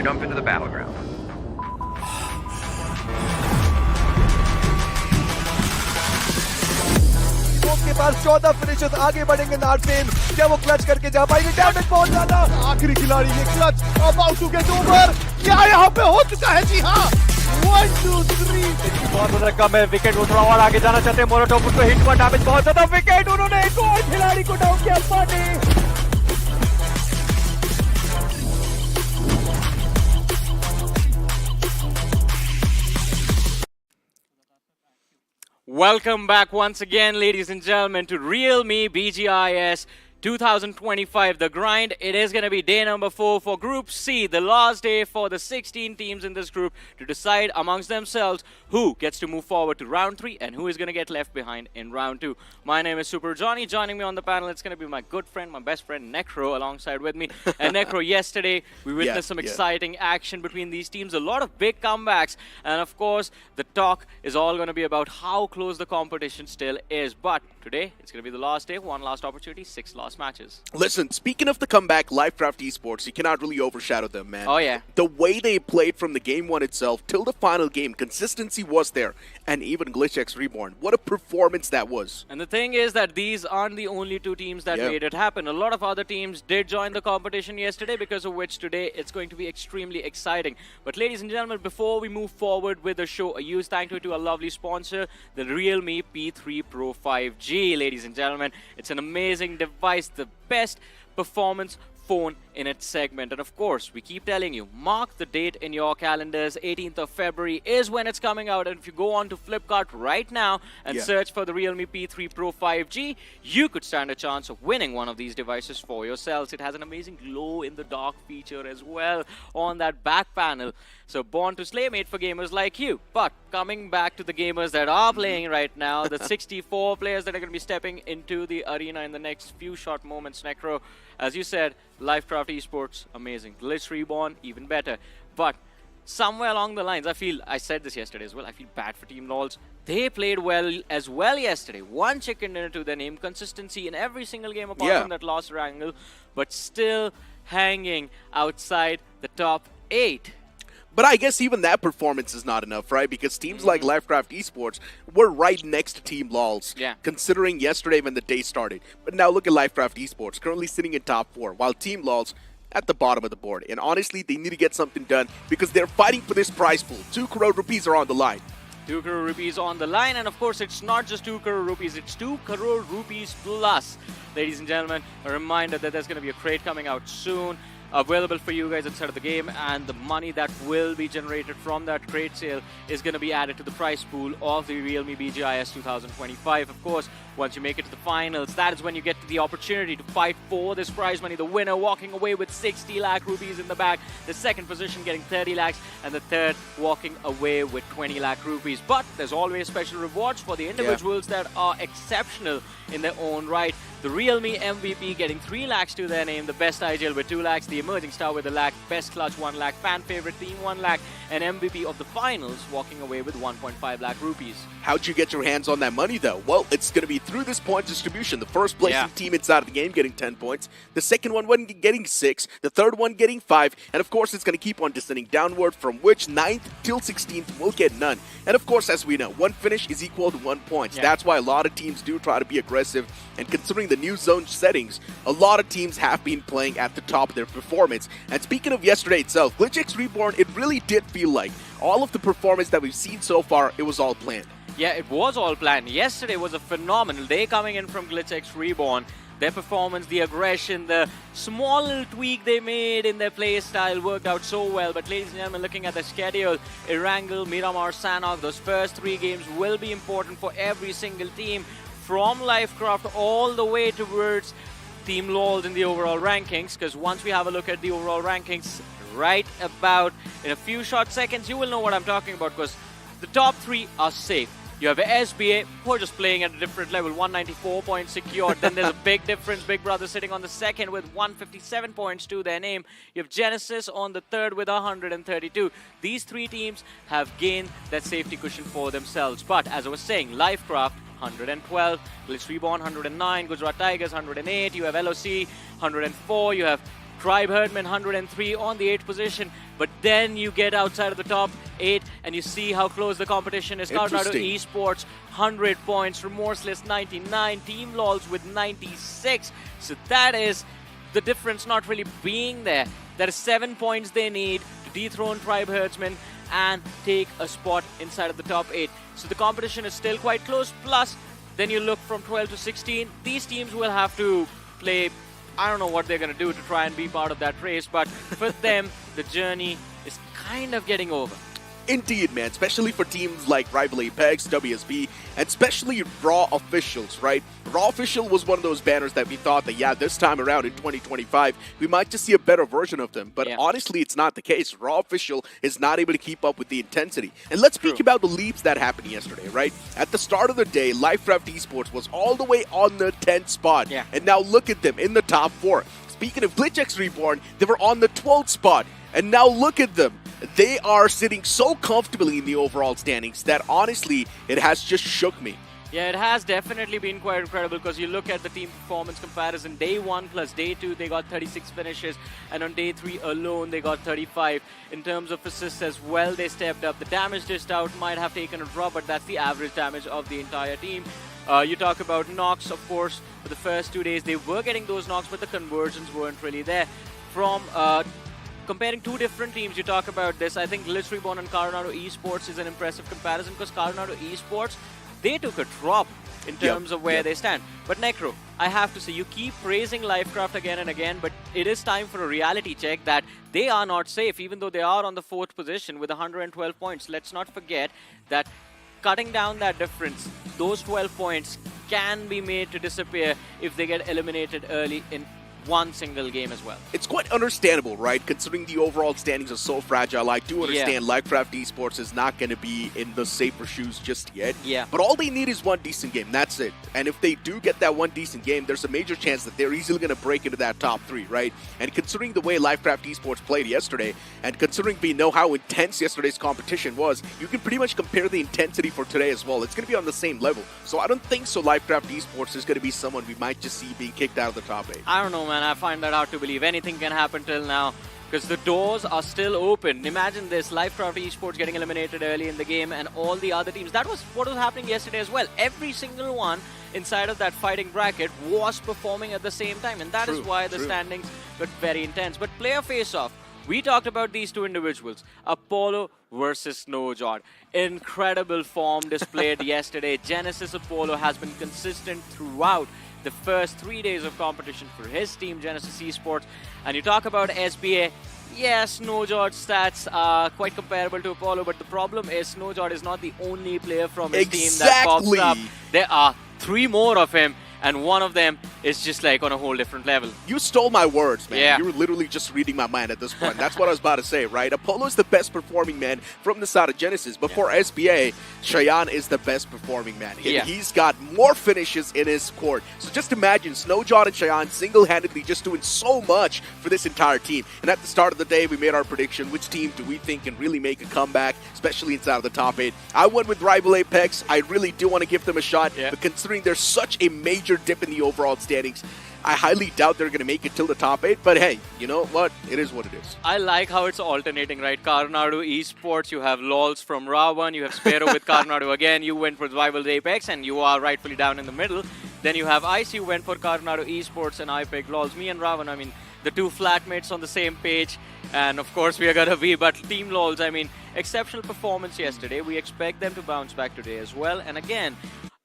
jump into the battleground. के पास 14 finishers आगे बढ़ेंगे नार्सेन क्या वो क्लच करके जा पाएंगे डैमेज बहुत ज्यादा आखिरी खिलाड़ी ये clutch about to get over क्या यहाँ पे हो चुका है जी हाँ 1 2 3 बहुत बड़ा कम है विकेट उठा और आगे जाना चाहते हैं मोरोटोप उसको हिट पर डैमेज बहुत ज्यादा विकेट उन्होंने एक और खिलाड़ी को डाउन किया party Welcome back once again, ladies and gentlemen, to realme BGIS 2025, the grind. It is going to be day number 4 for Group C, the last day for the 16 teams in this group to decide amongst themselves who gets to move forward to round 3 and who is going to get left behind in round 2. My name is Super Johnny. Joining me on the panel, it's going to be my good friend, my best friend, Necro, alongside with me. And Necro, yesterday we witnessed some exciting action between these teams, a lot of big comebacks, and of course, the talk is all going to be about how close the competition still is. But today, it's going to be the last day, one last opportunity, 6 last matches. Listen, speaking of the comeback, Livecraft Esports, you cannot really overshadow them, man. Oh, yeah. The way they played from the game one itself till the final game, consistency was there. And even GlitchX Reborn, what a performance that was. And the thing is that these aren't the only 2 teams that made it happen. A lot of other teams did join the competition yesterday, because of which today it's going to be extremely exciting. But ladies and gentlemen, before we move forward with the show, a huge thank you to our lovely sponsor, the realme P3 Pro 5G. Ladies and gentlemen, it's an amazing device, the best performance phone in its segment. And of course, we keep telling you, mark the date in your calendars. 18th of February is when it's coming out. And if you go on to Flipkart right now and search for the Realme P3 Pro 5G, you could stand a chance of winning one of these devices for yourselves. It has an amazing glow-in-the-dark feature as well on that back panel. So born to slay, made for gamers like you. But coming back to the gamers that are playing right now, the 64 players that are going to be stepping into the arena in the next few short moments, Necro, as you said, Livecraft Esports, amazing. Glitch Reborn, even better. But somewhere along the lines, I said this yesterday as well, I feel bad for Team LOLs. They played well as well yesterday. One chicken dinner to their name, consistency in every single game apart from that last Erangel, but still hanging outside the top 8. But I guess even that performance is not enough, right? Because teams like Livecraft Esports were right next to Team LOLs, considering yesterday when the day started. But now look at Livecraft Esports, currently sitting in top 4, while Team LOLs at the bottom of the board. And honestly, they need to get something done because they're fighting for this prize pool. 2 crore rupees are on the line. 2 crore rupees on the line, and of course, it's not just 2 crore rupees, it's 2 crore rupees plus. Ladies and gentlemen, a reminder that there's going to be a crate coming out soon, available for you guys inside of the game, and the money that will be generated from that crate sale is going to be added to the prize pool of the realme BGIS 2025. Of course, once you make it to the finals, that is when you get the opportunity to fight for this prize money. The winner walking away with 60 lakh rupees in the bag, the second position getting 30 lakhs, and the third walking away with 20 lakh rupees. But there's always special rewards for the individuals that are exceptional in their own right. The Realme MVP getting 3 lakhs to their name, the best IGL with 2 lakhs, the emerging star with 1 lakh, best clutch 1 lakh, fan favorite team 1 lakh, and MVP of the finals walking away with 1.5 lakh rupees. How'd you get your hands on that money though? Well, it's going to be through this point distribution. The first placing team inside of the game getting 10 points, the second one getting 6, the third one getting 5, and of course it's going to keep on descending downward, from which 9th till 16th will get none. And of course, as we know, 1 finish is equal to 1 point. That's why a lot of teams do try to be aggressive, and considering the new zone settings, a lot of teams have been playing at the top of their performance. And speaking of yesterday itself, GlitchX Reborn, it really did feel like all of the performance that we've seen so far, it was all planned. Yeah, it was all planned. Yesterday was a phenomenal day coming in from GlitchX Reborn. Their performance, the aggression, the small little tweak they made in their play style worked out so well. But ladies and gentlemen, looking at the schedule, Erangel, Miramar, Sanhok, those first 3 games will be important for every single team, from Livecraft all the way towards Team LOLs in the overall rankings. Because once we have a look at the overall rankings, right about in a few short seconds, you will know what I'm talking about, because the top 3 are safe. You have SBA, who are just playing at a different level, 194 points secured. Then there's a big difference. Big Brother sitting on the second with 157 points to their name. You have Genesis on the third with 132. These 3 teams have gained that safety cushion for themselves. But as I was saying, Livecraft, 112, Glitch Reborn, 109, Gujarat Tigers, 108. You have LOC, 104. You have Tribe Herdman 103 on the 8th position. But then you get outside of the top 8 and you see how close the competition is. Coronado Esports 100 points, Remorseless 99, Team Lols with 96. So that is the difference not really being there. There are 7 points they need to dethrone Tribe Herdsmen and take a spot inside of the top 8. So the competition is still quite close. Plus, then you look from 12 to 16. These teams will have to play, I don't know what they're going to do to try and be part of that race, but for them, the journey is kind of getting over. Indeed, man, especially for teams like Rival Apex, WSB, and especially Raw Officials, right? Raw Official was one of those banners that we thought that, yeah, this time around in 2025, we might just see a better version of them. But honestly, it's not the case. Raw Official is not able to keep up with the intensity. And let's speak about the leaps that happened yesterday, right? At the start of the day, Lifecraft Esports was all the way on the 10th spot. Yeah. And now look at them in the top 4. Speaking of GlitchX Reborn, they were on the 12th spot. And now look at them. They are sitting so comfortably in the overall standings that honestly, it has just shook me. Yeah, it has definitely been quite incredible because you look at the team performance comparison. Day 1 plus day 2, they got 36 finishes. And on day 3 alone, they got 35. In terms of assists as well, they stepped up. The damage dished out might have taken a drop, but that's the average damage of the entire team. You talk about knocks, of course. For the first 2 days, they were getting those knocks, but the conversions weren't really there. From comparing 2 different teams, you talk about this. I think Glitch Reborn and Coronado Esports is an impressive comparison because Coronado Esports, they took a drop in terms of where they stand. But Necro, I have to say, you keep praising Lifecraft again and again, but it is time for a reality check that they are not safe, even though they are on the 4th position with 112 points. Let's not forget that cutting down that difference, those 12 points can be made to disappear if they get eliminated early in one single game as well. It's quite understandable, right? Considering the overall standings are so fragile, I do understand Lifecraft Esports is not going to be in the safer shoes just yet. Yeah. But all they need is one decent game. That's it. And if they do get that one decent game, there's a major chance that they're easily going to break into that top 3, right? And considering the way Lifecraft Esports played yesterday, and considering we know how intense yesterday's competition was, you can pretty much compare the intensity for today as well. It's going to be on the same level. So I don't think so Lifecraft Esports is going to be someone we might just see being kicked out of the top 8. I don't know, man. I find that hard to believe. Anything can happen till now because the doors are still open. Imagine this, Lifecraft Esports getting eliminated early in the game and all the other teams. That was what was happening yesterday as well. Every single one inside of that fighting bracket was performing at the same time, and that is why the standings got very intense. But player face-off, we talked about these 2 individuals, Apollo versus Snowjod. Incredible form displayed yesterday. Genesis Apollo has been consistent throughout the first 3 days of competition for his team, Genesis Esports. And you talk about SBA, yes, Snowjod's stats are quite comparable to Apollo, but the problem is Snowjod is not the only player from his team that pops up. There are 3 more of him, and one of them is just like on a whole different level. You stole my words, man. Yeah. You were literally just reading my mind at this point. That's what I was about to say, right? Apollo is the best performing man from the side of Genesis. Before SBA, Cheyenne is the best performing man. He's got more finishes in his court. So just imagine Snowjod and Cheyenne single-handedly just doing so much for this entire team. And at the start of the day, we made our prediction. Which team do we think can really make a comeback, especially inside of the top 8? I went with Rival Apex. I really do want to give them a shot. But considering there's such a major dip in the overall standings, I highly doubt they're going to make it till the top 8, but hey, you know what? It is what it is. I like how it's alternating, right? Coronado Esports, you have LOLs from Rawan, you have Sparrow with Coronado again, you went for Rival Apex, and you are rightfully down in the middle. Then you have Ice, you went for Coronado Esports, and I picked LOLs. Me and Rawan, I mean, the 2 flatmates on the same page, and of course we are going to be, but Team LOLs, I mean, exceptional performance yesterday. We expect them to bounce back today as well, and again,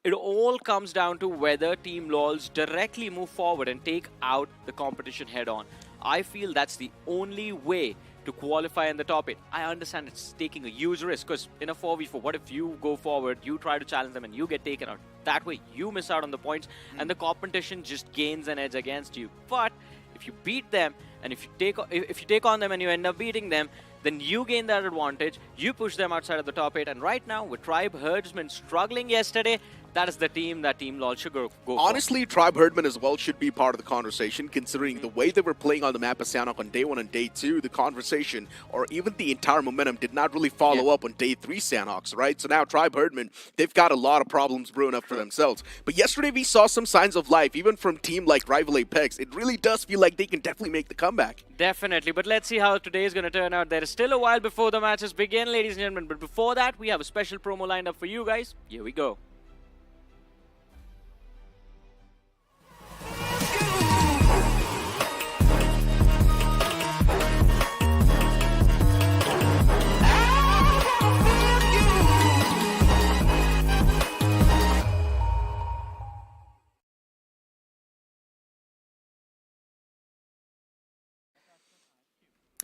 it all comes down to whether Team LOLs directly move forward and take out the competition head-on. I feel that's the only way to qualify in the top 8. I understand it's taking a huge risk because in a 4v4, what if you go forward, you try to challenge them and you get taken out? That way, you miss out on the points and the competition just gains an edge against you. But if you beat them and if you take on them and you end up beating them, then you gain that advantage, you push them outside of the top 8, and right now, with Tribe Herdsmen struggling yesterday, that is the team that Team LoL should go for. Honestly, Tribe Herdman as well should be part of the conversation, considering the way they were playing on the map of Sanhok on day 1 and day 2, the conversation, or even the entire momentum did not really follow up on day 3 Sanhoks, right? So now Tribe Herdman, they've got a lot of problems brewing up for themselves. But yesterday we saw some signs of life, even from team like Rival Apex. It really does feel like they can definitely make the comeback. Definitely, but let's see how today is going to turn out. There is still a while before the matches begin, ladies and gentlemen, but before that, we have a special promo lined up for you guys. Here we go.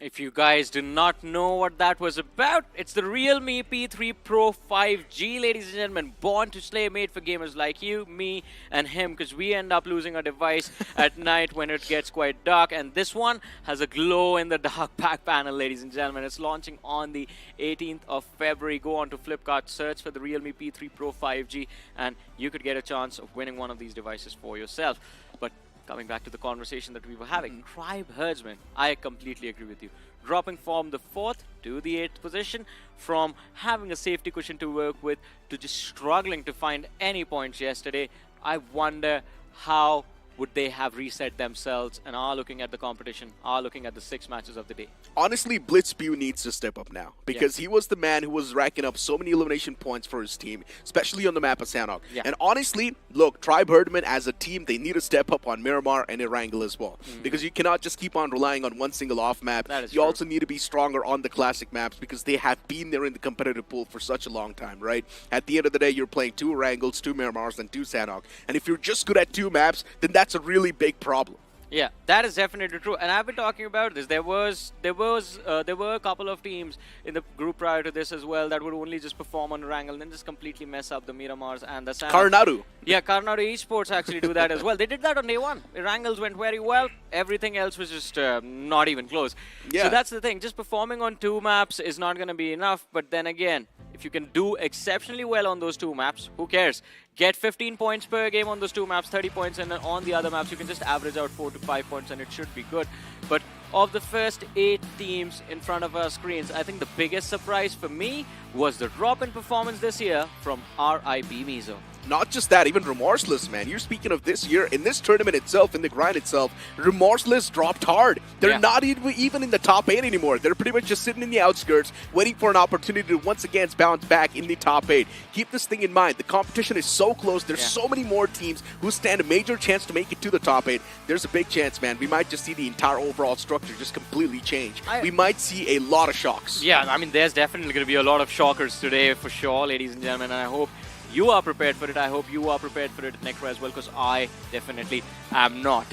If you guys do not know what that was about, it's the realme P3 Pro 5G, ladies and gentlemen. Born to slay, made for gamers like you, me, and him, because we end up losing our device at night when it gets quite dark. And this one has a glow-in-the-dark back panel, ladies and gentlemen. It's launching on the 18th of February. Go on to Flipkart, search for the realme P3 Pro 5G, and you could get a chance of winning one of these devices for yourself. But coming back to the conversation that we were having, Tribe Herdsman, I completely agree with you. Dropping from the 4th to the 8th position, from having a safety cushion to work with to just struggling to find any points yesterday. I wonder how would they have reset themselves and are looking at the competition, are looking at the 6 matches of the day. Honestly, Blitzpew needs to step up now because he was the man who was racking up so many elimination points for his team, especially on the map of Sanhok. And honestly, look, Tribe Herdman as a team, they need to step up on Miramar and Erangel as well, because you cannot just keep on relying on one single off map. You also need to be stronger on the classic maps because they have been there in the competitive pool for such a long time, right? At the end of the day, you're playing 2 Erangels, 2 Miramars, and 2 Sanhok. And if you're just good at 2 maps, then that's a really big problem. Yeah, that is definitely true, and I've been talking about this. There were a couple of teams in the group prior to this as well that would only just perform on Erangel and then just completely mess up the Miramars and the Sanhok. Karnaru. Yeah, Karnaru Esports actually do that as well. They did that on day 1. Erangels went very well. Everything else was just not even close. So that's the thing. Just performing on 2 maps is not going to be enough. But then again, if you can do exceptionally well on those 2 maps, who cares? Get 15 points per game on those 2 maps, 30 points, and on the other maps you can just average out 4 to 5 points and it should be good. But of the first 8 teams in front of our screens, I think the biggest surprise for me was the drop in performance this year from RIP Mizo. Not just that, even Remorseless, man. You're speaking of this year, in this tournament itself, in the grind itself, Remorseless dropped hard. They're not even in the top 8 anymore. They're pretty much just sitting in the outskirts, waiting for an opportunity to once again bounce back in the top 8. Keep this thing in mind. The competition is so close. There's so many more teams who stand a major chance to make it to the top 8. There's a big chance, man. We might just see the entire overall structure just completely change. We might see a lot of shocks. Yeah, I mean, there's definitely going to be a lot of shockers today for sure, ladies and gentlemen, and I hope you are prepared for it. I hope you are prepared for it at Necro as well, because I definitely am not.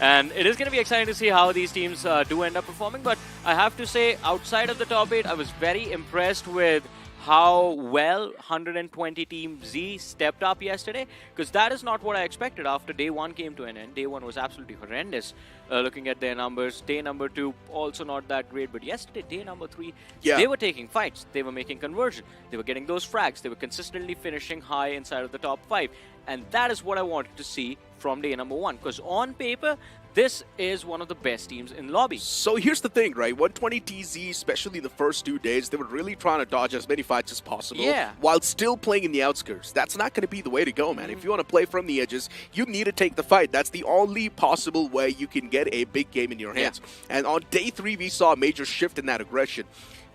And it is going to be exciting to see how these teams do end up performing. But I have to say, outside of the top 8, I was very impressed with how well 120 Team Z stepped up yesterday, because that is not what I expected after day 1 came to an end. Day 1 was absolutely horrendous, looking at their numbers. Day number 2 also not that great, but yesterday, day number 3, they were taking fights, they were making conversion, they were getting those frags, they were consistently finishing high inside of the top 5, and that is what I wanted to see from day number 1, because on paper, this is one of the best teams in lobby. So here's the thing, right? 120 TZ, especially in the first 2 days, they were really trying to dodge as many fights as possible while still playing in the outskirts. That's not going to be the way to go, man. If you want to play from the edges, you need to take the fight. That's the only possible way you can get a big game in your hands. And on day 3, we saw a major shift in that aggression.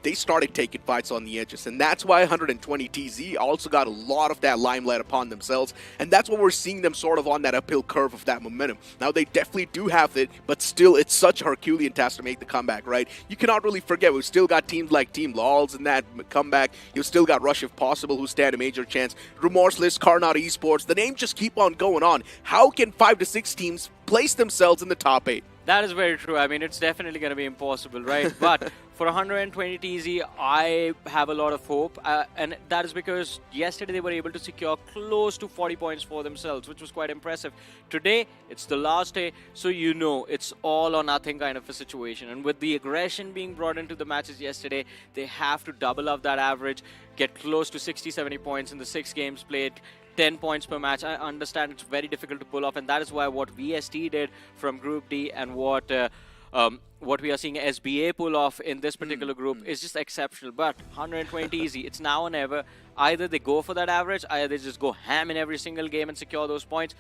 They started taking fights on the edges, and that's why 120 TZ also got a lot of that limelight upon themselves, and that's what we're seeing them sort of on that uphill curve of that momentum. Now, they definitely do have it, but still, it's such a Herculean task to make the comeback, right? You cannot really forget, we've still got teams like Team LOLs in that comeback. You've still got Rush If Possible, who stand a major chance. Remorseless, Karnat Esports, the names just keep on going on. How can 5 to 6 teams place themselves in the top 8? That is very true. I mean, it's definitely going to be impossible, right? But For 120 TZ, I have a lot of hope, and that is because yesterday they were able to secure close to 40 points for themselves, which was quite impressive. Today, it's the last day, so you know it's all or nothing kind of a situation. And with the aggression being brought into the matches yesterday, they have to double up that average, get close to 60-70 points in the 6 games played. 10 points per match. I understand it's very difficult to pull off, and that is why what VST did from Group D and what we are seeing SBA pull off in this particular group is just exceptional. But 120 easy, it's now or never. Either they go for that average, either they just go ham in every single game and secure those points,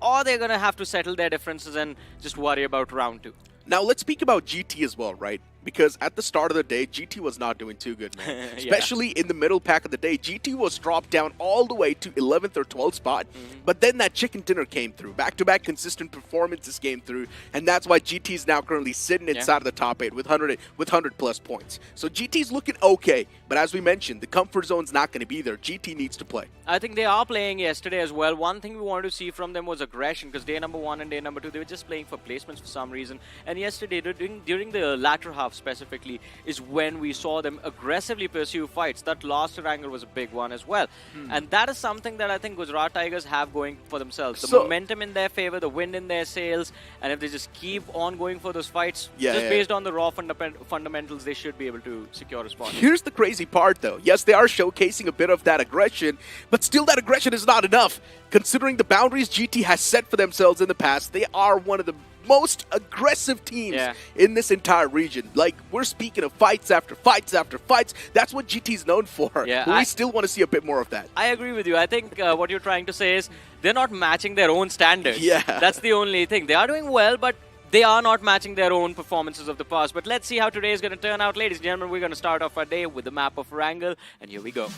or they're going to have to settle their differences and just worry about round 2. Now, let's speak about GT as well, right? Because at the start of the day, GT was not doing too good, man. Especially in the middle pack of the day. GT was dropped down all the way to 11th or 12th spot. But then that chicken dinner came through. Back-to-back consistent performances came through. And that's why GT is now currently sitting inside of the top 8 with 100 plus points. So GT's looking okay. But as we mentioned, the comfort zone's not going to be there. GT needs to play. I think they are playing yesterday as well. One thing we wanted to see from them was aggression, because day number 1 and day number 2, they were just playing for placements for some reason. And yesterday, during the latter half specifically, is when we saw them aggressively pursue fights. That last Erangel was a big one as well. And that is something that I think Gujarat Tigers have going for themselves. The momentum in their favor, the wind in their sails, and if they just keep on going for those fights, based on the raw fundamentals, they should be able to secure a spot. Here's the crazy part, though. Yes, they are showcasing a bit of that aggression, but still that aggression is not enough. Considering the boundaries GT has set for themselves in the past, they are one of the most aggressive teams in this entire region. Like, we're speaking of fights after fights after fights. That's what GT's known for. But we still want to see a bit more of that. I agree with you. I think what you're trying to say is they're not matching their own standards. That's the only thing. They are doing well, but they are not matching their own performances of the past. But let's see how today is going to turn out. Ladies and gentlemen, we're going to start off our day with the map of Erangel, and here we go.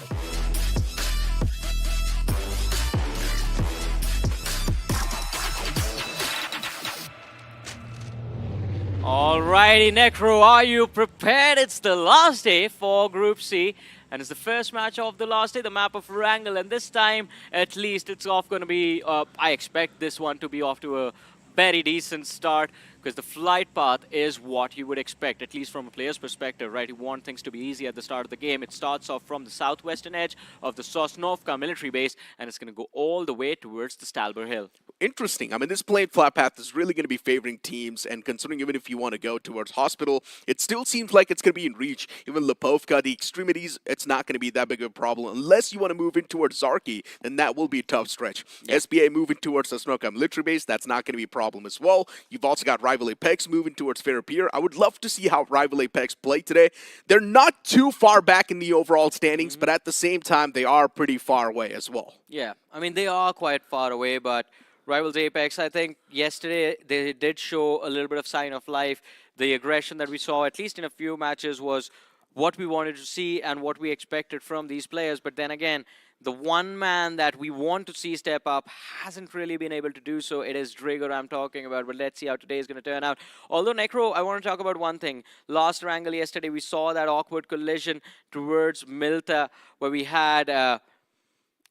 Alrighty, Necro, are you prepared? It's the last day for Group C, and it's the first match of the last day, the map of Erangel, and this time, at least, it's off going to be, I expect this one to be off to a very decent start, because the flight path is what you would expect, at least from a player's perspective, right? You want things to be easy at the start of the game. It starts off from the southwestern edge of the Sosnovka military base, and it's going to go all the way towards the Stalber Hill. Interesting. I mean, this plane flat path is really going to be favoring teams, and considering even if you want to go towards Hospital, it still seems like it's going to be in reach. Even Lipovka, the extremities, it's not going to be that big of a problem. Unless you want to move in towards Zarki, then that will be a tough stretch. SBA moving towards Sosnovka military base, that's not going to be a problem as well. You've also got Rival Apex moving towards Fairapir. I would love to see how Rival Apex play today. They're not too far back in the overall standings, but at the same time, they are pretty far away as well. Yeah, I mean, they are quite far away, but Rivals Apex, I think yesterday they did show a little bit of sign of life. The aggression that we saw, at least in a few matches, was what we wanted to see and what we expected from these players. But then again, the one man that we want to see step up hasn't really been able to do so. It is Drager I'm talking about, but let's see how today is going to turn out. Although, Necro, I want to talk about one thing. Last Erangel yesterday, we saw that awkward collision towards Milta, where we had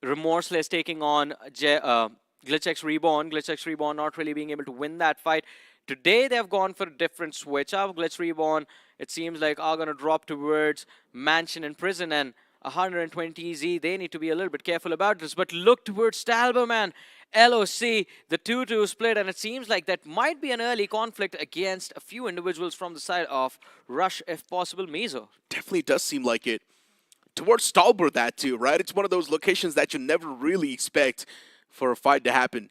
Remorseless taking on GlitchX Reborn. GlitchX Reborn not really being able to win that fight. Today, they've gone for a different switch up. Glitch Reborn, it seems like, are going to drop towards Mansion and Prison, and 120 EZ, they need to be a little bit careful about this. But look towards Stalber, man. LOC, the 2-2 split, and it seems like that might be an early conflict against a few individuals from the side of Rush, if possible, Mizo. Definitely does seem like it. Towards Stalber, that too, right? It's one of those locations that you never really expect for a fight to happen.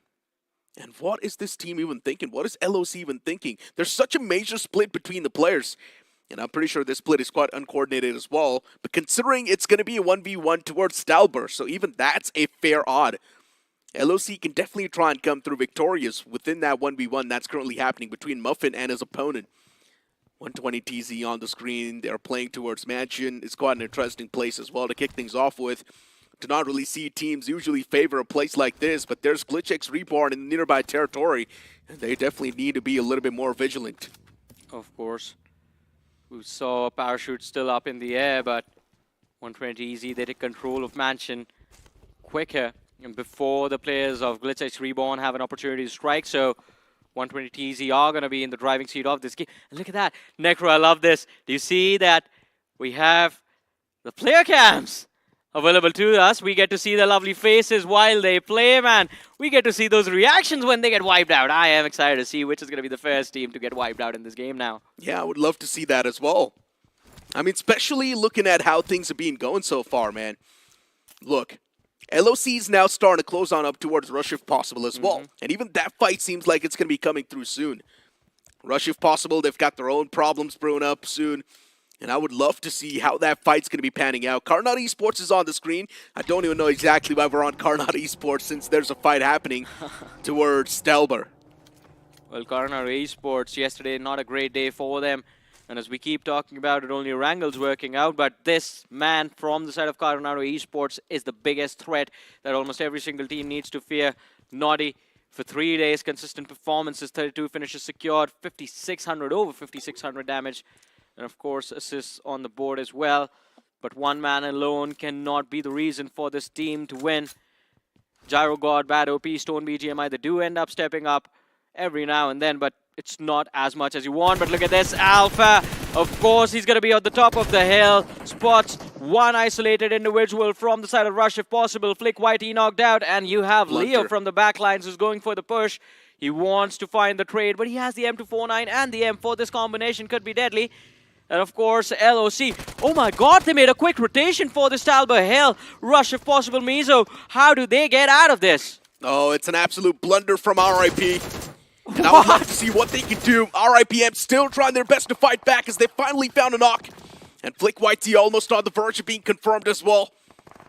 And what is this team even thinking? What is LOC even thinking? There's such a major split between the players. And I'm pretty sure this split is quite uncoordinated as well. But considering it's going to be a 1v1 towards Stalber, so even that's a fair odd. LOC can definitely try and come through victorious within that 1v1 that's currently happening between Muffin and his opponent. 120 TZ on the screen. They're playing towards Mansion. It's quite an interesting place as well to kick things off with. Do not really see teams usually favor a place like this, but there's GlitchX Reborn in the nearby territory, and they definitely need to be a little bit more vigilant. Of course. We saw a parachute still up in the air, but 120 easy. They take control of Mansion quicker and before the players of GlitchX Reborn have an opportunity to strike. So 120 TZ are going to be in the driving seat of this game. And look at that. Necro, I love this. Do you see that? We have the player cams available to us. We get to see the lovely faces while they play, man. We get to see those reactions when they get wiped out. I am excited to see which is going to be the first team to get wiped out in this game now. Yeah, I would love to see that as well. I mean, especially looking at how things have been going so far, man. Look, LOC is now starting to close on up towards Rush if possible as well. And even that fight seems like it's going to be coming through soon. Rush if possible, they've got their own problems brewing up soon. And I would love to see how that fight's going to be panning out. Karnat Esports is on the screen. I don't even know exactly why we're on Karnat Esports since there's a fight happening towards Stelber. Well, Karnat Esports yesterday, not a great day for them. And as we keep talking about it, only Erangel's working out. But this man from the side of Karnat Esports is the biggest threat that almost every single team needs to fear. Naughty, for 3 days, consistent performances, 32 finishes secured, 5,600, over 5,600 damage. And of course, assists on the board as well. But one man alone cannot be the reason for this team to win. Gyro God, Bad OP, Stone BGMI, they do end up stepping up every now and then, but it's not as much as you want. But look at this, Alpha. Of course, he's going to be at the top of the hill. Spots one isolated individual from the side of Rush if possible. Flick White, he knocked out. And you have Leo from the backlines who's going for the push. He wants to find the trade, but he has the M249 and the M4. This combination could be deadly. And of course, LOC. Oh my god, they made a quick rotation for the Stalber Hill. Rush if possible, Mizo. How do they get out of this? Oh, it's an absolute blunder from RIP. And I would love to see what they can do. RIPM still trying their best to fight back as they finally found a knock. And Flick YT almost on the verge of being confirmed as well.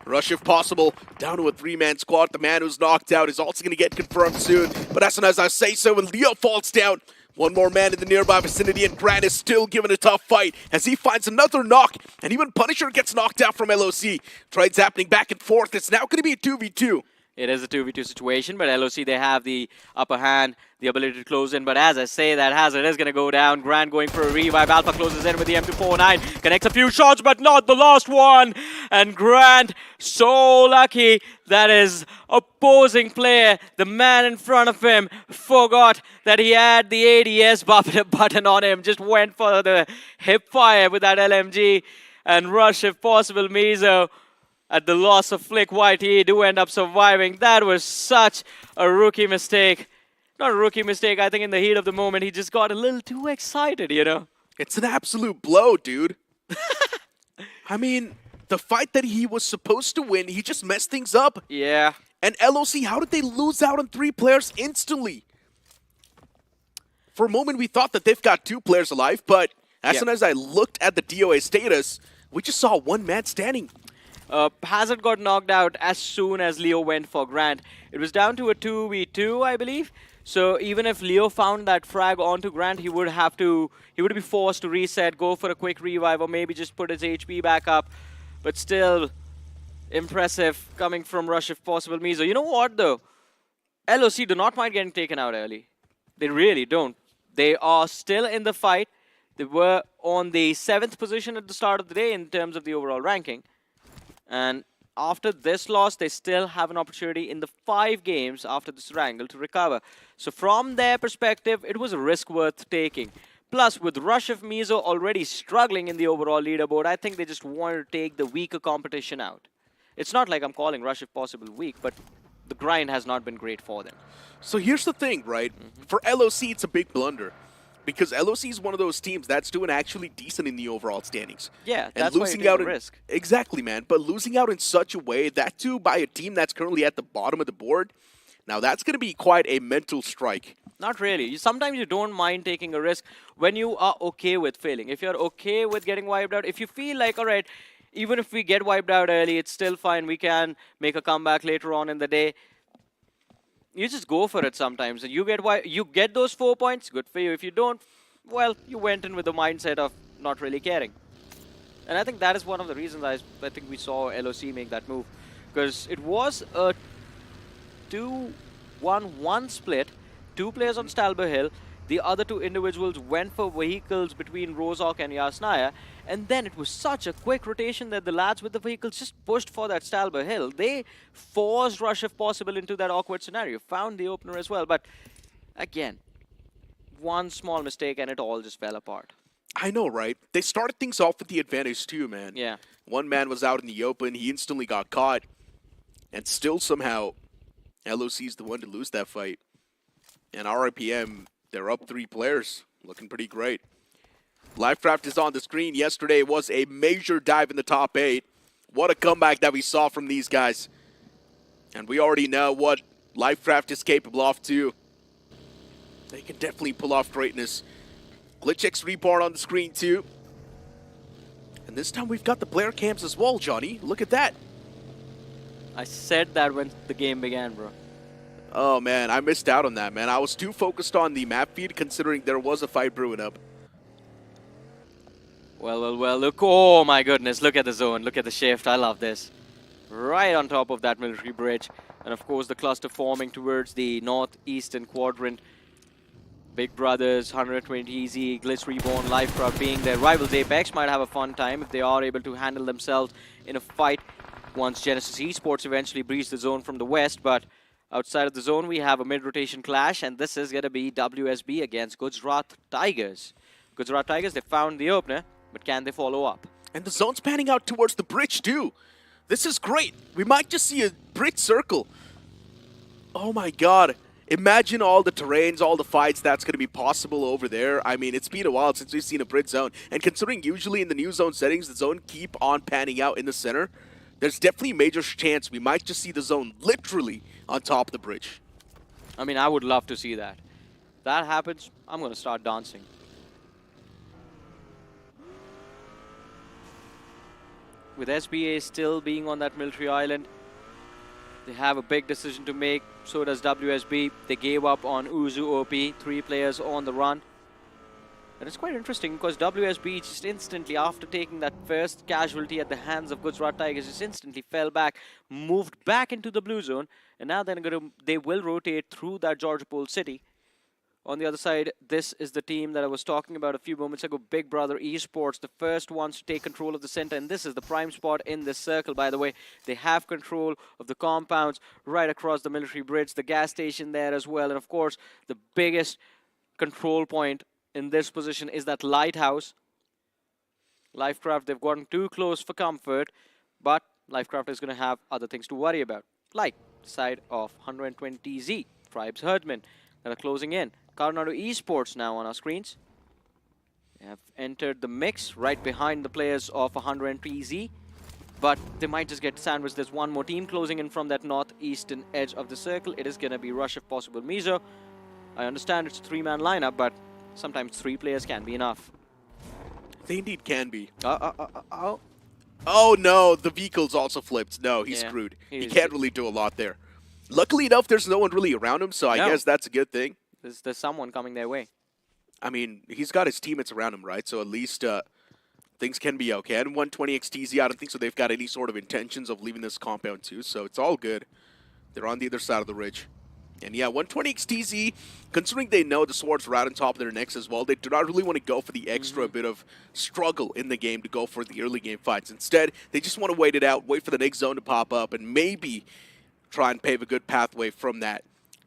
Rush if possible, down to a 3-man squad. The man who's knocked out is also going to get confirmed soon. But as soon as I say so, when Leo falls down, one more man in the nearby vicinity, and Grant is still giving a tough fight as he finds another knock. And even Punisher gets knocked out from LOC. Trades happening back and forth. It's now going to be a 2v2. It is a 2v2 situation, but LOC, they have the upper hand, the ability to close in. But as I say, that hazard is going to go down. Grant going for a revive. Alpha closes in with the M249. Connects a few shots, but not the last one. And Grant, so lucky that his opposing player, the man in front of him, forgot that he had the ADS button on him. Just went for the hip fire with that LMG. And Rush, if possible, Mizo, at the loss of Flick White, he do end up surviving. That was such a rookie mistake. Not a rookie mistake, I think in the heat of the moment, he just got a little too excited, you know? It's an absolute blow, dude. I mean, the fight that he was supposed to win, he just messed things up. Yeah. And LOC, how did they lose out on 3 players instantly? For a moment, we thought that they've got 2 players alive, but as soon as I looked at the DOA status, we just saw one man standing. Hazard got knocked out as soon as Leo went for Grant. It was down to a 2v2, I believe. So even if Leo found that frag onto Grant, he would be forced to reset, go for a quick revive, or maybe just put his HP back up. But still, impressive coming from Rush if possible, Mizo. You know what though? LOC do not mind getting taken out early. They really don't. They are still in the fight. They were on the 7th position at the start of the day in terms of the overall ranking. And after this loss, they still have an opportunity in the 5 games after this Erangel to recover. So from their perspective, it was a risk worth taking. Plus, with Rush of Mizo already struggling in the overall leaderboard, I think they just wanted to take the weaker competition out. It's not like I'm calling Rush if possible weak, but the grind has not been great for them. So here's the thing, right? For LOC, it's a big blunder. Because LOC is one of those teams that's doing actually decent in the overall standings. Yeah, and that's losing why out in risk. Exactly, man. But losing out in such a way, that too by a team that's currently at the bottom of the board, now that's going to be quite a mental strike. Not really. Sometimes you don't mind taking a risk when you are okay with failing. If you're okay with getting wiped out, if you feel like, all right, even if we get wiped out early, it's still fine. We can make a comeback later on in the day. You just go for it sometimes. And you get those 4 points, good for you. If you don't, well, you went in with the mindset of not really caring. And I think that is one of the reasons I think we saw LOC make that move. Because it was a 2-1-1 split. 2 players on Stalber Hill. The other 2 individuals went for vehicles between Rozok and Yasnaya. And then it was such a quick rotation that the lads with the vehicles just pushed for that Stalber Hill. They forced Rush if possible into that awkward scenario. Found the opener as well. But again, one small mistake and it all just fell apart. I know, right? They started things off with the advantage too, man. Yeah. One man was out in the open. He instantly got caught. And still somehow, LOC's the one to lose that fight. And RIPM, they're up 3 players. Looking pretty great. Lifecraft is on the screen. Yesterday was a major dive in the top 8. What a comeback that we saw from these guys. And we already know what Lifecraft is capable of too. They can definitely pull off greatness. GlitchX report on the screen too. And this time we've got the player cams as well, Johnny. Look at that. I said that when the game began, bro. Oh man, I missed out on that, man. I was too focused on the map feed considering there was a fight brewing up. Well, look. Oh my goodness, look at the zone. Look at the shift. I love this. Right on top of that military bridge. And of course the cluster forming towards the northeastern quadrant. Big Brothers, 120 Easy, Glitch Reborn, Lifecraft being their rivals. Apex might have a fun time if they are able to handle themselves in a fight once Genesis Esports eventually breach the zone from the west. But outside of the zone, we have a mid-rotation clash, and this is going to be WSB against Gujarat Tigers. Gujarat Tigers, they found the opener, but can they follow up? And the zone's panning out towards the bridge too. This is great. We might just see a bridge circle. Oh my god. Imagine all the terrains, all the fights that's going to be possible over there. I mean, it's been a while since we've seen a bridge zone. And considering usually in the new zone settings, the zone keep on panning out in the center, there's definitely a major chance we might just see the zone literally on top of the bridge. I mean, I would love to see that. If that happens, I'm going to start dancing. With SBA still being on that military island, they have a big decision to make. So does WSB. They gave up on Uzu OP, 3 players on the run. And it's quite interesting because WSB just instantly, after taking that first casualty at the hands of Gujarat Tigers, just instantly fell back, moved back into the blue zone, and now they will rotate through that Georgia Pole city. On the other side, this is the team that I was talking about a few moments ago, Big Brother Esports, the first ones to take control of the center, and this is the prime spot in this circle, by the way. They have control of the compounds right across the military bridge, the gas station there as well, and of course, the biggest control point in this position is that lighthouse. Lifecraft, they've gotten too close for comfort, but Lifecraft is going to have other things to worry about, like the side of 120Z, Tribes Herdmen, that are closing in. Coronado Esports now on our screens. They have entered the mix right behind the players of 103Z, but they might just get sandwiched. There's one more team closing in from that northeastern edge of the circle. It is going to be Rush if possible Mizo. I understand it's a 3-man lineup, but sometimes 3 players can be enough. They indeed can be. Oh. Oh no, the vehicle's also flipped. No, he's Yeah, screwed. He he's- can't really do a lot there. Luckily enough, there's no one really around him, so I No. guess that's a good thing. There's someone coming their way. I mean, he's got his teammates around him, right? So at least things can be okay. And 120 XTZ, I don't think so they've got any sort of intentions of leaving this compound too, so it's all good. They're on the other side of the ridge. And yeah, 120 XTZ, considering they know the swords right on top of their necks as well, they do not really want to go for the extra bit of struggle in the game to go for the early game fights. Instead, they just want to wait it out, wait for the next zone to pop up, and maybe try and pave a good pathway from that.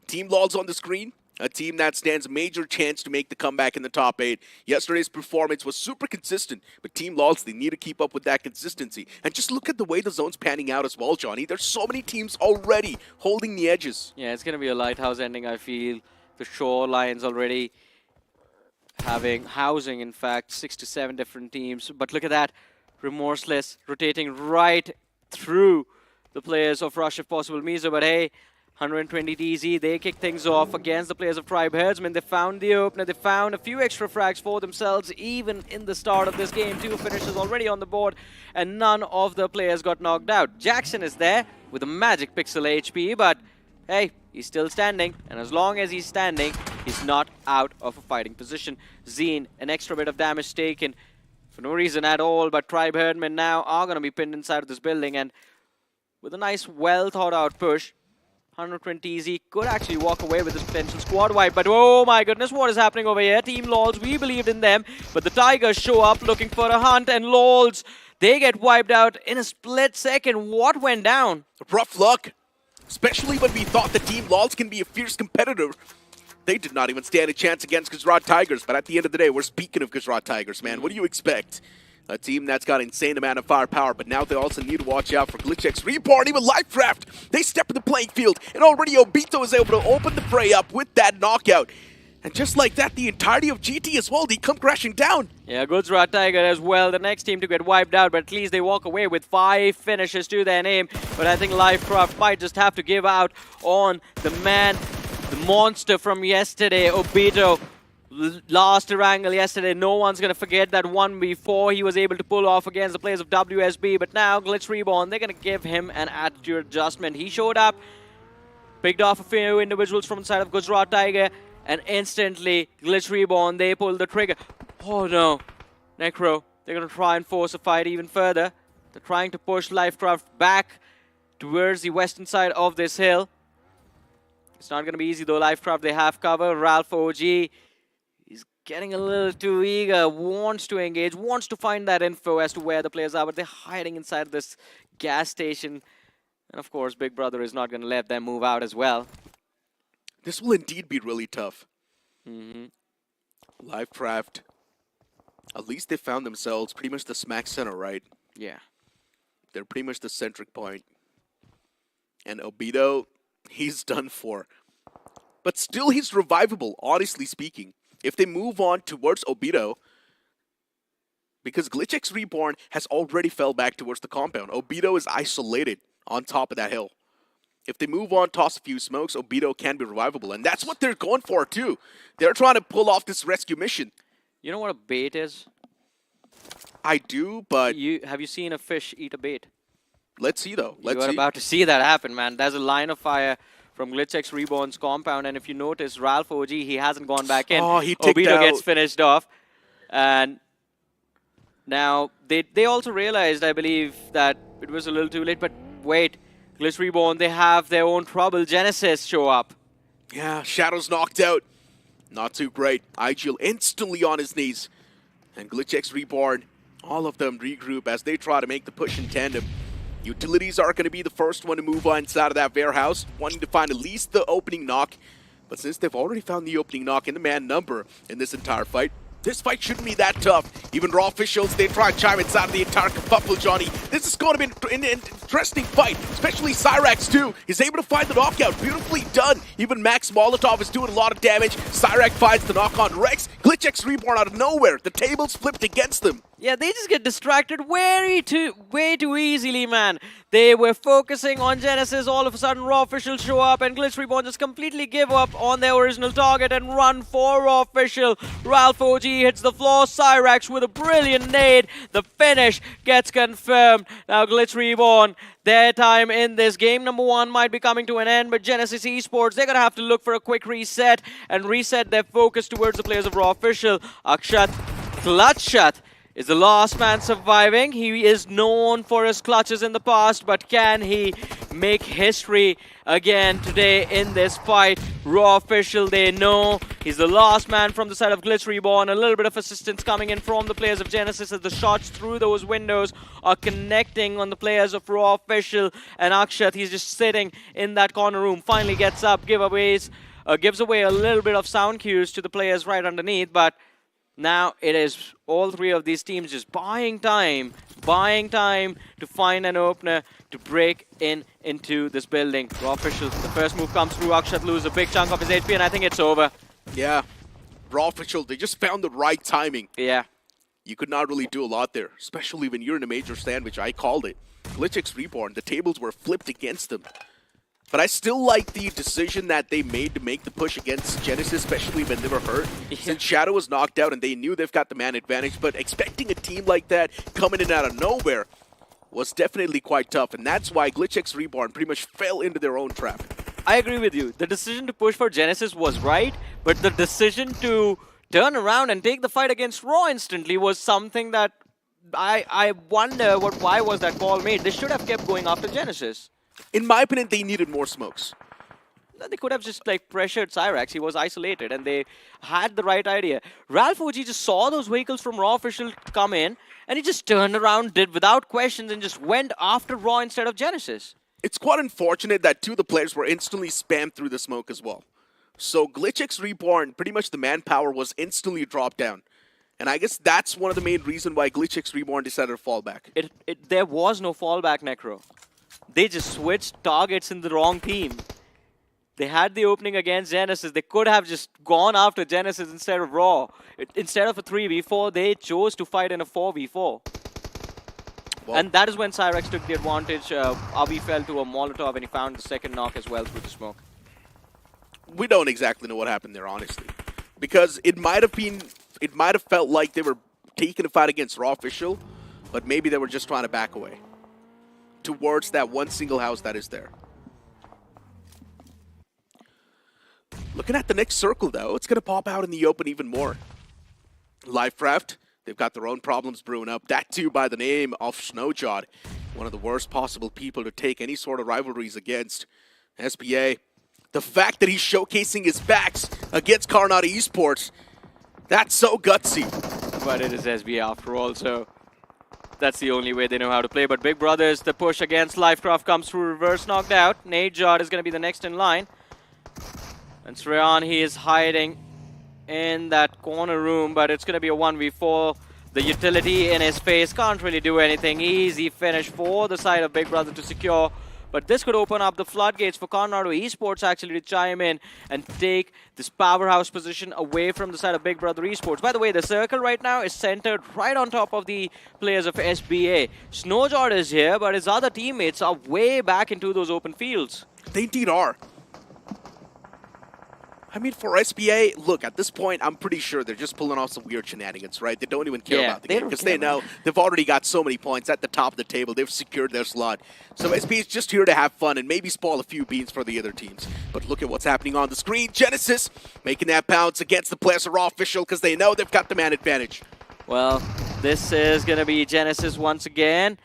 Team LOL's on the screen. A team that stands a major chance to make the comeback in the top 8. Yesterday's performance was super consistent, but Team LOLs, they need to keep up with that consistency. And just look at the way the zone's panning out as well, Johnny. There's so many teams already holding the edges. Yeah, it's going to be a lighthouse ending, I feel. The shorelines already housing, in fact, 6 to 7 different teams. But look at that. Remorseless, rotating right through the players of Rush if possible Mizo. But hey, 120 DZ, they kick things off against the players of Tribe Herdsmen. They found the opener, they found a few extra frags for themselves, even in the start of this game. 2 finishes already on the board, and none of the players got knocked out. Jackson is there with a magic pixel HP, but hey, he's still standing, and as long as he's standing, he's not out of a fighting position. Zine, an extra bit of damage taken for no reason at all, but Tribe Herdmen now are going to be pinned inside of this building, and with a nice, well-thought-out push, 120 Easy could actually walk away with this potential squad wipe, but oh my goodness, what is happening over here? Team LOLs, we believed in them, but the Tigers show up looking for a hunt, and LOLs, they get wiped out in a split second. What went down? Rough luck, especially when we thought the Team LOLs can be a fierce competitor. they did not even stand a chance against Gujarat Tigers. But at the end of the day, we're speaking of Gujarat Tigers, man. What do you expect? A team that's got insane amount of firepower, but now they also need to watch out for GlitchX Reborn, even Lifecraft. They step in the playing field, and already Obito is able to open the fray up with that knockout. And just like that, the entirety of GT as well, they come crashing down. Yeah, Gujarat Tiger as well, the next team to get wiped out, but at least they walk away with 5 finishes to their name. But I think Lifecraft might just have to give out on the man, the monster from yesterday, Obito. Last Erangel yesterday, no one's going to forget that 1v4 he was able to pull off against the players of WSB. But now, Glitch Reborn, they're going to give him an attitude adjustment. He showed up, picked off a few individuals from the side of Gujarat Tiger, and instantly, Glitch Reborn, they pulled the trigger. Oh no, Necro, they're going to try and force a fight even further. They're trying to push Lifecraft back towards the western side of this hill. It's not going to be easy though, Lifecraft, they have cover. Ralph OG, he's getting a little too eager, wants to engage, wants to find that info as to where the players are, but they're hiding inside this gas station. And of course, Big Brother is not going to let them move out as well. This will indeed be really tough. Lifecraft, at least they found themselves pretty much the smack center, right? Yeah. They're pretty much the centric point. And Obito, he's done for. But still, he's revivable, honestly speaking. If they move on towards Obito, because GlitchX Reborn has already fell back towards the compound. Obito is isolated on top of that hill. If they move on, toss a few smokes, Obito can be revivable. And that's what they're going for, too. They're trying to pull off this rescue mission. You know what a bait is? I do, but... Have you seen a fish eat a bait? Let's see, though. Let's see. You're about to see that happen, man. There's a line of fire from GlitchX Reborn's compound. And if you notice, Ralph OG, he hasn't gone back in. Oh, he ticked Obito out. gets finished off. And now, they also realized, I believe, that it was a little too late. But wait. Glitch Reborn, they have their own trouble. Genesis show up. Yeah, Shadow's knocked out. Not too great. Erangel instantly on his knees. And GlitchX Reborn, all of them regroup as they try to make the push in tandem. Utilities are going to be the first one to move on inside of that warehouse, wanting to find at least the opening knock. But since they've already found the opening knock in the man number in this entire fight, this fight shouldn't be that tough. Even Raw officials, they try and chime inside of the entire kerfuffle, Johnny. This is going to be an interesting fight, especially Cyrax, too. He's able to find the knockout. Beautifully done. Even Max Molotov is doing a lot of damage. Cyrax finds the knock on Rex. GlitchX Reborn out of nowhere. The tables flipped against them. Yeah, they just get distracted way too easily, man. They were focusing on Genesis. All of a sudden, Raw officials show up, and Glitch Reborn just completely give up on their original target and run for Raw official. Ralph OG hits the floor. Cyrax with a brilliant nade. The finish gets confirmed. Now, Glitch Reborn, their time in this game number 1 might be coming to an end, but Genesis Esports, they're going to have to look for a quick reset and reset their focus towards the players of Raw official. Akshat Clutchat is the last man surviving. He is known for his clutches in the past, but can he make history again today in this fight? Raw official, they know he's the last man from the side of Glitch Reborn. A little bit of assistance coming in from the players of Genesis as the shots through those windows are connecting on the players of Raw official. And Akshat, he's just sitting in that corner room, finally gets up, gives away a little bit of sound cues to the players right underneath, but now it is all 3 of these teams just buying time to find an opener to break into this building. Raw officials, the first move comes through. Akshat loses a big chunk of his HP, and I think it's over. Yeah, Raw official, they just found the right timing. Yeah. You could not really do a lot there, especially when you're in a major sandwich. I called it. GlitchX Reborn, the tables were flipped against them. But I still like the decision that they made to make the push against Genesis, especially when they were hurt. Yeah. Since Shadow was knocked out and they knew they've got the man advantage, but expecting a team like that coming in out of nowhere was definitely quite tough. And that's why GlitchX Reborn pretty much fell into their own trap. I agree with you. The decision to push for Genesis was right, but the decision to turn around and take the fight against Raw instantly was something that I wonder why was that call made. They should have kept going after Genesis. In my opinion, they needed more smokes. They could have just pressured Cyrax. He was isolated and they had the right idea. Ralph OG just saw those vehicles from Raw official come in and he just turned around, did without questions and just went after Raw instead of Genesis. It's quite unfortunate that 2 of the players were instantly spammed through the smoke as well. So GlitchX Reborn, pretty much the manpower was instantly dropped down. And I guess that's one of the main reasons why GlitchX Reborn decided to fall back. There was no fallback, Necro. They just switched targets in the wrong team. They had the opening against Genesis. They could have just gone after Genesis instead of Raw. Instead of a 3v4, they chose to fight in a 4v4. Well, and that is when Cyrex took the advantage. Abi fell to a Molotov and he found the second knock as well through the smoke. We don't exactly know what happened there, honestly. Because it might have felt like they were taking a fight against Raw Official, but maybe they were just trying to back away towards that one single house that is there. Looking at the next circle, though, it's going to pop out in the open even more. Lifecraft, they've got their own problems brewing up. That too by the name of Snowjod, one of the worst possible people to take any sort of rivalries against. SBA, the fact that he's showcasing his backs against Karnata Esports, that's so gutsy. But it is SBA after all, so that's the only way they know how to play. But Big Brothers, the push against Lifecraft comes through reverse knocked out. Najod is going to be the next in line. And Srayan, he is hiding in that corner room, but it's going to be a 1v4. The utility in his face can't really do anything. Easy finish for the side of Big Brother to secure. But this could open up the floodgates for Karnata Esports actually to chime in and take this powerhouse position away from the side of Big Brother Esports. By the way, the circle right now is centered right on top of the players of SBA. Snowjod is here, but his other teammates are way back into those open fields. They indeed are. I mean, for SBA, look, at this point, I'm pretty sure they're just pulling off some weird shenanigans, right? They don't even care about the game because they know they've already got so many points at the top of the table. They've secured their slot. So SBA is just here to have fun and maybe spoil a few beans for the other teams. But look at what's happening on the screen. Genesis making that bounce against the players of Raw Official because they know they've got the man advantage. Well, this is going to be Genesis once again,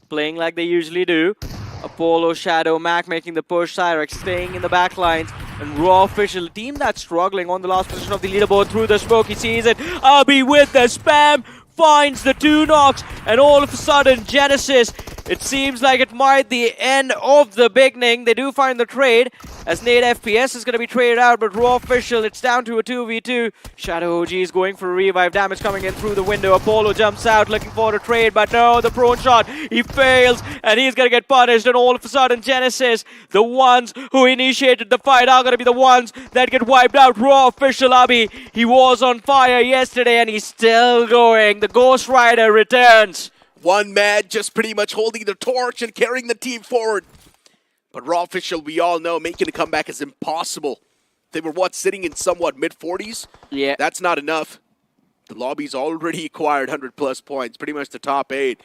playing like they usually do. Apollo, Shadow, Mac making the push, Cyrex staying in the back lines, and Raw Official, a team that's struggling on the last position of the leaderboard through the smoke. He sees it. Abi with the spam, finds the 2 knocks, and all of a sudden, Genesis, it seems like it might be the end of the beginning. They do find the trade, as Nate FPS is going to be traded out, but Raw Official, it's down to a 2v2. Shadow OG is going for a revive, damage coming in through the window. Apollo jumps out, looking for a trade, but no, the prone shot, he fails, and he's going to get punished, and all of a sudden, Genesis, the ones who initiated the fight, are going to be the ones that get wiped out. Raw Official Abi, he was on fire yesterday, and he's still going. The Ghost Rider returns. One man just pretty much holding the torch and carrying the team forward. But Raw Official, we all know, making a comeback is impossible. They were, sitting in somewhat mid-40s? Yeah. That's not enough. The lobby's already acquired 100-plus points, pretty much the top 8.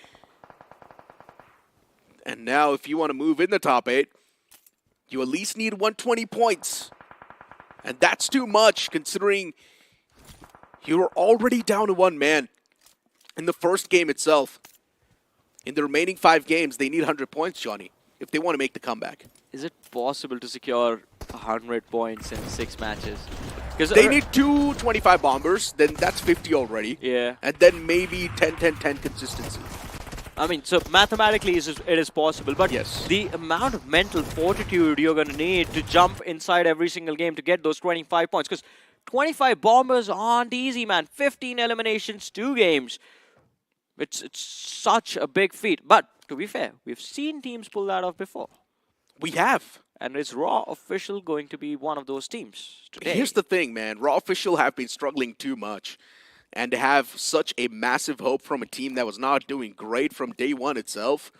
And now, if you want to move in the top 8, you at least need 120 points. And that's too much, considering you're already down to 1 man in the first game itself. In the remaining 5 games, they need 100 points, Johnny, if they want to make the comeback. Is it possible to secure 100 points in 6 matches? Because they need 2 25 bombers, then that's 50 already. Yeah. And then maybe 10-10-10 consistency. I mean, so mathematically it is possible, but yes, the amount of mental fortitude you're going to need to jump inside every single game to get those 25 points, because 25 bombers aren't easy, man. 15 eliminations, 2 games. It's such a big feat. But to be fair, we've seen teams pull that off before. We have. And is Raw Official going to be one of those teams today? Here's the thing, man. Raw Official have been struggling too much. And to have such a massive hope from a team that was not doing great from day one itself,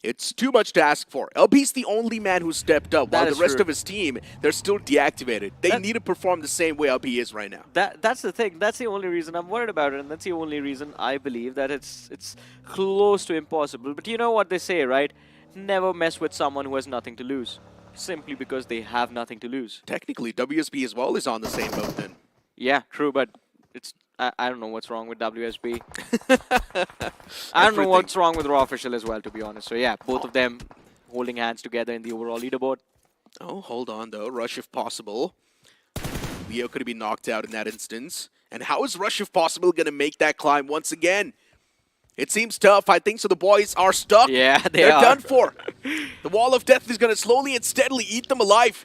it's too much to ask for. LB's the only man who stepped up, while the rest of his team, they're still deactivated. They need to perform the same way LB is right now. That's the thing. That's the only reason I'm worried about it, and that's the only reason I believe that it's close to impossible. But you know what they say, right? Never mess with someone who has nothing to lose, simply because they have nothing to lose. Technically, WSB as well is on the same boat then. Yeah, true, but it's I don't know what's wrong with WSB. I don't know what's wrong with Raw Official as well, to be honest. So yeah, both of them holding hands together in the overall leaderboard. Oh, hold on though. Rush if possible. Leo could have been knocked out in that instance. And how is Rush if possible going to make that climb once again? It seems tough. I think so. The boys are stuck. Yeah, they're done for. The wall of death is going to slowly and steadily eat them alive.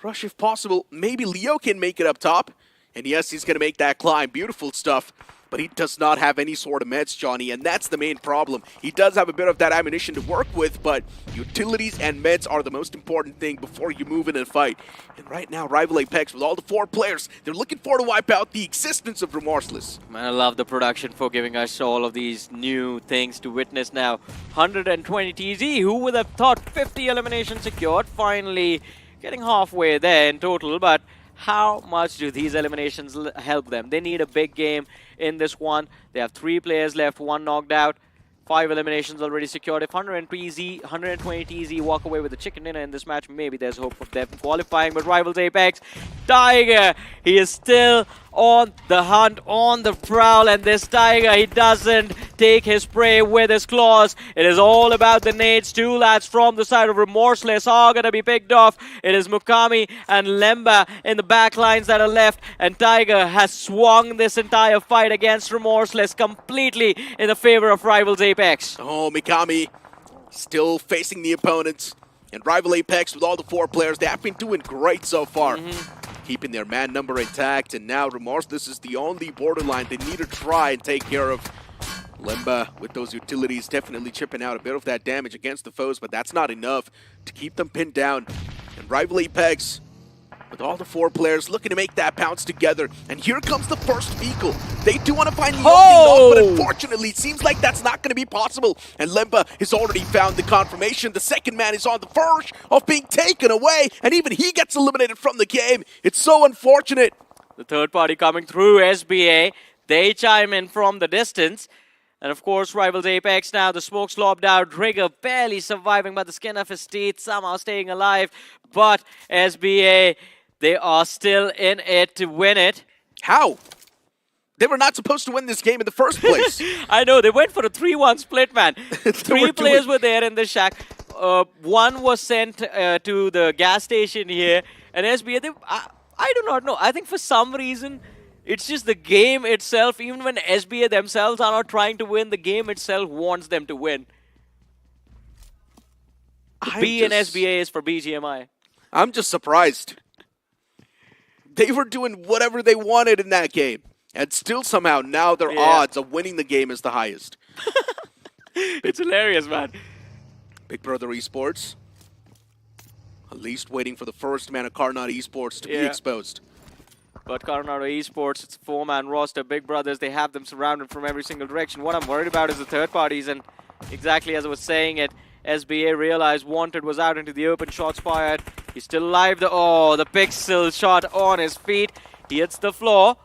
Rush if possible. Maybe Leo can make it up top. And yes, he's going to make that climb. Beautiful stuff. But he does not have any sort of meds, Johnny, and that's the main problem. He does have a bit of that ammunition to work with, but utilities and meds are the most important thing before you move in and fight. And right now, Rival Apex, with all the 4 players, they're looking for to wipe out the existence of Remorseless. Man, I love the production for giving us all of these new things to witness now. 120 TZ, who would have thought 50 eliminations secured? Finally getting halfway there in total, but how much do these eliminations help them? They need a big game in this one. They have 3 players left, 1 knocked out, 5 eliminations already secured. If 120 TZ walk away with the chicken dinner in this match, maybe there's hope of them qualifying. But Rivals Apex, Tiger, he is still on the hunt, on the prowl, and this Tiger, he doesn't take his prey with his claws. It is all about the nades. 2 lads from the side of Remorseless are going to be picked off. It is Mukami and Lemba in the back lines that are left, and Tiger has swung this entire fight against Remorseless completely in the favor of Rivals Apex. Oh, Mikami still facing the opponents. And Rival Apex, with all the 4 players, they have been doing great so far. Keeping their man number intact, and now Remorseless is the only borderline they need to try and take care of. Lemba, with those utilities, definitely chipping out a bit of that damage against the foes, but that's not enough to keep them pinned down. And Rival Apex, with all the 4 players looking to make that pounce together. And here comes the first vehicle. They do want to find the opening knock, but unfortunately, it seems like that's not going to be possible. And Lemba has already found the confirmation. The second man is on the verge of being taken away, and even he gets eliminated from the game. It's so unfortunate. The third party coming through, SBA. They chime in from the distance. And of course, Rivals Apex now, the smoke's lobbed out. Rigger barely surviving by the skin of his teeth, somehow staying alive. But SBA, they are still in it to win it. How? They were not supposed to win this game in the first place. I know, they went for a 3-1 split, man. 3 players were there in the shack. 1 was sent to the gas station here. And SBA, I do not know. I think for some reason, it's just the game itself. Even when SBA themselves are not trying to win, the game itself wants them to win. B in SBA is for BGMI. I'm just surprised. They were doing whatever they wanted in that game. And still somehow now their odds of winning the game is the highest. It's hilarious, man. Big Brother Esports. At least waiting for the first man of Carnot Esports to be exposed. But Coronado Esports, it's a 4-man roster. Big Brothers, they have them surrounded from every single direction. What I'm worried about is the third parties. And exactly as I was saying it, SBA realized Wanted was out into the open, shots fired. He's still alive. The pixel shot on his feet. He hits the floor.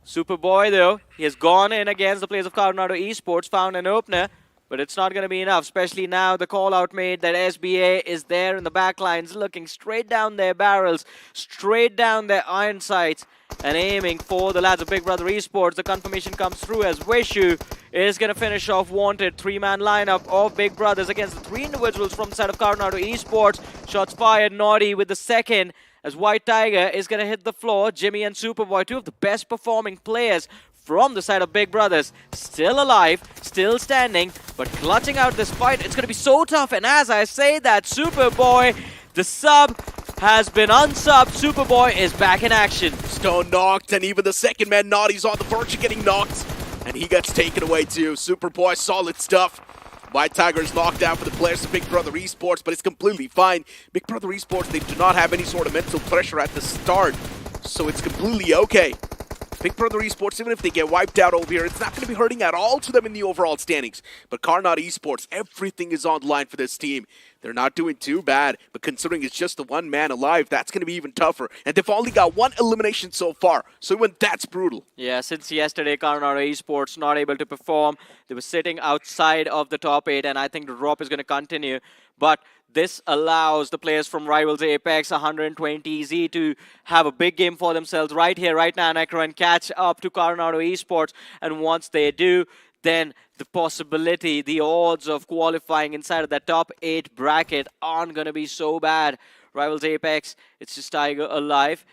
Superboy, though, he has gone in against the players of Coronado Esports, found an opener. But it's not going to be enough, especially now the call-out made that SBA is there in the back lines, looking straight down their barrels, straight down their iron sights, and aiming for the lads of Big Brother Esports. The confirmation comes through as Wishu is going to finish off Wanted. 3-man lineup of Big Brothers against the 3 individuals from the side of Coronado Esports. Shots fired, Naughty with the second, as White Tiger is going to hit the floor. Jimmy and Superboy, 2 of the best performing players from the side of Big Brothers, still alive, still standing, but clutching out this fight. It's going to be so tough, and as I say that, Superboy, the sub has been unsubbed. Superboy is back in action. Stone knocked, and even the second man, Naughty's on the verge of getting knocked, and he gets taken away too. Superboy, solid stuff. White Tiger's knocked out for the players of Big Brother Esports, but it's completely fine. Big Brother Esports, they do not have any sort of mental pressure at the start, so it's completely okay. Big Brother Esports, even if they get wiped out over here, it's not going to be hurting at all to them in the overall standings. But Carnot Esports, everything is on the line for this team. They're not doing too bad, but considering it's just the 1 man alive, that's going to be even tougher. And they've only got 1 elimination so far, so even that's brutal. Yeah, since yesterday, Coronado Esports not able to perform. They were sitting outside of the top 8, and I think the drop is going to continue. But this allows the players from Rivals Apex 120 Z to have a big game for themselves right here, right now, Necro, and catch up to Coronado Esports. And once they do, then the possibility, the odds of qualifying inside of that top 8 bracket aren't going to be so bad. Rivals Apex, it's just Tiger alive.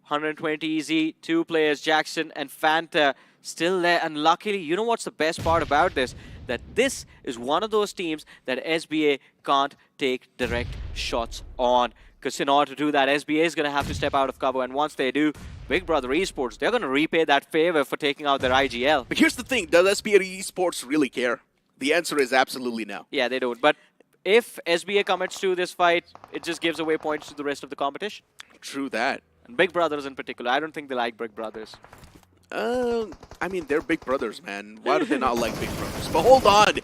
120 Z, 2 players, Jackson and Fanta, still there. And luckily, you know what's the best part about this? that this is one of those teams that SBA can't take direct shots on. Because in order to do that, SBA is going to have to step out of cover. And once they do, Big Brother Esports, they're going to repay that favor for taking out their IGL. But here's the thing, does SBA Esports really care? The answer is absolutely no. Yeah, they don't. But if SBA commits to this fight, it just gives away points to the rest of the competition. True that. And Big Brothers in particular, I don't think they like Big Brothers. I mean, they're big brothers, man. Why do they not like big brothers? But hold on.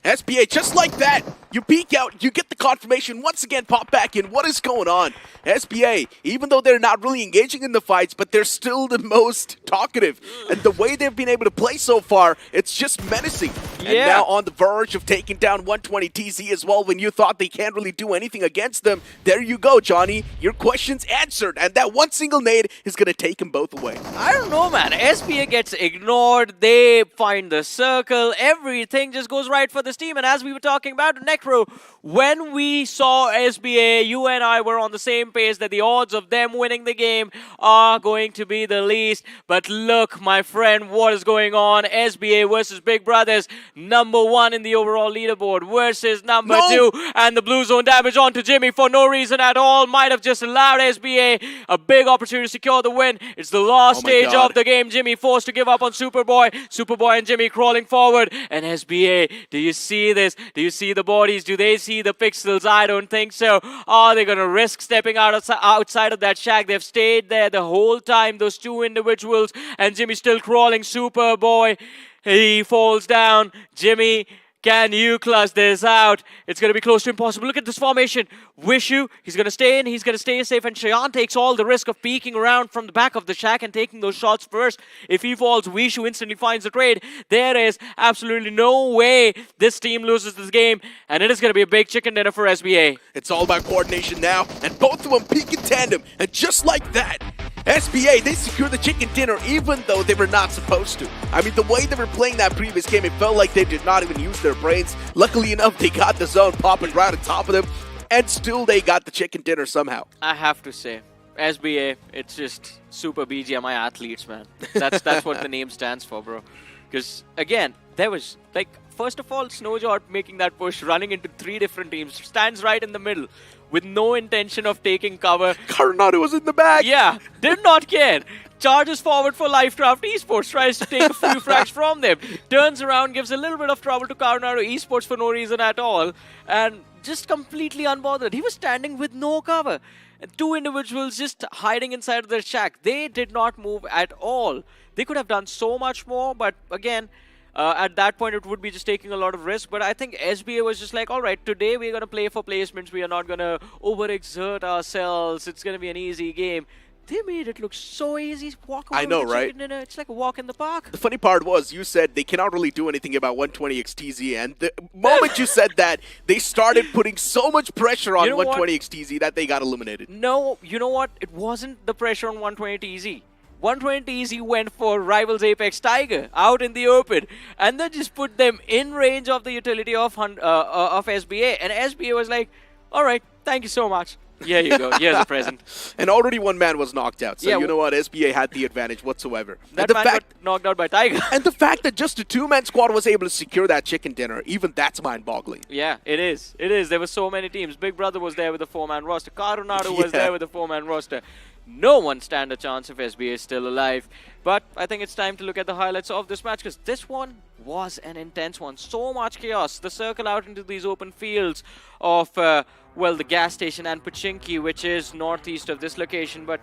SBA, just like that, you peek out, you get the confirmation, once again pop back in. What is going on? SBA, even though they're not really engaging in the fights, but they're still the most talkative. And the way they've been able to play so far, it's just menacing. Yeah. And now on the verge of taking down 120 TZ as well, when you thought they can't really do anything against them. There you go, Johnny. Your question's answered, and that one single nade is going to take them both away. I don't know, man. SBA gets ignored. They find the circle. Everything just goes right for this team. And as we were talking about, Necro, when we saw SBA, you and I were on the same page that the odds of them winning the game are going to be the least. But look, my friend, what is going on? SBA versus Big Brothers, #1 in the overall leaderboard versus #2. And the blue zone damage onto Jimmy for no reason at all. Might have just allowed SBA a big opportunity to secure the win. It's the last stage of the game. Jimmy forced to give up on Superboy. Superboy and Jimmy crawling forward. And SBA, do you see this? Do you see the bodies? Do they see the pixels? I don't think so. Are they going to risk stepping outside of that shack? They've stayed there the whole time, those two individuals. And Jimmy still crawling. Superboy, he falls down. Jimmy, can you clutch this out? It's going to be close to impossible. Look at this formation. Wishu, he's going to stay in. He's going to stay safe. And Shayan takes all the risk of peeking around from the back of the shack and taking those shots first. If he falls, Wishu instantly finds the trade. There is absolutely no way this team loses this game. And it is going to be a big chicken dinner for SBA. It's all about coordination now. And both of them peak in tandem. And just like that, SBA, they secure the chicken dinner even though they were not supposed to. I mean, the way they were playing that previous game, it felt like they did not even use their brains. Luckily enough, they got the zone popping right on top of them, and still they got the chicken dinner somehow. I have to say, SBA, it's just super BGMI athletes, man. That's what the name stands for, bro. Because, again, there was, like, first of all, Snowjot making that push, running into 3 different teams, stands right in the middle, with no intention of taking cover. Coronado was in the back. Yeah, did not care. Charges forward for Lifecraft Esports, tries to take a few frags from them. Turns around, gives a little bit of trouble to Coronado Esports for no reason at all. And just completely unbothered. He was standing with no cover. And 2 individuals just hiding inside of their shack. They did not move at all. They could have done so much more, but again, at that point, it would be just taking a lot of risk. But I think SBA was just like, all right, today we're going to play for placements. We are not going to overexert ourselves. It's going to be an easy game. They made it look so easy. Walk away I know, with the right? chicken dinner. It's like a walk in the park. The funny part was you said they cannot really do anything about 120XTZ, and the moment you said that, they started putting so much pressure on 120XTZ that they got eliminated. No, you know what? It wasn't the pressure on 120TZ. 120TZ went for Rivals Apex Tiger out in the open, and then just put them in range of the utility of SBA. And SBA was like, all right, thank you so much. Here you go. Here's a present. And already one man was knocked out. So yeah, you know what? SBA had the advantage whatsoever. That man got knocked out by Tiger. And the fact that just a 2-man squad was able to secure that chicken dinner, even that's mind-boggling. Yeah, it is. It is. There were so many teams. Big Brother was there with a 4-man roster. Coronado was there with a 4-man roster. No one stand a chance if SBA is still alive. But I think it's time to look at the highlights of this match, because this one was an intense one. So much chaos. The circle out into these open fields of, well, the gas station and Pachinki, which is northeast of this location. But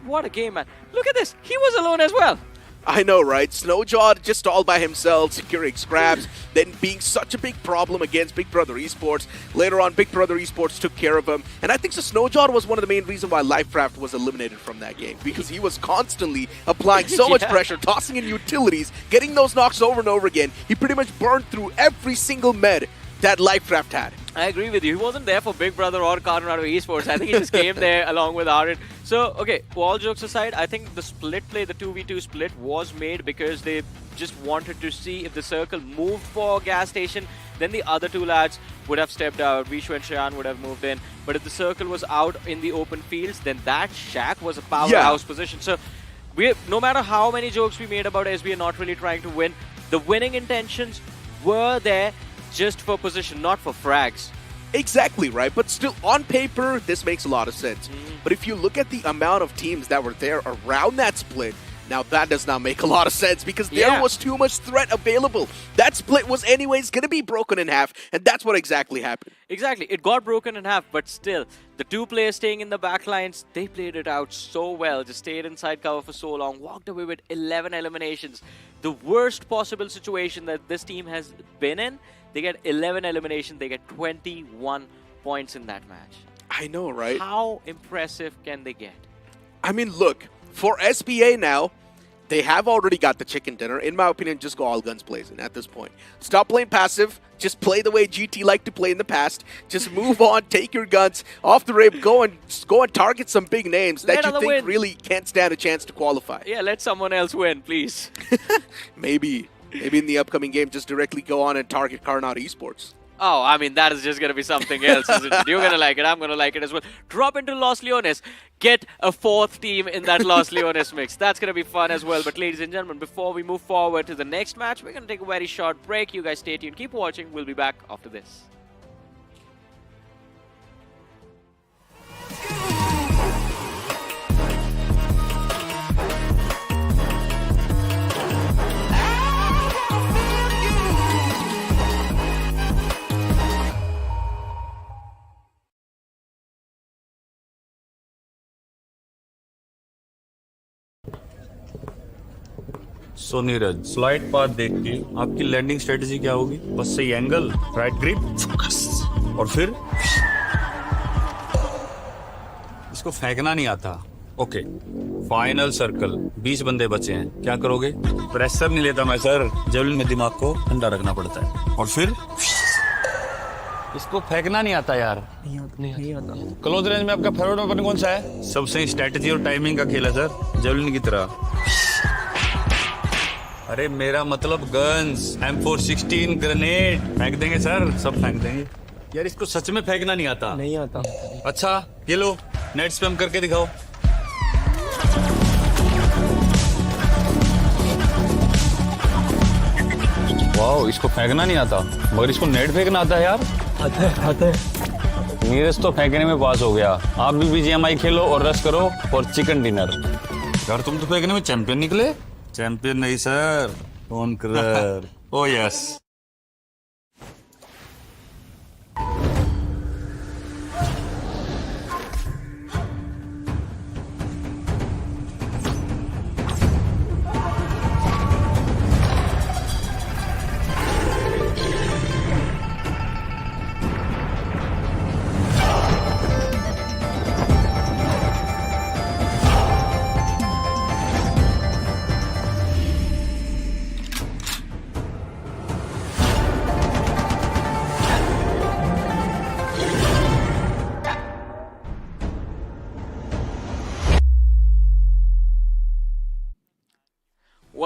what a game, man. Look at this. He was alone as well. I know, right? Snowjaw just all by himself, securing scraps, then being such a big problem against Big Brother Esports. Later on, Big Brother Esports took care of him. And I think so Snowjaw was one of the main reasons why Lifecraft was eliminated from that game, because he was constantly applying so much pressure, tossing in utilities, getting those knocks over and over again. He pretty much burned through every single med that Lifecraft had. I agree with you. He wasn't there for Big Brother or Coronado Esports. I think he just came there along with Aaron. So, okay, all jokes aside, I think the split play, the 2v2 split, was made because they just wanted to see if the circle moved for gas station. Then the other 2 lads would have stepped out. Vishu and Shayan would have moved in. But if the circle was out in the open fields, then that shack was a powerhouse position. So, no matter how many jokes we made about SBA not really trying to win, the winning intentions were there just for position, not for frags. Exactly, right? But still, on paper, this makes a lot of sense. But if you look at the amount of teams that were there around that split, now that does not make a lot of sense because there was too much threat available. That split was anyways going to be broken in half, and that's what exactly happened. Exactly, it got broken in half, but still, the two players staying in the back lines, they played it out so well, just stayed inside cover for so long, walked away with 11 eliminations. The worst possible situation that this team has been in, they get 11 eliminations, they get 21 points in that match. I know, right? How impressive can they get? I mean, look, for SBA now, they have already got the chicken dinner. In my opinion, just go all guns blazing at this point. Stop playing passive. Just play the way GT liked to play in the past. Just move on, take your guns off the rip, go and target some big names that you think really can't stand a chance to qualify. Yeah, let someone else win, please. Maybe in the upcoming game, just directly go on and target Karnat Esports. Oh, I mean, that is just going to be something else, isn't it? You're going to like it, I'm going to like it as well. Drop into Los Leones. Get a fourth team in that Los Leones mix. That's going to be fun as well. But ladies and gentlemen, before we move forward to the next match, we're going to take a very short break. You guys stay tuned. Keep watching. We'll be back after this. So Neeraj slide path देख के आपकी landing strategy क्या होगी? बस सही angle, right grip, focus और फिर इसको फेंकना नहीं आता. ओके, फाइनल सर्कल, 20 बंदे बचे हैं, क्या करोगे? प्रेशर नहीं लेता मैं सर, जेवलिन में दिमाग को ठंडा रखना पड़ता है. और फिर इसको फेंकना नहीं आता यार. नहीं आता. क्लोज रेंज में आपका फेवरेट वेपन कौन सा है? सबसे स्ट्रेटजी और टाइमिंग का खेल है सर, जेवलिन की तरह. अरे मेरा मतलब गन्स, M416 ग्रेनेड फेंक देंगे सर, सब फेंक देंगे. यार इसको सच में फेंकना नहीं आता. नहीं आता. अच्छा ये लो, नेट स्पैम करके दिखाओ. वाओ, इसको फेंकना नहीं आता मगर इसको नेट फेंकना आता है यार. आता है. नीरज तो फेंकने में पास हो गया. आप भी BGMI खेलो और रश करो फॉर चिकन डिनर. यार तुम तो फेंकने में चैंपियन निकले. चैंपियन नहीं sir, conqueror. O yes.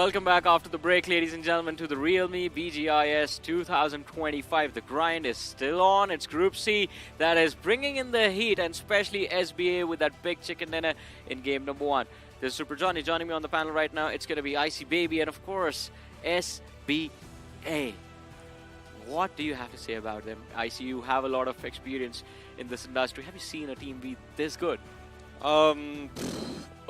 Welcome back after the break, ladies and gentlemen, to the realme BGIS 2025. The grind is still on. It's Group C that is bringing in the heat, and especially SBA with that big chicken dinner in game number 1. There's Super Johnny joining me on the panel right now. It's going to be Icy Baby and, of course, SBA. What do you have to say about them? Icy, you have a lot of experience in this industry. Have you seen a team be this good?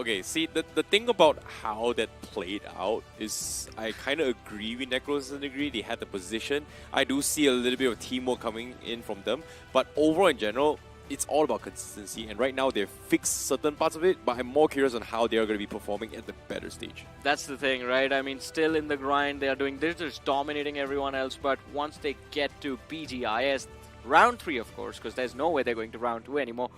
Okay, see, the thing about how that played out is I kind of agree with Necros to a degree. They had the position. I do see a little bit of teamwork coming in from them. But overall, in general, it's all about consistency. And right now, they've fixed certain parts of it. But I'm more curious on how they're going to be performing at the better stage. That's the thing, right? I mean, still in the grind, they're just dominating everyone else. But once they get to BGIS, round 3, of course, because there's no way they're going to round 2 anymore.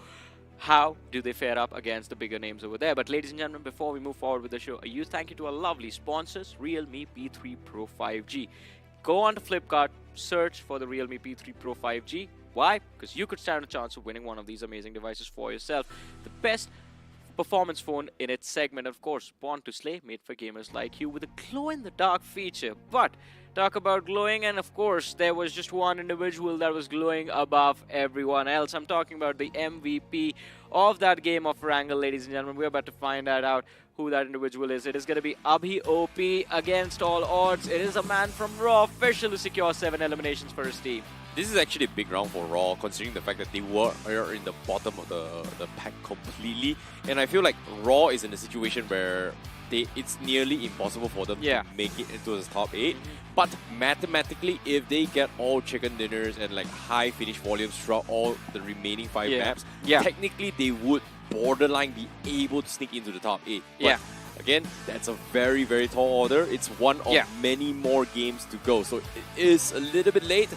How do they fare up against the bigger names over there? But ladies and gentlemen, before we move forward with the show, a huge thank you to our lovely sponsors, Realme P3 Pro 5G. Go on to Flipkart, search for the Realme P3 Pro 5G. Why? Because you could stand a chance of winning one of these amazing devices for yourself. The best performance phone in its segment, of course, born to slay, made for gamers like you with a glow-in-the-dark feature. But Talk about glowing, and of course, there was just one individual that was glowing above everyone else. I'm talking about the MVP of that game of Erangel, ladies and gentlemen. We're about to find that out who that individual is. It is going to be Abhi OP against all odds. It is a man from Raw Official who secures 7 eliminations for his team. This is actually a big round for Raw, considering the fact that they were in the bottom of the pack completely. And I feel like Raw is in a situation where it's nearly impossible for them to make it into the top 8. But mathematically, if they get all chicken dinners and like high finish volumes throughout all the remaining 5 maps, technically they would borderline be able to sneak into the top 8. But again, that's a very, very tall order. It's one of many more games to go. So it is a little bit late,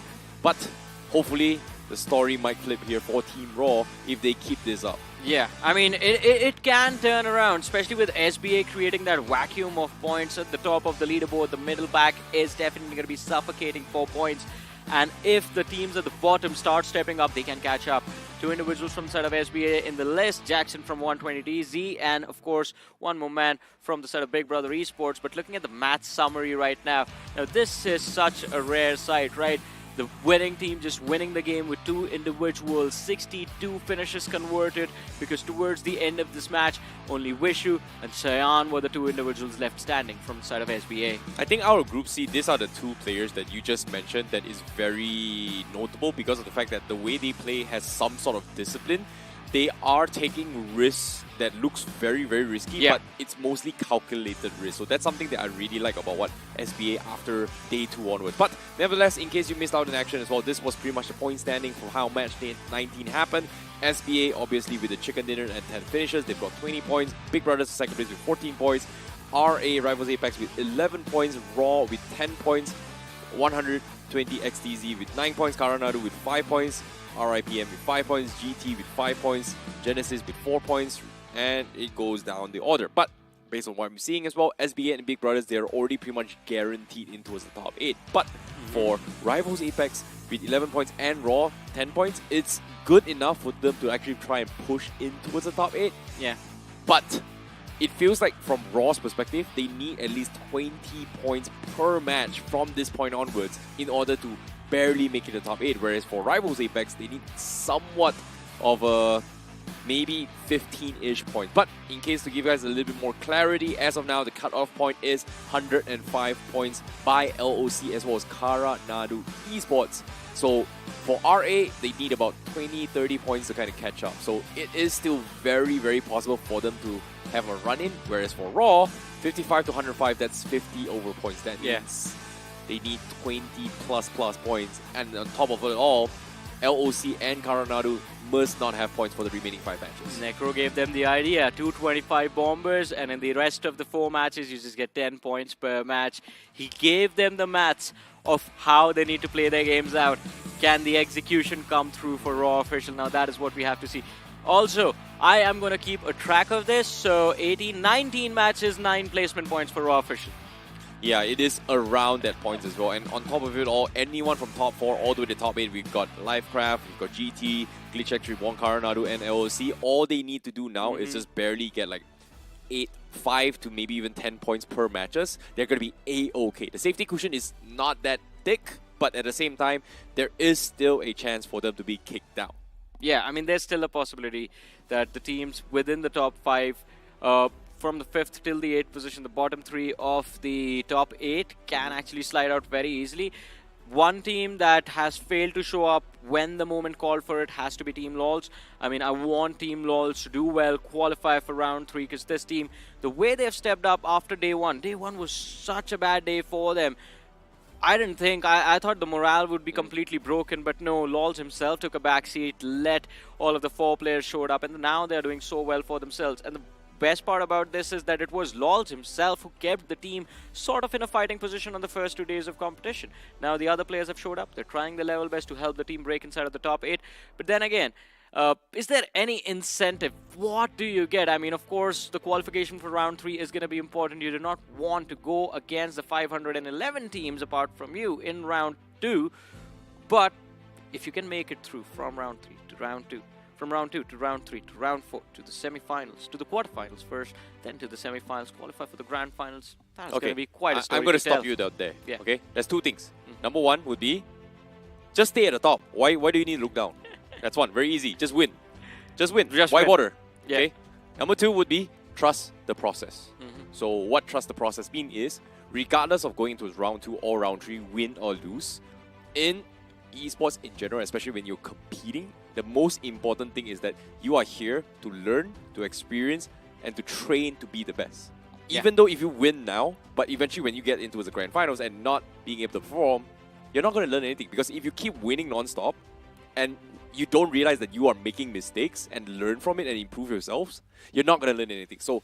but hopefully the story might flip here for Team Raw if they keep this up. Yeah, I mean, it can turn around, especially with SBA creating that vacuum of points at the top of the leaderboard. The middle pack is definitely going to be suffocating 4 points. And if the teams at the bottom start stepping up, they can catch up. 2 individuals from the side of SBA in the list, Jackson from 120DZ, and of course, one more man from the side of Big Brother Esports. But looking at the match summary right now, this is such a rare sight, right? The winning team just winning the game with 2 individuals, 62 finishes converted, because towards the end of this match, only Vishu and Sayan were the 2 individuals left standing from the side of SBA. I think out of Group C, these are the 2 players that you just mentioned that is very notable because of the fact that the way they play has some sort of discipline. They are taking risks that looks very, very risky, but it's mostly calculated risk. So that's something that I really like about what SBA after day 2 onwards. But nevertheless, in case you missed out in action as well, this was pretty much the point standing for how match day 19 happened. SBA obviously with the chicken dinner and 10 finishes, they've got 20 points. Big Brothers second place with 14 points. RA Rivals Apex with 11 points. Raw with 10 points. 120 XTZ with 9 points. Karanadu with 5 points. RIPM with 5 points, GT with 5 points, Genesis with 4 points, and it goes down the order. But based on what I'm seeing as well, SBA and Big Brothers, they're already pretty much guaranteed into the top 8. But for Rivals Apex with 11 points and Raw 10 points, it's good enough for them to actually try and push in towards the top 8. Yeah. But it feels like from Raw's perspective, they need at least 20 points per match from this point onwards in order to barely make it the top 8, whereas for Rivals Apex, they need somewhat of a maybe 15-ish point. But in case to give you guys a little bit more clarity, as of now, the cutoff point is 105 points by LOC as well as Karanadu Esports. So for RA, they need about 20-30 points to kind of catch up. So it is still very, very possible for them to have a run-in, whereas for Raw, 55 to 105, that's 50 over points. That means they need 20 plus points, and on top of it all, LOC and Karanadu must not have points for the remaining 5 matches. Necro gave them the idea, 225 bombers, and in the rest of the 4 matches, you just get 10 points per match. He gave them the maths of how they need to play their games out. Can the execution come through for Raw Official? Now that is what we have to see. Also, I am going to keep a track of this, so 19 matches, 9 placement points for Raw Official. Yeah, it is around that point as well. And on top of it all, anyone from top 4 all the way to top 8, we've got Livecraft, we've got GT, Glitch Reborn, Karanadu, and LOC. All they need to do now is just barely get like 5 to maybe even 10 points per matches. They're going to be A-okay. The safety cushion is not that thick, but at the same time, there is still a chance for them to be kicked out. Yeah, I mean, there's still a possibility that the teams within the top 5, from the 5th till the 8th position, the bottom 3 of the top 8 can actually slide out very easily. One team that has failed to show up when the moment called for it has to be Team LOLs. I mean, I want Team LOLs to do well, qualify for round 3, because this team, the way they've stepped up after day 1 was such a bad day for them. I didn't think, I thought the morale would be completely broken, but no, LOLs himself took a backseat, let all of the 4 players showed up, and now they're doing so well for themselves. And the best part about this is that it was LOLs himself who kept the team sort of in a fighting position on the first 2 days of competition. Now the other players have showed up, they're trying their level best to help the team break inside of the top 8, but then again, is there any incentive? What do you get? I mean, of course, the qualification for round 3 is going to be important. You do not want to go against the 511 teams apart from you in round 2. But if you can make it through from round 3 to round 2, from round 2 to round 3 to round 4 to the semi-finals, to the quarterfinals first, then to the semi-finals, qualify for the grand finals, That's going to be quite a story I'm going to tell. stop you there. Yeah. Okay, there's two things. Number one would be just stay at the top. Why do you need to look down? That's one. Very easy. Just win. Just win. Just Why win. bother? Yeah. Okay. Number two would be trust the process. So what trust the process mean is, regardless of going into round 2 or round 3, win or lose, in esports in general, especially when you're competing, the most important thing is that you are here to learn, to experience, and to train to be the best. Yeah. Even though if you win now, but eventually when you get into the grand finals and not being able to perform, you're not going to learn anything. Because if you keep winning non-stop and you don't realize that you are making mistakes and learn from it and improve yourselves, you're not going to learn anything. So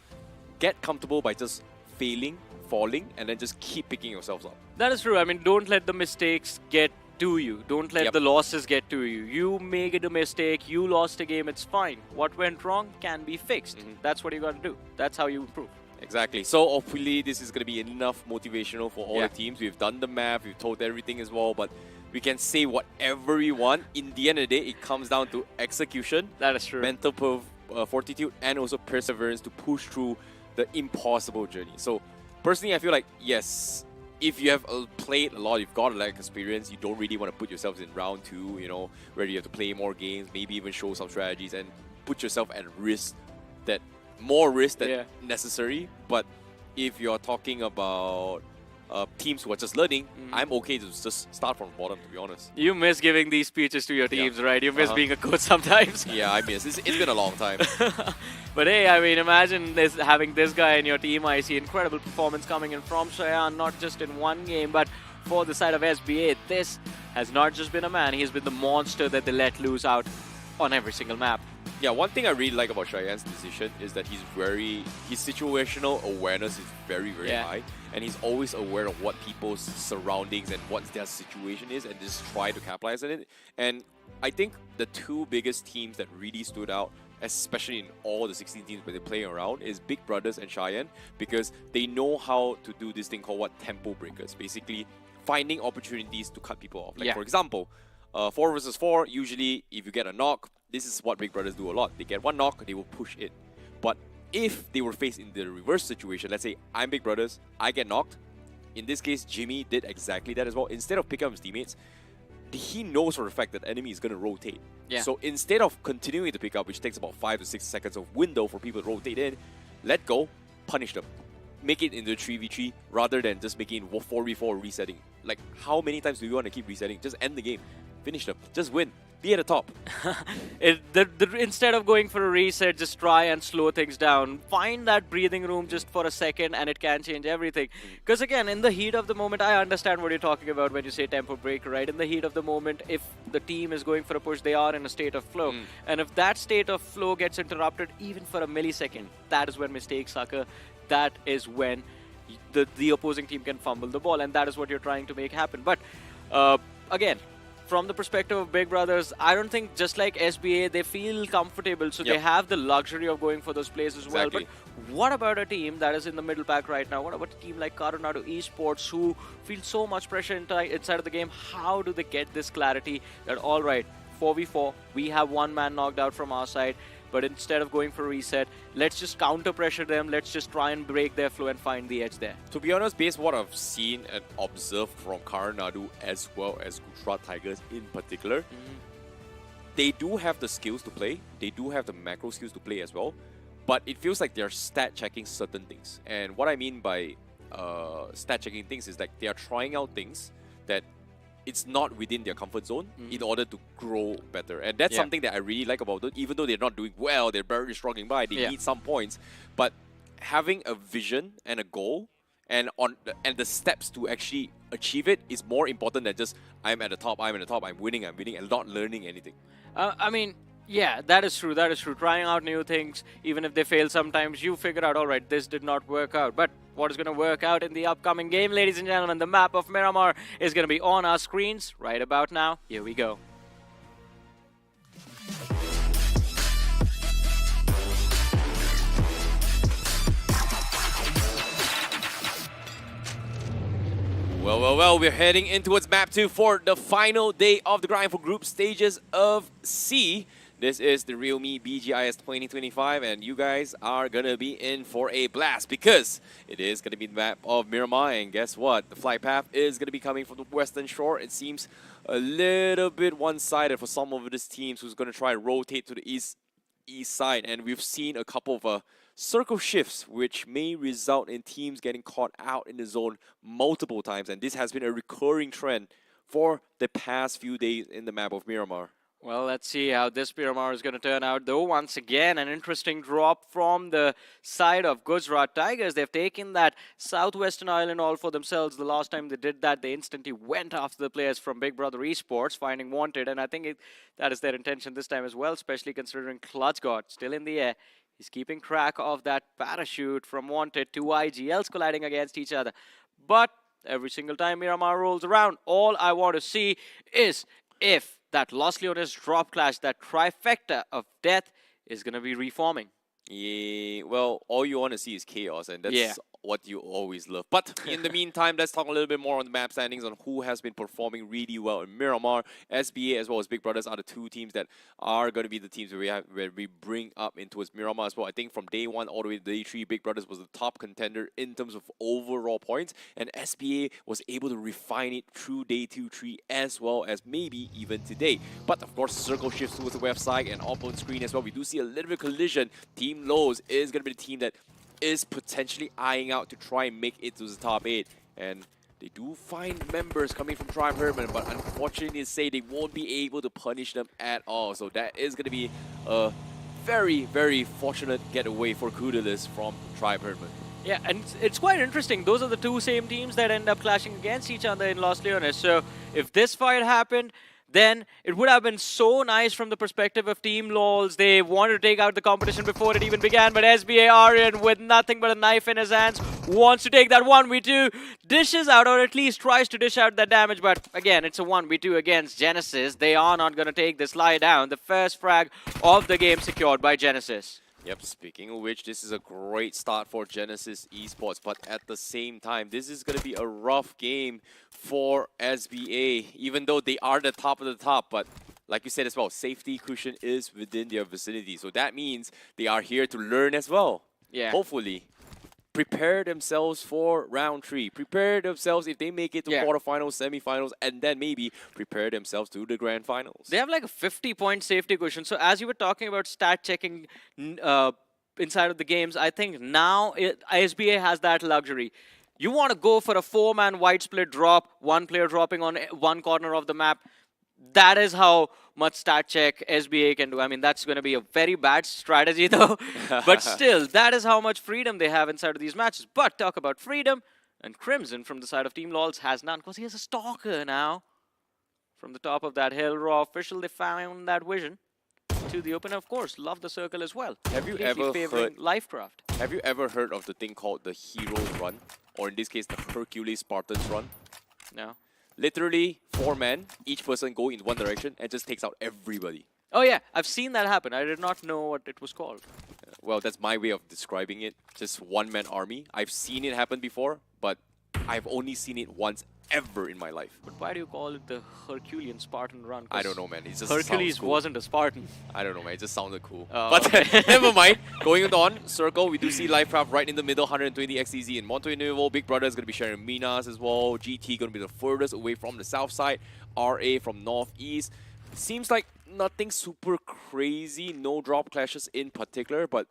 get comfortable by just failing, falling, and then just keep picking yourselves up. That is true. I mean, don't let the mistakes get to you. Don't let the losses get to you. You make a mistake, you lost a game, it's fine. What went wrong can be fixed. That's what you got to do. That's how you improve. Exactly. So hopefully this is going to be enough motivational for all the teams. We've done the math, we've told everything as well, but we can say whatever we want. In the end of the day, it comes down to execution, That is true. mental fortitude, and also perseverance to push through the impossible journey. So personally, I feel like, yes, if you have played a lot, you've got a lot of experience, you don't really want to put yourselves in round 2, you know, where you have to play more games, maybe even show some strategies and put yourself at risk, that more risk than necessary. But if you're talking about teams who are just learning, I'm okay to just start from the bottom, to be honest. You miss giving these speeches to your teams, right? You miss being a coach sometimes. Yeah, I miss. It's been a long time. But hey, I mean, imagine having this guy in your team. I see incredible performance coming in from Shayan, not just in one game, but for the side of SBA. This has not just been a man, he's been the monster that they let loose out on every single map. Yeah, one thing I really like about Cheyenne's decision is that his situational awareness is very, very high. And he's always aware of what people's surroundings and what their situation is and just try to capitalize on it. And I think the two biggest teams that really stood out, especially in all the 16 teams where they're playing around, is Big Brothers and Cheyenne, because they know how to do this thing called tempo breakers. Basically, finding opportunities to cut people off. Like for example, 4 versus 4, usually if you get a knock, this is what Big Brothers do a lot. They get one knock, they will push it. But if they were faced in the reverse situation, let's say I'm Big Brothers, I get knocked. In this case, Jimmy did exactly that as well. Instead of picking up his teammates, he knows for a fact that the enemy is going to rotate. So instead of continuing to pick up, which takes about 5 to 6 seconds of window for people to rotate in, let go, punish them. Make it into 3v3 rather than just making 4v4 resetting. Like, how many times do you want to keep resetting? Just end the game. Finish them. Just win. Be at the top. Instead of going for a reset, just try and slow things down. Find that breathing room just for a second and it can change everything. Because again, in the heat of the moment, I understand what you're talking about when you say tempo breaker, right? In the heat of the moment, if the team is going for a push, they are in a state of flow. And if that state of flow gets interrupted even for a millisecond, that is when mistakes occur. That is when the opposing team can fumble the ball, and that is what you're trying to make happen. But again, from the perspective of Big Brothers, I don't think, just like SBA, they feel comfortable, so they have the luxury of going for those plays as well. But what about a team that is in the middle pack right now? What about a team like Coronado Esports who feel so much pressure inside of the game? How do they get this clarity that, all right, 4v4, we have one man knocked out from our side, but instead of going for a reset, let's just counter pressure them, let's just try and break their flow and find the edge there. To be honest, based on what I've seen and observed from Coronado as well as Gujarat Tigers in particular, they do have the skills to play, they do have the macro skills to play as well, but it feels like they're stat checking certain things. And what I mean by stat checking things is like they are trying out things that it's not within their comfort zone in order to grow better. And that's something that I really like about them. Even though they're not doing well, they're very struggling by, they need some points. But having a vision and a goal and the steps to actually achieve it is more important than just I'm at the top, I'm winning, and not learning anything. I mean, yeah, that is true. That is true. Trying out new things, even if they fail sometimes, you figure out, all right, this did not work out. But what is going to work out in the upcoming game, ladies and gentlemen? The map of Miramar is going to be on our screens right about now. Here we go. Well, we're heading in towards map 2 for the final day of the grind for group stages of C. This is the realme BGIS 2025, and you guys are gonna be in for a blast because it is gonna be the map of Miramar. And guess what? The flight path is gonna be coming from the western shore. It seems a little bit one-sided for some of these teams who's gonna try and rotate to the east side, and we've seen a couple of circle shifts which may result in teams getting caught out in the zone multiple times, and this has been a recurring trend for the past few days in the map of Miramar. Well, let's see how this Miramar is going to turn out. Though, once again, an interesting drop from the side of Gujarat Tigers. They've taken that southwestern island all for themselves. The last time they did that, they instantly went after the players from Big Brother Esports, finding wanted. And I think that is their intention this time as well, especially considering Clutch God still in the air. He's keeping track of that parachute from wanted. Two IGLs colliding against each other. But every single time Miramar rolls around, all I want to see is if that Los Leones drop clash, that trifecta of death, is going to be reforming. Yeah, well, all you want to see is chaos, and that's what you always love. But in the meantime, let's talk a little bit more on the map standings on who has been performing really well in Miramar. SBA as well as Big Brothers are the two teams that are going to be the teams where we bring up into Miramar as well. I think from day 1 all the way to day 3, Big Brothers was the top contender in terms of overall points, and SBA was able to refine it through day 2, 3 as well as maybe even today. But of course, circle shifts towards the website and up on screen as well. We do see a little bit of collision. Team Lowe's is going to be the team that is potentially eyeing out to try and make it to the top 8. And they do find members coming from Tribe Herman, but unfortunately they say they won't be able to punish them at all. So that is going to be a very, very fortunate getaway for Kudalis from Tribe Herman. Yeah, and it's quite interesting. Those are the two same teams that end up clashing against each other in Los Leones. So if this fight happened, then it would have been so nice from the perspective of Team LOLs. They wanted to take out the competition before it even began, but SBA Aryan, with nothing but a knife in his hands, wants to take that 1v2, dishes out, or at least tries to dish out that damage. But again, it's a 1v2 against Genesis. They are not going to take this lie down. The first frag of the game secured by Genesis. Yep, speaking of which, this is a great start for Genesis Esports, but at the same time, this is going to be a rough game for SBA, even though they are the top of the top. But like you said as well, safety cushion is within their vicinity, so that means they are here to learn as well. Yeah. Hopefully. Prepare themselves for round 3. Prepare themselves if they make it to quarterfinals, semifinals, and then maybe prepare themselves to the grand finals. They have like a 50-point safety cushion. So as you were talking about stat checking inside of the games, I think now SBA has that luxury. You want to go for a 4-man white split drop, one player dropping on one corner of the map. That is how much stat check SBA can do. I mean, that's going to be a very bad strategy, though. But still, that is how much freedom they have inside of these matches. But talk about freedom, and Crimson from the side of Team LOLs has none, because he has a stalker now. From the top of that hill, Raw official, they found that vision to the open. Of course, love the circle as well. Have you ever heard Lifecraft? Have you ever heard of the thing called the Hero's Run? Or in this case, the Hercules Spartans Run? No. Literally 4 men, each person go in one direction and just takes out everybody. Oh yeah, I've seen that happen. I did not know what it was called. Well, that's my way of describing it. Just 1-man army. I've seen it happen before, but I've only seen it once ever in my life. But why do you call it the Herculean Spartan Run? I don't know, man. It just Hercules cool. wasn't a Spartan. I don't know, man. It just sounded cool. Oh, but okay. never mind. Going on, Circle, we do see Lifecraft right in the middle, 120 XTZ in Monte Nuevo. Big Brother is going to be sharing Minas as well. GT going to be the furthest away from the south side. RA from northeast. Seems like nothing super crazy. No drop clashes in particular. But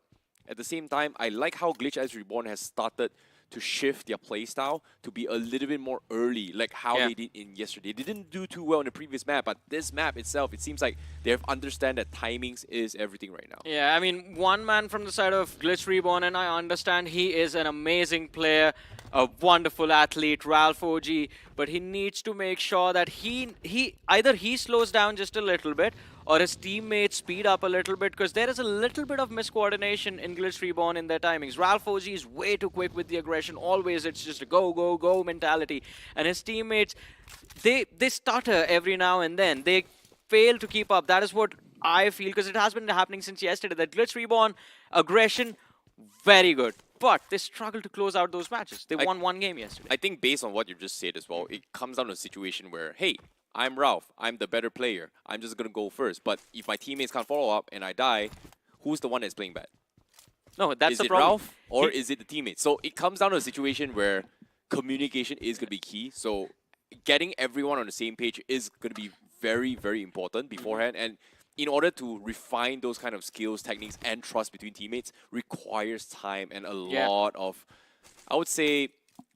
at the same time, I like how Glitch as Reborn has started to shift their playstyle to be a little bit more early, like how they did in yesterday. They didn't do too well in the previous map, but this map itself, it seems like they have understand that timings is everything right now. Yeah, I mean, one man from the side of Glitch Reborn, and I understand he is an amazing player, a wonderful athlete, Ralph OG, but he needs to make sure that either he slows down just a little bit, or his teammates speed up a little bit, because there is a little bit of miscoordination in Glitch Reborn in their timings. Ralph OG is way too quick with the aggression. Always it's just a go, go, go mentality. And his teammates, they stutter every now and then. They fail to keep up. That is what I feel, because it has been happening since yesterday. That Glitch Reborn aggression, very good. But they struggle to close out those matches. They won one game yesterday. I think based on what you just said as well, it comes down to a situation where, hey, I'm Ralph. I'm the better player. I'm just going to go first. But if my teammates can't follow up and I die, who's the one that's playing bad? No, that's is the it problem. Ralph or is it the teammates? So it comes down to a situation where communication is going to be key. So getting everyone on the same page is going to be very, very important beforehand. And in order to refine those kind of skills, techniques, and trust between teammates requires time and a lot of, I would say,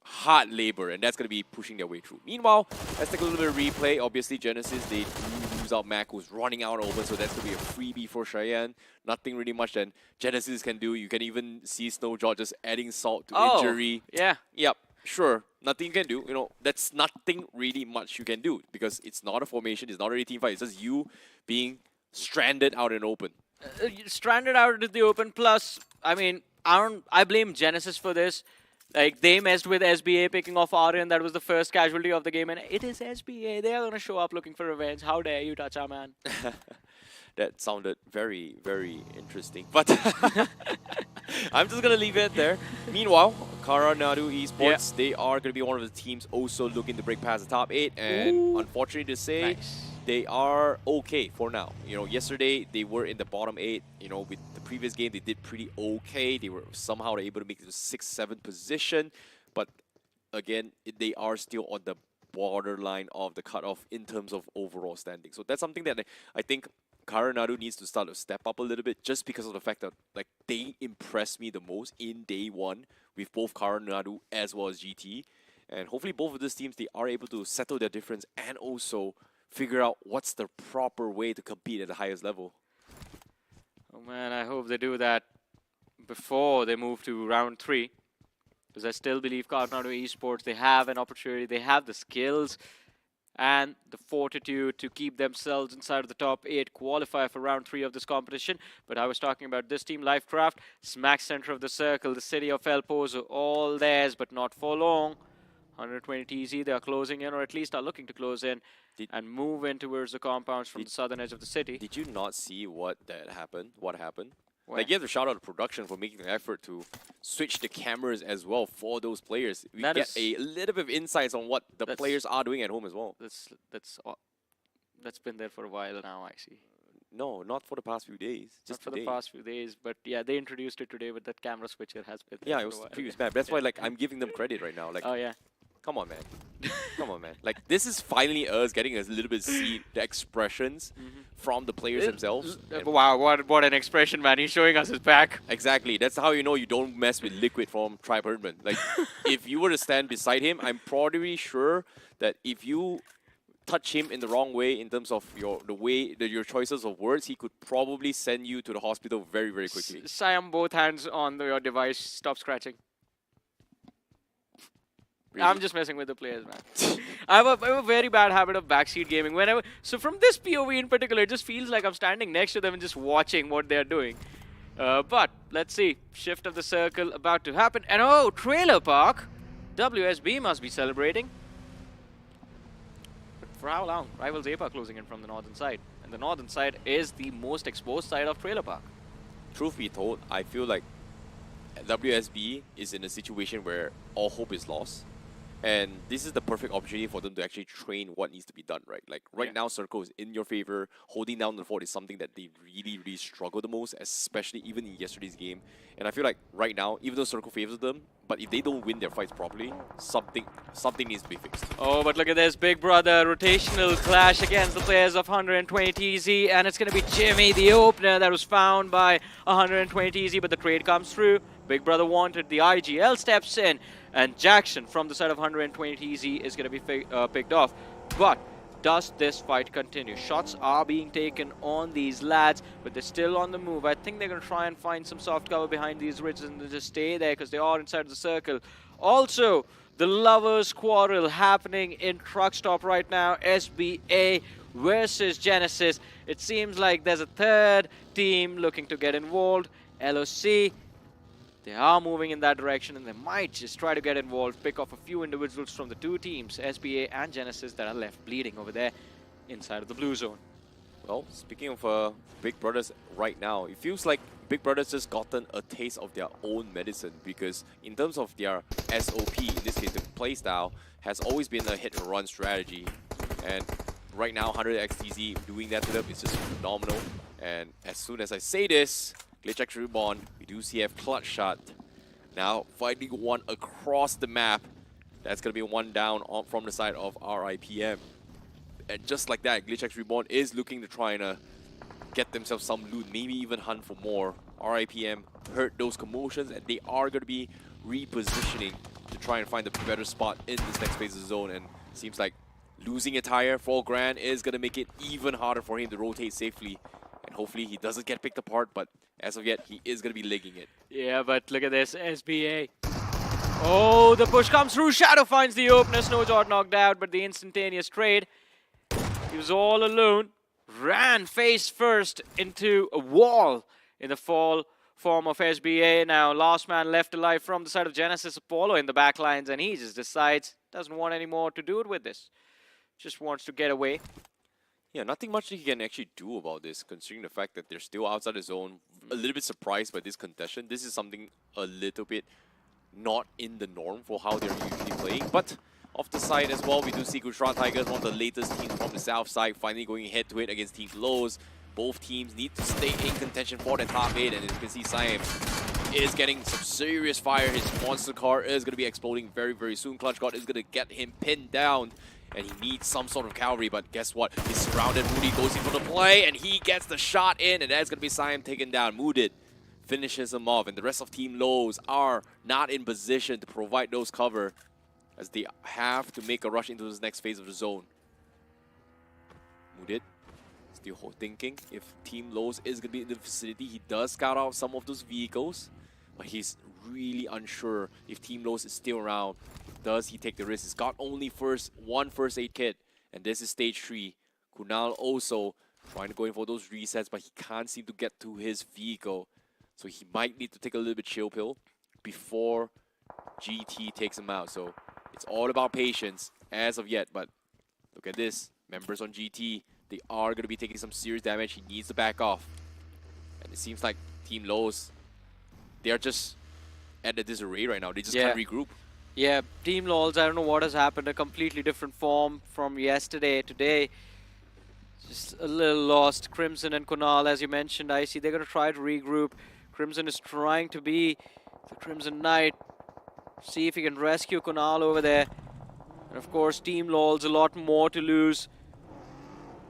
hard labor, and that's going to be pushing their way through. Meanwhile, let's take a little bit of replay. Obviously, Genesis, they do lose out Mac, who's running out open, so that's going to be a freebie for Cheyenne. Nothing really much that Genesis can do. You can even see Snowjaw just adding salt to injury. Yeah. Yep, sure. Nothing you can do. You know, that's nothing really much you can do because it's not a formation, it's not a team fight. It's just you being stranded out in open. Stranded out in the open. Plus, I mean, I blame Genesis for this. Like, they messed with SBA picking off Aryan. That was the first casualty of the game. And it is SBA. They are going to show up looking for revenge. How dare you touch our man? That sounded very, very interesting. But I'm just going to leave it there. Meanwhile, Karanadu Esports, they are going to be one of the teams also looking to break past the top 8. And unfortunately to say, they are okay for now. You know, yesterday they were in the bottom 8. You know, with the previous game, they did pretty okay. They were somehow able to make it to 6-7 position. But again, they are still on the borderline of the cutoff in terms of overall standing. So that's something that I think Karanadu needs to start to step up a little bit, just because of the fact that like they impressed me the most in day 1 with both Karanadu as well as GT. And hopefully both of these teams, they are able to settle their difference and also figure out what's the proper way to compete at the highest level. Oh man, I hope they do that before they move to round 3. Because I still believe Karanadu Esports, they have an opportunity, they have the skills and the fortitude to keep themselves inside of the top 8, qualify for round 3 of this competition. But I was talking about this team, Lifecraft, smack center of the circle, the city of El Pozo, all theirs, but not for long. 120 TZ, they are closing in, or at least are looking to close in and move in towards the compounds from the southern edge of the city. Did you not see what happened? What happened? Where? Like, you have to shout out the production for making an effort to switch the cameras as well for those players. We get a little bit of insights on what the players are doing at home as well. That's been there for a while now, I see. No, not for the past few days. Just for the past few days, but yeah, they introduced it today, but that camera switcher has been there. Yeah, it was the previous map. That's why, like, I'm giving them credit right now. Like, oh yeah. Come on, man. Come on, man. Like, this is finally us getting a little bit see the expressions from the players themselves. Wow, what an expression, man. He's showing us his back. Exactly. That's how you know you don't mess with Liquid from Tribe Herdman. Like, if you were to stand beside him, I'm probably sure that if you touch him in the wrong way in terms of your choices of words, he could probably send you to the hospital very, very quickly. Siam, both hands on your device. Stop scratching. Really? I'm just messing with the players, man. I have a very bad habit of backseat gaming. So from this POV in particular, it just feels like I'm standing next to them and just watching what they're doing. But let's see. Shift of the circle about to happen. And oh, Trailer Park. WSB must be celebrating. But for how long? Rivals APA closing in from the northern side. And the northern side is the most exposed side of Trailer Park. Truth be told, I feel like WSB is in a situation where all hope is lost. And this is the perfect opportunity for them to actually train what needs to be done, right? Like, right now, Circle is in your favor. Holding down the fort is something that they really, really struggle the most, especially even in yesterday's game. And I feel like right now, even though Circle favors them, but if they don't win their fights properly, something needs to be fixed. Oh, but look at this, Big Brother rotational clash against the players of 120 TZ, and it's going to be Jimmy, the opener that was found by 120 TZ, but the trade comes through. Big Brother wanted, the IGL steps in, and Jackson from the side of 120 TZ is going to be picked off. But does this fight continue? Shots are being taken on these lads, but they're still on the move. I think they're going to try and find some soft cover behind these ridges and just stay there because they are inside the circle. Also, the lovers' quarrel happening in Truck Stop right now. SBA versus Genesis. It seems like there's a third team looking to get involved. LOC. They are moving in that direction, and they might just try to get involved, pick off a few individuals from the two teams, SBA and Genesis, that are left bleeding over there inside of the blue zone. Well, speaking of Big Brothers right now, it feels like Big Brothers just gotten a taste of their own medicine, because in terms of their SOP, in this case the playstyle, has always been a hit-and-run strategy. And right now, 100 XTZ, doing that to them is just phenomenal. And as soon as I say this, Glitch X Reborn, we do see a clutch shot. Now, fighting one across the map. That's going to be one down from the side of RIPM. And just like that, Glitch X Reborn is looking to try and get themselves some loot, maybe even hunt for more. RIPM heard those commotions, and they are going to be repositioning to try and find a better spot in this next phase of the zone. And seems like losing a tire for Gran is going to make it even harder for him to rotate safely. And hopefully he doesn't get picked apart, but as of yet, he is going to be legging it. Yeah, but look at this, SBA. Oh, the push comes through. Shadow finds the opener. Snowjot knocked out, but the instantaneous trade. He was all alone. Ran face first into a wall in the fall form of SBA. Now, last man left alive from the side of Genesis Apollo in the back lines, and he just decides doesn't want any more to do it with this. Just wants to get away. Yeah, nothing much he can actually do about this, considering the fact that they're still outside the zone. A little bit surprised by this contention. This is something a little bit not in the norm for how they're usually playing. But off the side as well, we do see Gujarat Tigers, one of the latest teams from the south side, finally going head-to-head against Team Lowe's. Both teams need to stay in contention for the top 8, and as you can see, Siam is getting some serious fire. His monster car is going to be exploding very, very soon. Clutch God is going to get him pinned down, and he needs some sort of cavalry, but guess what? He's surrounded. Moody goes in for the play, and he gets the shot in, and that's going to be Siam taken down. Mooded finishes him off, and the rest of Team Lowe's are not in position to provide those cover as they have to make a rush into this next phase of the zone. Mooded still thinking if Team Lowe's is going to be in the vicinity. He does scout out some of those vehicles, but he's really unsure if Team Lowe's is still around. Does he take the risk? He's got only one first aid kit, and this is stage 3. Kunal also trying to go in for those resets, but he can't seem to get to his vehicle. So he might need to take a little bit chill pill before GT takes him out. So it's all about patience as of yet, but look at this. Members on GT, they are going to be taking some serious damage. He needs to back off. And it seems like Team Lowe's, they are just at a disarray right now. They just can't regroup. Yeah, Team LOLs, I don't know what has happened. A completely different form from yesterday. Today, just a little lost. Crimson and Kunal, as you mentioned, I see they're going to try to regroup. Crimson is trying to be the Crimson Knight. See if he can rescue Kunal over there. And of course, Team LOLs, a lot more to lose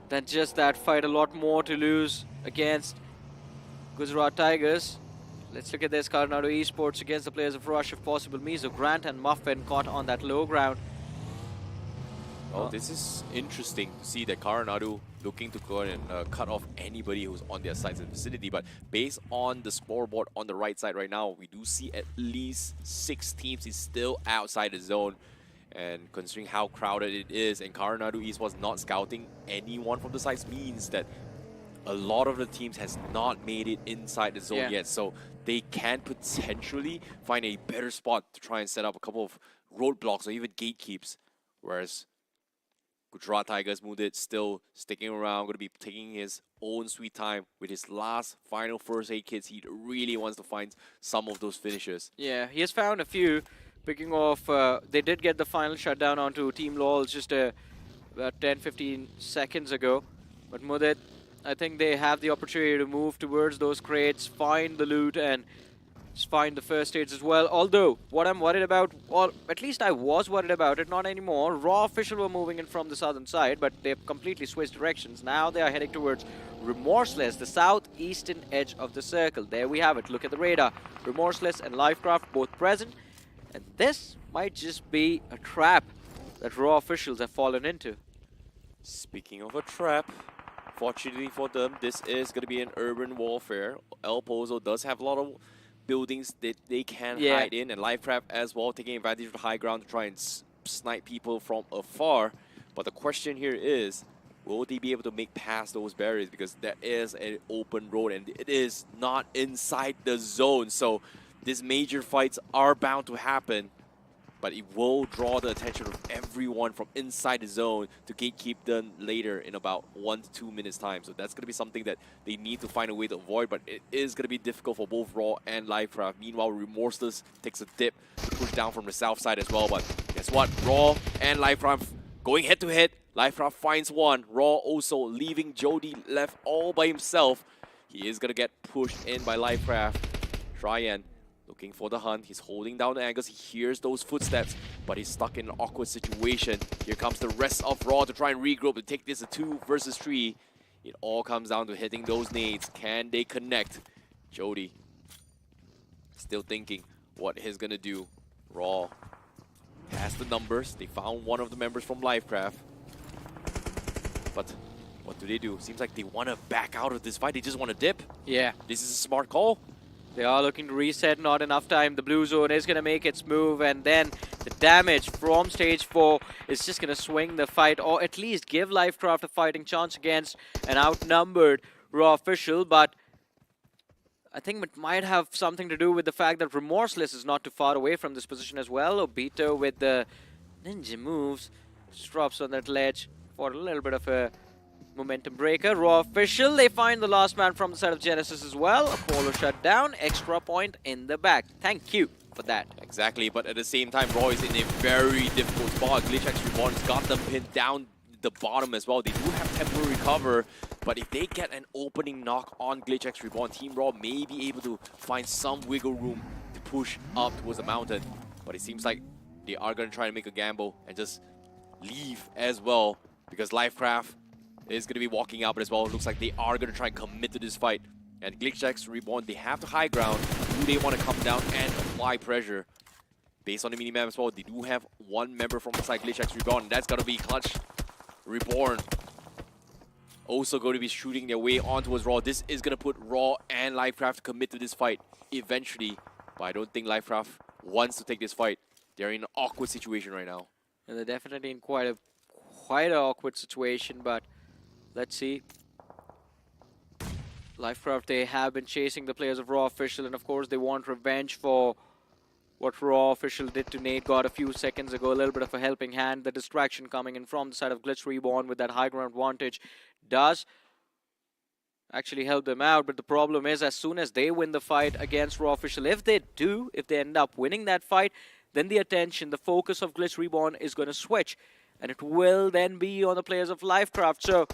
than just that fight. A lot more to lose against Gujarat Tigers. Let's look at this. Coronado Esports against the players of Rush, if possible. Mizo, Grant and Muffin caught on that low ground. Oh, this is interesting to see that Coronado looking to go and cut off anybody who's on their sides in the vicinity. But based on the scoreboard on the right side right now, we do see at least 6 teams is still outside the zone. And considering how crowded it is, and Coronado Esports not scouting anyone from the sides, means that a lot of the teams has not made it inside the zone yet. So they can potentially find a better spot to try and set up a couple of roadblocks or even gatekeeps. Whereas Gujarat Tigers Mooded still sticking around, going to be taking his own sweet time with his last final first aid kits. He really wants to find some of those finishes. Yeah, he has found a few. Picking off, they did get the final shutdown onto Team LOL just about 10-15 seconds ago. But Mooded, I think they have the opportunity to move towards those crates, find the loot, and find the first aids as well. Although, what I'm worried about, or at least I was worried about it, not anymore. Raw Official were moving in from the southern side, but they've completely switched directions. Now they are heading towards Remorseless, the southeastern edge of the circle. There we have it. Look at the radar. Remorseless and Lifecraft both present. And this might just be a trap that Raw Officials have fallen into. Speaking of a trap, fortunately for them, this is going to be an urban warfare. El Pozo does have a lot of buildings that they can hide in, and Lifecraft as well, taking advantage of the high ground to try and snipe people from afar. But the question here is, will they be able to make past those barriers? Because that is an open road, and it is not inside the zone. So these major fights are bound to happen, but it will draw the attention of everyone from inside the zone to gatekeep them later in about 1 to 2 minutes time. So that's going to be something that they need to find a way to avoid, but it is going to be difficult for both Raw and Lifecraft. Meanwhile, Remorseless takes a dip to push down from the south side as well, but guess what? Raw and Lifecraft going head to head. Lifecraft finds one. Raw also leaving Jody left all by himself. He is going to get pushed in by Lifecraft. Tryan looking for the hunt. He's holding down the angles. He hears those footsteps, but he's stuck in an awkward situation. Here comes the rest of Raw to try and regroup to take this to 2 versus 3. It all comes down to hitting those nades. Can they connect? Jody still thinking what he's going to do. Raw has the numbers. They found one of the members from Lifecraft. But what do? Seems like they want to back out of this fight. They just want to dip. Yeah. This is a smart call. They are looking to reset, not enough time. The blue zone is going to make its move, and then the damage from stage 4 is just going to swing the fight, or at least give Lifecraft a fighting chance against an outnumbered Raw official. But I think it might have something to do with the fact that Remorseless is not too far away from this position as well. Obito with the ninja moves, just drops on that ledge for a little bit of a momentum breaker. Raw official, they find the last man from the side of Genesis as well. Apollo shut down, extra point in the back. Thank you for that. Exactly, but at the same time, Raw is in a very difficult spot. Glitch X Reborn's got them pinned down the bottom as well. They do have temporary cover, but if they get an opening knock on Glitch X Reborn, Team Raw may be able to find some wiggle room to push up towards the mountain. But it seems like they are going to try and make a gamble and just leave as well, because Lifecraft is going to be walking out, but as well, it looks like they are going to try and commit to this fight. And Glitch X Reborn, they have the high ground. Do they want to come down and apply pressure? Based on the minimap as well, they do have one member from inside Glitch X Reborn, and that's going to be Clutch Reborn. Also going to be shooting their way on towards Raw. This is going to put Raw and Lifecraft to commit to this fight eventually. But I don't think Lifecraft wants to take this fight. They're in an awkward situation right now. And they're definitely in quite an awkward situation, but let's see. Lifecraft, they have been chasing the players of Raw Official, and of course they want revenge for what Raw Official did to Nate God a few seconds ago. A little bit of a helping hand. The distraction coming in from the side of Glitch Reborn with that high ground advantage does actually help them out, but the problem is, as soon as they win the fight against Raw Official, if they end up winning that fight, then the attention, the focus of Glitch Reborn is going to switch, and it will then be on the players of Lifecraft. So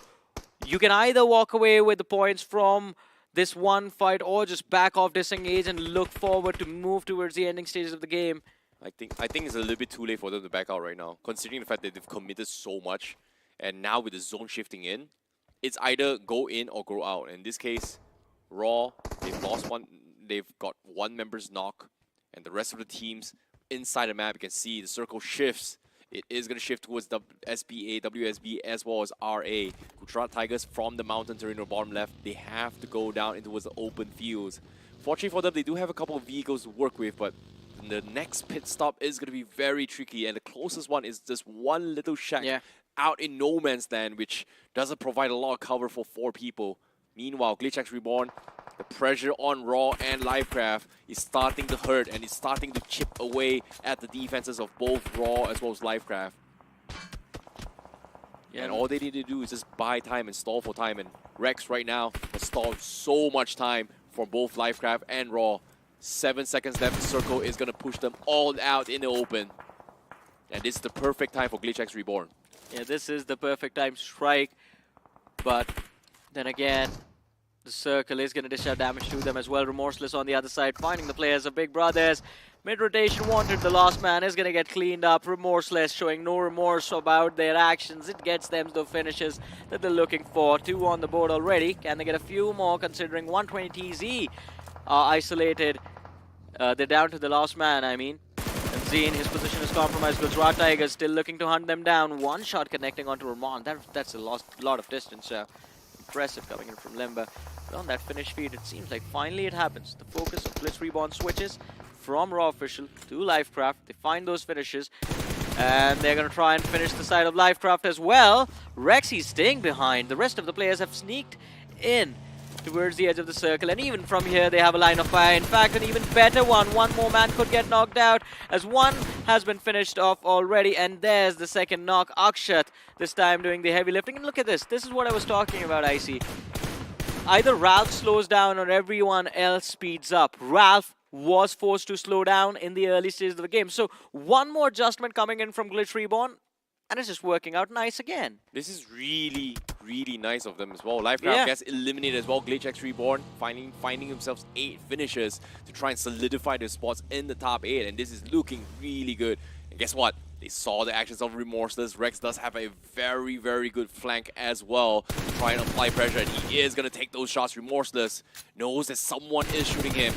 you can either walk away with the points from this one fight or just back off, disengage, and look forward to move towards the ending stages of the game. I think it's a little bit too late for them to back out right now, considering the fact that they've committed so much, and now with the zone shifting in, it's either go in or go out. In this case, Raw, they've lost one, they've got one member's knock, and the rest of the teams inside the map, you can see the circle shifts. It is going to shift towards the SBA, WSB, as well as RA. Gujarat Tigers from the mountain terrain or bottom left, they have to go down into the open fields. Fortunately for them, they do have a couple of vehicles to work with, but the next pit stop is going to be very tricky, and the closest one is just one little shack out in no man's land, which doesn't provide a lot of cover for 4 people. Meanwhile, Glitch X Reborn, the pressure on Raw and Lifecraft is starting to hurt, and it's starting to chip away at the defenses of both Raw as well as Lifecraft. And all they need to do is just buy time and stall for time, and Rex right now has stalled so much time for both Lifecraft and Raw. 7 seconds left, the circle is going to push them all out in the open. And this is the perfect time for Glitch X Reborn. Yeah, this is the perfect time to strike, but then again, the circle is going to dish out damage to them as well. Remorseless on the other side, finding the players of Big Brothers. Mid-rotation wanted, the last man is going to get cleaned up. Remorseless showing no remorse about their actions. It gets them the finishes that they're looking for. 2 on the board already. Can they get a few more, considering 120 TZ are isolated? They're down to the last man, I mean. And Zine, his position is compromised. Gujarat Tigers still looking to hunt them down. One shot connecting onto Ramon. That's a lot of distance. Impressive coming in from Limba. But on that finish feed, it seems like finally it happens. The focus of Glitch Reborn switches from Raw Official to Lifecraft. They find those finishes, and they're going to try and finish the side of Lifecraft as well. Rexy's staying behind. The rest of the players have sneaked in towards the edge of the circle, and even from here they have a line of fire. In fact, an even better one. One more man could get knocked out, as one has been finished off already, and there's the second knock. Akshat this time doing the heavy lifting, and look at this. This is what I was talking about, Icy. Either Ralph slows down or everyone else speeds up. Ralph was forced to slow down in the early stages of the game, so one more adjustment coming in from Glitch Reborn, and it's just working out nice again. This is really, really nice of them as well. Lifecraft gets eliminated as well. Glitch X Reborn finding themselves 8 finishers to try and solidify their spots in the top 8, and this is looking really good. And guess what? They saw the actions of Remorseless. Rex does have a very, very good flank as well to try and apply pressure, and he is going to take those shots. Remorseless knows that someone is shooting him,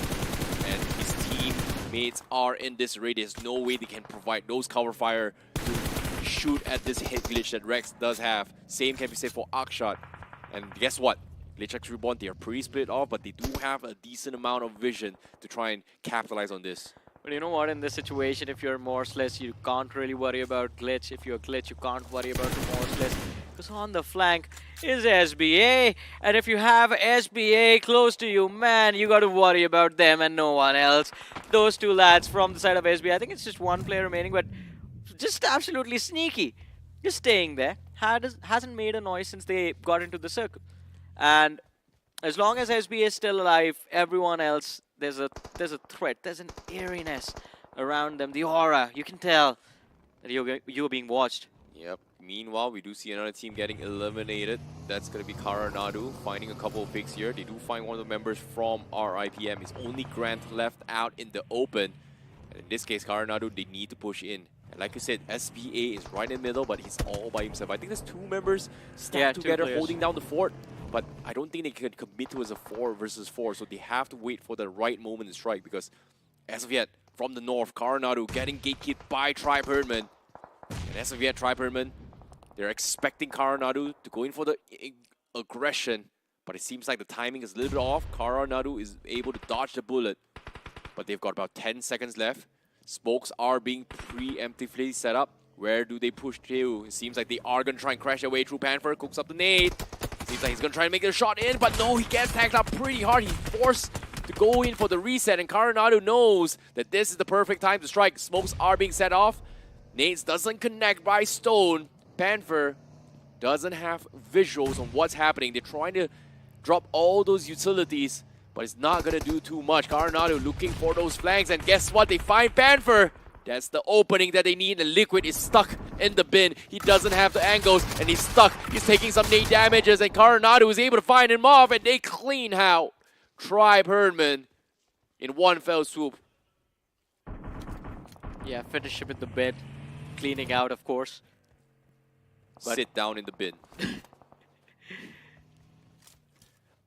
and his teammates are in this radius. No way they can provide those cover fire to shoot at this hit glitch that Rex does have. Same can be said for Akshat. And guess what? Glitch X Reborn, they are pretty split off, but they do have a decent amount of vision to try and capitalize on this. But you know what, in this situation, if you're Remorseless, you can't really worry about Glitch. If you're Glitch, you can't worry about Remorseless. Because on the flank is SBA. And if you have SBA close to you, man, you got to worry about them and no one else. Those two lads from the side of SBA, I think it's just one player remaining, but just absolutely sneaky. Just staying there. Hasn't made a noise since they got into the circle. And as long as SBA is still alive, everyone else, there's a threat, there's an eeriness around them, the aura. You can tell that you're being watched. Yep. Meanwhile, we do see another team getting eliminated. That's going to be Karanadu finding a couple of picks here. They do find one of the members from RIPM. It's only Grant left out in the open. And in this case, Karanadu, they need to push in. And like you said, SBA is right in the middle, but he's all by himself. I think there's 2 members stacked together holding down the fort. But I don't think they can commit to as a 4 versus 4, so they have to wait for the right moment to strike, because as of yet, from the north, Karanadu getting gatekept by Tribe Herdman. And as of yet, Tribe Herdman, they're expecting Karanadu to go in for the aggression, but it seems like the timing is a little bit off. Karanadu is able to dodge the bullet, but they've got about 10 seconds left. Smokes are being preemptively set up. Where do they push to? It seems like they are going to try and crash their way through. Panther cooks up the nade. Seems like he's going to try and make a shot in, but no, he gets tagged up pretty hard. He's forced to go in for the reset, and Karanadu knows that this is the perfect time to strike. Smokes are being set off. Nades doesn't connect by Stone. Panther doesn't have visuals on what's happening. They're trying to drop all those utilities, but it's not going to do too much. Karanadu looking for those flanks, and guess what? They find Panther. That's the opening that they need, and Liquid is stuck in the bin. He doesn't have the angles, and he's stuck. He's taking some nade damages, and Karanadu is able to find him off, and they clean out Tribe Herdman in one fell swoop. Yeah, finish him in the bin. Cleaning out, of course. But sit down in the bin.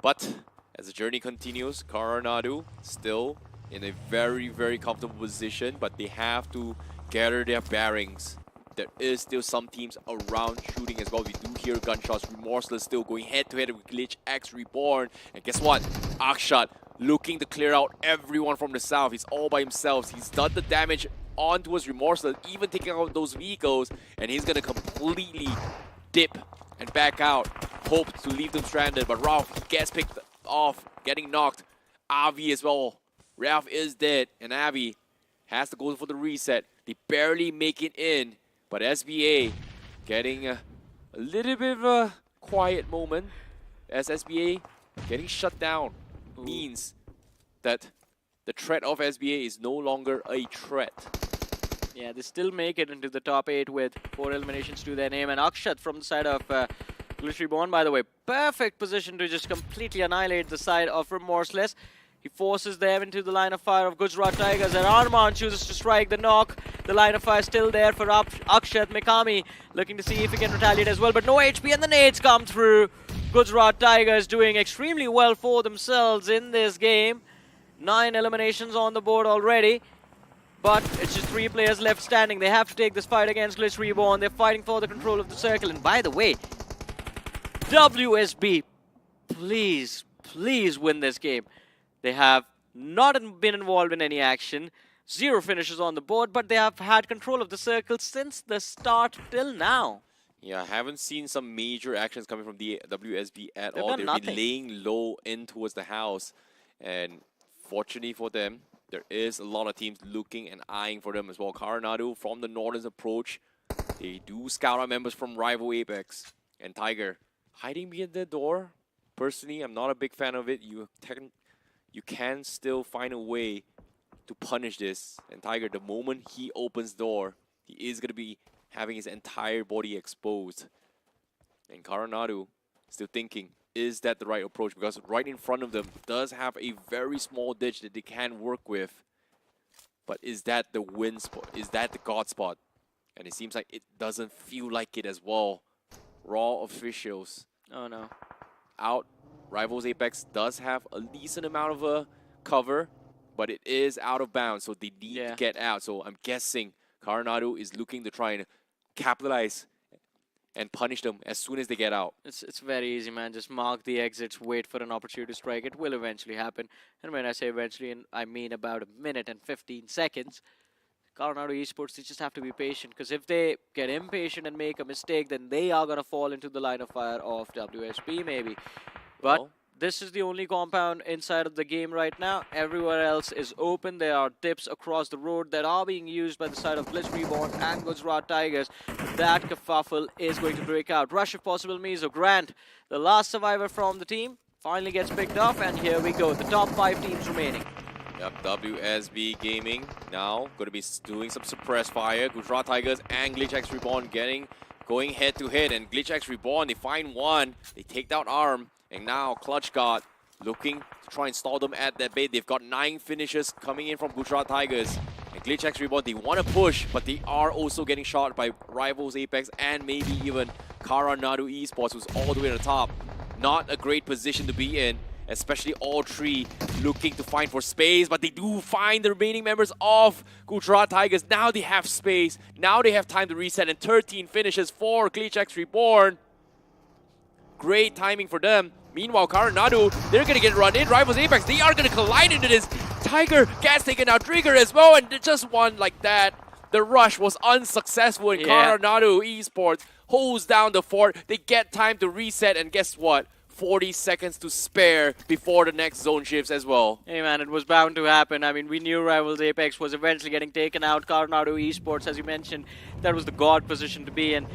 But as the journey continues, Karanadu still in a very, very comfortable position, but they have to gather their bearings. There is still some teams around shooting as well. We do hear gunshots. Remorseless still going head-to-head with Glitch X Reborn. And guess what? Akshat looking to clear out everyone from the south. He's all by himself. He's done the damage on towards Remorseless, even taking out those vehicles, and he's going to completely dip and back out. Hope to leave them stranded, but Ralph gets picked off, getting knocked. Avi as well. Ralph is dead, and Avi has to go for the reset. They barely make it in, but SBA getting a little bit of a quiet moment as SBA getting shut down. Means that the threat of SBA is no longer a threat. yeah, they still make it into the top 8 with 4 eliminations to their name. And Akshat from the side of Glitch Reborn, by the way, perfect position to just completely annihilate the side of Remorseless. He forces them into the line of fire of Gujarat Tigers, and Arman chooses to strike the knock. The line of fire still there for Akshat. Mikami looking to see if he can retaliate as well, but no HP, and the nades come through. Gujarat Tigers doing extremely well for themselves in this game. 9 eliminations on the board already, but it's just 3 players left standing. They have to take this fight against Glitch Reborn. They're fighting for the control of the circle, and by the way, WSB, please, please win this game. They have not been involved in any action, 0 finishes on the board, but they have had control of the circle since the start till now. Yeah, I haven't seen some major actions coming from the WSB at They've all. done They've nothing. been laying low in towards the house, and fortunately for them, there is a lot of teams looking and eyeing for them as well. Karanadu from the Northern's approach, they do scout out members from rival Apex, and Tiger hiding behind the door. Personally, I'm not a big fan of it. You can still find a way to punish this. And Tiger, the moment he opens door, he is going to be having his entire body exposed. And Coronado still thinking, is that the right approach? Because right in front of them does have a very small ditch that they can work with. But is that the win spot? Is that the god spot? And it seems like it doesn't feel like it as well. Raw officials Oh no. out. Rivals Apex does have a decent amount of a cover, but it is out of bounds, so they need to get out. So I'm guessing Coronado is looking to try and capitalize and punish them as soon as they get out. It's very easy, man. Just mark the exits, wait for an opportunity to strike. It will eventually happen. And when I say eventually, I mean about 1 minute and 15 seconds. Coronado Esports, they just have to be patient, because if they get impatient and make a mistake, then they are going to fall into the line of fire of WSB maybe. But Well, this is the only compound inside of the game right now. Everywhere else is open. There are dips across the road that are being used by the side of Glitch Reborn and Gujarat Tigers. That kerfuffle is going to break out. Rush if possible means Grant, the last survivor from the team, finally gets picked up, and here we go. The top 5 teams remaining. yep, WSB Gaming now going to be doing some suppressed fire. Gujarat Tigers and Glitch X Reborn going head to head, and Glitch X Reborn, they find one, they take down Arm, and now Clutch God looking to try and stall them at that bait. They've got 9 finishes coming in from Gujarat Tigers. And Glitch X Reborn, they want to push, but they are also getting shot by Rivals Apex and maybe even Coronado Esports, who's all the way at the top. Not a great position to be in, especially all 3 looking to find for space, but they do find the remaining members of Gujarat Tigers. Now they have space, now they have time to reset, and 13 finishes for Glitch X Reborn. Great timing for them. Meanwhile, Coronado, they're going to get run in. Rivals Apex, they are going to collide into this. Tiger gets taken out, Trigger as well, and just one like that. The rush was unsuccessful, and Coronado Esports holds down the fort. They get time to reset, and guess what? 40 seconds to spare before the next zone shifts as well. Hey man, it was bound to happen. I mean, we knew Rivals Apex was eventually getting taken out. Coronado Esports, as you mentioned, that was the god position to be in.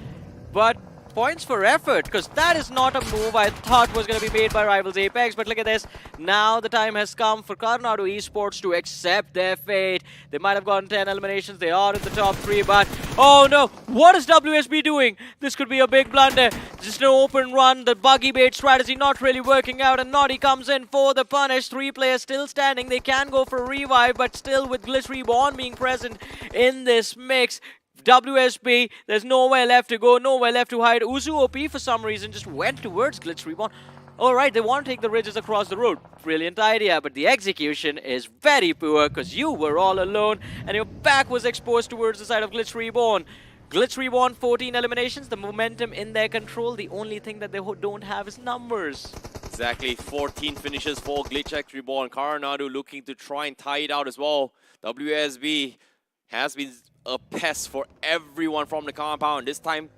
But points for effort, because that is not a move I thought was going to be made by Rivals Apex. But look at this. Now the time has come for Coronado Esports to accept their fate. They might have gotten 10 eliminations. They are in the top 3, but oh no, what is WSB doing? This could be a big blunder. Just an open run. The buggy bait strategy not really working out, and Naughty comes in for the punish. 3 players still standing. They can go for a revive, but still with Glitch Reborn being present in this mix, WSB, there's nowhere left to go, nowhere left to hide. Uzu OP for some reason just went towards Glitch Reborn. Alright, they want to take the ridges across the road. Brilliant idea, but the execution is very poor, because you were all alone and your back was exposed towards the side of Glitch Reborn. Glitch Reborn, 14 eliminations, the momentum in their control. The only thing that they don't have is numbers. Exactly, 14 finishes for Glitch X Reborn. Coronado looking to try and tie it out as well. WSB has been a pest for everyone from the compound. This time,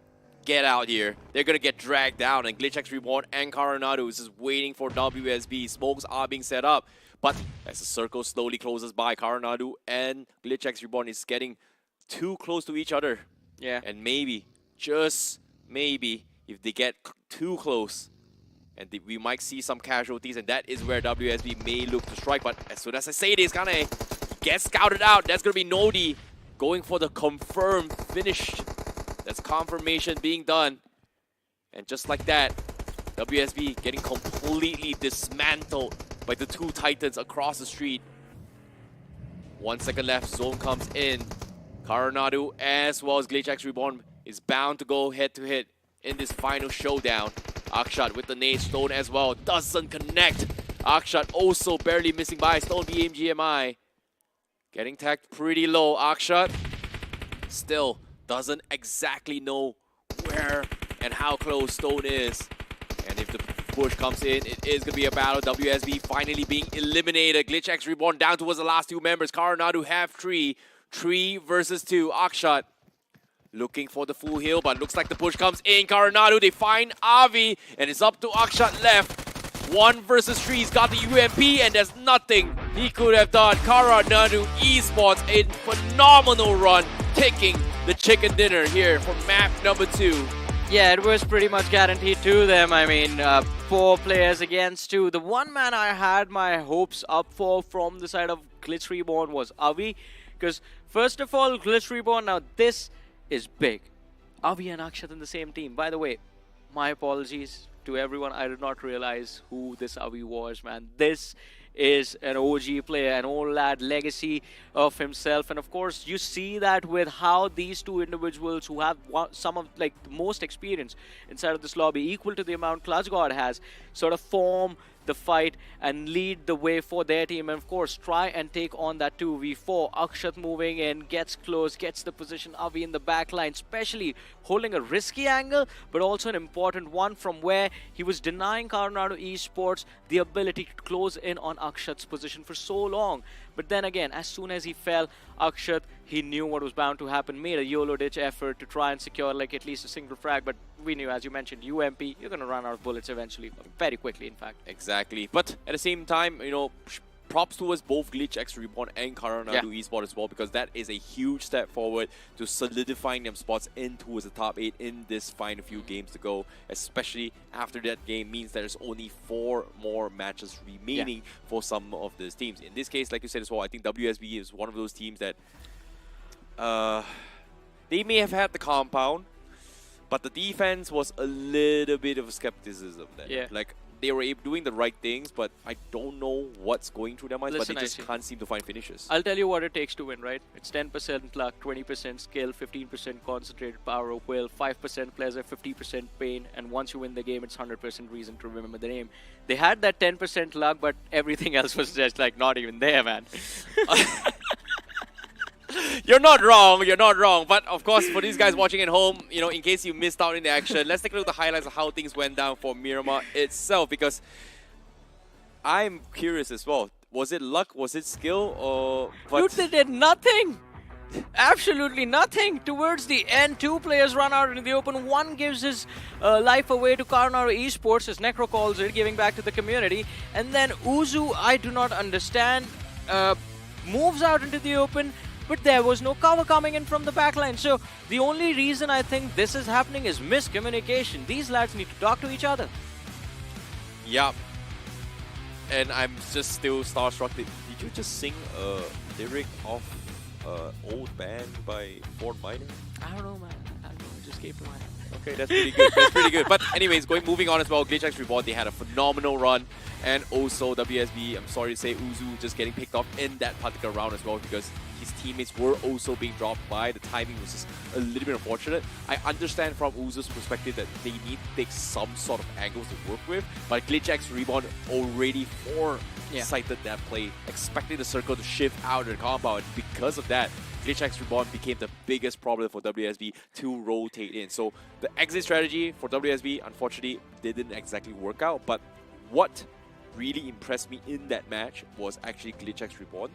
get out here. They're going to get dragged down, and Glitch X Reborn and Coronado is just waiting for WSB. Smokes are being set up, but as the circle slowly closes by, Coronado and Glitch X Reborn is getting too close to each other. Yeah. And maybe, just maybe, if they get too close, and we might see some casualties, and that is where WSB may look to strike. But as soon as I say this, Kane gets scouted out. That's going to be Nodi going for the confirmed finish. That's confirmation being done. And just like that, WSB getting completely dismantled by the 2 Titans across the street. 1 second left, zone comes in. Coronado as well as Glitch X Reborn is bound to go head to head in this final showdown. Akshat with the nade stone as well, doesn't connect. Akshat also barely missing by stone BGMI. Getting tagged pretty low. Akshat still doesn't exactly know where and how close Stone is. And if the push comes in, it is going to be a battle. WSB finally being eliminated. Glitch X Reborn down towards the last 2 members. Coronado have 3. 3 versus 2. Akshat looking for the full heal, but looks like the push comes in. Coronado, they find Avi, and it's up to Akshat left. 1 versus 3, he's got the UMP, and there's nothing he could have done. Coronado Esports, a phenomenal run, taking the chicken dinner here for map number 2. Yeah, it was pretty much guaranteed to them. I mean, 4 players against 2. The one man I had my hopes up for from the side of Glitch Reborn was Avi. Because, first of all, Glitch Reborn, now this is big. Avi and Akshat in the same team. By the way, my apologies to everyone. I did not realize who this Avi was, man. This is an OG player, an old lad, legacy of himself. And of course, you see that with how these two individuals who have some of like the most experience inside of this lobby, equal to the amount Clutch God has, sort of form the fight and lead the way for their team, and of course try and take on that 2v4. Akshat moving in, gets close, gets the position. Avi in the back line, especially holding a risky angle, but also an important one from where he was denying Coronado Esports the ability to close in on Akshat's position for so long. But then again, as soon as he fell, Akshat, he knew what was bound to happen, made a YOLO ditch effort to try and secure like at least a single frag, but we knew, as you mentioned, UMP, you're going to run out of bullets eventually, very quickly in fact. Exactly. But at the same time, you know, props towards both Glitch X Reborn and Coronado Esports as well, because that is a huge step forward to solidifying them spots in towards the top 8 in this final few games to go, especially after that game means there's only 4 more matches remaining for some of these teams. In this case, like you said as well, I think WSB is one of those teams that they may have had the compound, but the defense was a little bit of skepticism then. Yeah. Like, they were doing the right things, but I don't know what's going through their minds, Listen, but they just can't seem to find finishes. I'll tell you what it takes to win, right? It's 10% luck, 20% skill, 15% concentrated power of will, 5% pleasure, 50% pain, and once you win the game, it's 100% reason to remember the name. They had that 10% luck, but everything else was just like not even there, man. You're not wrong, you're not wrong. But of course, for these guys watching at home, you know, in case you missed out in the action, let's take a look at the highlights of how things went down for Miramar itself, because I'm curious as well. Was it luck? Was it skill? Or Dude, they did nothing! Absolutely nothing. Towards the end, 2 players run out into the open. One gives his life away to Coronado Esports, as Necro calls it, giving back to the community. And then Uzu, I do not understand, moves out into the open, but there was no cover coming in from the backline. So the only reason I think this is happening is miscommunication. These lads need to talk to each other. yeah. And I'm just still starstruck. Did you just sing a lyric of Old Band by Fort Minor? I don't know, man. I don't know. It just came to my head. Okay, that's pretty good. That's pretty good. But anyways, moving on as well, Glitch X Reborn, they had a phenomenal run. And also WSB, I'm sorry to say, Uzu just getting picked off in that particular round as well, because his teammates were also being dropped by. The timing was just a little bit unfortunate. I understand from Uzu's perspective that they need to take some sort of angles to work with, but Glitch X Reborn already foresighted that play, expecting the circle to shift out of the compound. And because of that, Glitch X Reborn became the biggest problem for WSB to rotate in. So the exit strategy for WSB, unfortunately, didn't exactly work out, but what really impressed me in that match was actually Glitch X Reborn,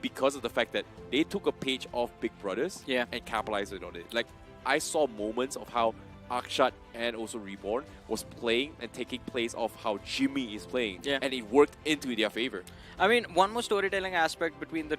because of the fact that they took a page off Big Brothers and capitalized on it. Like, I saw moments of how Akshat and also Reborn was playing and taking place of how Jimmy is playing, and it worked into their favor. I mean, one more storytelling aspect between the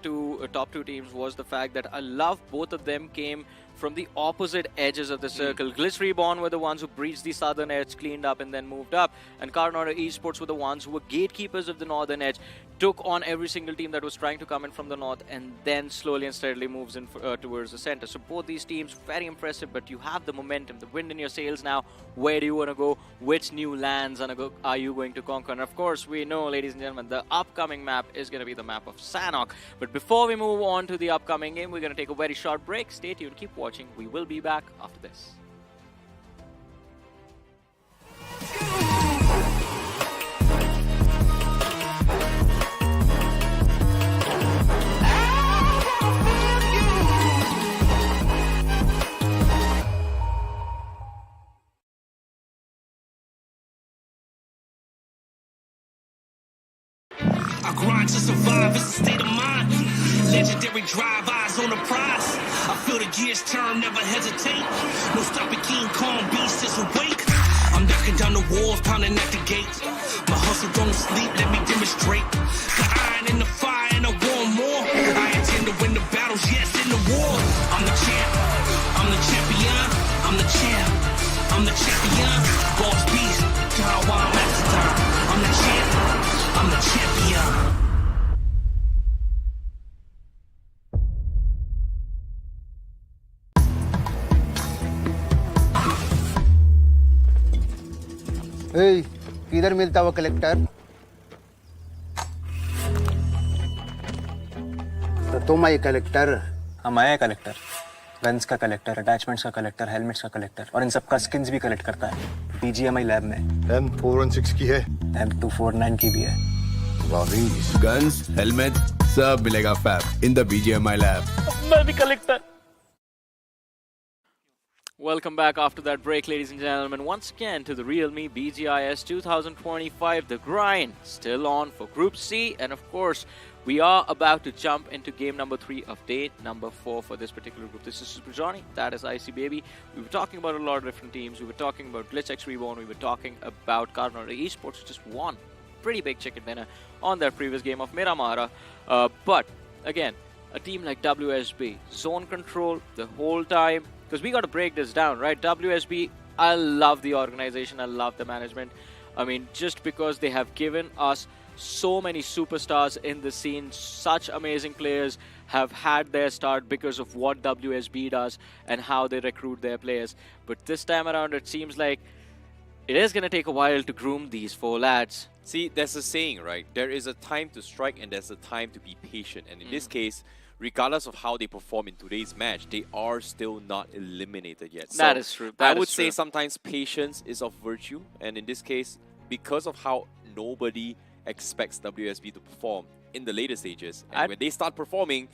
top two teams was the fact that I love both of them came from the opposite edges of the circle. Glitch Reborn were the ones who breached the southern edge, cleaned up, and then moved up. And Coronado Esports were the ones who were gatekeepers of the northern edge, took on every single team that was trying to come in from the north, and then slowly and steadily moves in towards the center. So both these teams, very impressive, but you have the momentum, the wind in your sails now. Where do you want to go? Which new lands are you going to conquer? And of course, we know, ladies and gentlemen, the upcoming map is going to be the map of Sanhok. But before we move on to the upcoming game, we're going to take a very short break. Stay tuned, keep watching. We will be back after this. I grind to survive, it's a state of mind. Legendary drive, eyes on the prize. I feel the gears turn, never hesitate. No stopping King Kong, beast is awake. I'm knocking down the walls, pounding at the gates. My hustle don't sleep, let me demonstrate. Got iron in the fire and I want more. I intend to win the battles, yes, in the war. I'm the champ, I'm the champion. I'm the champ, I'm the champion. Boss beast, John Wild Master. I'm the champ, I'm the champion. ए, किधर मिलता वो collector? तो तुम आई collector? हम आए collector, guns का collector, attachments का collector, helmets का कलेक्टर और इन सब का स्किन्स भी कलेक्ट करता है BGMI लैब में। M416 की है, M249 की भी है। Guns, helmet, सब मिलेगा fab in the BGMI lab. मैं भी collector. Welcome back after that break, ladies and gentlemen, once again to the realme BGIS 2025. The grind still on for Group C, and of course, we are about to jump into game number 3 of day number 4 for this particular group. This is Super Johnny, that is IC Baby. We were talking about a lot of different teams. We were talking about GlitchX Reborn. We were talking about Carnora Esports, who just won pretty big chicken dinner on their previous game of Miramar. But again, a team like WSB, zone control the whole time. Because we got to break this down, right? WSB, I love the organization, I love the management. I mean, just because they have given us so many superstars in the scene, such amazing players have had their start because of what WSB does and how they recruit their players. But this time around, it seems like it is going to take a while to groom these 4 lads. See, there's a saying, right? There is a time to strike and there's a time to be patient. And in this case, regardless of how they perform in today's match, they are still not eliminated yet. That is true. I would say sometimes patience is of virtue. And in this case, because of how nobody expects WSB to perform in the later stages, and when they start performing,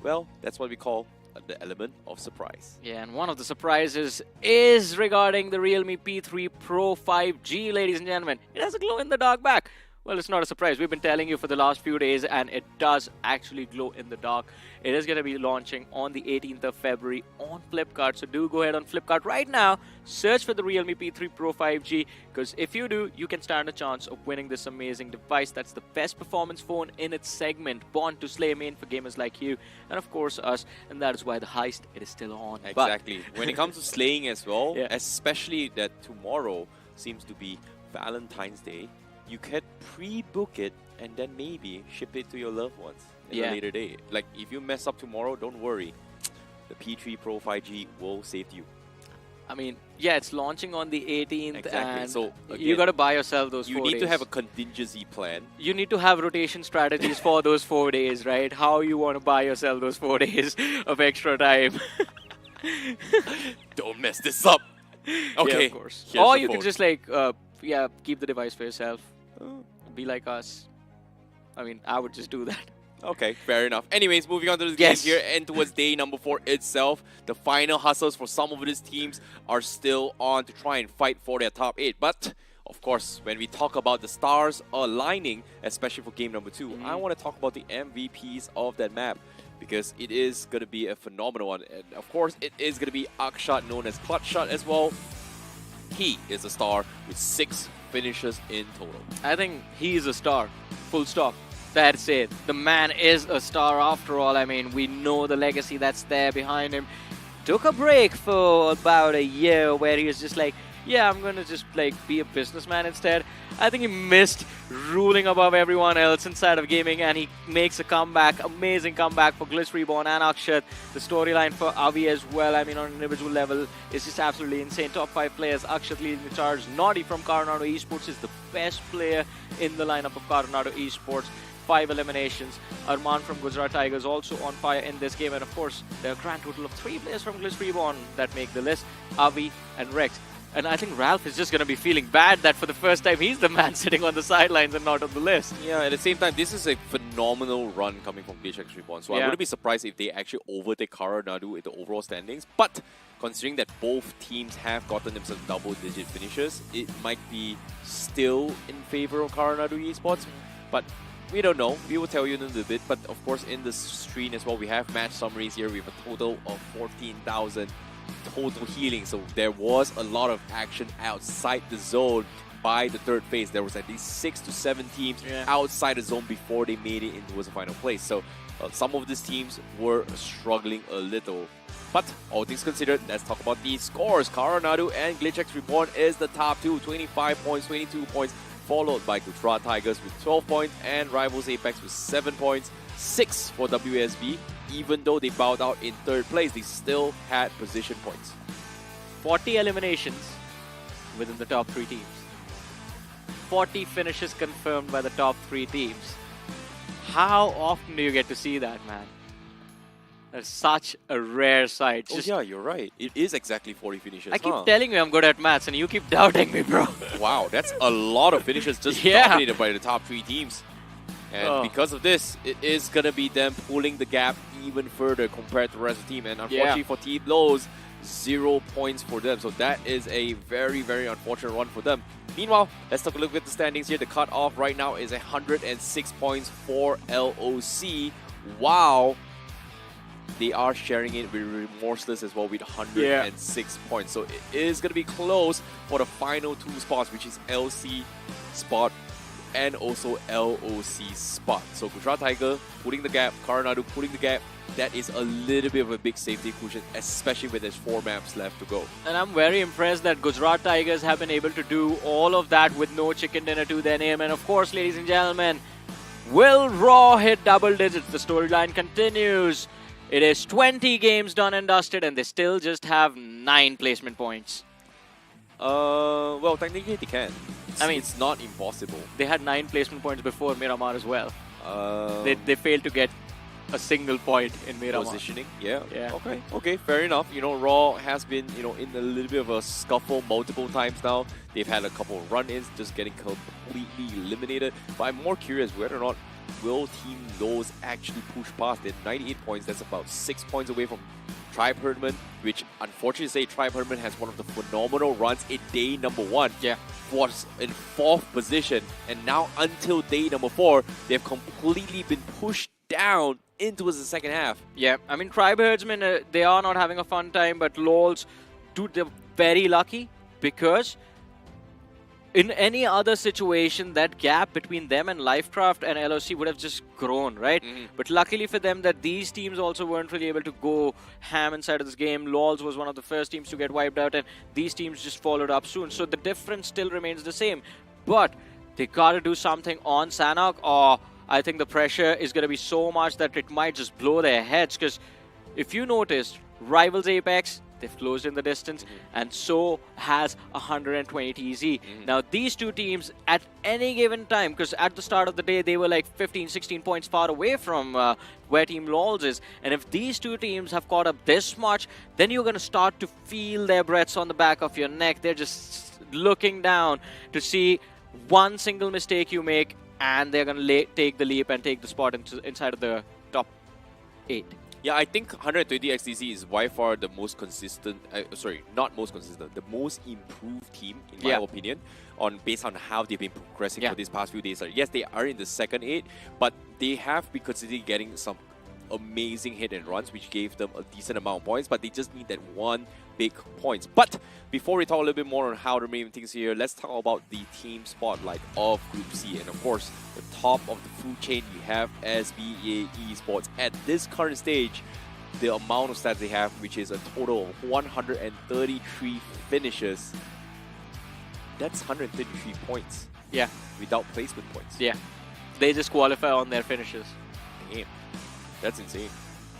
well, that's what we call the element of surprise. Yeah, and one of the surprises is regarding the Realme P3 Pro 5G, ladies and gentlemen. It has a glow-in-the-dark back. Well, it's not a surprise. We've been telling you for the last few days, and it does actually glow in the dark. It is going to be launching on the 18th of February on Flipkart. So do go ahead on Flipkart right now. Search for the Realme P3 Pro 5G, because if you do, you can stand a chance of winning this amazing device. That's the best performance phone in its segment, born to slay, made for gamers like you, and of course us. And that is why the heist, it is still on. Exactly. When it comes to slaying as well, Yeah. especially that tomorrow seems to be Valentine's Day, you can pre-book it and then maybe ship it to your loved ones in a later day. Like, if you mess up tomorrow, don't worry. The P3 Pro 5G will save you. I mean, yeah, it's launching on the 18th, Exactly. and So, you again, got to buy yourself those 4 You days. need to have a contingency plan. You need to have rotation strategies for those 4 days, right? How you want to buy yourself those 4 days of extra time. Don't mess this up. Okay. Yeah, of course. Here's Or the you can phone. just keep the device for yourself. Be like us. I mean, I would just do that. Okay, fair enough. Anyways, moving on to the Yes. game here and towards day number 4 itself. The final hustles for some of these teams are still on to try and fight for their top 8. But, of course, when we talk about the stars aligning, especially for game number 2, I want to talk about the MVPs of that map, because it is going to be a phenomenal one. And, of course, it is going to be Akshat, known as Clutch Shot as well. He is a star with 6 finishes in total. I think he is a star. Full stop. That's it. The man is a star after all. I mean, we know the legacy that's there behind him. Took a break for about a year where he was just like, yeah, I'm going to just be a businessman instead. I think he missed ruling above everyone else inside of gaming, and he makes a comeback, amazing comeback for Glitch Reborn and Akshat. The storyline for Avi as well, I mean, on an individual level, is just absolutely insane. Top 5 players, Akshat leading the charge. Naughty from Coronado Esports is the best player in the lineup of Coronado Esports. 5 eliminations. Arman from Gujarat Tigers also on fire in this game, and of course, there are a grand total of 3 players from Glitch Reborn that make the list, Avi and Rex. And I think Ralph is just going to be feeling bad that for the first time he's the man sitting on the sidelines and not on the list. Yeah, at the same time, this is a phenomenal run coming from BGIS Reborn. So I wouldn't be surprised if they actually overtake Coronado in the overall standings. But considering that both teams have gotten themselves double-digit finishes, it might be still in favor of Coronado Esports. But we don't know. We will tell you in a little bit. But of course, in the screen as well, we have match summaries here. We have a total of 14,000 total healing. So there was a lot of action outside the zone by the third phase. There was at least 6 to 7 teams outside the zone before they made it into the final place. So some of these teams were struggling a little. But all things considered, let's talk about these scores. Coronado and GlitchX Reborn is the top 2, 25 points, 22 points, followed by Gujarat Tigers with 12 points and Rivals Apex with 7 points, 6 for WSB. Even though they bowed out in third place, they still had position points. 40 eliminations within the top 3 teams. 40 finishes confirmed by the top 3 teams. How often do you get to see that, man? That's such a rare sight. Oh yeah, you're right. It is exactly 40 finishes. I keep telling you I'm good at maths and you keep doubting me, bro. Wow, that's a lot of finishes just dominated by the top 3 teams. And because of this, it is going to be them pulling the gap even further compared to the rest of the team. And unfortunately for Team Lowe's, 0 points for them. So that is a very, very unfortunate run for them. Meanwhile, let's take a look at the standings here. The cutoff right now is 106 points for LOC. Wow. They are sharing it with Remorseless as well with 106 points. So it is going to be close for the final 2 spots, which is LC spot and also LOC spot. So Gujarat Tiger putting the gap, Coronado putting the gap. That is a little bit of a big safety cushion, especially with there's 4 maps left to go. And I'm very impressed that Gujarat Tigers have been able to do all of that with no chicken dinner to their name. And of course, ladies and gentlemen, will Raw hit double digits? The storyline continues. It is 20 games done and dusted, and they still just have 9 placement points. Well, technically they can. It's not impossible. They had 9 placement points before Miramar as well. They failed to get a single point in Miramar. Positioning, yeah. Okay, fair enough. You know, Raw has been, in a little bit of a scuffle multiple times now. They've had a couple of run-ins, just getting completely eliminated. But I'm more curious whether or not will Team Lowe's actually push past it. 98 points, that's about 6 points away from Tribe Herdman, which unfortunately Tribe Herdman has one of the phenomenal runs in day number 1. Yeah. Was in 4th position, and now until day number 4, they've completely been pushed down into the second half. Yeah, I mean, Tribe Herdsmen, they are not having a fun time, but LOLs, dude, they're very lucky because in any other situation, that gap between them and Lifecraft and LOC would have just grown, right? But luckily for them that these teams also weren't really able to go ham inside of this game. LOLs was one of the first teams to get wiped out, and these teams just followed up soon. So the difference still remains the same. But they got to do something on Sanhok, or I think the pressure is going to be so much that it might just blow their heads. Because if you noticed, Rivals Apex, they've closed in the distance, and so has 120 TZ. Now, these 2 teams, at any given time, because at the start of the day, they were like 15, 16 points far away from where Team LOLs is. And if these 2 teams have caught up this much, then you're going to start to feel their breaths on the back of your neck. They're just looking down to see one single mistake you make, and they're going to take the leap and take the spot inside of the top 8. Yeah, I think 120 XTC is by far the most consistent, not most consistent, the most improved team, in my opinion, based on how they've been progressing for these past few days. Yes, they are in the second 8, but they have been considering getting some amazing hit and runs, which gave them a decent amount of points, but they just need that one big points. But before we talk a little bit more on how the remaining things here, let's talk about the team spotlight of Group C. And of course, the top of the food chain, we have SBA Esports. At this current stage, the amount of stats they have, which is a total of 133 finishes, that's 133 points. Yeah. Without placement points. Yeah. They just qualify on their finishes. Damn. That's insane.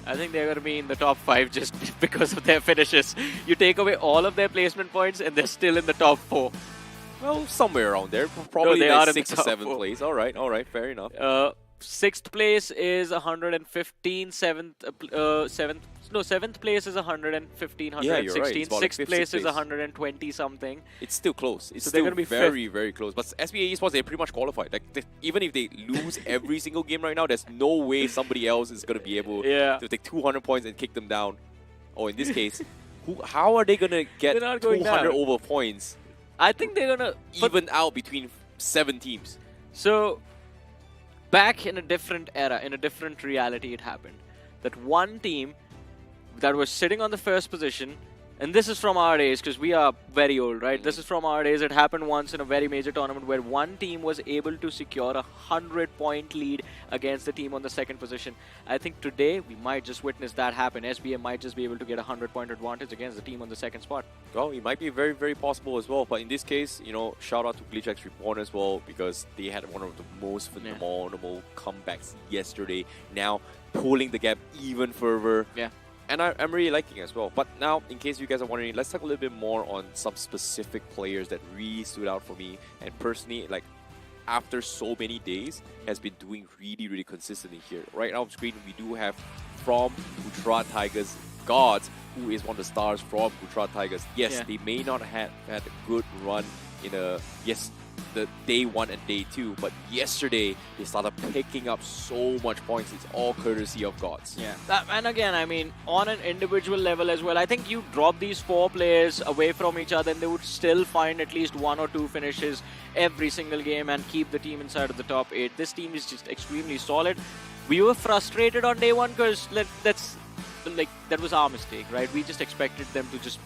I think they're going to be in the top 5 just because of their finishes. You take away all of their placement points and they're still in the top 4. Well, somewhere around there. Probably they are in 6th the or 7th top 4. place. All right, fair enough. 6th place is 115, 7th place is 115, 116, Yeah, you're right. It's about like 6th fifth, place sixth is place. 120 something. It's still close. It's So still they're gonna be very, very close. But SBA Esports, they pretty much qualified. Like, even if they lose every single game right now, there's no way somebody else is going to be able to take 200 points and kick them down. Or in this case, how are they going to get They're not going 200 down. over points I think they're going to even out between 7 teams? So, back in a different era, in a different reality, it happened. That one team that was sitting on the first position, and this is from our days because we are very old, right? This is from our days. It happened once in a very major tournament where one team was able to secure a 100-point lead against the team on the second position. I think today we might just witness that happen. SBA might just be able to get a 100-point advantage against the team on the second spot. Well, it might be very, very possible as well. But in this case, shout out to GlitchX Reborn as well, because they had one of the most phenomenal comebacks yesterday. Now pulling the gap even further. Yeah. And I'm really liking it as well. But now, in case you guys are wondering, let's talk a little bit more on some specific players that really stood out for me. And personally, like, after so many days, has been doing really, really consistently here. Right now on screen, we do have from Gujarat Tigers Gods, who is one of the stars from Gujarat Tigers. Yes, they may not have had a good run in the day 1 and day 2, but yesterday they started picking up so much points. It's all courtesy of Gods. Yeah, and again, I mean, on an individual level as well, I think you drop these 4 players away from each other and they would still find at least 1 or 2 finishes every single game and keep the team inside of the top 8. This team is just extremely solid. We were frustrated on day 1 because that was our mistake, right? We just expected them to just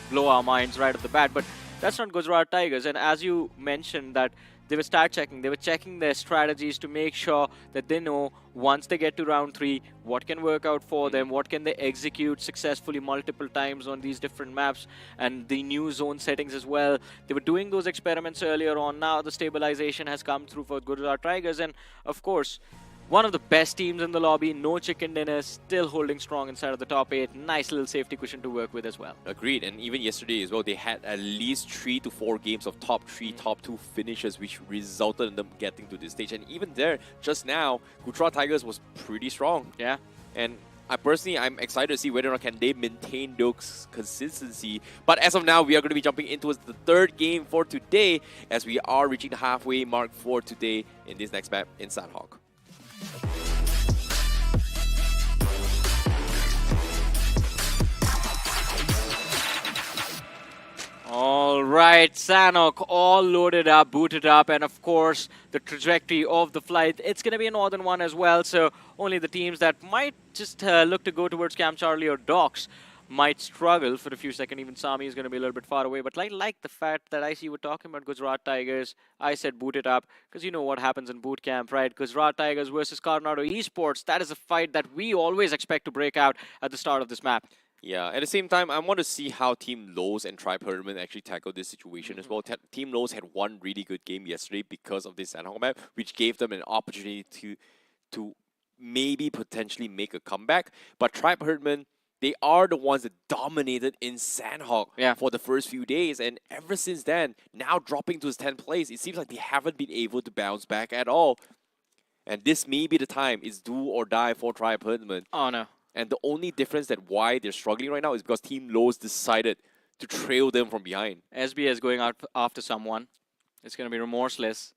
blow our minds right off the bat, but that's not Gujarat Tigers. And as you mentioned, that they were they were checking their strategies to make sure that they know once they get to round 3 what can work out for them, what can they execute successfully multiple times on these different maps and the new zone settings as well. They were doing those experiments earlier on. Now the stabilization has come through for Gujarat Tigers, and of course one of the best teams in the lobby, no chicken dinner, still holding strong inside of the top 8. Nice little safety cushion to work with as well. Agreed, and even yesterday as well, they had at least 3 to 4 games of top 3, top 2 finishes, which resulted in them getting to this stage. And even there, just now, Gujarat Tigers was pretty strong. Yeah. And I'm excited to see whether or not can they maintain those consistency. But as of now, we are going to be jumping into the 3rd game for today, as we are reaching the halfway mark for today in this next map in Sanhok. All right, Sanhok all loaded up, booted up, and of course, the trajectory of the flight, it's going to be a northern one as well, so only the teams that might just look to go towards Camp Charlie or Docks might struggle for a few seconds. Even Sami is going to be a little bit far away, but I like the fact that I see we're talking about Gujarat Tigers. I said boot it up, because you know what happens in boot camp, right? Gujarat Tigers versus Coronado Esports, that is a fight that we always expect to break out at the start of this map. Yeah, at the same time, I want to see how Team Lowe's and Tri-Permanent actually tackle this situation as well. Team Lowe's had one really good game yesterday because of this Sanhok map, which gave them an opportunity to maybe potentially make a comeback. But Tri-Permanent, they are the ones that dominated in Sanhok for the first few days. And ever since then, now dropping to his 10th place, it seems like they haven't been able to bounce back at all. And this may be the time. It's do or die for Tri-Permanent. Oh, no. And the only difference that why they're struggling right now is because Team Lowe's decided to trail them from behind. SBA is going out after someone. It's going to be Remorseless.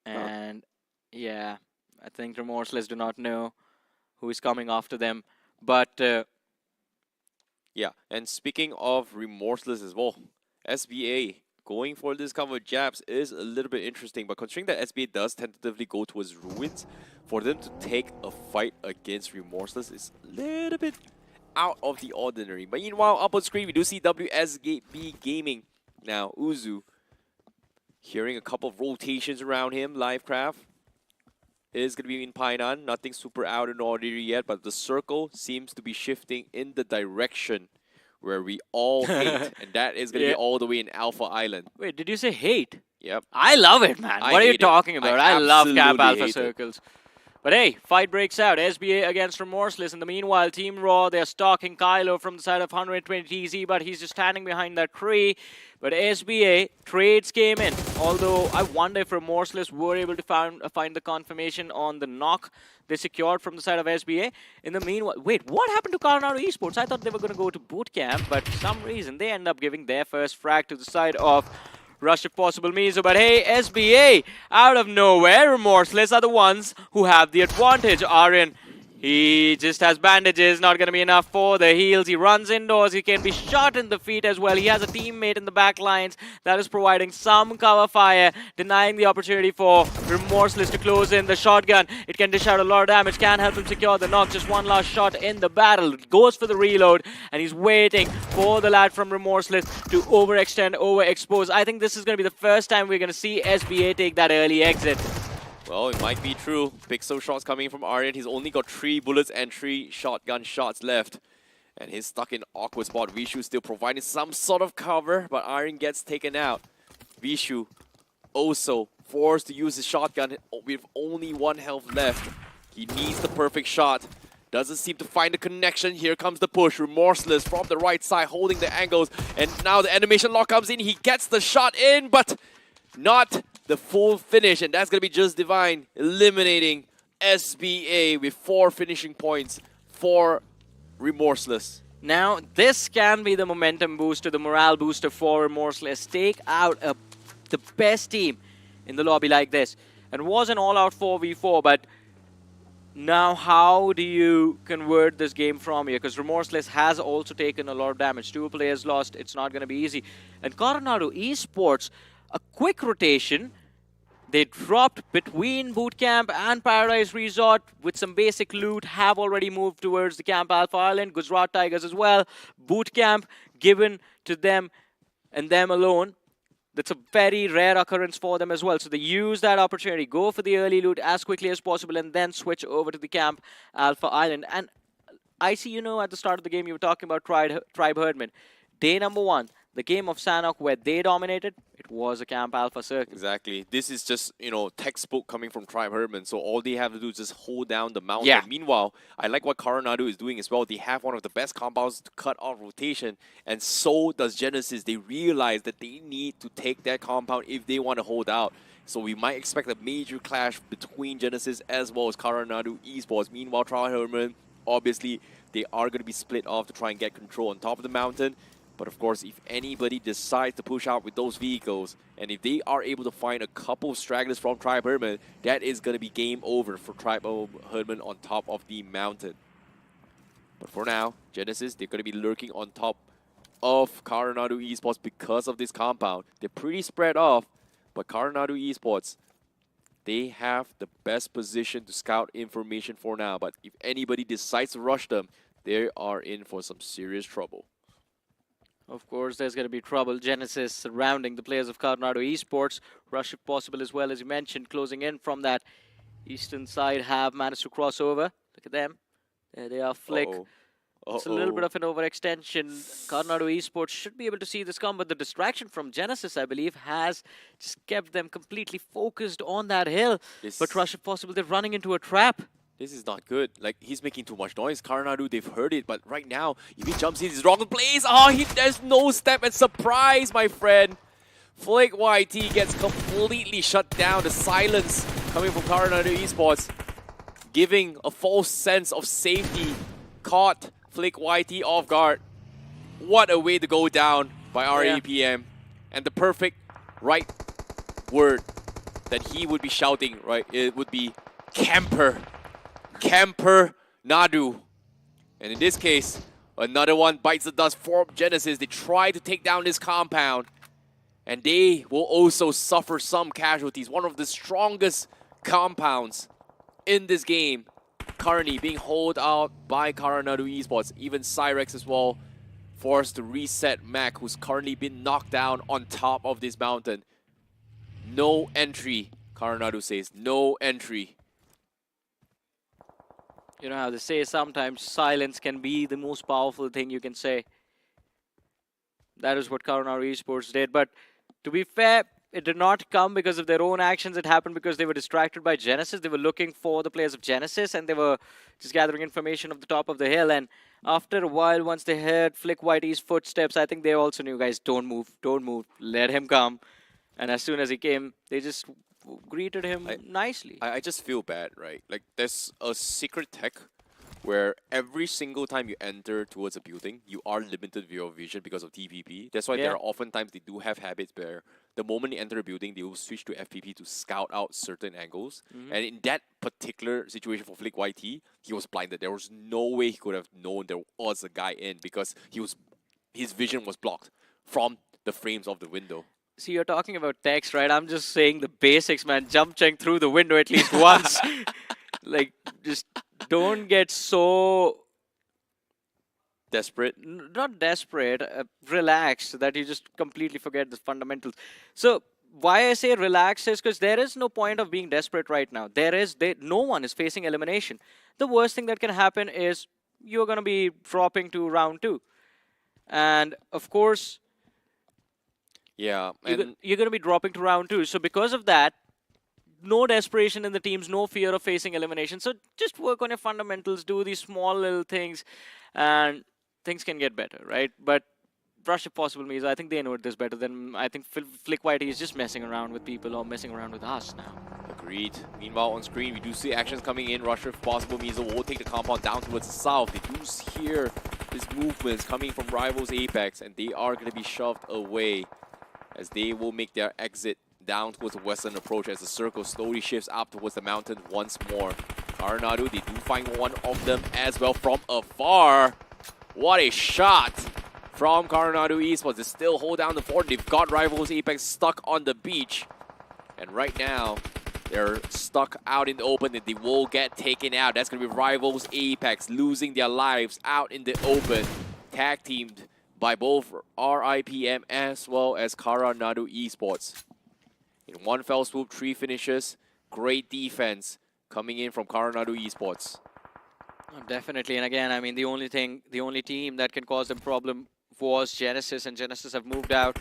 And yeah, I think Remorseless do not know who is coming after them. But yeah, and speaking of Remorseless as well, SBA going for this cover of jabs is a little bit interesting, but considering that SBA does tentatively go towards Ruins, for them to take a fight against Remorseless is a little bit out of the ordinary. But meanwhile, up on screen, we do see WSB Gaming. Now, Uzu, hearing a couple of rotations around him, Livecraft is going to be in Painan. Nothing super out in ordinary yet, but the circle seems to be shifting in the direction where we all hate, and that is going to be all the way in Alpha Island. Wait, did you say hate? Yep. I love it, man. What are you talking about? I love Camp Alpha circles. But hey, fight breaks out. SBA against Remorseless. In the meanwhile, Team Raw, they're stalking Kylo from the side of 120 TZ, but he's just standing behind that tree. But SBA, trades came in. Although, I wonder if Remorseless were able to find the confirmation on the knock they secured from the side of SBA. In the meanwhile, wait, what happened to Coronado Esports? I thought they were going to go to boot camp, but for some reason, they end up giving their first frag to the side of Rush if possible Mizo. But hey, SBA, out of nowhere, Remorseless are the ones who have the advantage. Aryan, he just has bandages, not going to be enough for the heals. He runs indoors, he can be shot in the feet as well. He has a teammate in the back lines that is providing some cover fire, denying the opportunity for Remorseless to close in. The shotgun, it can dish out a lot of damage, can help him secure the knock. Just one last shot in the battle, goes for the reload, and he's waiting for the lad from Remorseless to overextend, overexpose. I think this is going to be the first time we're going to see SBA take that early exit. Well, it might be true. Pixel shots coming from Aryan. He's only got 3 bullets and 3 shotgun shots left. And he's stuck in awkward spot. Vishu still providing some sort of cover, but Aryan gets taken out. Vishu also forced to use his shotgun with only 1 health left. He needs the perfect shot. Doesn't seem to find the connection. Here comes the push. Remorseless from the right side, holding the angles. And now the animation lock comes in. He gets the shot in, but not the full finish, and that's going to be Just Divine eliminating SBA with 4 finishing points for Remorseless. Now, this can be the momentum booster, the morale booster for Remorseless. Take out the best team in the lobby like this. And was an all-out 4v4, but now how do you convert this game from here? Because Remorseless has also taken a lot of damage. 2 players lost. It's not going to be easy. And Coronado Esports, a quick rotation. They dropped between Bootcamp and Paradise Resort with some basic loot, have already moved towards the Camp Alpha Island, Gujarat Tigers as well. Bootcamp given to them and them alone. That's a very rare occurrence for them as well. So they use that opportunity, go for the early loot as quickly as possible, and then switch over to the Camp Alpha Island. And I see, you know, at the start of the game, you were talking about Tribe Herdman. Day number 1, the game of Sanhok where they dominated, it was a Camp Alpha circle. Exactly. This is just, you know, textbook coming from Tribe Herman. So all they have to do is just hold down the mountain. Yeah. Meanwhile, I like what Coronado is doing as well. They have one of the best compounds to cut off rotation. And so does Genesis. They realize that they need to take that compound if they want to hold out. So we might expect a major clash between Genesis as well as Coronado Esports. Meanwhile, Tribe Herman, obviously, they are going to be split off to try and get control on top of the mountain. But of course, if anybody decides to push out with those vehicles, and if they are able to find a couple of stragglers from Tribe Herman, that is going to be game over for Tribe Herman on top of the mountain. But for now, Genesis, they're going to be lurking on top of Coronado Esports because of this compound. They're pretty spread off, but Coronado Esports, they have the best position to scout information for now. But if anybody decides to rush them, they are in for some serious trouble. Of course, there's going to be trouble. Genesis surrounding the players of Coronado Esports. Rush if possible as well, as you mentioned, closing in from that eastern side, have managed to cross over. Look at them. There they are, Flick. It's a little bit of an overextension. Coronado Esports should be able to see this come, but the distraction from Genesis, I believe, has just kept them completely focused on that hill. But rush if possible, they're running into a trap. This is not good. Like, he's making too much noise. Coronado, they've heard it, but right now, if he jumps in, he's wrong place. Oh, there's no step and surprise, my friend. Flick YT gets completely shut down. The silence coming from Coronado Esports, giving a false sense of safety. Caught Flick YT off guard. What a way to go down by RAPM. And the perfect right word that he would be shouting, right, it would be camper. Camper Nadu. And in this case, another one bites the dust for Genesis. They try to take down this compound, and they will also suffer some casualties. One of the strongest compounds in this game, currently being held out by Coronado Esports. Even Cyrex as well, forced to reset Mac, who's currently been knocked down on top of this mountain. No entry, Coronado says. No entry. You know how they say sometimes silence can be the most powerful thing you can say. That is what Coronado Esports did. But to be fair, it did not come because of their own actions. It happened because they were distracted by Genesis. They were looking for the players of Genesis, and they were just gathering information of the top of the hill. And after a while, once they heard Flick Whitey's footsteps, I think they also knew, guys, don't move, let him come. And as soon as he came, they just greeted him nicely. I just feel bad, right? Like, there's a secret tech where every single time you enter towards a building, you are limited with your vision because of TPP. That's why there are oftentimes they do have habits where the moment you enter a building, they will switch to FPP to scout out certain angles. And in that particular situation for Flick YT, he was blinded. There was no way he could have known there was a guy in because his vision was blocked from the frames of the window. See, you're talking about text, right? I'm just saying the basics, man. Jump check through the window at least once. Like, just don't get so... Desperate? Not desperate, relaxed, that you just completely forget the fundamentals. So, why I say relax is because there is no point of being desperate right now. No one is facing elimination. The worst thing that can happen is you're going to be dropping to round 2. And, of course... Yeah, you're going to be dropping to round 2. So because of that, no desperation in the teams, no fear of facing elimination. So just work on your fundamentals, do these small little things, and things can get better, right? But Rush if possible means I think they know this better than I think Flick White is just messing around with people or messing around with us now. Agreed. Meanwhile, on screen, we do see actions coming in. Rusher, if possible, Mizo will take the compound down towards the south. They do hear these movements coming from Rivals Apex, and they are going to be shoved away as they will make their exit down towards the western approach as the circle slowly shifts up towards the mountain once more. Coronado, they do find one of them as well from afar. What a shot from Coronado Esports. They still hold down the fort. They've got Rivals Apex stuck on the beach. And right now, they're stuck out in the open and they will get taken out. That's going to be Rivals Apex losing their lives out in the open. Tag teamed by both RIPM as well as Coronado Esports. In one fell swoop, 3 finishes. Great defense coming in from Coronado Esports. Definitely, and again, I mean, the only team that can cause them problem was Genesis, and Genesis have moved out.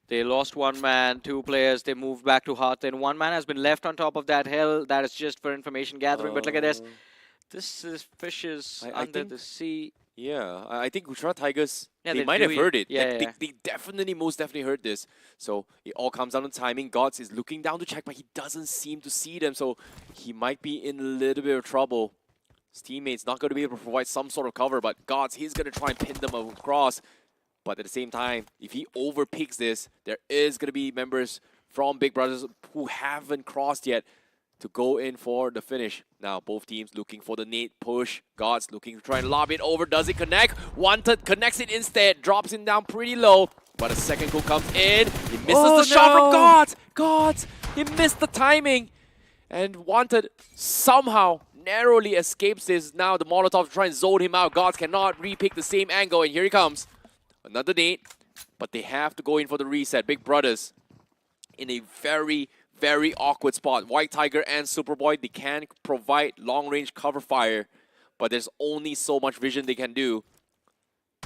They lost 1 man, 2 players, they moved back to Harton. 1 man has been left on top of that hill. That is just for information gathering, but look at this. This is fishes under the sea. Yeah, I think Gujarat Tigers, Yeah, they might have heard it. Yeah, They definitely, most definitely heard this. So it all comes down to timing. Gods is looking down to check, but he doesn't seem to see them. So he might be in a little bit of trouble. His teammate's not going to be able to provide some sort of cover, but Gods, he's going to try and pin them across. But at the same time, if he overpicks this, there is going to be members from Big Brothers who haven't crossed yet to go in for the finish. Now, both teams looking for the nade push. Gods looking to try and lob it over. Does it connect? Wanted connects it instead. Drops him down pretty low. But a second goal comes in. He misses the shot from Gods. Gods, he missed the timing. And Wanted somehow narrowly escapes this. Now the Molotov to try and zone him out. Gods cannot repick the same angle. And here he comes. Another nade. But they have to go in for the reset. Big Brothers in a very awkward spot. White Tiger and Superboy, they can provide long-range cover fire, but there's only so much vision they can do.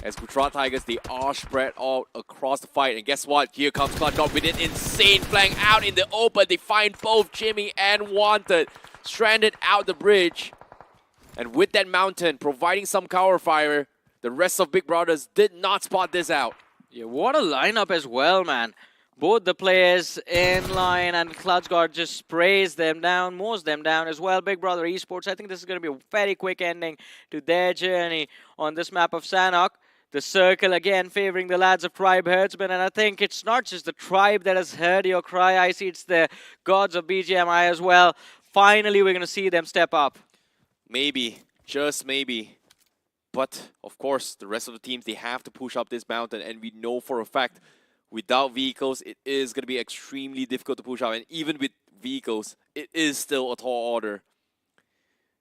As Gujarat Tigers, they are spread out across the fight. And guess what? Here comes Clutch Dog with an insane flank out in the open. They find both Jimmy and Wanted stranded out the bridge. And with that mountain providing some cover fire, the rest of Big Brothers did not spot this out. Yeah, what a lineup as well, man. Both the players in line and Clutchguard just sprays them down, mows them down as well. Big Brother Esports, I think this is going to be a very quick ending to their journey on this map of Sanhok. The circle again favoring the lads of Tribe Herdsmen, and I think it's not just the Tribe that has heard your cry. I see it's the gods of BGMI as well. Finally, we're going to see them step up. Maybe, just maybe. But, of course, the rest of the teams, they have to push up this mountain, and we know for a fact without vehicles, it is going to be extremely difficult to push out. And even with vehicles, it is still a tall order.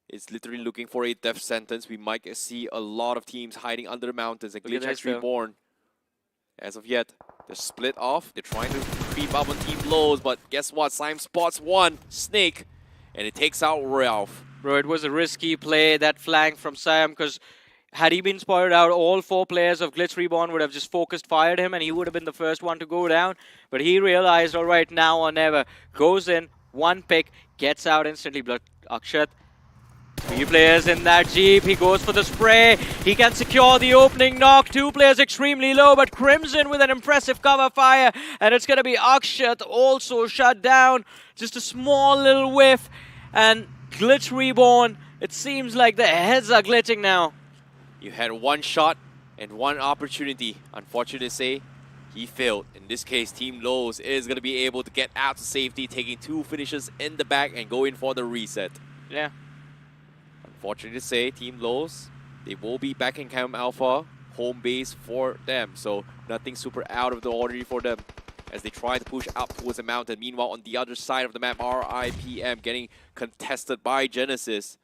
It's literally looking for a death sentence. We might see a lot of teams hiding under the mountains. And Glitch has reborn. As of yet, they're split off. They're trying to creep up on Team Lows. But guess what? Sime spots one, Snake, and it takes out Ralph. Bro, it was a risky play, that flank from Siam, because had he been spotted out, all 4 players of Glitch Reborn would have just focused fired him and he would have been the first one to go down. But he realized, all right, now or never. Goes in, 1 pick, gets out instantly. But Akshat, 3 players in that Jeep. He goes for the spray. He can secure the opening knock. 2 players extremely low, but Crimson with an impressive cover fire. And it's going to be Akshat also shut down. Just a small little whiff. And Glitch Reborn, it seems like the heads are glitching now. You had 1 shot and 1 opportunity. Unfortunate to say, he failed. In this case, Team Lows is going to be able to get out to safety, taking 2 finishes in the back and going for the reset. Yeah. Unfortunate to say, Team Lows, they will be back in Camp Alpha, home base for them. So nothing super out of the ordinary for them as they try to push up towards the mountain. Meanwhile, on the other side of the map, RIPM getting contested by Genesis,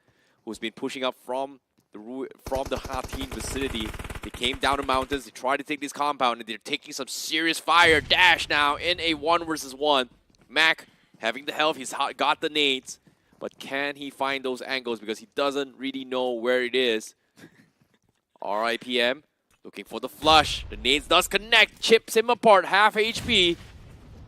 who's been pushing up from the Hatin vicinity. They came down the mountains, they tried to take this compound, and they're taking some serious fire. Dash now in a 1 versus 1. Mac having the health, he's got the nades, but can he find those angles because he doesn't really know where it is. RIPM looking for the flush. The nades does connect, chips him apart, half HP.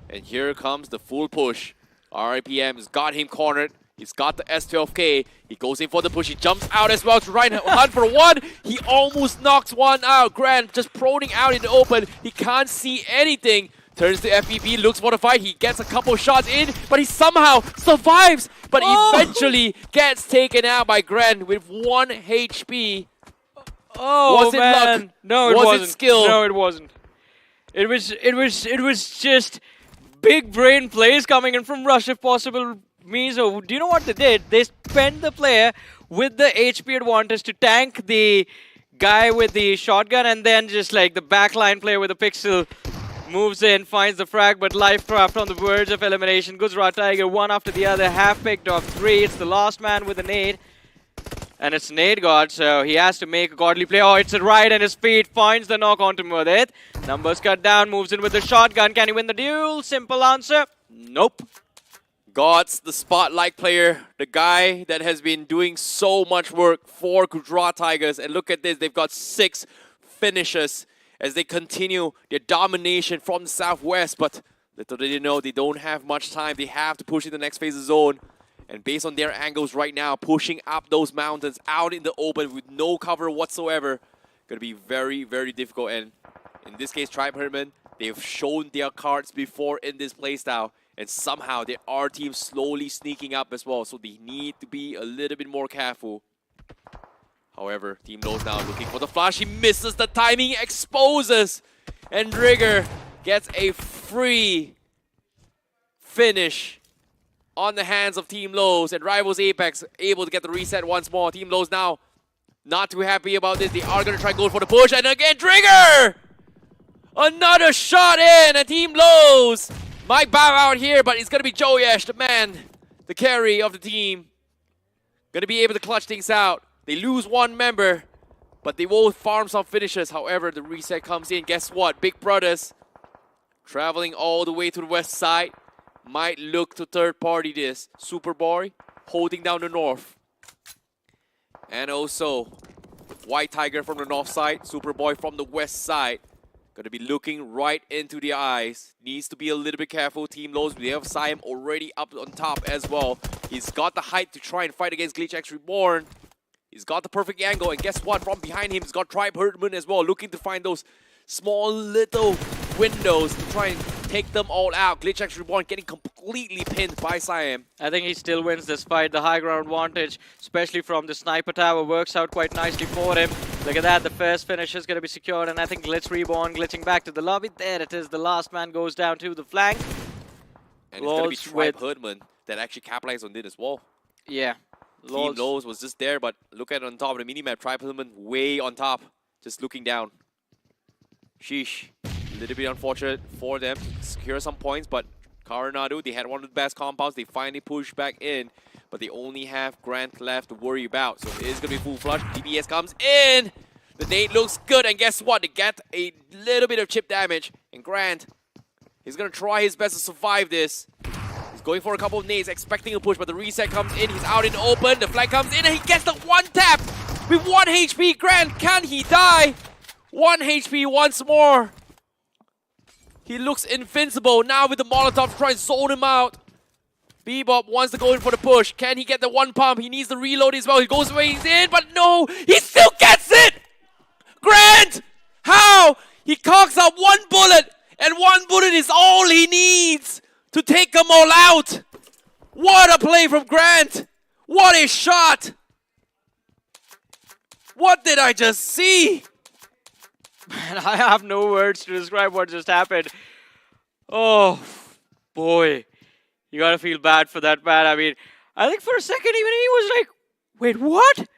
And here comes the full push. RIPM has got him cornered. He's got the S12K. He goes in for the push. He jumps out as well to try and hunt for one. He almost knocks one out. Grant just proning out in the open. He can't see anything. Turns to FPP, looks for the fight. He gets a couple shots in, but he somehow survives. But eventually gets taken out by Grant with 1 HP. Oh, was it man. luck? No, it was wasn't. it skill? No, it wasn't. It was just big brain plays coming in from Rush, if possible. So, do you know what they did? They spent the player with the HP advantage to tank the guy with the shotgun, and then just like the backline player with a pixel moves in, finds the frag, but Lifecraft on the verge of elimination. Gujarat Tiger, one after the other, half picked off 3. It's the last man with a nade. And it's Nade God, so he has to make a godly play. Oh, it's a right and his feet finds the knock onto Mudit. Numbers cut down, moves in with the shotgun. Can he win the duel? Simple answer, nope. God's the spotlight player, the guy that has been doing so much work for Gujarat Tigers. And look at this, they've got 6 finishes as they continue their domination from the southwest. But little did they know, they don't have much time. They have to push in the next phase of zone. And based on their angles right now, pushing up those mountains out in the open with no cover whatsoever, going to be very, very difficult. And in this case, Tribe Herman, they've shown their cards before in this playstyle. And somehow there are teams slowly sneaking up as well. So they need to be a little bit more careful. However, Team Lowe's now looking for the flash. He misses the timing, exposes. And Rigger gets a free finish on the hands of Team Lowe's. And Rivals Apex able to get the reset once more. Team Lowe's now not too happy about this. They are going to try and go for the push. And again, Trigger! Another shot in. And Team Lowe's might bow out here, but it's going to be Joyesh, the man, the carry of the team. Going to be able to clutch things out. They lose one member, but they will farm some finishes. However, the reset comes in. Guess what? Big Brothers, traveling all the way to the west side, might look to third party this. Superboy holding down the north. And also, White Tiger from the north side, Superboy from the west side. Going to be looking right into the eyes. Needs to be a little bit careful. Team Lowe's, we have Siam already up on top as well. He's got the height to try and fight against Glitch X Reborn. He's got the perfect angle. And guess what? From behind him, he's got Tribe Herdman as well. Looking to find those small little windows to try and take them all out. Glitch X Reborn getting completely pinned by Siam. I think he still wins this fight. The high ground advantage, especially from the sniper tower, works out quite nicely for him. Look at that, the first finish is going to be secured, and I think Glitch Reborn glitching back to the lobby. There it is, the last man goes down to the flank. And it's going to be Tribe Herdman that actually capitalized on it as well. Yeah. Team Lowe's was just there, but look at it on top of the minimap. Tribe Herdman way on top, just looking down. Sheesh. A little bit unfortunate for them to secure some points, but Coronado, they had one of the best compounds. They finally pushed back in, but they only have Grant left to worry about. So it is going to be full flush. DBS comes in. The nade looks good, and guess what? They get a little bit of chip damage. And Grant, he's going to try his best to survive this. He's going for a couple of nades, expecting a push, but the reset comes in. He's out in the open. The flag comes in, and he gets the one tap with 1 HP. Grant, can he die? 1 HP once more. He looks invincible now with the Molotov to try and zone him out. Bebop wants to go in for the push. Can he get the one pump? He needs the reload as well. He goes away, he's in, but no, he still gets it! Grant! How? He cocks up 1 bullet, and 1 bullet is all he needs to take them all out. What a play from Grant! What a shot! What did I just see? Man, I have no words to describe what just happened. Oh, boy. You gotta feel bad for that man. I mean, I think for a second even he was like, wait, what?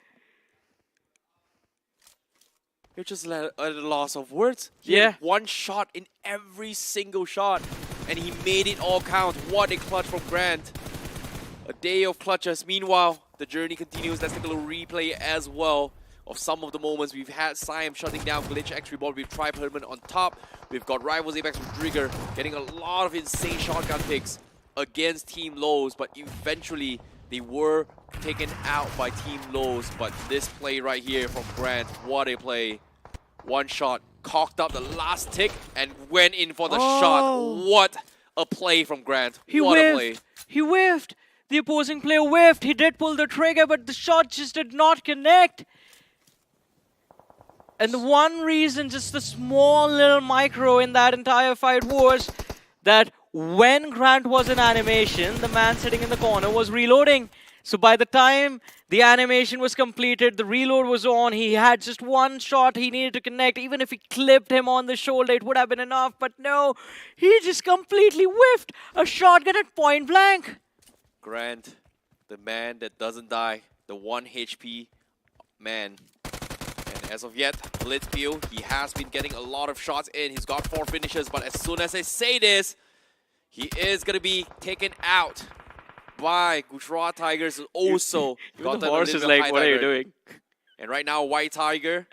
You're just at a loss of words. He Yeah. had 1 shot in every single shot, and he made it all count. What a clutch from Grant. A day of clutches. Meanwhile, the journey continues. Let's take a little replay as well of some of the moments. We've had Siam shutting down Glitch X Reborn. We've Tribe Herdman on top. We've got Rivals Apex with Trigger getting a lot of insane shotgun picks against Team Lowe's, but eventually they were taken out by Team Lowe's. But this play right here from Grant, what a play. 1 shot, cocked up the last tick and went in for the shot. What a play from Grant. He what whiffed. a play. He whiffed. The opposing player whiffed. He did pull the trigger, but the shot just did not connect. And the one reason, just the small little micro in that entire fight was that when Grant was in animation, the man sitting in the corner was reloading. So by the time the animation was completed, the reload was on, he had just one shot he needed to connect. Even if he clipped him on the shoulder, it would have been enough. But no, he just completely whiffed a shotgun at point blank. Grant, the man that doesn't die, the 1 HP man. And as of yet, Blitzview, he has been getting a lot of shots in. He's got 4 finishes, but as soon as I say this, he is going to be taken out by Gujarat Tigers. Also got the horse is like, what are you doing? And right now, White Tiger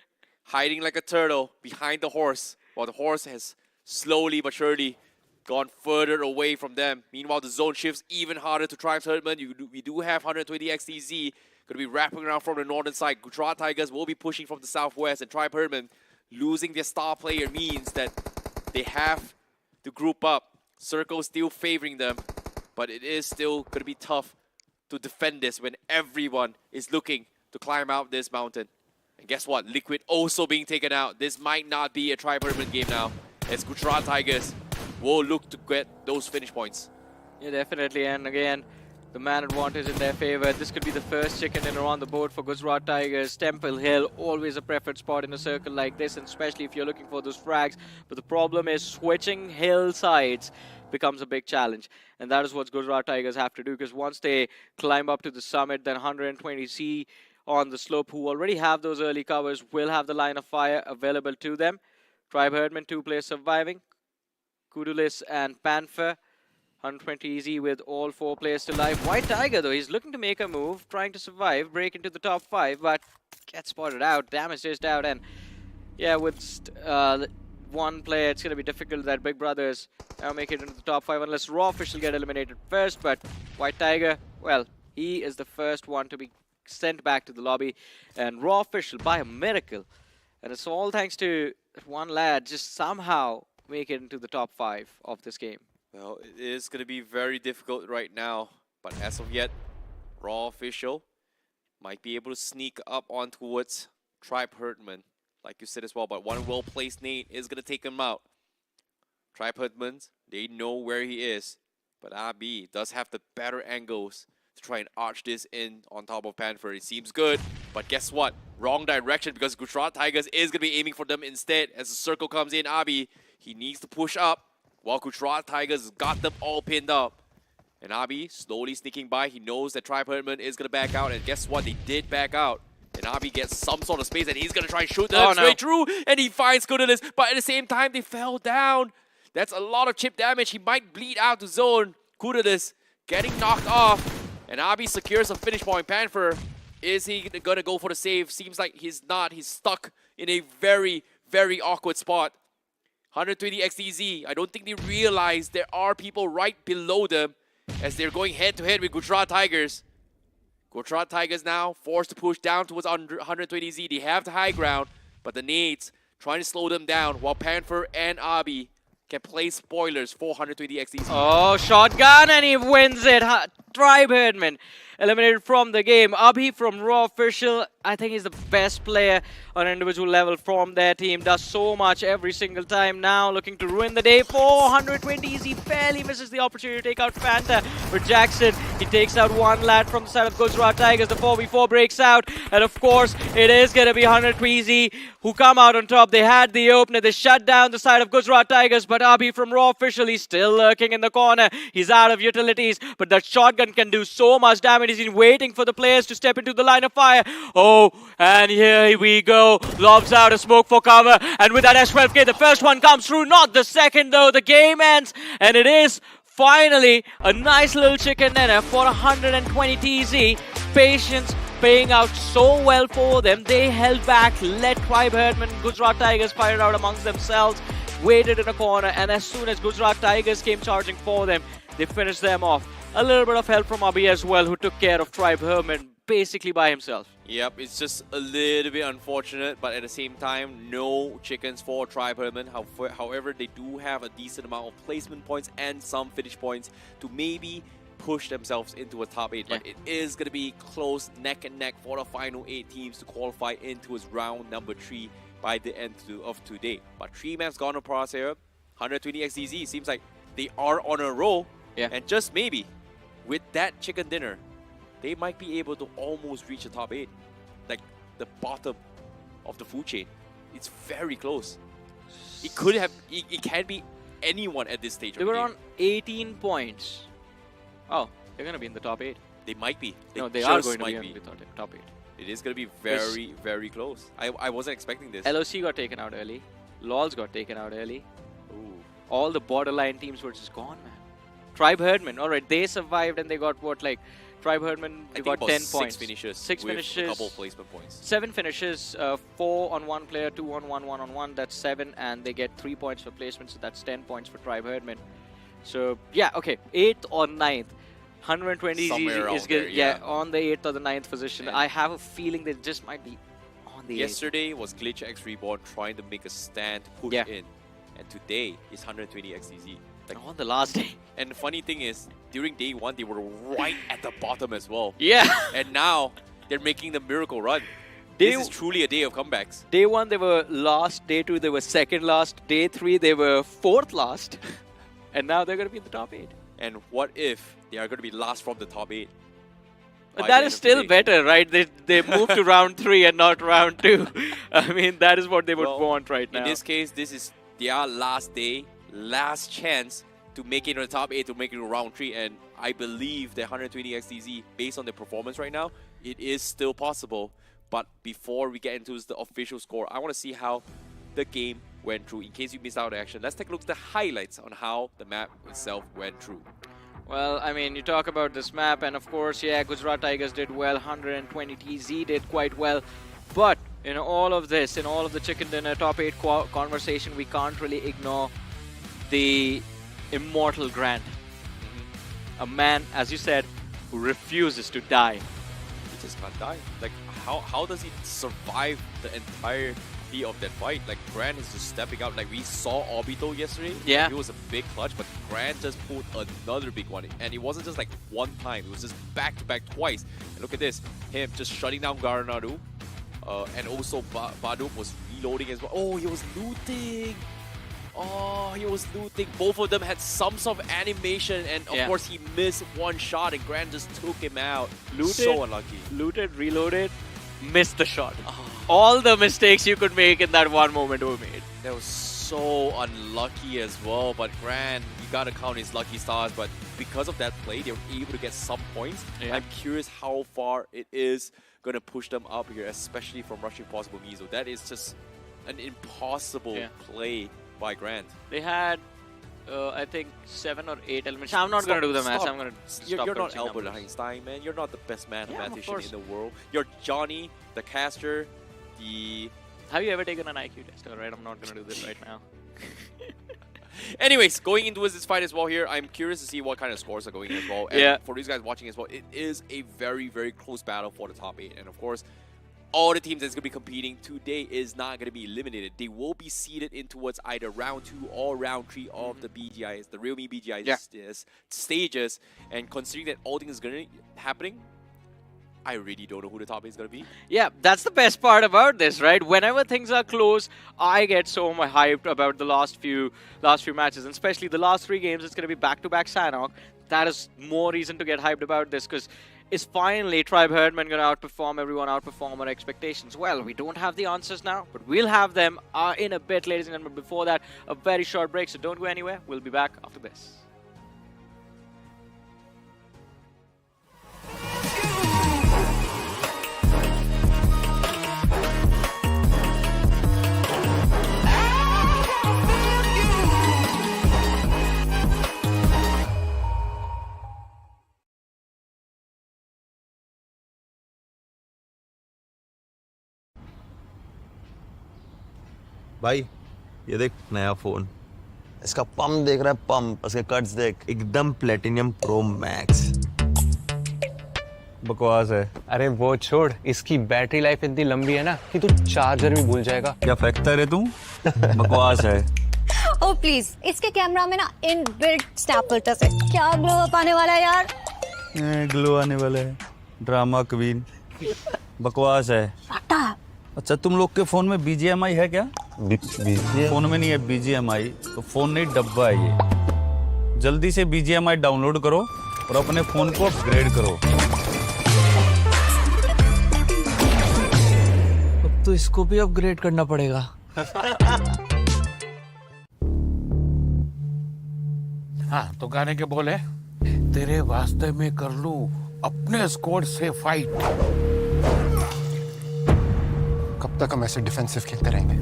hiding like a turtle behind the horse, while the horse has slowly but surely gone further away from them. Meanwhile, the zone shifts even harder to Tribe's Herdman. We do have 120 XTZ going to be wrapping around from the northern side. Gujarat Tigers will be pushing from the southwest, and Tribe Herdman losing their star player means that they have to group up. Circle still favoring them, but it is still going to be tough to defend this when everyone is looking to climb out this mountain. And guess what? Liquid also being taken out. This might not be a Tribe Herdman game now, as Gujarat Tigers will look to get those finish points. Yeah, definitely. And again, the man advantage in their favor. This could be the first chicken dinner on the board for Gujarat Tigers. Temple Hill, always a preferred spot in a circle like this, and especially if you're looking for those frags. But the problem is switching hill sides becomes a big challenge. And that is what Gujarat Tigers have to do, because once they climb up to the summit, then 120C on the slope, who already have those early covers, will have the line of fire available to them. Tribe Herdman, 2 players surviving. Kudulis and Panther. 120 easy with all 4 players still alive. White Tiger, though, he's looking to make a move, trying to survive, break into the top 5, but gets spotted out, damage dished out, and yeah, with 1 player, it's going to be difficult that Big Brothers now make it into the top 5 unless Raw Fish will get eliminated first. But White Tiger, well, he is the first one to be sent back to the lobby, and Raw Fish will, by a miracle, and it's all thanks to that one lad, just somehow make it into the top 5 of this game. Well, it is going to be very difficult right now, but as of yet, Raw Official might be able to sneak up on towards Tribe Herdman, like you said as well, but one well-placed nade is going to take him out. Tribe Herdmans, they know where he is, but AB does have the better angles to try and arch this in on top of Panther. It seems good, but guess what? Wrong direction, because Gujarat Tigers is going to be aiming for them instead. As the circle comes in, AB, he needs to push up, while Gujarat Tigers got them all pinned up. And Abi slowly sneaking by. He knows that Tribe Herdman is going to back out. And guess what? They did back out. And Abi gets some sort of space, and he's going to try and shoot them straight through. And he finds Kudulis. But at the same time, they fell down. That's a lot of chip damage. He might bleed out to zone. Kudulis getting knocked off. And Abi secures a finish point. Panther, is he going to go for the save? Seems like he's not. He's stuck in a very, very awkward spot. 120 XTZ. I don't think they realize there are people right below them as they're going head-to-head with Gujarat Tigers. Gujarat Tigers now forced to push down towards 120Z. They have the high ground, but the nades trying to slow them down, while Panther and Abi can play spoilers for 120 XTZ. Oh, shotgun, and he wins it. Tribe Herdman eliminated from the game. Abhi from Raw Official, I think he's the best player on an individual level from their team. Does so much every single time. Now looking to ruin the day. 420s. He barely misses the opportunity to take out Fanta. But Jackson, he takes out 1 lad from the side of Gujarat Tigers. The 4v4 breaks out. And of course, it is going to be 120 who come out on top. They had the opener. They shut down the side of Gujarat Tigers. But Abhi from Raw Official, he's still lurking in the corner. He's out of utilities. But that shotgun can do so much damage. He's been waiting for the players to step into the line of fire. Oh, and here we go. Lobs out a smoke for cover. And with that S12K, the first one comes through. Not the second, though. The game ends. And it is finally a nice little chicken dinner for 120 TZ. Patience paying out so well for them. They held back, let Tribe Herdman, Gujarat Tigers fire it out amongst themselves. Waited in a corner. And as soon as Gujarat Tigers came charging for them, they finished them off. A little bit of help from Abhi as well, who took care of Tribe Herdman basically by himself. Yep, it's just a little bit unfortunate, but at the same time, no chickens for Tribe Herdman. However, they do have a decent amount of placement points and some finish points to maybe push themselves into a top 8, but it is going to be close neck and neck for the final 8 teams to qualify into its round number 3 by the end of today. But 3 maps gone across here, 120 XDZ, seems like they are on a roll, and just maybe, with that chicken dinner, they might be able to almost reach the top 8, like the bottom of the food chain. It's very close. It could have, it can be anyone at this stage. They were on 18 points. Oh, they're going to be in the top 8. They might be. No, they are going to be in the top 8. It is going to be very, very close. I wasn't expecting this. LOC got taken out early. LOLs got taken out early. Ooh. All the borderline teams were just gone, man. Tribe Herdman, alright, they survived and they got what, like, Tribe Herdman, they got 10 points. 6 finishes. 6 with finishes. a couple of placement points. 7 finishes, 4 on 1 player, 2 on 1, 1 on 1, that's 7, and they get 3 points for placement, so that's 10 points for Tribe Herdman. So, yeah, okay, 8th or 9th. 120 is good, on the 8th or the 9th position. And I have a feeling they just might be on the 8th. Yesterday was Glitch X Reborn trying to make a stand to push in. And today is 120 XDZ. Like, on the last day. And the funny thing is, during day 1, they were right at the bottom as well. Yeah. And now, they're making the miracle run. This is truly a day of comebacks. Day 1, they were last. Day 2, they were second last. Day 3, they were 4th last. And now they're going to be in the top 8. And what if they are going to be last from the top 8? But that is still better, right? They moved to round 3 and not round 2. I mean, that is what they would want right now. In this case, this is their last day, last chance to make it in the top 8, to make it to round 3. And I believe that 120 XDZ, based on their performance right now, it is still possible. But before we get into the official score, I want to see how the game went through. In case you missed out on action, let's take a look at the highlights on how the map itself went through. Well, I mean, you talk about this map, and of course, yeah, Gujarat Tigers did well, 120 TZ did quite well. But in all of this, in all of the chicken dinner top 8 conversation, we can't really ignore the immortal Grant. A man, as you said, who refuses to die. He just can't die. Like, how does he survive the entirety of that fight? Like, Grant is just stepping out. Like, we saw Obito yesterday. Yeah. It was a big clutch, but Grant just pulled another big one. And it wasn't just like one time. It was just back-to-back twice. And look at this. Him just shutting down Garanadu. And also Baduk was reloading as well. Oh, he was looting. Oh, he was looting. Both of them had some sort of animation. And of course, he missed one shot. And Grant just took him out. Looted, so unlucky. Looted, reloaded, missed the shot. All the mistakes you could make in that one moment were made. That was so unlucky as well, but Grant, you gotta count his lucky stars, but because of that play, they were able to get some points. I'm curious how far it is gonna push them up here, especially from rushing possible Mizo. That is just an impossible play by Grant. They had, I think, 7 or 8 elements. I'm not gonna do the math. I'm gonna stop. You're not Albert Einstein, man. You're not the best mathematician in the world. You're Johnny, the caster. Have you ever taken an IQ test? Alright, I'm not gonna do this right now. Anyways, going into this fight as well here, I'm curious to see what kind of scores are going as well. And for these guys watching as well, it is a very, very close battle for the top 8. And of course, all the teams that's going to be competing today is not going to be eliminated. They will be seeded in towards either round 2 or round 3 of the BGIS, the realme BGIS stages. And considering that all things is going to be happening, I really don't know who the top 8 is going to be. Yeah, that's the best part about this, right? Whenever things are close, I get so much hyped about the last few matches, and especially the last 3 games. It's going to be back-to-back Sanhok. That is more reason to get hyped about this, because is finally Tribe Herdman going to outperform everyone, outperform our expectations? Well, we don't have the answers now, but we'll have them in a bit, ladies and gentlemen. Before that, a very short break, so don't go anywhere. We'll be back after this. भाई ये देख नया phone, इसका pump देख रहा है, pump, इसके cuts देख, एकदम प्लेटिनियम प्रो मैक्स। बकवास है। अरे वो छोड़, इसकी बैटरी लाइफ इतनी लंबी है ना कि तू चार्जर भी भूल जाएगा। क्या फेंकता है तू? बकवास है। ओ प्लीज, इसके कैमरा में ना इनबिल्ट स्नैप फिल्टर्स है। क्या ग्लो अप आने वाला है यार। ग्लो आने वाला है, ड्रामा क्वीन, बकवास है। अच्छा तुम लोग के फोन में BGMI है क्या? फोन में नहीं है BGMI, तो फोन नहीं डब्बा है ये। जल्दी से BGMI डाउनलोड करो और अपने फोन को अपग्रेड करो। अब तो इसको भी अपग्रेड करना पड़ेगा। हाँ तो गाने के बोले, तेरे वास्ते में कर लूं अपने स्क्वाड से फाइट। कब तक हम ऐसे डिफेंसिव खेलते रहेंगे?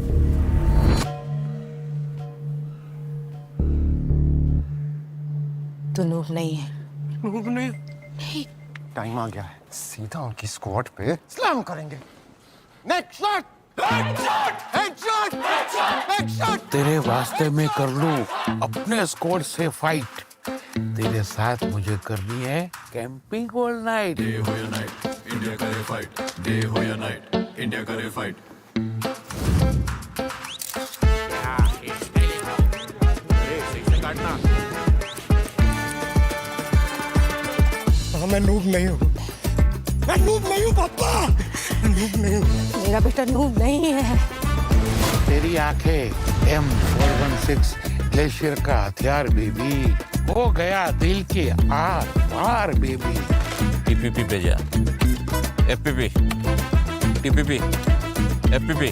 तो नूब नहीं है। नूब नहीं? टाइम आ गया है, सीधा उनकी स्क्वाड पे स्लैम करेंगे। Next shot! हेडशॉट! हेडशॉट! तेरे वास्ते में कर लूं अपने स्क्वाड से फाइट। तेरे साथ मुझे करनी है कैंपिंग ऑल नाइट। डे हो या नाइट, इंडिया करे फाइट। डे हो या नाइट, इंडिया करे फाइट। मैं नूब नहीं हूँ, मैं नूब नहीं हूँ पापा, नूब नहीं हूँ। मेरा बेटा नूब नहीं है। तेरी आंखें M416 ग्लेशियर का हथियार बेबी, हो गया दिल के आर पार बेबी। TPP पे जा, FPP, TPP, FPP।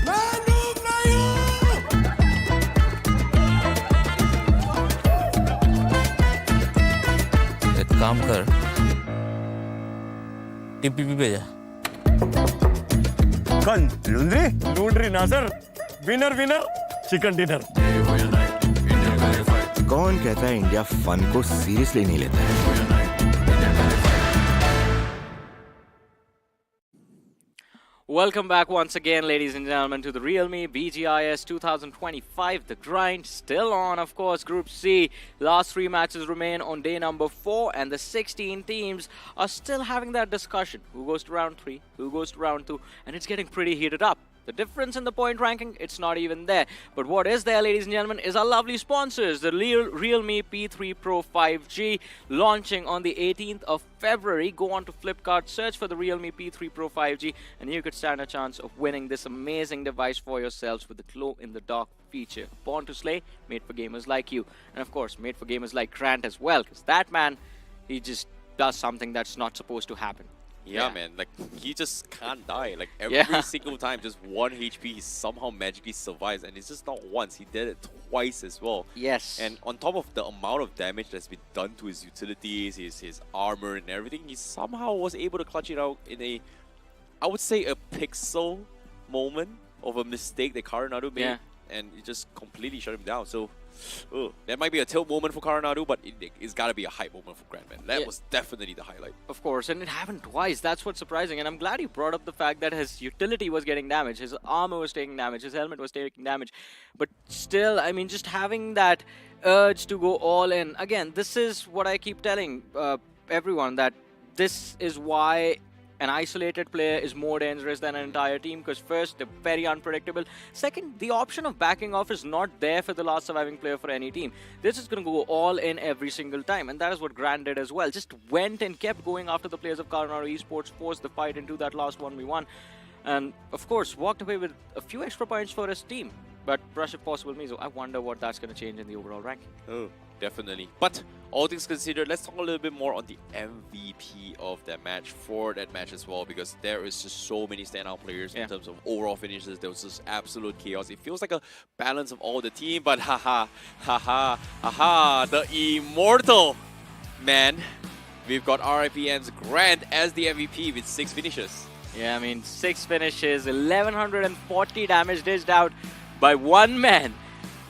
मैं नूब नहीं हूँ। एक काम कर, TPP पे जा। कौन? लूंड्री नासर, winner winner chicken dinner. Day हो या नाइट, इंडिया करे फाइट। कौन कहता है इंडिया फन को सीरियसली नहीं लेता है? हो या नाइट, इंडिया करे fight. Welcome back once again, ladies and gentlemen, to the realme BGIS 2025. The grind still on, of course. Group C, last 3 matches remain on day number 4, and the 16 teams are still having that discussion. Who goes to round 3, who goes to round 2, and it's getting pretty heated up. The difference in the point ranking, it's not even there. But what is there, ladies and gentlemen, is our lovely sponsors. The Realme P3 Pro 5G, launching on the 18th of February. Go on to Flipkart, search for the Realme P3 Pro 5G, and you could stand a chance of winning this amazing device for yourselves with the glow-in-the-dark feature. Born to slay, made for gamers like you. And of course, made for gamers like Grant as well, because that man, he just does something that's not supposed to happen. Yeah, man, like he just can't die. Like every single time, just 1 HP, he somehow magically survives, and it's just not once. He did it twice as well. Yes. And on top of the amount of damage that's been done to his utilities, his armor and everything, he somehow was able to clutch it out in a, I would say, a pixel moment of a mistake that Karanadu made, and it just completely shut him down. So. That might be a tilt moment for Karanadu, but it's got to be a hype moment for Grandman. That was definitely the highlight. Of course, and it happened twice. That's what's surprising. And I'm glad you brought up the fact that his utility was getting damaged. His armor was taking damage. His helmet was taking damage. But still, I mean, just having that urge to go all in. Again, this is what I keep telling everyone, that this is why an isolated player is more dangerous than an entire team, because first, they're very unpredictable. Second, the option of backing off is not there for the last surviving player for any team. This is going to go all in every single time, and that is what Grant did as well. Just went and kept going after the players of Karanadu Esports, forced the fight into that last 1v1, and of course, walked away with a few extra points for his team. But brush if possible, Mizo, I wonder what that's going to change in the overall ranking. Oh, definitely. But all things considered, let's talk a little bit more on the MVP of that match, for that match as well, because there is just so many standout players in terms of overall finishes. There was just absolute chaos. It feels like a balance of all the team, but haha, the immortal man. We've got RIPM's Grant as the MVP with 6 finishes. Yeah, I mean, 6 finishes, 1140 damage dished out by one man.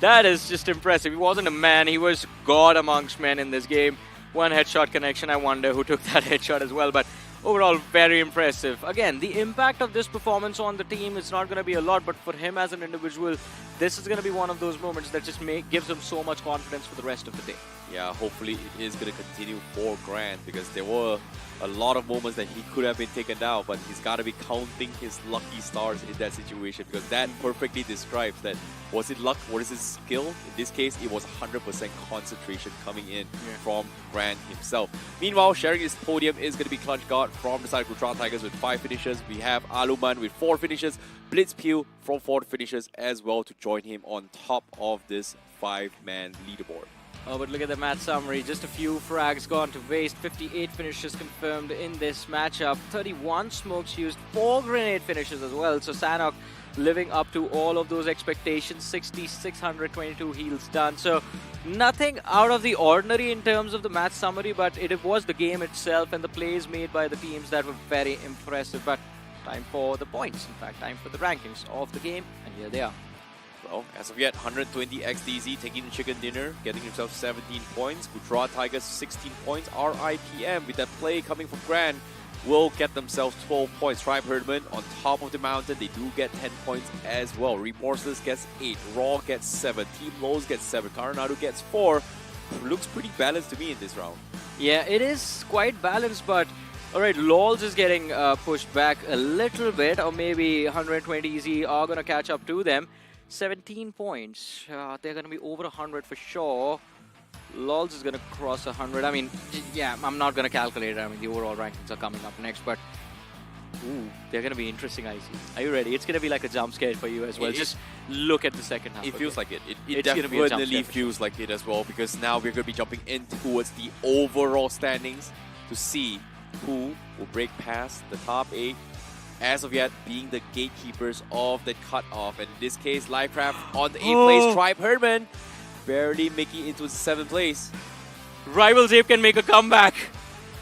That is just impressive. He wasn't a man, he was God amongst men in this game. 1 headshot connection, I wonder who took that headshot as well, but overall very impressive. Again, the impact of this performance on the team is not going to be a lot, but for him as an individual, this is going to be one of those moments that just gives him so much confidence for the rest of the day. Yeah, hopefully it is going to continue for Grant, because there were a lot of moments that he could have been taken down, but he's got to be counting his lucky stars in that situation, because that perfectly describes that Was it luck? Was it skill? In this case, it was 100% concentration coming in from Grand himself. Meanwhile, sharing his podium is going to be Clutch God from the side of Gujarat Tigers with 5 finishes. We have Aluman with 4 finishes. Blitzpew from 4 finishes as well to join him on top of this 5-man leaderboard. Oh, but look at the match summary. Just a few frags gone to waste. 58 finishes confirmed in this matchup. 31 smokes used. 4 grenade finishes as well. So Sanhok living up to all of those expectations. 622 heals done. So nothing out of the ordinary in terms of the match summary, but it was the game itself and the plays made by the teams that were very impressive. But time for the points. In fact, time for the rankings of the game. And here they are. Well, as of yet, 120 XDZ taking the chicken dinner, getting himself 17 points. Gujarat Tigers 16 points. RIPM with that play coming from Grand will get themselves 12 points. Tribe Herdman on top of the mountain, they do get 10 points as well. Remorseless gets 8, Raw gets 7, Team Lows gets 7, Karanadu gets 4. Looks pretty balanced to me in this round. Yeah, it is quite balanced, but alright, LOLs is getting pushed back a little bit, or maybe 120 EZ are going to catch up to them. 17 points. They're going to be over 100 for sure. LOLs is going to cross 100. I mean, yeah, I'm not going to calculate it. I mean, the overall rankings are coming up next, but they're going to be interesting, I see. Are you ready? It's going to be like a jump scare for you as well. Just look at the second half. It feels like it. It It's gonna be a jump definitely scare. feels like it as well, because now we're going to be jumping in towards the overall standings to see who will break past the top 8. As of yet, being the gatekeepers of the cutoff. And in this case, Livecraft on the 8th place. Tribe Herdman barely making it into 7th place. Rivals Ape can make a comeback.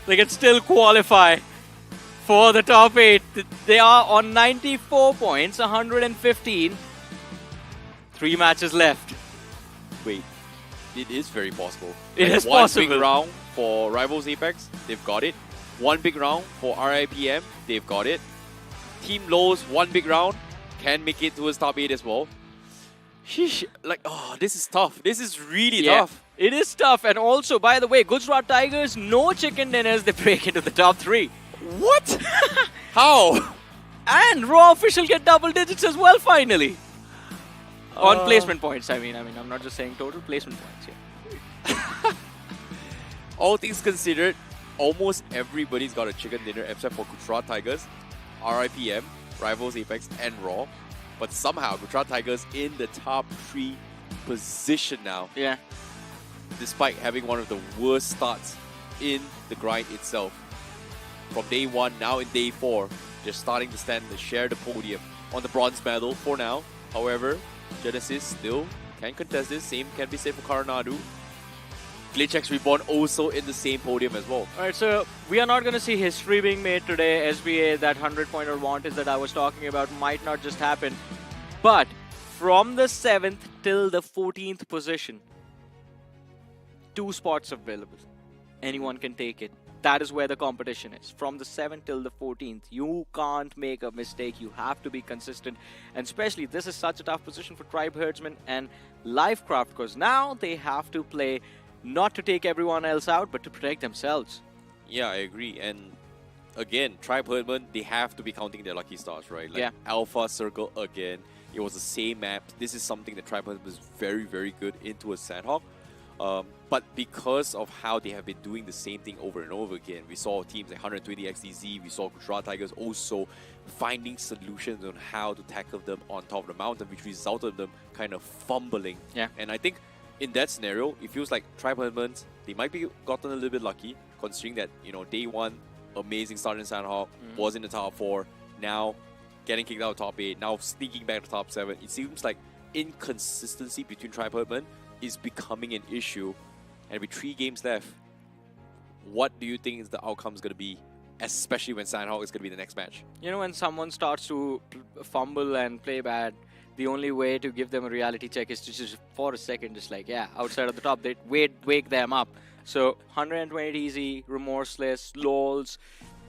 They can still qualify for the top 8. They are on 94 points, 115. 3 matches left. Wait, it is very possible. It is one possible. big round for Rivals Apex, they've got it. One big round for RIPM, they've got it. Team Lows, one big round, can make it towards top 8 as well. Sheesh, like, oh, this is tough. This is really tough. It is tough. And also, by the way, Gujarat Tigers, no chicken dinners, they break into the top 3. What? How? And Raw Official get double digits as well, finally. On placement points, I mean, I'm not just saying total placement points here. All things considered, almost everybody's got a chicken dinner except for Gujarat Tigers, RIPM, Rivals Apex, and Raw. But somehow, Gujarat Tigers in the top 3 position now. Yeah. Despite having one of the worst starts in the grind itself. From day 1, now in day 4, they're starting to stand and share the podium on the bronze medal for now. However, Genesis still can contest this. Same can be said for Karanadu. GlitchX Reborn also in the same podium as well. Alright, so we are not going to see history being made today. SBA, that 100-point advantage that I was talking about might not just happen. But from the 7th till the 14th position, 2 spots available. Anyone can take it. That is where the competition is. From the 7th till the 14th, you can't make a mistake. You have to be consistent. And especially, this is such a tough position for Tribe Herdsmen and Livecraft, because now they have to play not to take everyone else out, but to protect themselves. Yeah, I agree. And again, Tribe Herdman, they have to be counting their lucky stars, right? Like Alpha Circle again. It was the same map. This is something that Tribe Herdman was very, very good into a Sanhok. But because of how they have been doing the same thing over and over again, we saw teams like 120 XDZ, we saw Gujarat Tigers also finding solutions on how to tackle them on top of the mountain, which resulted in them kind of fumbling. Yeah. And I think in that scenario, it feels like Tribe Hermans, they might be gotten a little bit lucky, considering that, you know, day 1, amazing start in Sanhok, was in the top 4, now getting kicked out of top 8, now sneaking back to top 7. It seems like inconsistency between Tribe Herdman is becoming an issue. And with 3 games left, what do you think is the outcome is going to be, especially when Sanhok is going to be the next match? You know, when someone starts to fumble and play bad, the only way to give them a reality check is to just, for a second, just like, yeah, outside of the top, they wake them up. So 120 easy, remorseless, LOLs,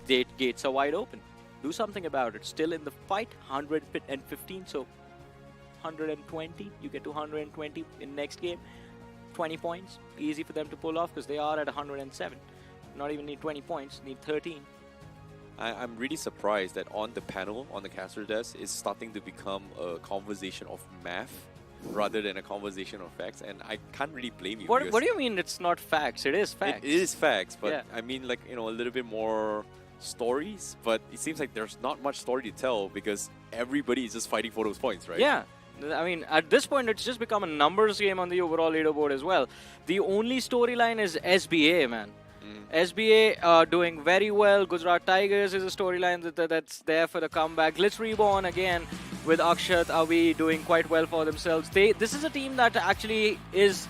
the gates are wide open. Do something about it. Still in the fight, 115, so 120, you get to 120 in next game. 20 points, easy for them to pull off because they are at 107. Not even need 20 points, need 13. I'm really surprised that on the panel, on the caster desk, it's starting to become a conversation of math rather than a conversation of facts, and I can't really blame you. What do you mean it's not facts? It is facts. It is facts, but Yeah. I mean, like, a little bit more stories, but it seems like there's not much story to tell because everybody is just fighting for those points, right? Yeah. I mean, at this point, it's just become a numbers game on the overall leaderboard as well. The only storyline is SBA, man. SBA doing very well. Gujarat Tigers is a storyline that's there for the comeback. Glitch Reborn again with Akshat Avi doing quite well for themselves. This is a team that actually is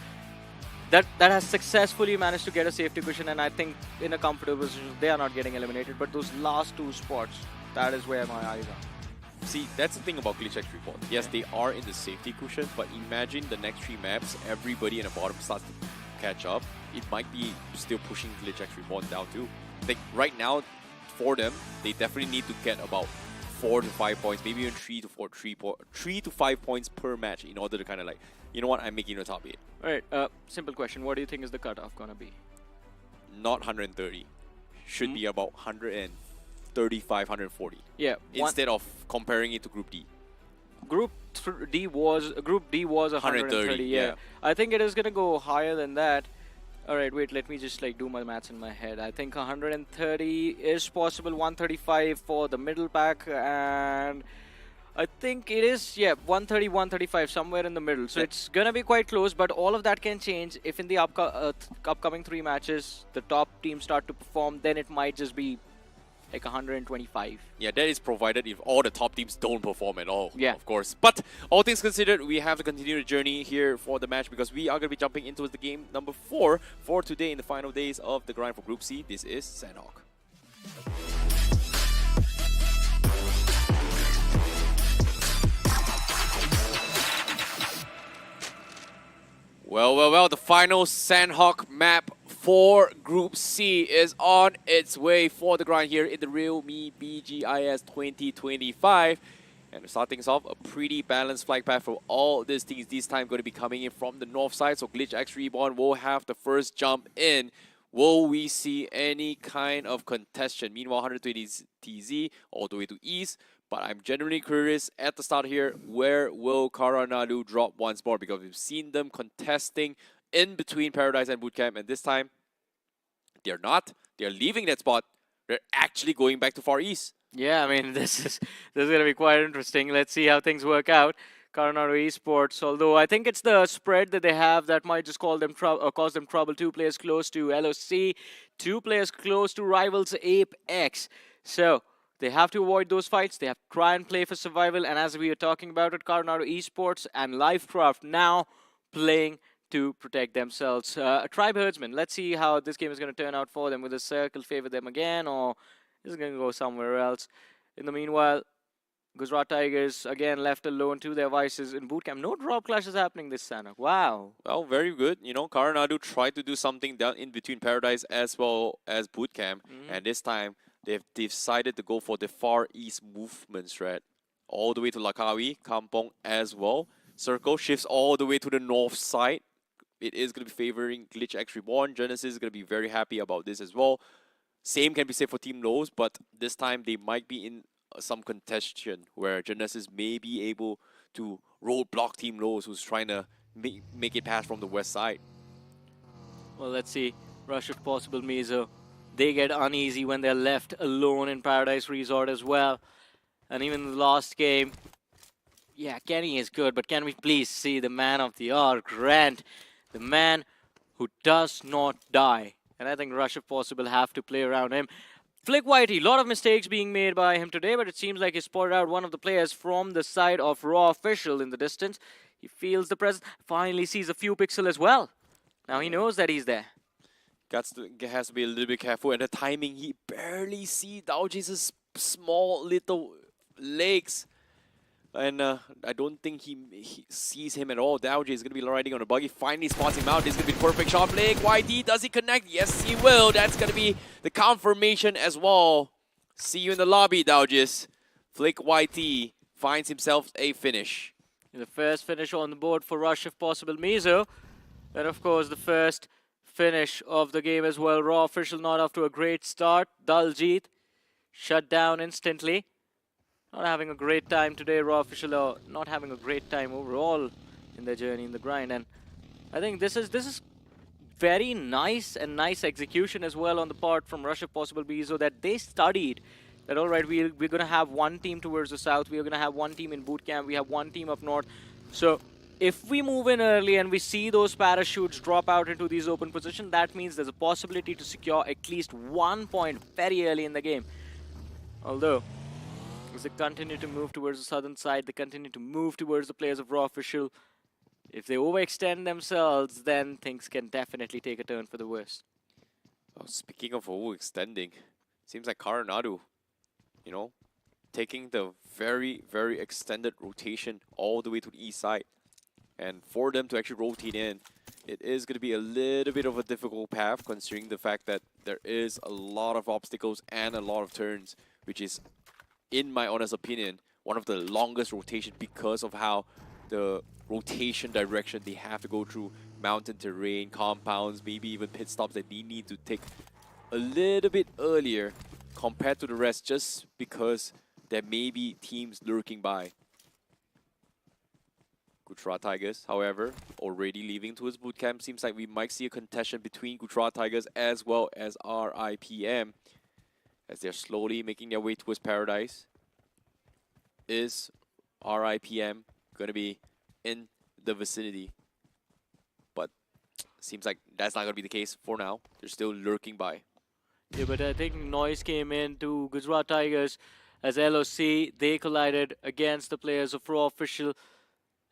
that has successfully managed to get a safety cushion, and I think in a comfortable position they are not getting eliminated. But those last two spots, that is where my eyes are. See, that's the thing about Glitch X Report. Yes, they are in the safety cushion, but imagine the next 3 maps, everybody in the bottom starts to catch up. It might be still pushing Glitch X Report down too. Like right now, for them, they definitely need to get about 4 to 5 points, maybe even 3 to 5 points per match in order to kind of like, you know what, I'm making the top 8. Alright, simple question. What do you think is the cutoff gonna be? Not 130. Should be about 135, 140. Yeah. Instead of comparing it to Group D. Group D was 130. Yeah. I think it is gonna go higher than that. All right, wait. Let me just like do my maths in my head. I think 130 is possible. 135 for the middle pack, and I think it is 130, 135 somewhere in the middle. So it's gonna be quite close. But all of that can change if in the upcoming 3 matches the top teams start to perform. Then it might just be like 125. Yeah, that is provided if all the top teams don't perform at all, Yeah. of course. But all things considered, we have to continue the journey here for the match because we are going to be jumping into the game number 4 for today in the final days of the grind for Group C. This is Sanhok. Well, the final Sanhok map for Group C is on its way for the grind here in the realme BGIS 2025. And to start things off, a pretty balanced flag path for all these teams. This time going to be coming in from the north side, so Glitch X Reborn will have the first jump in. Will we see any kind of contention? Meanwhile, 120 TZ all the way to east. But I'm genuinely curious at the start here, where will Karanadu drop once more? Because we've seen them contesting in between Paradise and Bootcamp, and this time they're not. They're leaving that spot. They're actually going back to Far East. Yeah, I mean this is gonna be quite interesting. Let's see how things work out. Coronado Esports, although I think it's the spread that they have that might just cause them trouble. 2 players close to LOC, 2 players close to rivals Apex. So they have to avoid those fights. They have to try and play for survival. And as we are talking about it, Coronado Esports and Lifecraft now playing to protect themselves. Tribe Herdsman, let's see how this game is going to turn out for them. Will the circle favor them again, or is it going to go somewhere else? In the meanwhile, Gujarat Tigers again left alone to their vices in bootcamp. No drop clashes happening this Sanhok. Wow. Well, very good. You know, Karanadu tried to do something down in between Paradise as well as bootcamp, and this time they've decided to go for the Far East movement strat, all the way to Lakawi, Kampong as well. Circle shifts all the way to the north side. It is going to be favoring Glitch X Reborn. Genesis is going to be very happy about this as well. Same can be said for Team Lowe's, but this time they might be in some contention where Genesis may be able to roadblock Team Lowe's, who's trying to make it pass from the west side. Well, let's see. Rush if possible, Mizo. They get uneasy when they're left alone in Paradise Resort as well. And even in the last game, yeah, Kenny is good, but can we please see the man of the hour, Grant, the man who does not die. And I think Rush if possible have to play around him. Flick Whitey, a lot of mistakes being made by him today, but it seems like he spotted out one of the players from the side of Raw Official in the distance. He feels the presence, finally sees a few pixel as well. Now he knows that he's there. Has to be a little bit careful, and the timing, he barely sees Daoji's small little legs. And I don't think he sees him at all. Daoji is going to be riding on a buggy. Finally spots him out. This is going to be the perfect shot. Flick YT, does he connect? Yes, he will. That's going to be the confirmation as well. See you in the lobby, Daojis. Flick YT finds himself a finish. The first finish on the board for Rush if possible, Mizo. And of course the first finish of the game as well. Raw Official not off to a great start. Daljit shut down instantly. Not having a great time today, Raw Official, or not having a great time overall in their journey, in the grind. And I think this is very nice and nice execution as well on the part from Rush of Possible Bezo, that they studied that, all right, we're going to have one team towards the south, we're going to have one team in boot camp, we have one team up north. So if we move in early and we see those parachutes drop out into these open positions, that means there's a possibility to secure at least 1 point very early in the game. Although, as they continue to move towards the southern side, they continue to move towards the players of Raw Official. If they overextend themselves, then things can definitely take a turn for the worse. Oh, speaking of overextending, seems like Karanadu, you know, taking the very, very extended rotation all the way to the east side. And for them to actually rotate in, it is going to be a little bit of a difficult path, considering the fact that there is a lot of obstacles and a lot of turns, which is, in my honest opinion, one of the longest rotations because of how the rotation direction they have to go through, mountain terrain, compounds, maybe even pit stops that they need to take a little bit earlier compared to the rest, just because there may be teams lurking by. Gujarat Tigers, however, already leaving to his bootcamp. Seems like we might see a contention between Gujarat Tigers as well as RIPM as they're slowly making their way towards paradise. Is RIPM going to be in the vicinity? But seems like that's not going to be the case for now. They're still lurking by. Yeah, but I think noise came in to Gujarat Tigers as LOC. They collided against the players of Raw Official.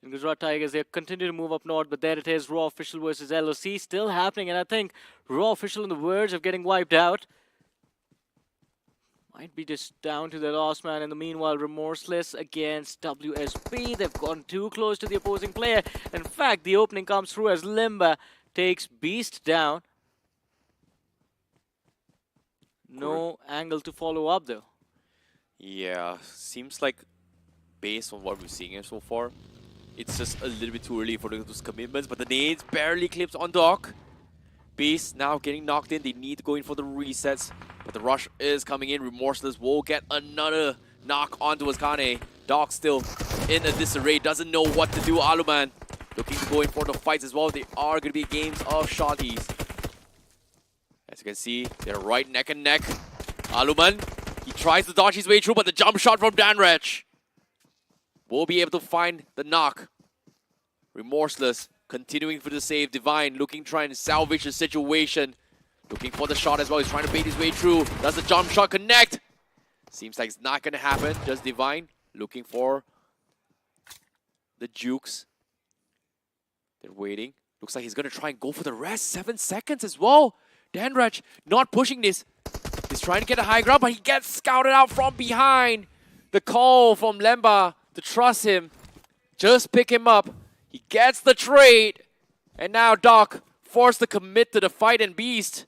In Gujarat Tigers, they continue to move up north, but there it is, Raw Official versus LOC still happening, and I think Raw Official on the verge of getting wiped out. Might be just down to the last man. In the meanwhile, Remorseless against WSB. They've gone too close to the opposing player. In fact, the opening comes through as Limba takes Beast down. No angle to follow up, though. Yeah, seems like based on what we're seeing here so far, it's just a little bit too early for those commitments, but the nades barely clips on Doc. Beast now getting knocked in. They need to go in for the resets, but the rush is coming in. Remorseless will get another knock onto Askane. Doc still in a disarray, doesn't know what to do. Aluman looking to go in for the fights as well. They are going to be games of shotties. As you can see, they're right neck and neck. Aluman, he tries to dodge his way through, but the jump shot from Danrech will be able to find the knock. Remorseless continuing for the save. Divine looking, trying to salvage the situation. Looking for the shot as well. He's trying to bait his way through. Does the jump shot connect? Seems like it's not going to happen. Just Divine looking for the jukes. They're waiting. Looks like he's going to try and go for the rest. 7 seconds as well. Danrech not pushing this. He's trying to get a high ground, but he gets scouted out from behind. The call from Lemba to trust him. Just pick him up. He gets the trade. And now Doc forced to commit to the fight, and Beast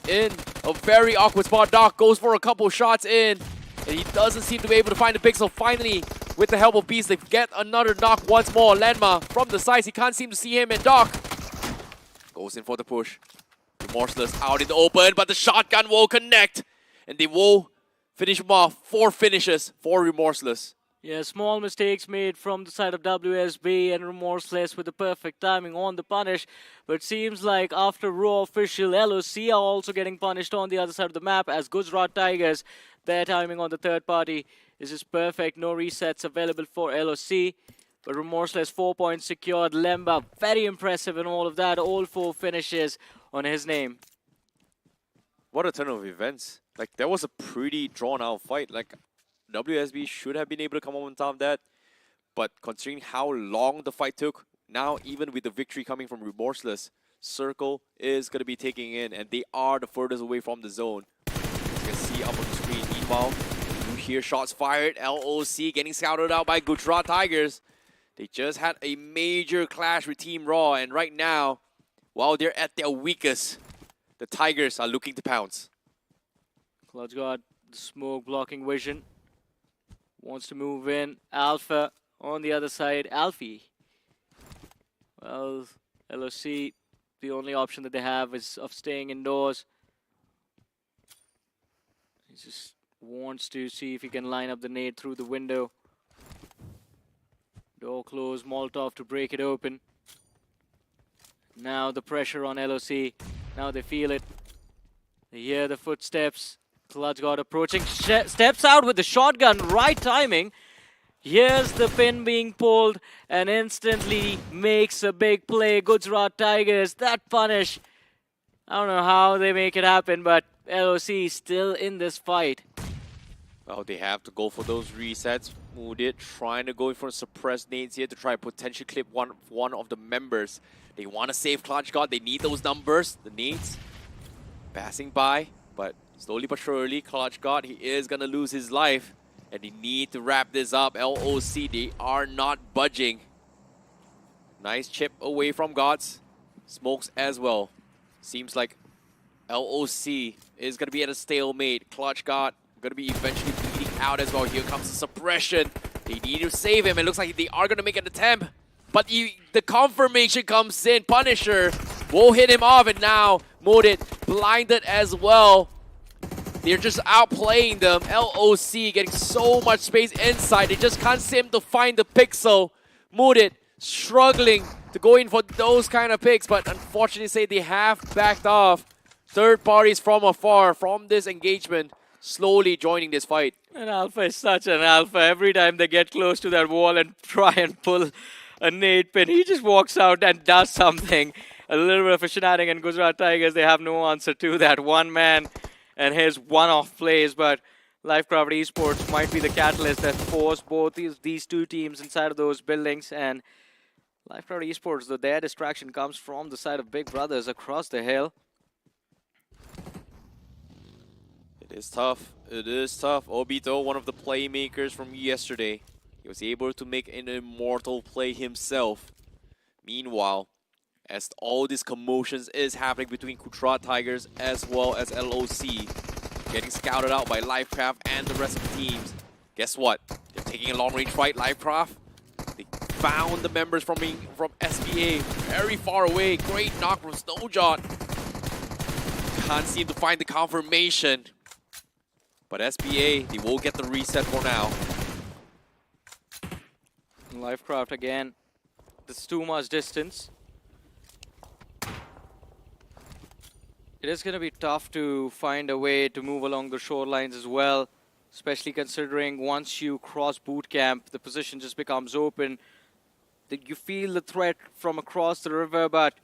in a very awkward spot. Doc goes for a couple shots in, and he doesn't seem to be able to find the pixel. Finally, with the help of Beast, they get another knock once more. Lenma from the sides, he can't seem to see him, and Doc goes in for the push. Remorseless out in the open, but the shotgun will connect, and they will finish him off. 4 finishes for Remorseless. Yeah, small mistakes made from the side of WSB, and Remorseless with the perfect timing on the punish. But seems like after Raw Official, LOC are also getting punished on the other side of the map, as Gujarat Tigers, their timing on the third party is just perfect. No resets available for LOC. But Remorseless 4 points secured. Lemba, very impressive in all of that. All 4 finishes on his name. What a turn of events. Like, that was a pretty drawn-out fight. Like, WSB should have been able to come on top of that. But considering how long the fight took, now even with the victory coming from Remorseless, Circle is going to be taking in, and they are the furthest away from the zone. As you can see up on the screen. Meanwhile, you hear shots fired. LOC getting scouted out by Gujarat Tigers. They just had a major clash with Team Raw, and right now, while they're at their weakest, the Tigers are looking to pounce. Cloud's got the smoke blocking vision. Wants to move in. Alpha on the other side. Alfie. Well, LOC, the only option that they have is of staying indoors. He just wants to see if he can line up the nade through the window. Door closed, Molotov to break it open. Now the pressure on LOC. Now they feel it. They hear the footsteps. Clutch God approaching. Steps out with the shotgun. Right timing. Here's the pin being pulled and instantly makes a big play. Gujarat Tigers, that punish. I don't know how they make it happen, but LOC is still in this fight. Well, they have to go for those resets. Moodit trying to go for suppressed nades here to try and potentially clip one of the members. They want to save Clutch God. They need those numbers, the nades. Passing by, but slowly but surely, Clutch God, he is going to lose his life. And they need to wrap this up. LOC, they are not budging. Nice chip away from Gods. Smokes as well. Seems like LOC is going to be at a stalemate. Clutch God going to be eventually bleeding out as well. Here comes the suppression. They need to save him. It looks like they are going to make an attempt. But the confirmation comes in. Punisher will hit him off. And now Modit blinded as well. They're just outplaying them. LOC getting so much space inside. They just can't seem to find the pixel. Modit struggling to go in for those kind of picks. But unfortunately, they have backed off. Third parties from afar from this engagement slowly joining this fight. And Alpha is such an alpha. Every time they get close to that wall and try and pull a nade pin, he just walks out and does something. A little bit of a shenanigan. Gujarat Tigers, they have no answer to that. One man and his one-off plays, but Lifecraft Esports might be the catalyst that forced both these two teams inside of those buildings. And Lifecraft Esports, though, their distraction comes from the side of Big Brothers across the hill. It is tough. It is tough. Obito, one of the playmakers from yesterday, he was able to make an immortal play himself. Meanwhile, as all these commotions is happening between Gujarat Tigers as well as LOC, getting scouted out by Lifecraft and the rest of the teams. Guess what? They're taking a long-range fight. Lifecraft, they found the members from SBA very far away. Great knock from Snowjot. Can't seem to find the confirmation. But SBA, they will get the reset for now. Lifecraft again. There's too much distance. It is going to be tough to find a way to move along the shorelines as well, especially considering once you cross boot camp, the position just becomes open. You feel the threat from across the river, but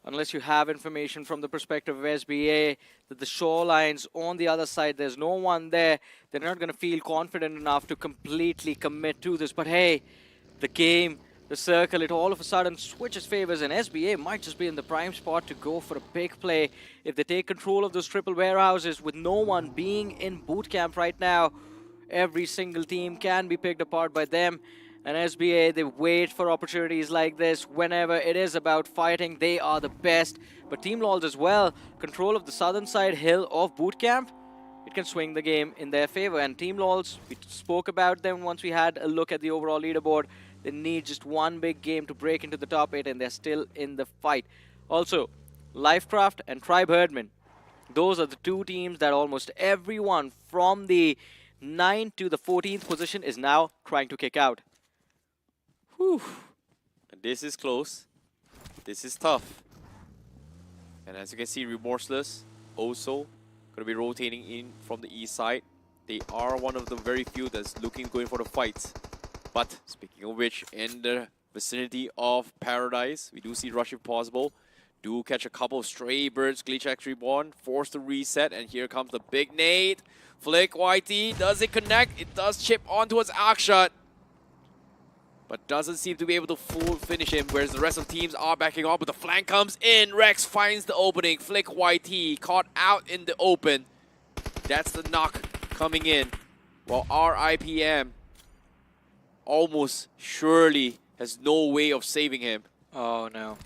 unless you have information from the perspective of SBA that the shorelines on the other side, there's no one there, they're not going to feel confident enough to completely commit to this. But hey, the game, the circle, it all of a sudden switches favors, and SBA might just be in the prime spot to go for a big play. If they take control of those triple warehouses with no one being in boot camp right now, every single team can be picked apart by them. And SBA, they wait for opportunities like this. Whenever it is about fighting, they are the best. But Team LoLs as well, control of the southern side hill of boot camp, it can swing the game in their favor. And Team LoLs, we spoke about them once we had a look at the overall leaderboard. They need just one big game to break into the top 8, and they're still in the fight. Also, Lifecraft and Tribe Herdman, those are the two teams that almost everyone from the 9th to the 14th position is now trying to kick out. Whew. And this is close. This is tough. And as you can see, Remorseless also going to be rotating in from the east side. They are one of the very few that's going for the fights. But speaking of which, in the vicinity of Paradise, we do see rush if possible. Do catch a couple of stray birds. Glitch X Reborn, forced to reset, and here comes the big nade. Flick YT, does it connect? It does chip onto its Akshat, but doesn't seem to be able to full finish him, whereas the rest of the teams are backing off. But the flank comes in. Rex finds the opening. Flick YT caught out in the open. That's the knock coming in. While RIPM almost surely has no way of saving him. Oh no.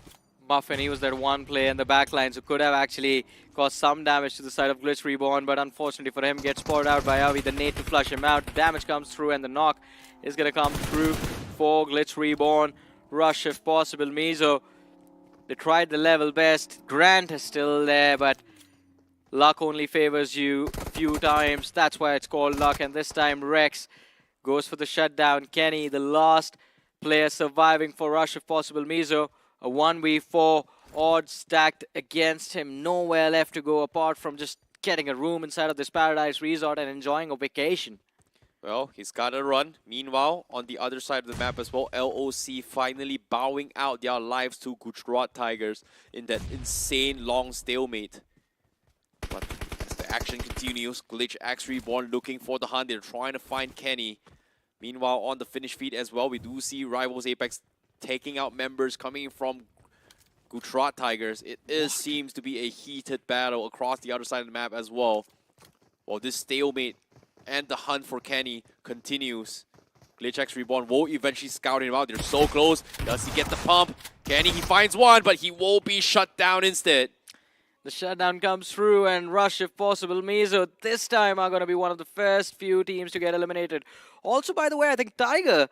Muffin, he was that one play in the backlines who could have actually caused some damage to the side of Glitch Reborn, but unfortunately for him, gets spotted out by Avi. The nade to flush him out. Damage comes through, and the knock is going to come through for Glitch Reborn. Rush if possible. Mizo, they tried the level best. Grant is still there, but luck only favors you a few times. That's why it's called luck, and this time Rex goes for the shutdown. Kenny, the last player surviving for Rush if possible. Mizo, a 1v4, odds stacked against him. Nowhere left to go apart from just getting a room inside of this paradise resort and enjoying a vacation. Well, he's got to run. Meanwhile, on the other side of the map as well, LOC finally bowing out their lives to Gujarat Tigers in that insane long stalemate. But as the action continues, Glitch X Reborn looking for the hunt. They're trying to find Kenny. Meanwhile, on the finish feed as well, we do see Rivals Apex taking out members coming from Gujarat Tigers. It seems to be a heated battle across the other side of the map as well. While this stalemate and the hunt for Kenny continues. Glitch X Reborn will eventually scout him out. They're so close. Does he get the pump? Kenny, he finds one, but he will be shut down instead. The shutdown comes through, and Rush, if possible, Mizo this time are going to be one of the first few teams to get eliminated. Also, by the way, I think Tiger,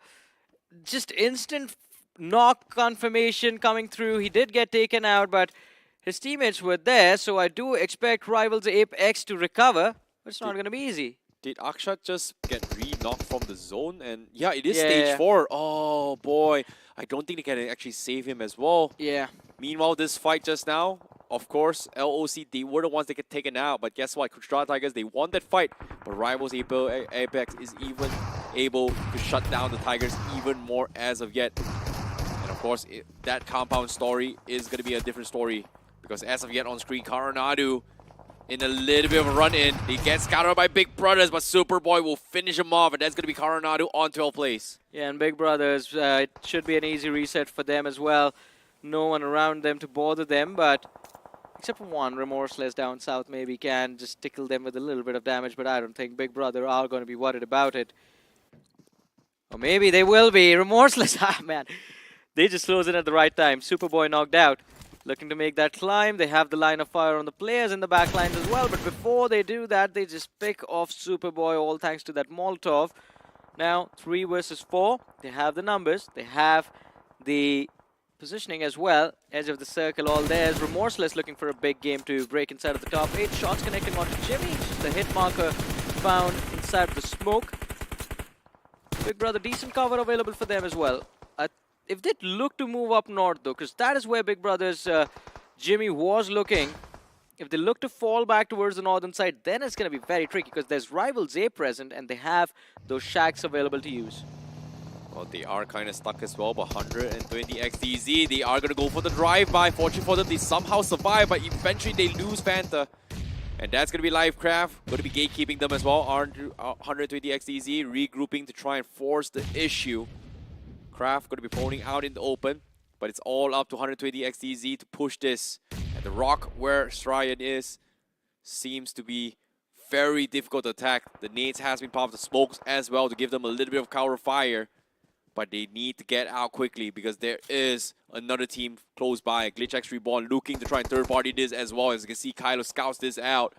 just instant knock confirmation coming through. He did get taken out, but his teammates were there, so I do expect Rivals Apex to recover, but it's not going to be easy. Did Akshat just get re-knocked from the zone? And yeah, it is stage 4. Oh boy, I don't think they can actually save him as well. Yeah. Meanwhile, this fight just now, of course, LOC, they were the ones that get taken out. But guess what? Gujarat Tigers, they won that fight. But Rivals Apex is even able to shut down the Tigers even more as of yet. And of course, that compound story is going to be a different story. Because as of yet on screen, Karanadu in a little bit of a run-in. He gets scouted out by Big Brothers, but Superboy will finish him off, and that's going to be Karanadu on 12th place. Yeah, and Big Brothers, it should be an easy reset for them as well. No one around them to bother them, but except for one, Remorseless down south maybe can just tickle them with a little bit of damage, but I don't think Big Brother are going to be worried about it. Or maybe they will be. Remorseless, ah man, they just close in at the right time. Superboy knocked out. Looking to make that climb. They have the line of fire on the players in the back lines as well. But before they do that, they just pick off Superboy, all thanks to that Molotov. Now, 3 versus 4. They have the numbers. They have the positioning as well. Edge of the circle all theirs. Remorseless looking for a big game to break inside of the top 8. Shots connecting onto Jimmy. Just the hit marker found inside the smoke. Big Brother, decent cover available for them as well. If they look to move up north, though, because that is where Big Brother's Jimmy was looking. If they look to fall back towards the northern side, then it's going to be very tricky because there's Rivals A present and they have those shacks available to use. Well, they are kind of stuck as well, but 120 XDZ, they are going to go for the drive-by. Fortunately for them, they somehow survive, but eventually they lose Fanta. And that's going to be Livecraft, going to be gatekeeping them as well. 120 XDZ, regrouping to try and force the issue. Kraft going to be phoning out in the open, but it's all up to 120 XDZ to push this. And the rock where Strian is seems to be very difficult to attack. The nades has been popped, the smokes as well to give them a little bit of cover fire. But they need to get out quickly because there is another team close by. Glitch X Reborn looking to try and third party this as well. As you can see, Kylo scouts this out.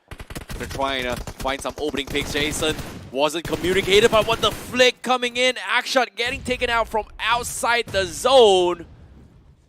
They're trying to find some opening picks. Jason wasn't communicated, but what the flick coming in. Akshat getting taken out from outside the zone.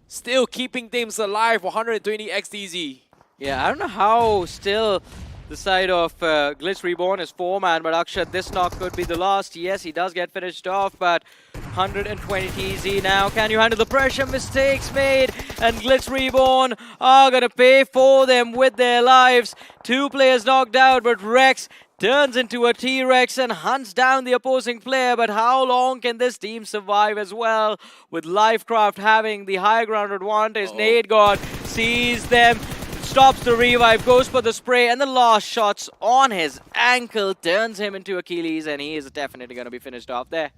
Still keeping things alive. 120 XDZ. Yeah, I don't know how still the side of Glitch Reborn is 4-man, but Akshat, this knock could be the last. Yes, he does get finished off, but 120 TZ now. Can you handle the pressure? Mistakes made, and Glitch Reborn are going to pay for them with their lives. 2 players knocked out, but Rex turns into a T-Rex and hunts down the opposing player. But how long can this team survive as well? With Livecraft having the high ground advantage, Nade God sees them, stops the revive, goes for the spray, and the last shots on his ankle turns him into Achilles, and he is definitely going to be finished off there.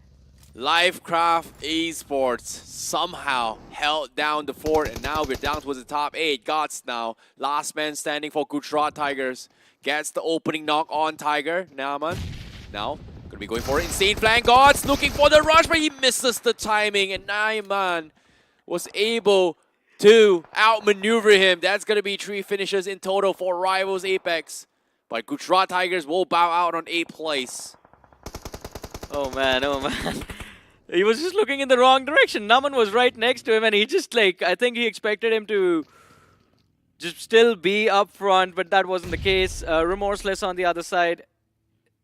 Livecraft Esports somehow held down the fort, and now we're down towards the top 8. Gods now, last man standing for Gujarat Tigers. Gets the opening knock on Tiger. Naaman now going to be going for an insane flank. Gods looking for the rush, but he misses the timing, and Naaman was able to outmaneuver him. That's going to be 3 finishes in total for Rivals Apex. But Gujarat Tigers will bow out on 8th place. Oh man, oh man. He was just looking in the wrong direction. Naman was right next to him and he just like, I think he expected him to just still be up front, but that wasn't the case. Remorseless on the other side.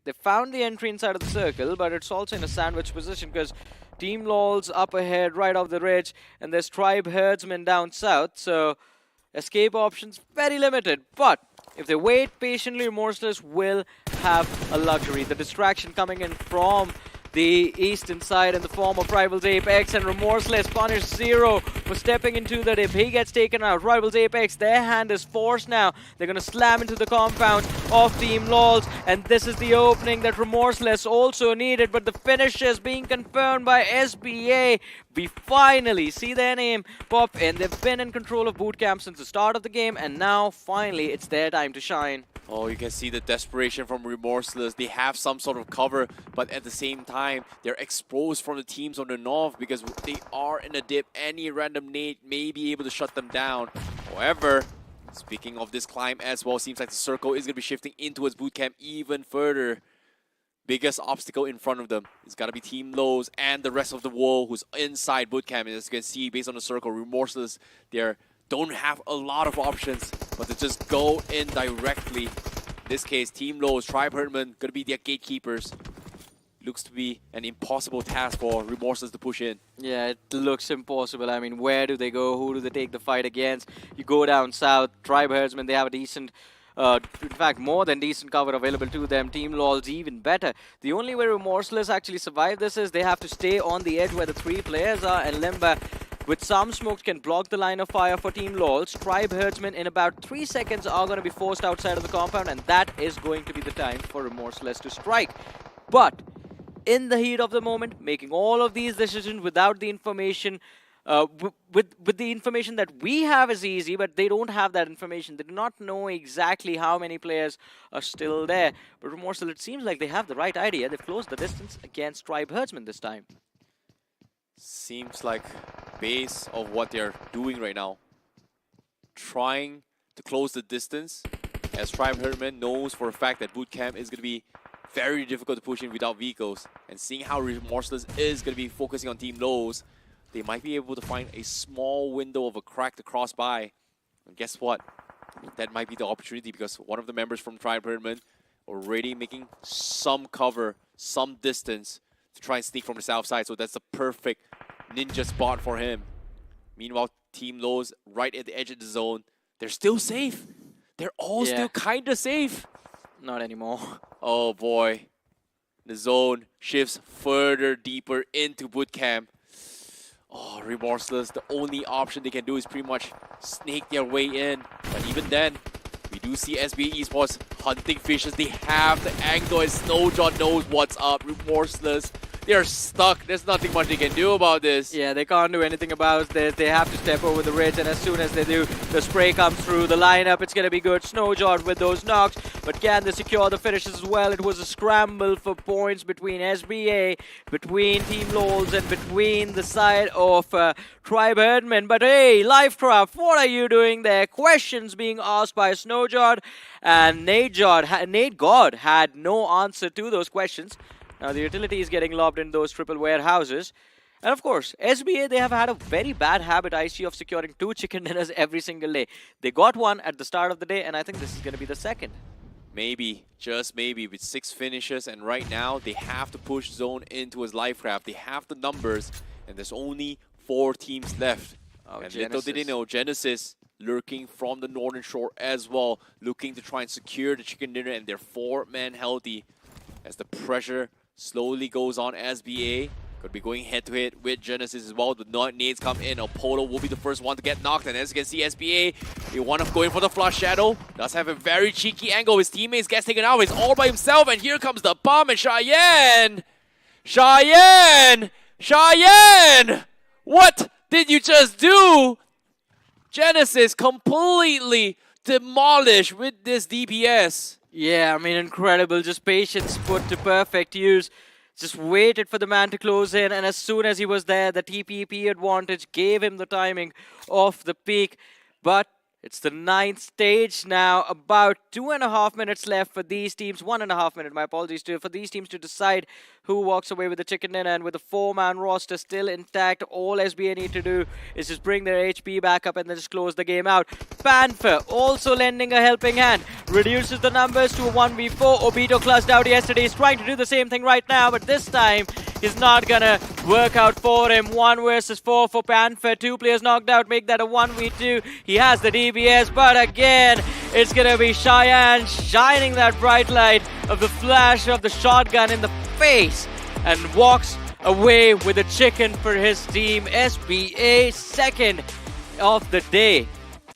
They found the entry inside of the circle, but it's also in a sandwich position because Team LOL's up ahead, right off the ridge, and there's Tribe Herdsmen down south, so escape options very limited. But if they wait patiently, Remorseless will have a luxury. The distraction coming in from the eastern side in the form of Rivals Apex, and Remorseless punish Zero for stepping into the dip. He gets taken out. Rivals Apex, their hand is forced now. They're going to slam into the compound of Team LOLs, and this is the opening that Remorseless also needed, but the finish is being confirmed by SBA. We finally see their name pop in. They've been in control of boot camp since the start of the game, and now finally it's their time to shine. Oh, you can see the desperation from Remorseless. They have some sort of cover, but at the same time, they're exposed from the teams on the north because they are in a dip. Any random nade may be able to shut them down. However, speaking of this climb as well, seems like the circle is going to be shifting into its bootcamp even further. Biggest obstacle in front of them is got to be Team Lowe's and the rest of the world who's inside bootcamp. And as you can see, based on the circle, Remorseless, they're don't have a lot of options, but to just go in directly. In this case, Team Lowe's, Tribe Herdsmen, gonna be their gatekeepers. Looks to be an impossible task for Remorseless to push in. Yeah, it looks impossible. I mean, where do they go? Who do they take the fight against? You go down south, Tribe Herdsmen, they have a decent, in fact, more than decent cover available to them. Team LOL's even better. The only way Remorseless actually survive this is they have to stay on the edge where the three players are, and Limba, with some smokes, can block the line of fire for Team LOLs. Tribe Herdsmen in about 3 seconds are going to be forced outside of the compound, and that is going to be the time for Remorseless to strike. But in the heat of the moment, making all of these decisions without the information, with the information that we have is easy, but they don't have that information. They do not know exactly how many players are still there. But Remorseless, it seems like they have the right idea. They've closed the distance against Tribe Herdsmen this time. Seems like base of what they're doing right now, trying to close the distance, as Tribe Herdsmen knows for a fact that bootcamp is going to be very difficult to push in without vehicles, and seeing how Remorseless is going to be focusing on Team Lowe's, they might be able to find a small window of a crack to cross by. And guess what? That might be the opportunity, because one of the members from Tribe Herdsmen already making some cover, some distance to try and sneak from the south side, so that's the perfect ninja spot for him. Meanwhile, Team Lowe's right at the edge of the zone. They're still safe. They're all still kind of safe. Not anymore. Oh boy. The zone shifts further deeper into bootcamp. Oh, Remorseless, the only option they can do is pretty much snake their way in. But even then, we do see SBA Esports hunting fishes. They have the angle, and Snowjohn knows what's up. Remorseless, they're stuck. There's nothing much they can do about this. Yeah, they can't do anything about this. They have to step over the ridge, and as soon as they do, the spray comes through the lineup. It's going to be good. Snowjohn with those knocks, but can they secure the finishes as well? It was a scramble for points between SBA, between Team LOLs, and between the side of Tribe Herdsmen. But hey, Lifecraft, what are you doing there? Questions being asked by Snowjohn, and Nate God had no answer to those questions. Now the utility is getting lobbed in those triple warehouses. And of course, SBA, they have had a very bad habit, I see, of securing 2 chicken dinners every single day. They got one at the start of the day, and I think this is going to be the second. Maybe, just maybe, with 6 finishes, and right now they have to push zone into his Lifecraft. They have the numbers, and there's only 4 teams left. Oh, and Genesis. little did they know, Genesis lurking from the northern shore as well, looking to try and secure the chicken dinner, and they're 4-man healthy. As the pressure slowly goes on, SBA could be going head-to-head with Genesis as well. The nades come in. Apollo will be the first one to get knocked. And as you can see, SBA, they want to go in for the flush shadow. Does have a very cheeky angle. His teammates gets taken out. He's all by himself. And here comes the bomb. And Cheyenne! What did you just do? Genesis completely demolished with this DPS. Yeah, I mean, incredible. Just patience put to perfect use. Just waited for the man to close in, and as soon as he was there, the TPP advantage gave him the timing of the peak. But it's the 9th stage now. About 2.5 minutes left for these teams. 1.5 minutes, my apologies, for these teams to decide who walks away with the chicken dinner. And with the 4-man roster still intact, all SBA need to do is just bring their HP back up and then just close the game out. Panther also lending a helping hand. Reduces the numbers to a 1v4. Obito clutched out yesterday. He's trying to do the same thing right now, but this time is not gonna work out for him. 1 versus 4 for Panther. 2 players knocked out, make that a 1v2. He has the DBS, but again, it's gonna be Cheyenne shining that bright light of the flash of the shotgun in the face and walks away with a chicken for his team. SBA second of the day.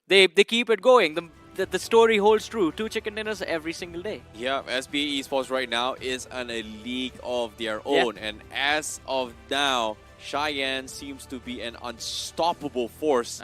They keep it going. The story holds true. 2 chicken dinners every single day. Yeah, SBA Esports right now is on a league of their own. And as of now, Cheyenne seems to be an unstoppable force.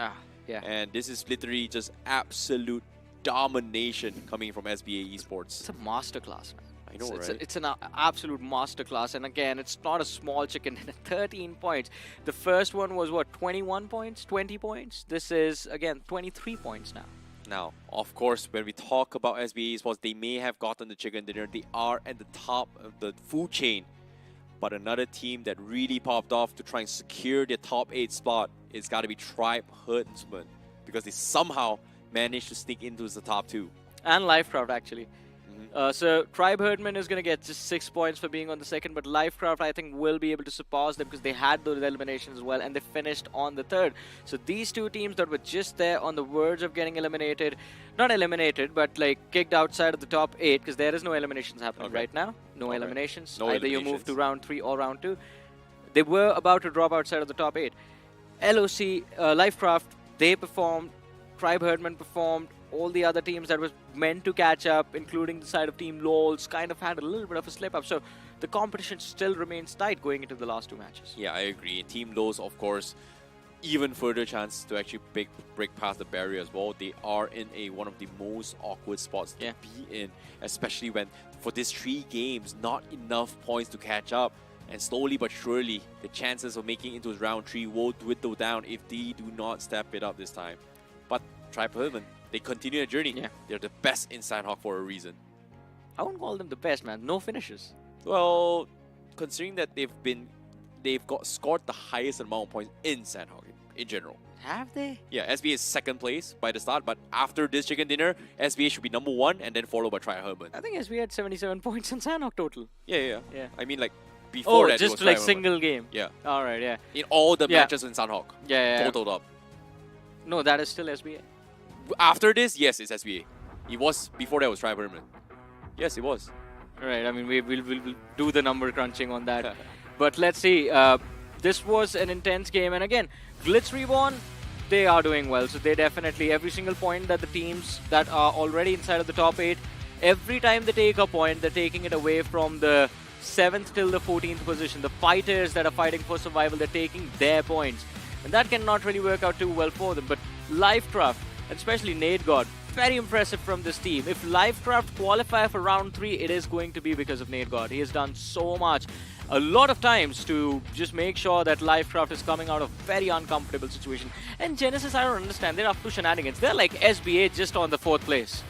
And this is literally just absolute domination coming from SBA Esports. It's a masterclass, man. I know, right? It's an absolute masterclass. And again, it's not a small chicken dinner. 13 points. The first one was what, 21 points, 20 points? This is, again, 23 points now. Now, of course, when we talk about SBA Esports, they may have gotten the chicken dinner. They are at the top of the food chain. But another team that really popped off to try and secure their top 8 spot is got to be Tribe Herdsman, because they somehow managed to sneak into the top 2. And Lifecraft, actually. So Tribe Herdman is going to get just 6 points for being on the second, but Lifecraft, I think, will be able to surpass them because they had those eliminations as well, and they finished on the third. So these 2 teams that were just there on the verge of getting eliminated, not eliminated, but like kicked outside of the top 8, because there is no eliminations happening right now. No eliminations. Either you move to round 3 or round 2. They were about to drop outside of the top 8. LOC, Lifecraft, they performed. Tribe Herdman performed. All the other teams that was meant to catch up, including the side of Team LOLs, kind of had a little bit of a slip-up. So the competition still remains tight going into the last 2 matches. Yeah, I agree. Team LOLs, of course, even further chance to actually break past the barrier as well. They are in one of the most awkward spots to be in, especially when for these 3 games, not enough points to catch up. And slowly but surely, the chances of making it into round 3 will dwindle down if they do not step it up this time. But Tribe Herman, they continue their journey. Yeah. They're the best in Sanhok for a reason. I wouldn't call them the best, man. No finishes. Well, considering that they've scored the highest amount of points in Sanhok in general. Have they? Yeah, SBA is second place by the start, but after this chicken dinner, SBA should be number 1 and then followed by Tribe Herman. I think SBA had 77 points in Sanhok total. Yeah. I mean, like, before that, just it was like Tribe single Herman. game. Yeah. Alright, yeah. In all the matches in Sanhok. Yeah. Totaled up. No, that is still SBA. After this, yes, it's SBA. It was, before that was Tribe Herman. Yes, it was. Right, I mean, we'll do the number crunching on that. But let's see. This was an intense game. And again, Glitz Reborn, they are doing well. So they definitely, every single point that the teams that are already inside of the top 8, every time they take a point, they're taking it away from the 7th till the 14th position. The fighters that are fighting for survival, they're taking their points. And that cannot really work out too well for them. But Lifecraft, especially Nate God, very impressive from this team. If Lifecraft qualify for round 3, it is going to be because of Nate God. He has done so much, a lot of times, to just make sure that Lifecraft is coming out of very uncomfortable situation. And Genesis, I don't understand. They're up to shenanigans. They're like SBA just on the 4th place.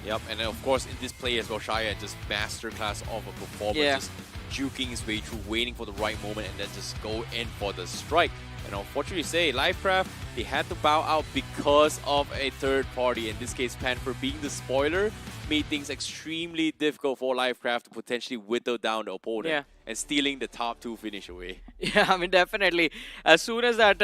Yep, and then of course in this play as well, Cheyenne just masterclass of a performance, just juking his way through, waiting for the right moment, and then just go in for the strike. And unfortunately Lifecraft, they had to bow out because of a third party. In this case, Panther being the spoiler, made things extremely difficult for Lifecraft to potentially whittle down the opponent and stealing the top 2 finish away. Yeah, I mean, definitely. As soon as that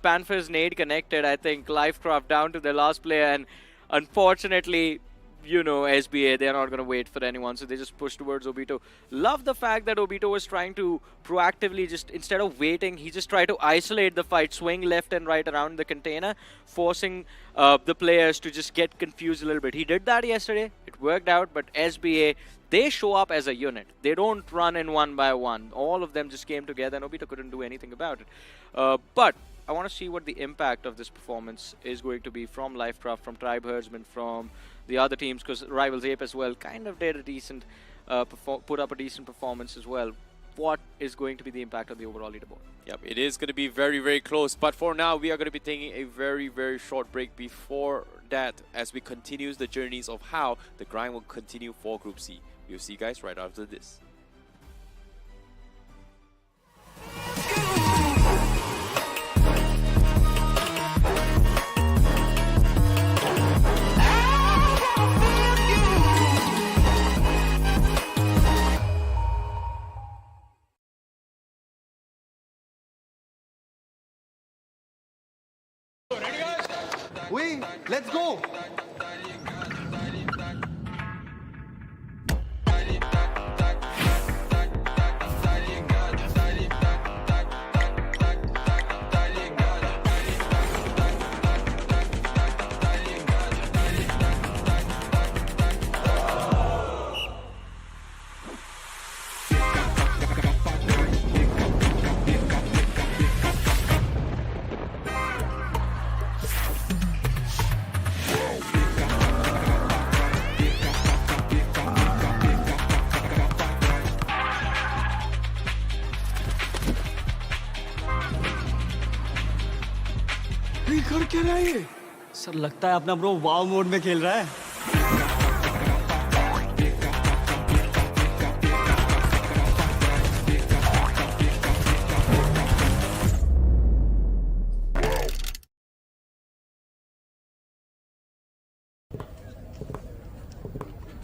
Panther's nade connected, I think Lifecraft down to the last player, and unfortunately, you know, SBA, they're not going to wait for anyone, so they just push towards Obito. Love the fact that Obito was trying to proactively just, instead of waiting, he just tried to isolate the fight, swing left and right around the container, forcing the players to just get confused a little bit. He did that yesterday. It worked out, but SBA, they show up as a unit. They don't run in one by one. All of them just came together, and Obito couldn't do anything about it. But I want to see what the impact of this performance is going to be from Lifecraft, from Tribe Herdsman, from the other teams, because Rivals Ape as well kind of did a decent, put up a decent performance as well. What is going to be the impact on the overall leaderboard? Yep, it is going to be very, very close. But for now, we are going to be taking a very, very short break before that, as we continue the journeys of how the grind will continue for Group C. We'll see you guys right after this. Oui, let's go. कर क्या रहा है ये? Sir लगता है अपना bro वाव mode में खेल रहा है।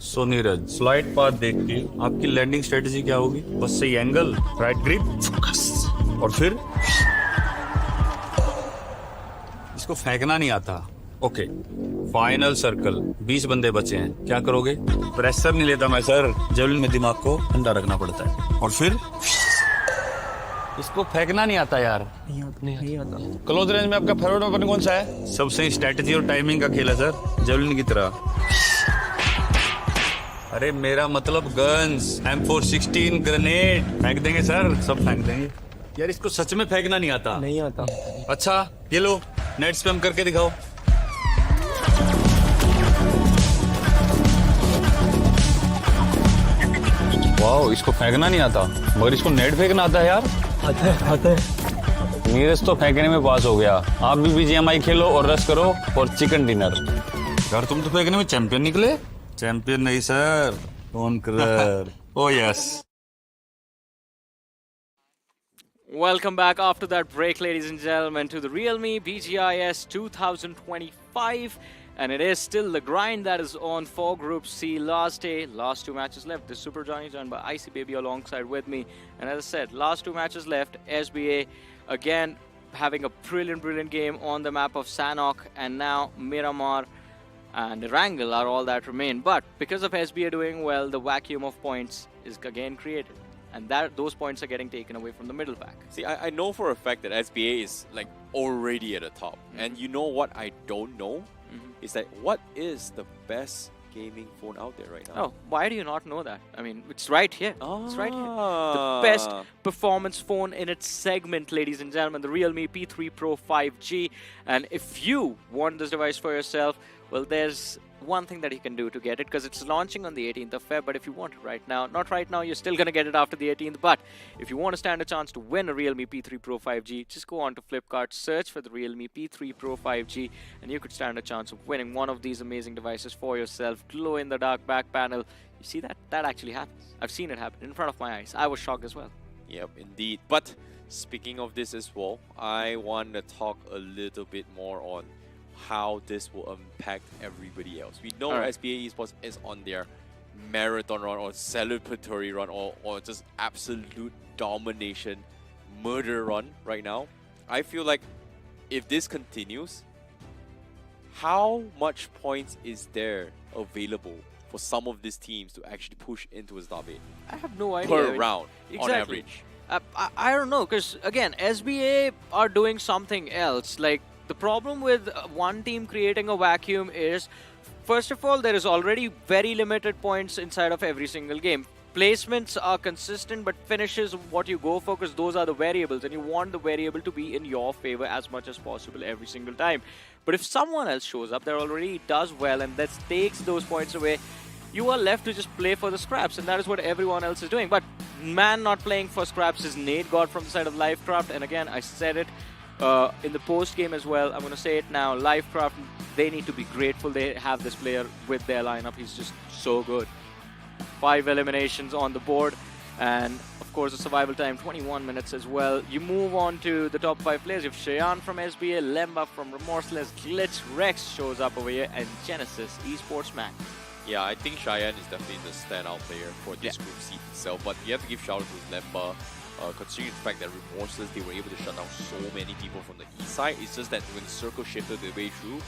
सो नीरज, फ्लाइट पाथ देख के आपकी लैंडिंग स्ट्रेटेजी क्या होगी? बस सही एंगल, राइट ग्रिप, फोकस, और फिर इसको फेंकना नहीं आता। ओके, फाइनल सर्कल, 20 बंदे बचे हैं, क्या करोगे? प्रेशर नहीं लेता मैं सर, जेवलिन में दिमाग को ठंडा रखना पड़ता है। और फिर इसको फेंकना नहीं आता यार। नहीं आता। क्लोज रेंज में आपका फेवरेट वेपन कौन सा है? सबसे स्ट्रेटेजी और टाइमिंग का खेल है सर, जेवलिन की तरह। अरे मेरा मतलब गन्स, M416 ग्रेनेड फेंक देंगे सर, सब फेंक देंगे। यार इसको सच में फेंकना नहीं आता। नहीं आता। अच्छा ये लो, नेट स्पैम करके दिखाओ। वाओ, इसको फेंकना नहीं आता, मगर इसको नेट फेंकना आता है यार। आता है। नीरज तो फेंकने में पास हो गया। आप भी BGMI खेलो और रश करो और चिकन डिनर। यार तुम तो फेंकने में चैंपियन निकले। चैंपियन नहीं sir, conqueror. Oh yes. Welcome back after that break, ladies and gentlemen, to the realme BGIS 2025. And it is still the grind that is on for Group C. Last day, last 2 matches left. This Super Johnny joined by Icy Baby alongside with me. And as I said, last 2 matches left. SBA again having a brilliant game on the map of Sanhok. And now Miramar and Erangel are all that remain. But because of SBA doing well, the vacuum of points is again created. And those points are getting taken away from the middle pack. See, I know for a fact that SBA is like already at the top. And you know what I don't know? Is that what is the best gaming phone out there right now? Oh, why do you not know that? I mean, it's right here. It's right here. The best performance phone in its segment, ladies and gentlemen, the Realme P3 Pro 5G. And if you want this device for yourself, well, there's one thing that you can do to get it, because it's launching on the 18th of Feb. But if you want it right now, not right now, you're still going to get it after the 18th. But if you want to stand a chance to win a Realme P3 Pro 5G, just go on to Flipkart, search for the Realme P3 Pro 5G, and you could stand a chance of winning one of these amazing devices for yourself. Glow in the dark back panel. You see that? That actually happens. I've seen it happen in front of my eyes. I was shocked as well. Yep, indeed. But speaking of this as well, I want to talk a little bit more on how this will impact everybody else. We know SBA Esports is on their marathon run or celebratory run or just absolute domination, murder run right now. I feel like if this continues, how much points is there available for some of these teams to actually push into a top 8? I have no idea. Per round, exactly. on average. I don't know, because again, SBA are doing something else. Like, the problem with one team creating a vacuum is, first of all, there is already very limited points inside of every single game. Placements are consistent, but finishes what you go for, because those are the variables, and you want the variable to be in your favor as much as possible every single time. But if someone else shows up that already does well and that takes those points away, you are left to just play for the scraps, and that is what everyone else is doing. But man not playing for scraps is Nate God from the side of Lifecraft, and again, I said it in the post game as well. I'm going to say it now. Lifecraft, they need to be grateful they have this player with their lineup. He's just so good. 5 eliminations on the board, and of course the survival time 21 minutes as well. You move on to the top 5 players. You have Cheyenne from SBA, Lemba from Remorseless, Glitch, Rex shows up over here, and Genesis Esports Man. Yeah, I think Cheyenne is definitely the standout player for this group C itself, but you have to give shout out to Lemba. Considering the fact that Remorseless, they were able to shut down so many people from the east side. It's just that when the circle shifted their way through,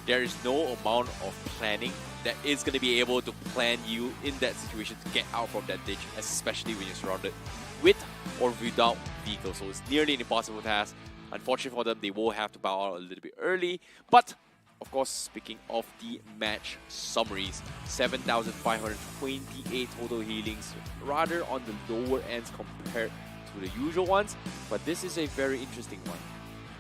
there is no amount of planning that is going to be able to plan you in that situation to get out from that ditch, especially when you're surrounded with or without vehicles. So it's nearly an impossible task. Unfortunately for them, they will have to bow out a little bit early. But, of course, speaking of the match summaries, 7,528 total healings, rather on the lower ends compared to the usual ones. But this is a very interesting one.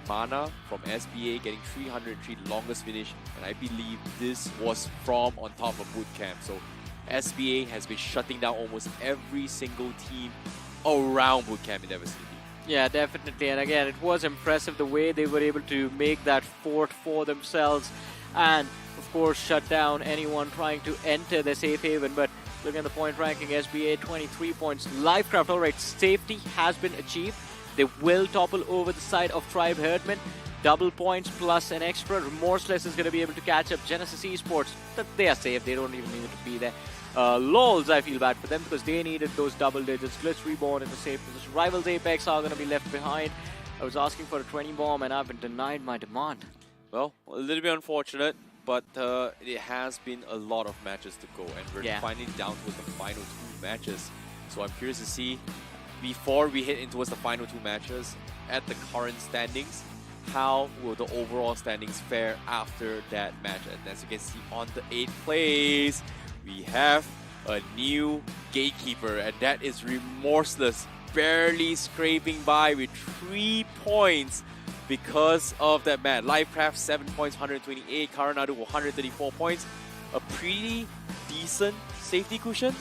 Mana from SBA getting 303, longest finish, and I believe this was from on top of boot camp. So SBA has been shutting down almost every single team around boot camp in their vicinity. Yeah, definitely. And again, it was impressive the way they were able to make that fort for themselves and, of course, shut down anyone trying to enter the safe haven. But looking at the point ranking, SBA 23 points. Lifecraft, alright, safety has been achieved. They will topple over the side of Tribe Herdman. Double points plus an extra. Remorseless is going to be able to catch up. Genesis Esports, they are safe. They don't even need to be there. LOLs, I feel bad for them because they needed those double digits. Glitch Reborn in the safe position. Rivals Apex are going to be left behind. I was asking for a 20 bomb and I've been denied my demand. Well, a little bit unfortunate, but it has been a lot of matches to go, and we're finally down to the final 2 matches. So I'm curious to see, before we hit into the final 2 matches, at the current standings, how will the overall standings fare after that match? And as you can see on the 8th place, we have a new gatekeeper, and that is Remorseless, barely scraping by with 3 points because of that match. Livecraft 7 points, 128, Karanadu 134 points. A pretty decent safety cushion,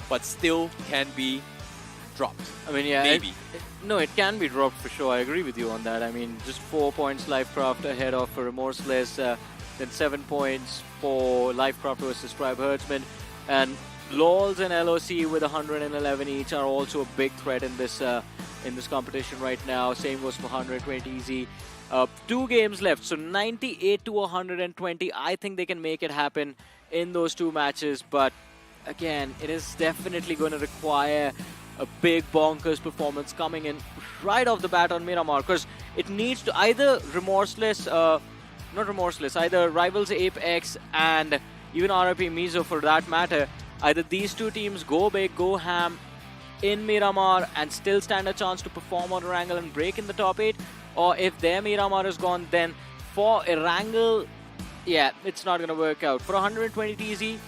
but still can be dropped. I mean, yeah, maybe. No, it can be dropped for sure. I agree with you on that. I mean, just 4 points Livecraft ahead of Remorseless, then 7 points for Livecraft versus Tribe Herdsman, and LOLs and LOC with 111 each are also a big threat in this competition right now. Same goes for 120 Easy. 2 games left, so 98 to 120. I think they can make it happen in those 2 matches, but again, it is definitely going to require a big bonkers performance coming in right off the bat on Miramar, because it needs to either either Rivals Apex and even RRP Mizo for that matter, either these 2 teams go big, go ham in Miramar and still stand a chance to perform on Erangel and break in the top 8, or if their Miramar is gone, then for Erangel, yeah, it's not going to work out. For 120 TZ,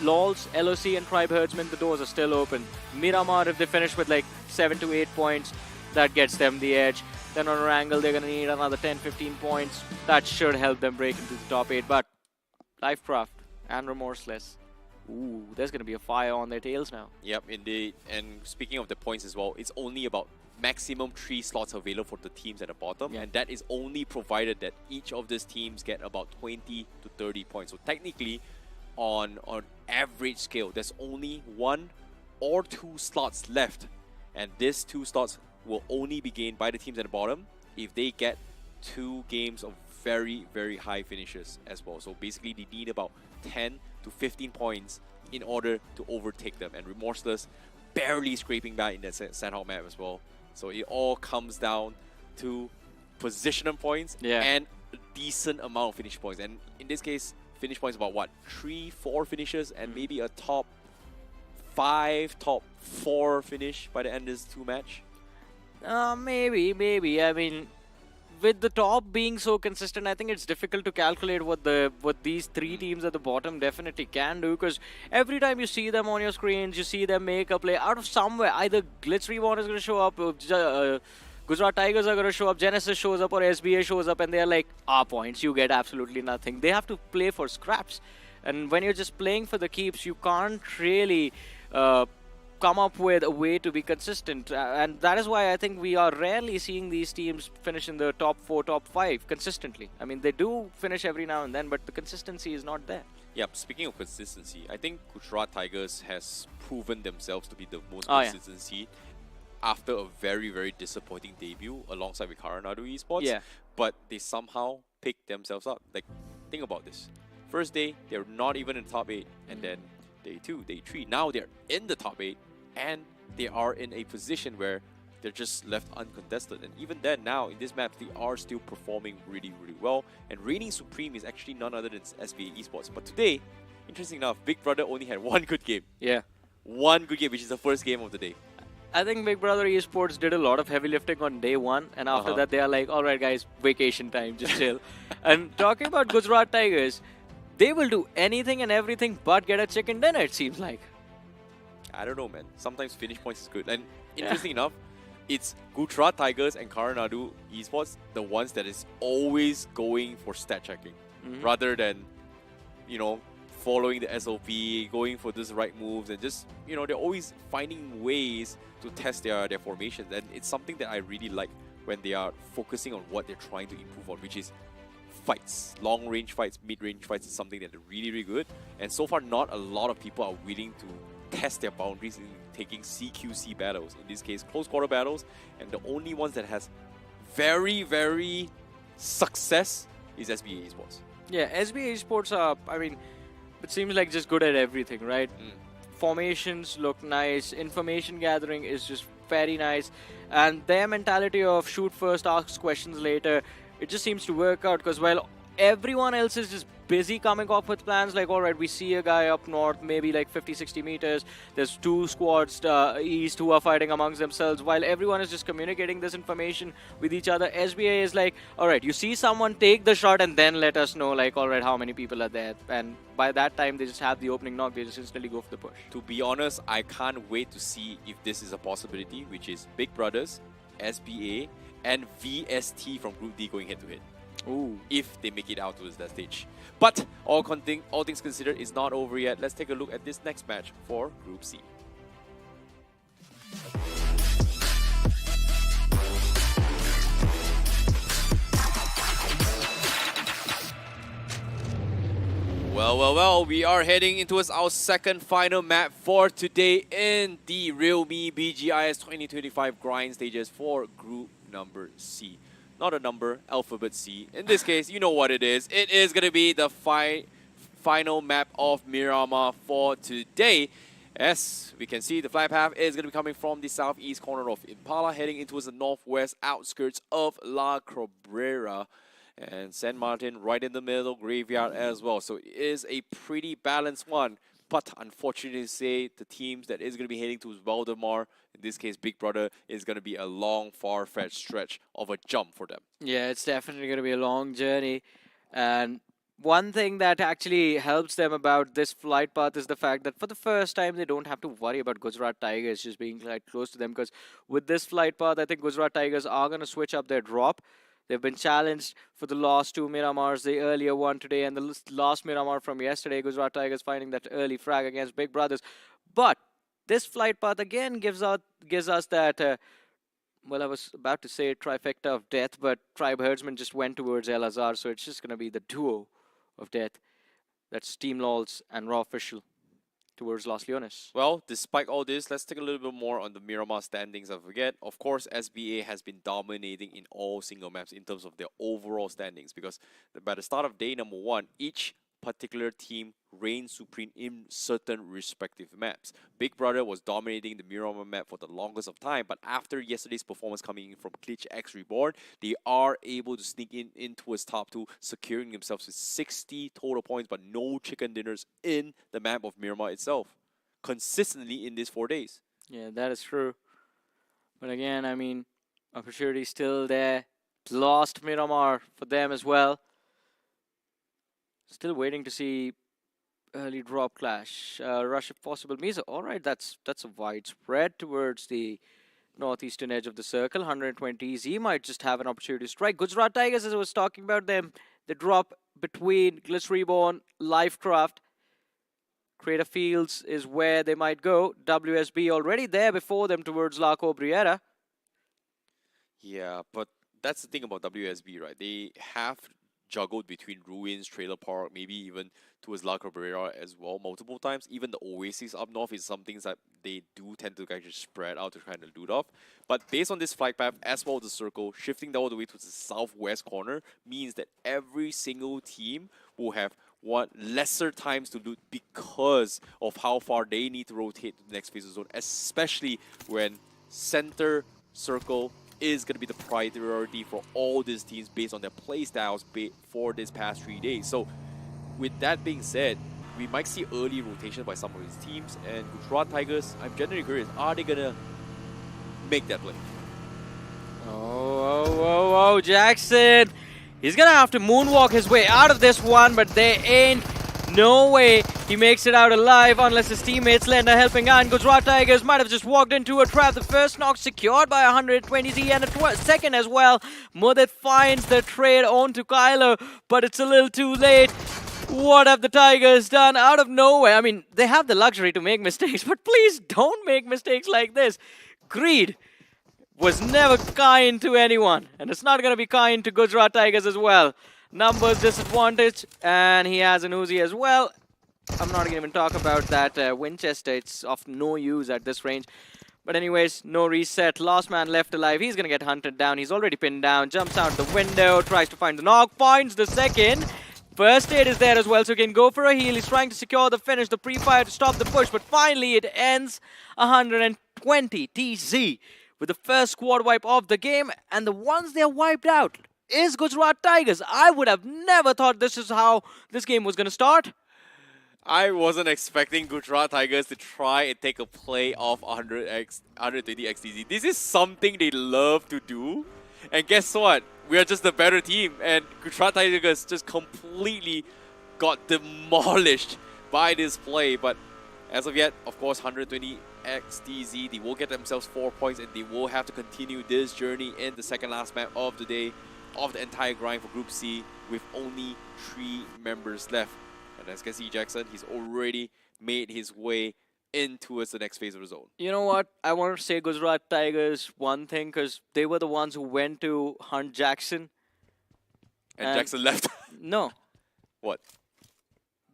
LOLs, LOC and Tribe Herdsman, the doors are still open. Miramar, if they finish with like 7 to 8 points, that gets them the edge. Then on Erangel, they're going to need another 10-15 points. That should help them break into the top 8. But Livecraft and Remorseless, ooh, there's going to be a fire on their tails now. Yep, indeed. And speaking of the points as well, it's only about maximum 3 slots available for the teams at the bottom, and that is only provided that each of these teams get about 20 to 30 points. So technically, on average scale, there's only 1 or 2 slots left, and these 2 slots will only be gained by the teams at the bottom if they get 2 games of very, very high finishes as well. So basically, they need about 10 to 15 points in order to overtake them, and Remorseless barely scraping by in that Sanhok map as well. So it all comes down to positional points and a decent amount of finish points. And in this case, finish points about what? 3-4 finishes and maybe a top 5, top 4 finish by the end of this 2 match? Maybe. I mean, with the top being so consistent, I think it's difficult to calculate what these 3 teams at the bottom definitely can do, because every time you see them on your screens, you see them make a play out of somewhere. Either Glitch Reborn is going to show up, Gujarat Tigers are going to show up, Genesis shows up, or SBA shows up, and they're like, points, you get absolutely nothing. They have to play for scraps. And when you're just playing for the keeps, you can't really come up with a way to be consistent, and that is why I think we are rarely seeing these teams finish in the top 4, top 5 consistently. I mean, they do finish every now and then, but the consistency is not there. Yep, speaking of consistency, I think Gujarat Tigers has proven themselves to be the most consistent seed after a very, very disappointing debut alongside with Karanadu Esports. But they somehow picked themselves up. Like, think about this. First day, they're not even in the top 8, and then Day 2, Day 3, now they're in the top 8, and they are in a position where they're just left uncontested. And even then, now in this map, they are still performing really, really well. And reigning supreme is actually none other than SBA Esports. But today, interesting enough, Big Brother only had one good game. Yeah. One good game, which is the first game of the day. I think Big Brother Esports did a lot of heavy lifting on day one, and after that they are like, all right guys, vacation time, just chill. And talking about Gujarat Tigers, they will do anything and everything but get a chicken dinner, it seems like. I don't know, man. Sometimes finish points is good. And interesting enough, it's Gujarat Tigers and Karanadu Esports, the ones that is always going for stat checking, rather than, you know, following the SOP, going for this right moves, and just, you know, they're always finding ways to test their formations. And it's something that I really like when they are focusing on what they're trying to improve on, which is fights. Long range fights, mid range fights is something that they're really, really good. And so far, not a lot of people are willing to test their boundaries in taking CQC battles. In this case, close quarter battles. And the only ones that has very, very success is SBA Esports. Yeah, SBA Esports are, I mean, it seems like just good at everything, right? Formations look nice, information gathering is just very nice, and their mentality of shoot first, ask questions later, it just seems to work out, because while everyone else is just busy coming up with plans, like, all right, we see a guy up north, maybe like 50-60 meters, there's two squads east who are fighting amongst themselves, while everyone is just communicating this information with each other. SBA is like, all right, you see someone, take the shot and then let us know, like, all right, how many people are there, and by that time they just have the opening knock, they just instantly go for the push. To be honest, I can't wait to see if this is a possibility, which is Big Brothers, SBA, and VST from Group D going head to head. Ooh. If they make it out to that stage. But all things considered, is not over yet. Let's take a look at this next match for Group C. Well, we are heading into our second final map for today in the realme BGIS 2025 grind stages for Group number C. Not a number, alphabet C. In this case, you know what it is. It is going to be the final map of Miramar for today. As we can see, the flight path is going to be coming from the southeast corner of Impala, heading into the northwest outskirts of La Cabrera. And San Martin right in the middle, graveyard as well. So it is a pretty balanced one. But unfortunately to say, the teams that is going to be heading towards Valdemar, in this case Big Brother, is going to be a long, far-fetched stretch of a jump for them. Yeah, it's definitely going to be a long journey. And one thing that actually helps them about this flight path is the fact that for the first time, they don't have to worry about Gujarat Tigers just being quite close to them. Because with this flight path, I think Gujarat Tigers are going to switch up their drop. They've been challenged for the last two Miramars, the earlier one today and the last Miramar from yesterday. Gujarat Tigers finding that early frag against Big Brothers. But this flight path again gives us that, well, I was about to say trifecta of death, but Tribe Herdsman just went towards El Azhar, so it's just going to be the duo of death. That's Team Lols and Raw Official towards Los Leones. Well, despite all this, let's take a little bit more on the Miramar standings. I forget, of course, SBA has been dominating in all single maps in terms of their overall standings, because by the start of day number one, each particular team reigned supreme in certain respective maps. Big Brother was dominating the Miramar map for the longest of time, but after yesterday's performance coming in from Glitch X Reborn, they are able to sneak in towards top two, securing themselves with 60 total points, but no chicken dinners in the map of Miramar itself, consistently in these 4 days. Yeah, that is true. But again, I mean, opportunity still there. Lost Miramar for them as well. Still waiting to see early drop clash. Rush if possible. Misa, alright, that's a wide spread towards the northeastern edge of the circle. 120. Z might just have an opportunity to strike. Gujarat Tigers, as I was talking about them, the drop between Glitch Reborn, Lifecraft, Crater Fields is where they might go. WSB already there before them towards La Cabrera. Yeah, but that's the thing about WSB, right? They have juggled between Ruins, Trailer Park, maybe even towards La Cabrera as well multiple times. Even the Oasis up north is some things that they do tend to actually spread out to try and loot off. But based on this flight path, as well as the circle, shifting all the way to the southwest corner means that every single team will have lesser times to loot because of how far they need to rotate to the next phase of zone, especially when center circle is going to be the priority for all these teams based on their play styles for this past 3 days. So with that being said, we might see early rotation by some of these teams, and Gujarat Tigers, I'm generally curious, are they going to make that play? Oh, Jackson. He's going to have to moonwalk his way out of this one, but there ain't no way he makes it out alive unless his teammates lend a helping hand. Gujarat Tigers might have just walked into a trap. The first knock secured by 120Z and a second as well. Mudit finds the trade onto Kyler, but it's a little too late. What have the Tigers done out of nowhere? I mean, they have the luxury to make mistakes, but please don't make mistakes like this. Greed was never kind to anyone, and it's not going to be kind to Gujarat Tigers as well. Numbers disadvantage, and he has an Uzi as well. I'm not going to even talk about that Winchester. It's of no use at this range. But anyways, no reset. Last man left alive. He's going to get hunted down. He's already pinned down. Jumps out the window. Tries to find the knock. Finds the second. First aid is there as well, so he can go for a heal. He's trying to secure the finish, the pre-fire to stop the push. But finally, it ends 120 TZ with the first squad wipe of the game. And the ones they're wiped out is Gujarat Tigers. I would have never thought this is how this game was going to start. I wasn't expecting Gujarat Tigers to try and take a play off 120 XTZ. This is something they love to do. And guess what? We are just the better team. And Gujarat Tigers just completely got demolished by this play. But as of yet, of course, 120 XTZ, they will get themselves 4 points and they will have to continue this journey in the second last map of the day of the entire grind for Group C with only 3 members left. And as you can see, Jackson, he's already made his way in towards the next phase of the zone. You know what? I want to say Gujarat Tigers one thing, because they were the ones who went to hunt Jackson. And Jackson left? No. What?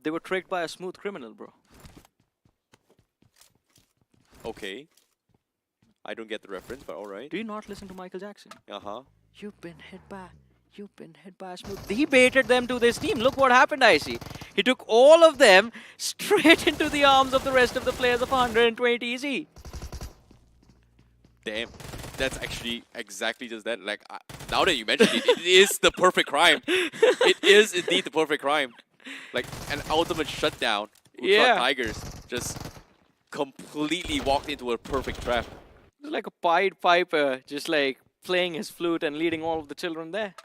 They were tricked by a smooth criminal, bro. Okay. I don't get the reference, but alright. Do you not listen to Michael Jackson? Uh-huh. You've been hit by a smooth. He baited them to this team. Look what happened, I see. He took all of them straight into the arms of the rest of the players of 120 EZ. Damn. That's actually exactly just that. Like, now that you mentioned it, it is the perfect crime. It is indeed the perfect crime. Like, an ultimate shutdown. Yeah. Tigers just completely walked into a perfect trap. It's like a Pied Piper, just like playing his flute and leading all of the children there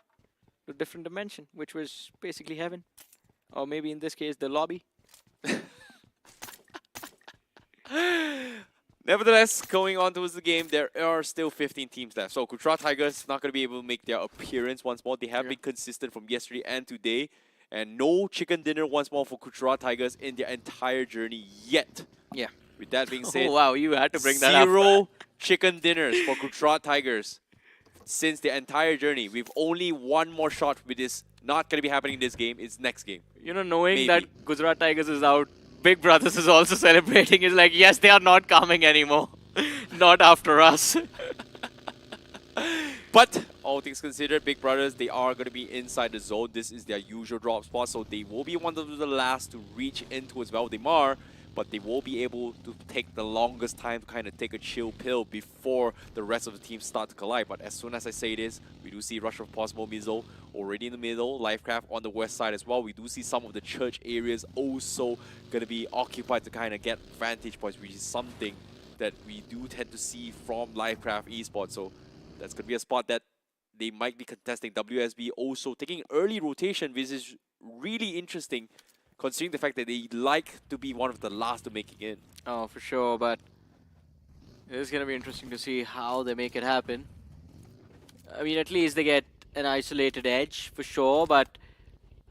to a different dimension, which was basically heaven. Or maybe in this case, the lobby. Nevertheless, going on towards the game, there are still 15 teams left. So Gujarat Tigers not going to be able to make their appearance once more. They have been consistent from yesterday and today. And no chicken dinner once more for Gujarat Tigers in their entire journey yet. Yeah. With that being said, Oh, wow, you had to bring that up. 0 chicken dinners for Gujarat Tigers since the entire journey. We've only one more shot with this. Not going to be happening in this game. It's next game. You know, knowing Maybe. that Gujarat Tigers is out, Big Brothers is also celebrating. It's like, yes, they are not coming anymore. Not after us. But all things considered, Big Brothers, they are going to be inside the zone. This is their usual drop spot, so they will be one of the last to reach into as well. They are, but they will be able to take the longest time to kind of take a chill pill before the rest of the team start to collide. But as soon as I say this, we do see Rush of Possible Missile already in the middle, Lifecraft on the west side as well. We do see some of the church areas also going to be occupied to kind of get vantage points, which is something that we do tend to see from Lifecraft esports. So that's going to be a spot that they might be contesting. WSB also taking early rotation, which is really interesting, considering the fact that they like to be one of the last to make it in. Oh, for sure, but it's going to be interesting to see how they make it happen. I mean, at least they get an isolated edge, for sure, but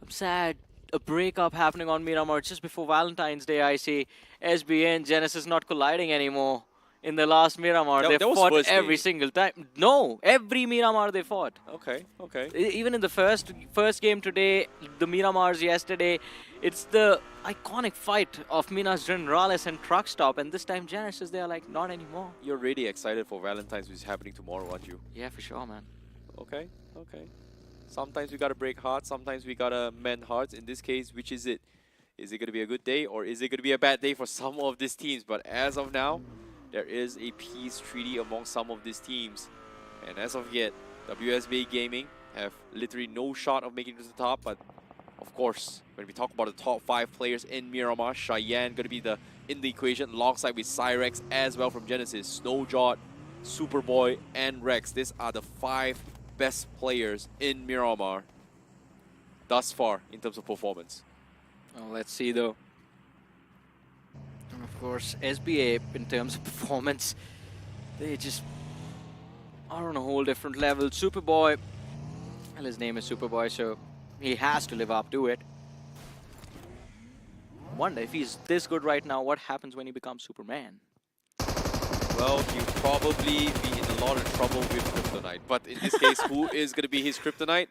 I'm sad. A breakup happening on Miramar just before Valentine's Day. I see SB and Genesis not colliding anymore. In the last Miramar, they fought every single time. No, every Miramar they fought. Okay, okay. Even in the first game today, the Miramars yesterday, it's the iconic fight of Minas Generales and Truck Stop, and this time Genesis, they are like, not anymore. You're really excited for Valentine's, which is happening tomorrow, aren't you? Yeah, for sure, man. Okay, okay. Sometimes we gotta break hearts, sometimes we gotta mend hearts. In this case, which is it? Is it gonna be a good day, or is it gonna be a bad day for some of these teams? But as of now, there is a peace treaty among some of these teams. And as of yet, WSB Gaming have literally no shot of making it to the top, but of course, when we talk about the top 5 players in Miramar, Cheyenne going to be in the equation alongside with Cyrex as well from Genesis, Snowjot, Superboy, and Rex. These are the 5 best players in Miramar thus far in terms of performance. Well, let's see though. And of course, SBA in terms of performance, they just are on a whole different level. Superboy, well, his name is Superboy, so he has to live up to it. Wonder if he's this good right now, what happens when he becomes Superman? Well, he'll probably be in a lot of trouble with Kryptonite. But in this case, who is going to be his Kryptonite?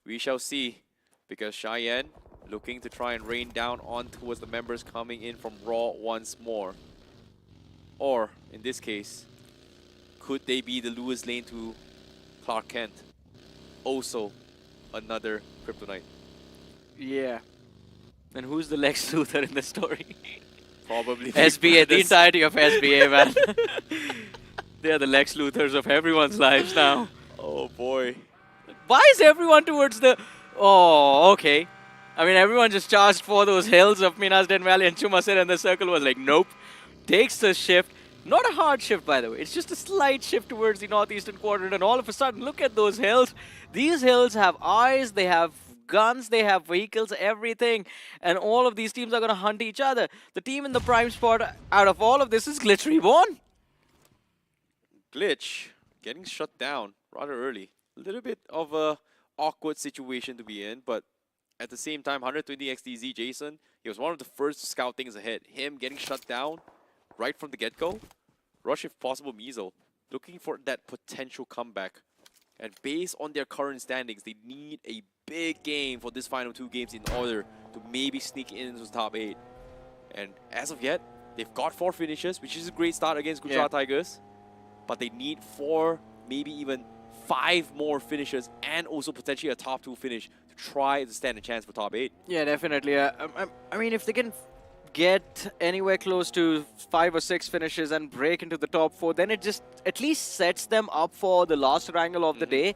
We shall see. Because Cheyenne looking to try and rain down on towards the members coming in from Raw once more. Or, in this case, could they be the Lewis Lane to Clark Kent? Also, another Kryptonite. Yeah. And who's the Lex Luthor in the story? Probably SBA, the entirety of SBA, man. They are the Lex Luthors of everyone's lives now. Oh boy. Why is everyone towards the... Oh, okay. I mean, everyone just charged for those hills of Minas Den Valley and Chumacer, and the circle was like, nope. Takes the shift. Not a hard shift, by the way. It's just a slight shift towards the northeastern quadrant, and all of a sudden, look at those hills. These hills have eyes, they have guns, they have vehicles, everything. And all of these teams are going to hunt each other. The team in the prime spot out of all of this is Glitch Reborn. Glitch getting shut down rather early. A little bit of a awkward situation to be in, but at the same time, 120 XDZ Jason, he was one of the first to scout things ahead. Him getting shut down right from the get-go. Rush if possible Mizo, looking for that potential comeback. And based on their current standings, they need a big game for this final 2 games in order to maybe sneak into the top 8. And as of yet, they've got 4 finishes, which is a great start against Gujarat Tigers. But they need 4, maybe even 5 more finishes, and also potentially a top 2 finish to try to stand a chance for top 8. Yeah, definitely. I mean, if they can get anywhere close to 5 or 6 finishes and break into the top 4, then it just at least sets them up for the last Erangel of the day.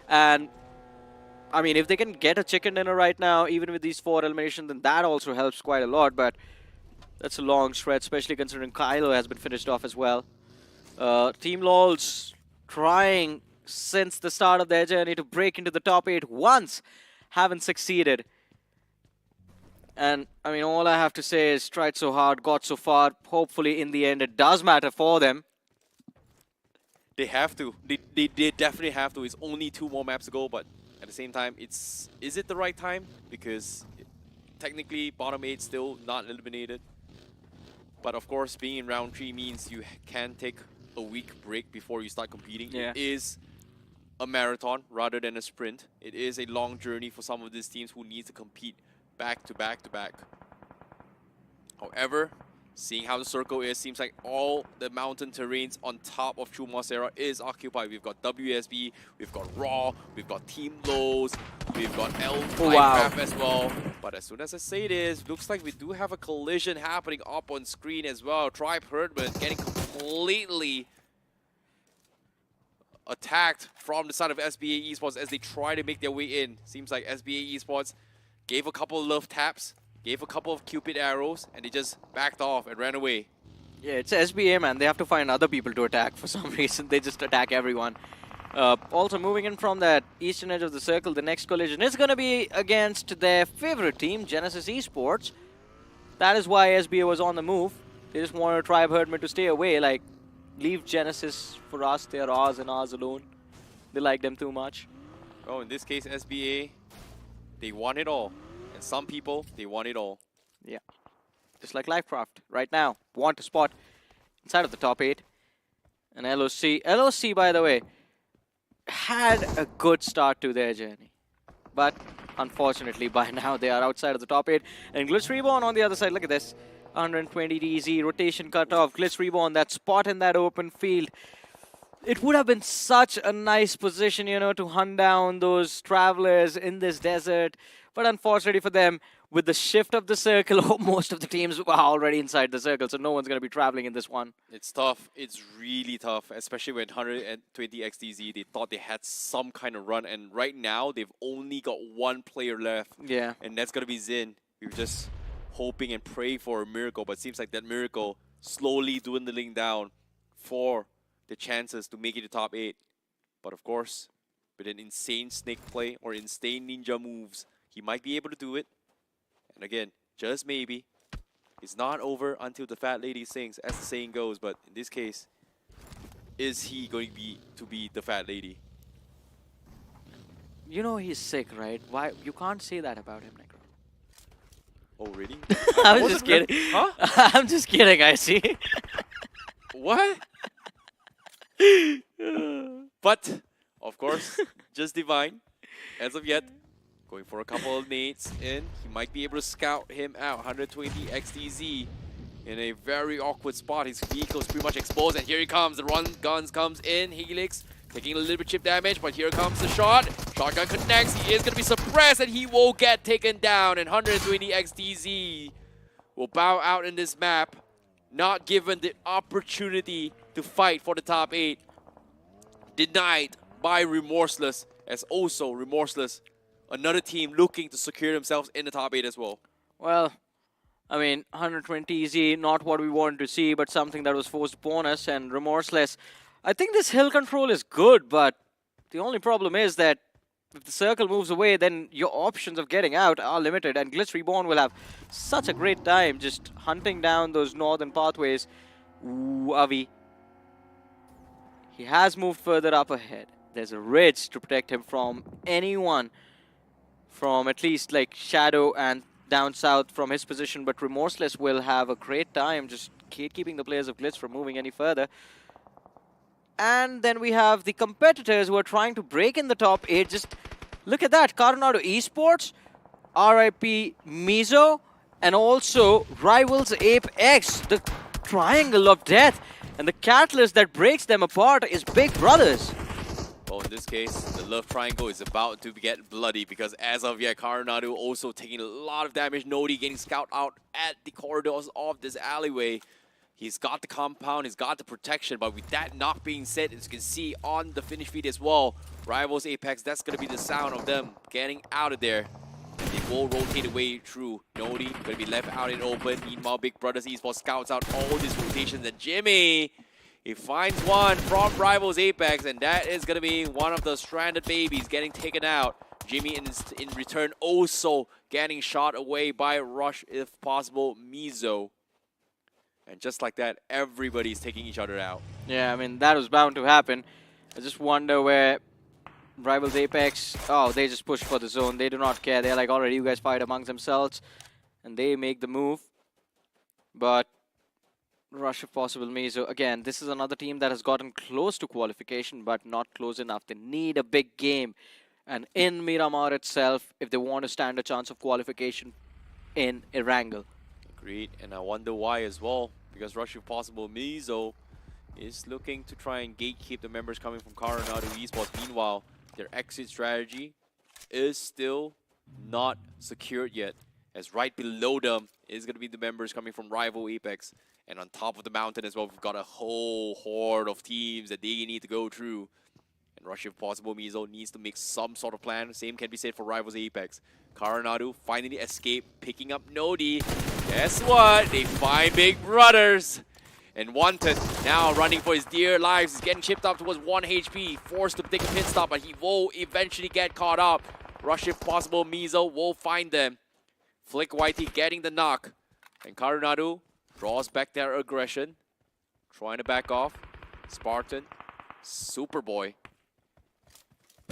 And I mean, if they can get a chicken dinner right now, even with these 4 eliminations, then that also helps quite a lot. But that's a long stretch, especially considering Kylo has been finished off as well. Team LOL's trying since the start of their journey to break into the top 8 once, haven't succeeded. And I mean, all I have to say is tried so hard, got so far. Hopefully in the end it does matter for them. They have to. They definitely have to. It's only 2 more maps to go, but at the same time, is it the right time? Because technically bottom 8 still not eliminated. But of course, being in round 3 means you can take a week break before you start competing. Yeah. It is a marathon rather than a sprint. It is a long journey for some of these teams who need to compete back to back to back. However, seeing how the circle is, seems like all the mountain terrains on top of Chumacera is occupied. We've got WSB, we've got Raw, we've got Team Lowe's, we've got Minecraft as well. But as soon as I say this, looks like we do have a collision happening up on screen as well. Tribe Herdman getting completely attacked from the side of SBA Esports as they try to make their way in. Seems like SBA Esports gave a couple of love taps, gave a couple of Cupid arrows, and they just backed off and ran away. Yeah, it's SBA, man. They have to find other people to attack for some reason. They just attack everyone. Also, moving in from that eastern edge of the circle, the next collision is going to be against their favorite team, Genesis Esports. That is why SBA was on the move. They just wanted Tribe Herdman to stay away, like, leave Genesis for us. They are ours and ours alone. They like them too much. Oh, in this case, SBA, they want it all. And some people, they want it all. Yeah. Just like Lifecraft right now. Want a spot inside of the top 8. And LOC. LOC, by the way, had a good start to their journey. But unfortunately, by now, they are outside of the top 8. And Glitch Reborn on the other side. Look at this. 120 DZ, rotation cut off. Glitch Reborn, that spot in that open field. It would have been such a nice position, you know, to hunt down those travelers in this desert. But unfortunately for them, with the shift of the circle, most of the teams are already inside the circle, so no one's going to be traveling in this one. It's tough. It's really tough, especially when 120 XDZ, they thought they had some kind of run, and right now they've only got one player left. Yeah. And that's going to be Zin. We were just hoping and praying for a miracle, but it seems like that miracle slowly dwindling down for the chances to make it to top 8. But of course, with an insane snake play or insane ninja moves, he might be able to do it. And again, just maybe, it's not over until the fat lady sings, as the saying goes. But in this case, is he going to be the fat lady? You know he's sick, right? Why? You can't say that about him, Necro. Oh, really? I was just kidding. Huh? I'm just kidding, I see. What? But, of course, just Divine, as of yet, going for a couple of nades in. He might be able to scout him out. 120 XDZ in a very awkward spot. His vehicle is pretty much exposed, and here he comes. The run guns comes in. Helix taking a little bit chip damage, but here comes the shot. Shotgun connects. He is going to be suppressed, and he will get taken down. And 120 XDZ will bow out in this map, not given the opportunity to fight for the top 8. Denied by Remorseless, as also Remorseless, another team looking to secure themselves in the top 8 as well. Well, I mean, 120 easy, not what we wanted to see, but something that was forced upon us, and Remorseless. I think this hill control is good, but the only problem is that if the circle moves away, then your options of getting out are limited, and Glitch Reborn will have such a great time just hunting down those northern pathways. Ooh, Avi. He has moved further up ahead. There's a ridge to protect him from anyone from at least like Shadow and down south from his position, but Remorseless will have a great time just keeping the players of Glitch from moving any further. And then we have the competitors who are trying to break in the top 8. Just look at that. Coronado Esports, RIP Mizo, and also Rivals Apex, the triangle of death. And the catalyst that breaks them apart is Big Brothers. Well, in this case, the love triangle is about to get bloody because as of yet, Coronado also taking a lot of damage. Nodi getting scout out at the corridors of this alleyway. He's got the compound, he's got the protection, but with that knock being said, as you can see on the finish feed as well, Rivals Apex, that's going to be the sound of them getting out of there. And they will rotate away through. Nodi going to be left out in open. Meanwhile, Big Brothers Esports scouts out all these rotations, and Jimmy, he finds one from Rivals Apex, and that is going to be one of the stranded babies getting taken out. Jimmy in return also getting shot away by Rush, if possible, Mizo. And just like that, everybody's taking each other out. Yeah, I mean, that was bound to happen. I just wonder where Rivals Apex, oh, they just push for the zone. They do not care. They're like, already you guys fight amongst themselves. And they make the move. But Rush, if possible, Mizo. Again, this is another team that has gotten close to qualification, but not close enough. They need a big game. And in Miramar itself, if they want to stand a chance of qualification in Erangel. Agreed, and I wonder why as well, because Rush, if possible, Mizo is looking to try and gatekeep the members coming from Coronado Esports. Meanwhile, their exit strategy is still not secured yet, as right below them is going to be the members coming from Rival Apex. And on top of the mountain as well, we've got a whole horde of teams that they need to go through. And Rush, if possible, Mizo needs to make some sort of plan. Same can be said for Rivals Apex. Coronado finally escape, picking up Nodi. Guess what? They find Big Brothers. And Wanted now running for his dear lives. He's getting chipped up towards 1 HP. Forced to take a pit stop, but he will eventually get caught up. Rush, if possible, Mizo will find them. Flick Whitey getting the knock. And Coronado draws back their aggression. Trying to back off. Spartan. Superboy.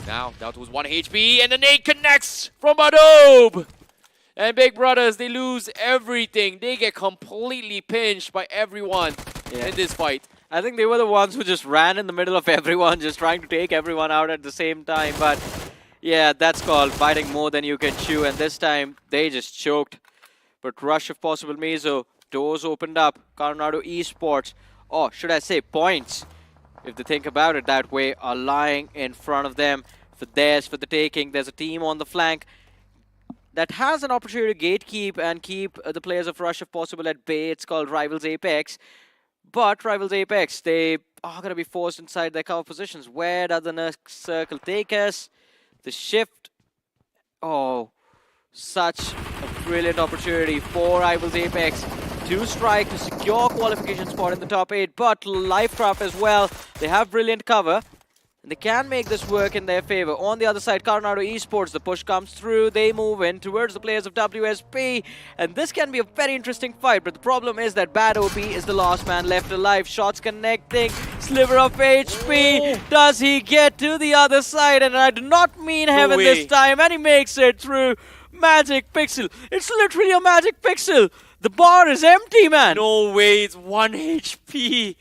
Now, down to his 1 HP, and the nade connects from Adobe! And Big Brothers, they lose everything. They get completely pinched by everyone in this fight. I think they were the ones who just ran in the middle of everyone, just trying to take everyone out at the same time. But yeah, that's called biting more than you can chew. And this time, they just choked. But Rush, if possible, Mizo, doors opened up. Coronado Esports, or should I say points. if they think about it that way, are lying in front of them for theirs, for the taking. There's a team on the flank that has an opportunity to gatekeep and keep the players of Rush, if possible, at bay. It's called Rivals Apex. But Rivals Apex, they are going to be forced inside their cover positions. Where does the next circle take us? The shift. Oh, such a brilliant opportunity for Rivals Apex to strike, to secure qualification spot in the top 8. But Lifecraft as well, they have brilliant cover. And they can make this work in their favor. On the other side, Coronado Esports, the push comes through. They move in towards the players of WSP. And this can be a very interesting fight. But the problem is that Bad OP is the last man left alive. Shots connecting. Sliver of HP. Does he get to the other side? And I do not mean heaven this time. And he makes it through. Magic Pixel. It's literally a Magic Pixel. The bar is empty, man. No way, it's 1 HP.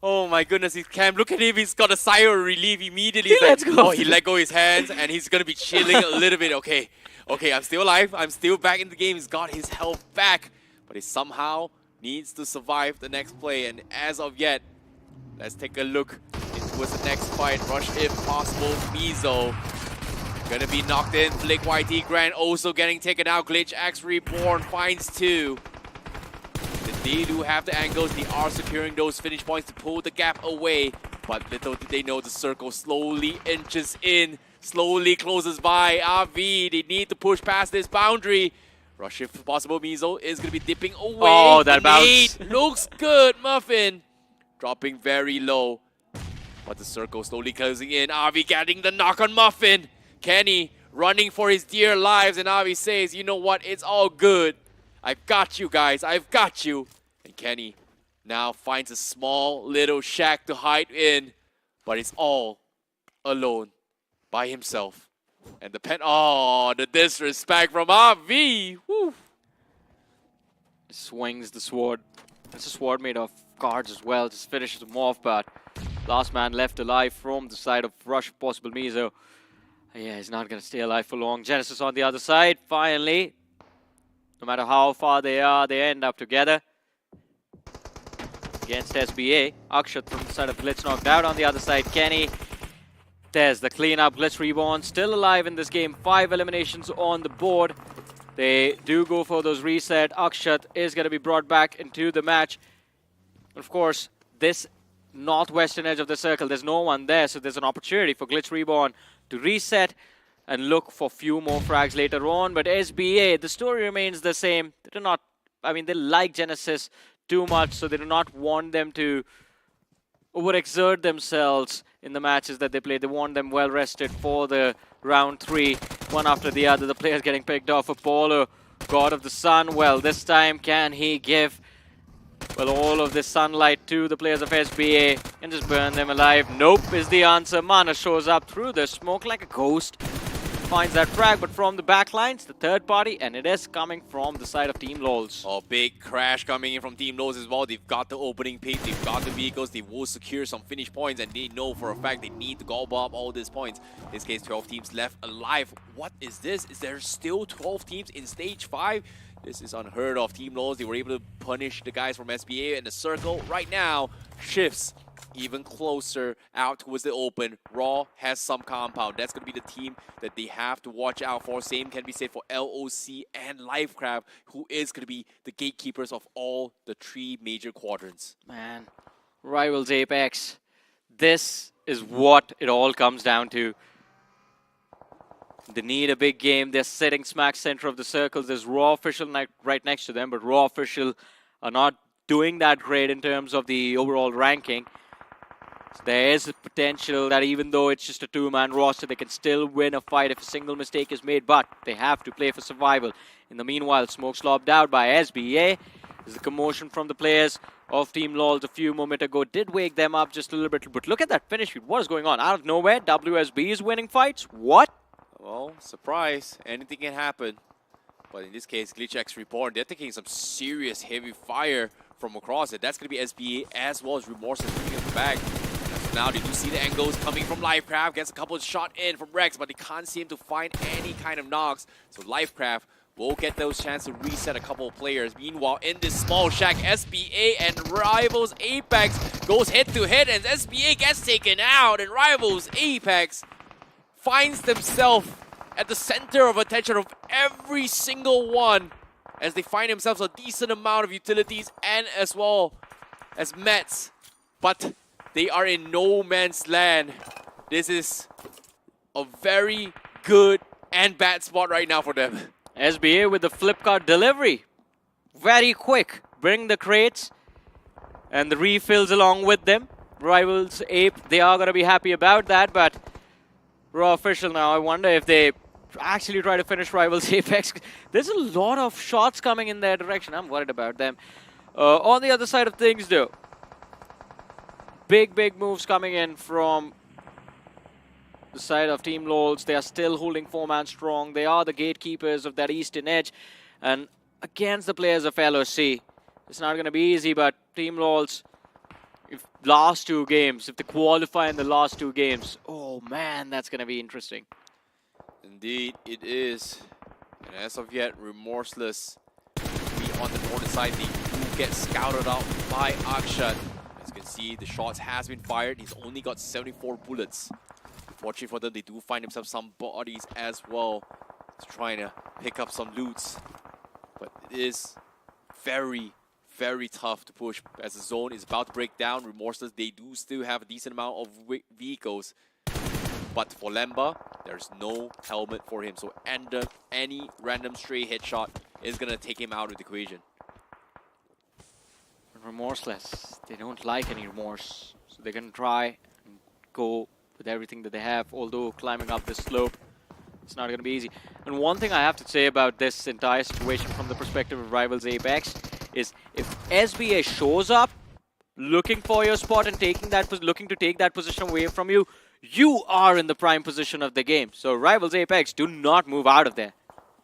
Oh my goodness, he's camp. Look at him, he's got a sigh of relief immediately. He's Let's like, go. oh, he let go his hands and he's gonna be chilling a little bit. Okay, I'm still alive. I'm still back in the game. He's got his health back, but he somehow needs to survive the next play. And as of yet, let's take a look towards the next fight. Rush if possible. Mizo gonna be knocked in. Flick YT Grand also getting taken out. Glitch X Reborn finds 2. They do have the angles. They are securing those finish points to pull the gap away. But little did they know the circle slowly inches in, slowly closes by. RV, they need to push past this boundary. Rush if possible. Mizo is going to be dipping away. Oh, that bounce. Looks good. Muffin dropping very low. But the circle slowly closing in. RV getting the knock on Muffin. Kenny running for his dear lives. And RV says, you know what? It's all good. I've got you guys, I've got you. And Kenny now finds a small little shack to hide in, but it's all alone by himself. And the the disrespect from RV. Woo. Swings the sword. It's a sword made of cards as well. Just finishes him off, but last man left alive from the side of Rush, possible Mizo. Yeah, he's not going to stay alive for long. Genesis on the other side, finally. No matter how far they are, they end up together. Against SBA. Akshat from the side of Glitch knocked out. On the other side, Kenny. There's the cleanup. Glitch Reborn still alive in this game. 5 eliminations on the board. They do go for those reset. Akshat is going to be brought back into the match. Of course, this northwestern edge of the circle, there's no one there. So there's an opportunity for Glitch Reborn to reset and look for few more frags later on. But SBA, the story remains the same. They do not, they like Genesis too much, so they do not want them to overexert themselves in the matches that they play. They want them well rested for the round 3, one after the other. The players getting picked off. Apollo, God of the Sun. Well, this time can he give all of this sunlight to the players of SBA and just burn them alive? Nope is the answer. Mana shows up through the smoke like a ghost. Finds that frag, but from the back lines, the third party, and it is coming from the side of Team LoLs. Oh, big crash coming in from Team LoLs as well. They've got the opening pick, they've got the vehicles, they will secure some finish points, and they know for a fact they need to gobble up all these points. In this case, 12 teams left alive. What is this? Is there still 12 teams in Stage 5? This is unheard of. Team LoLs, they were able to punish the guys from SBA, and the circle right now shifts even closer out towards the open. Raw has some compound. That's going to be the team that they have to watch out for. Same can be said for LOC and Lifecraft, who is going to be the gatekeepers of all the 3 major quadrants. Man, Rivals Apex. This is what it all comes down to. They need a big game. They're sitting smack center of the circles. There's Raw Official right next to them, but Raw Official are not doing that great in terms of the overall ranking. So there is a potential that even though it's just a 2-man roster, they can still win a fight if a single mistake is made, but they have to play for survival. In the meanwhile, smoke slobbed out by SBA. There's the commotion from the players of Team LoLs a few moments ago did wake them up just a little bit. But look at that finish. What is going on? Out of nowhere, WSB is winning fights? What? Well, surprise. Anything can happen. But in this case, Glitch X Reborn, they're taking some serious heavy fire from across it. That's going to be SBA as well as Remorse bringing it back. Now they do see the angles coming from Lifecraft. Gets a couple of shot in from Rex, but they can't seem to find any kind of knocks. So Lifecraft will get those chances to reset a couple of players. Meanwhile, in this small shack, SBA and Rivals Apex goes head to head, and SBA gets taken out, and Rivals Apex finds themselves at the center of attention of every single one, as they find themselves a decent amount of utilities and as well as mets. But they are in no man's land. This is a very good and bad spot right now for them. SBA with the flip card delivery. Very quick. Bring the crates and the refills along with them. Rivals Ape, they are going to be happy about that, but Raw Official now, I wonder if they actually try to finish Rivals Apex. There's a lot of shots coming in their direction. I'm worried about them. On the other side of things, though, big moves coming in from the side of Team LOLs. They are still holding 4-man strong. They are the gatekeepers of that eastern edge. And against the players of LOC, it's not going to be easy, but Team LOLs, if last 2 games, if they qualify in the last 2 games, oh man, that's going to be interesting. Indeed, it is. And as of yet, Remorseless be on the northern side. They do get scouted out by Akshat. As you can see, the shots has been fired. He's only got 74 bullets. Fortunately for them, they do find themselves some bodies as well. He's trying to pick up some loots. But it is very tough to push as the zone is about to break down. Remorseless, they do still have a decent amount of vehicles. But for Lemba, there's no helmet for him. So any random stray headshot is going to take him out of the equation. Remorseless, they don't like any remorse. So they're going to try and go with everything that they have. Although climbing up this slope, it's not going to be easy. And one thing I have to say about this entire situation from the perspective of Rivals Apex is if SBA shows up looking for your spot and looking to take that position away from you, you are in the prime position of the game. So Rivals Apex, do not move out of there.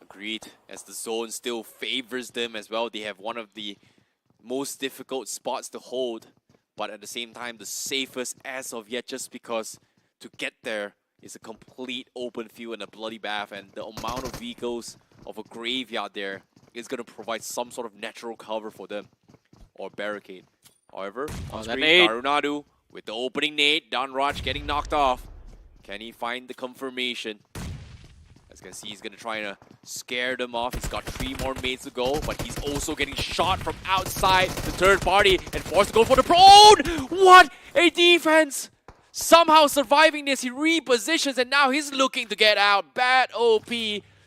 Agreed. As the zone still favors them as well. They have one of the most difficult spots to hold, but at the same time the safest as of yet, just because to get there is a complete open field and a bloody bath, and the amount of vehicles of a graveyard there is going to provide some sort of natural cover for them, or barricade. However, on screen, Karunadu with the opening nade, Danraj getting knocked off. Can he find the confirmation? As you can see, he's going to try to scare them off. He's got 3 more mates to go, but he's also getting shot from outside the third party and forced to go for the prone. What a defense! Somehow surviving this, he repositions and now he's looking to get out. Bad OP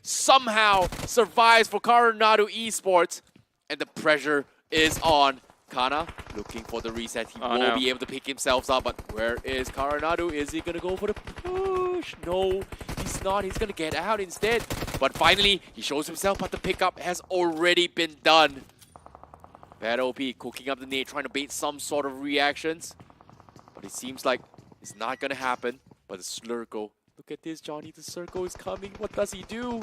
somehow survives for Karunadu Esports, and the pressure is on. Kana looking for the reset. He will be able to pick himself up, but where is Karunadu? Is he going to go for the push? No, he's not. He's going to get out instead. But finally, he shows himself, but the pickup has already been done. Bad OP cooking up the nade, trying to bait some sort of reactions. But it seems like it's not going to happen. But the Slurko, look at this, Johnny. The Circle is coming. What does he do?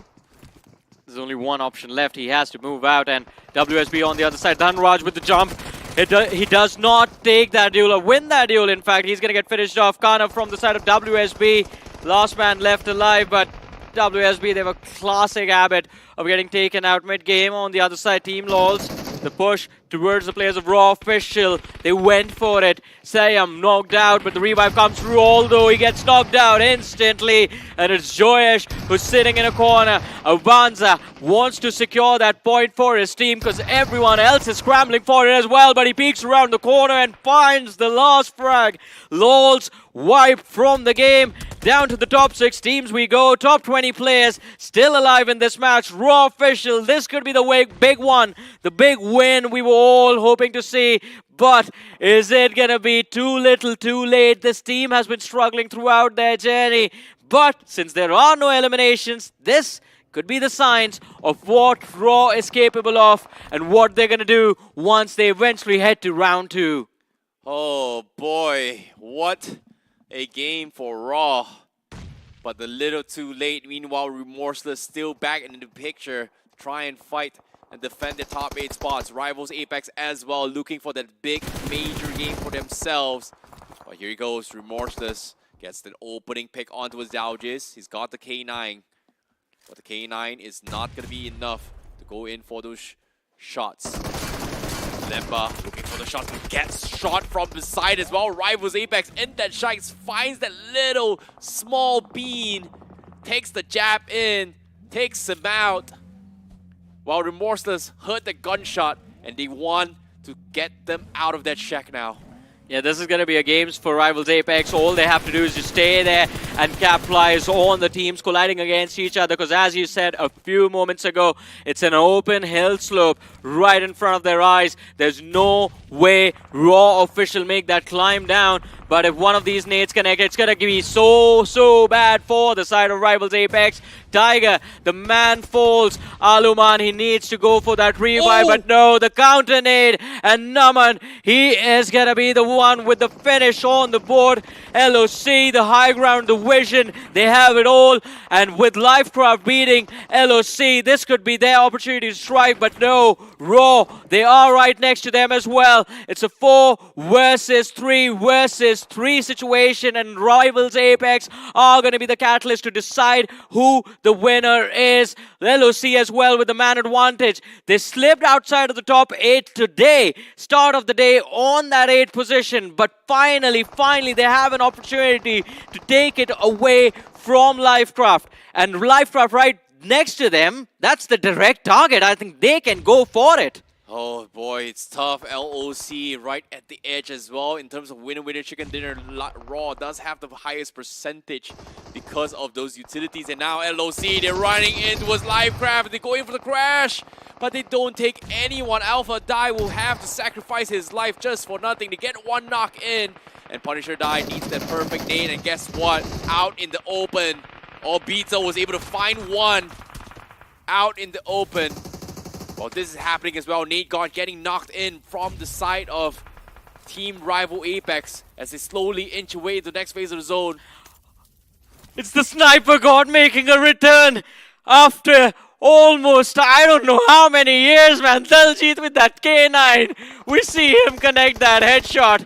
There's only one option left. He has to move out, and WSB on the other side. Dhanraj with the jump. He does not take that duel or win that duel. In fact, he's going to get finished off. Kana from the side of WSB. Last man left alive, but WSB, they have a classic habit of getting taken out mid-game. On the other side, Team LOLs, the push towards the players of Raw Official. They went for it. Sayam knocked out, but the revive comes through, although he gets knocked out instantly. And it's Joyesh who's sitting in a corner. Avanza wants to secure that point for his team because everyone else is scrambling for it as well, but he peeks around the corner and finds the last frag. LOLs wiped from the game. Down to the top 6 teams we go. Top 20 players still alive in this match. Raw Official, this could be the big one. The big win we were all hoping to see. But is it going to be too little too late? This team has been struggling throughout their journey. But since there are no eliminations, this could be the signs of what Raw is capable of and what they're going to do once they eventually head to round 2. Oh boy, what a game for Raw, but a little too late. Meanwhile, Remorseless still back in the picture, try and fight and defend the top 8 spots. Rivals Apex as well, looking for that big major game for themselves. But here he goes, Remorseless gets the opening pick onto his Dowgis. He's got the K9. But the K9 is not going to be enough to go in for those shots. Lemba looking for the shot, gets shot from the side as well. Rivals Apex in that shot, finds that little small bean, takes the jab in, takes him out. While Remorseless heard the gunshot and they want to get them out of that shack now. Yeah, this is going to be a games for Rivals Apex. All they have to do is just stay there and capitalize on the teams colliding against each other. Because as you said a few moments ago, it's an open hill slope right in front of their eyes. There's no way Raw official make that climb down. But if one of these nades connect, it's going to be so bad for the side of Rivals Apex. Tiger, the man falls. Aluman, he needs to go for that revive, but no, the counter nade. And Naman, he is going to be the one with the finish on the board. LOC, the high ground, the vision, they have it all. And with Lifecraft beating LOC, this could be their opportunity to strike, but no, Raw, they are right next to them as well. It's a 4 versus 3 situation, and Rivals Apex are going to be the catalyst to decide who the winner is. LOC as well with the man advantage. They slipped outside of the top 8 today, start of the day on that 8th position, but finally they have an opportunity to take it away from Lifecraft. And Lifecraft right next to them, that's the direct target. I think they can go for it. Oh boy, it's tough. LOC right at the edge as well. In terms of winner chicken dinner, Raw does have the highest percentage because of those utilities. And now LOC, they're running in towards Lifecraft. They go in for the crash, but they don't take anyone. Alpha Die will have to sacrifice his life just for nothing to get one knock in. And Punisher Die needs that perfect nade. And guess what? Out in the open. Obita was able to find one out in the open. Well, this is happening as well. Nate God getting knocked in from the side of Team Rival Apex as they slowly inch away into the next phase of the zone. It's the Sniper God making a return after almost, I don't know how many years, man. Daljit with that K9. We see him connect that headshot.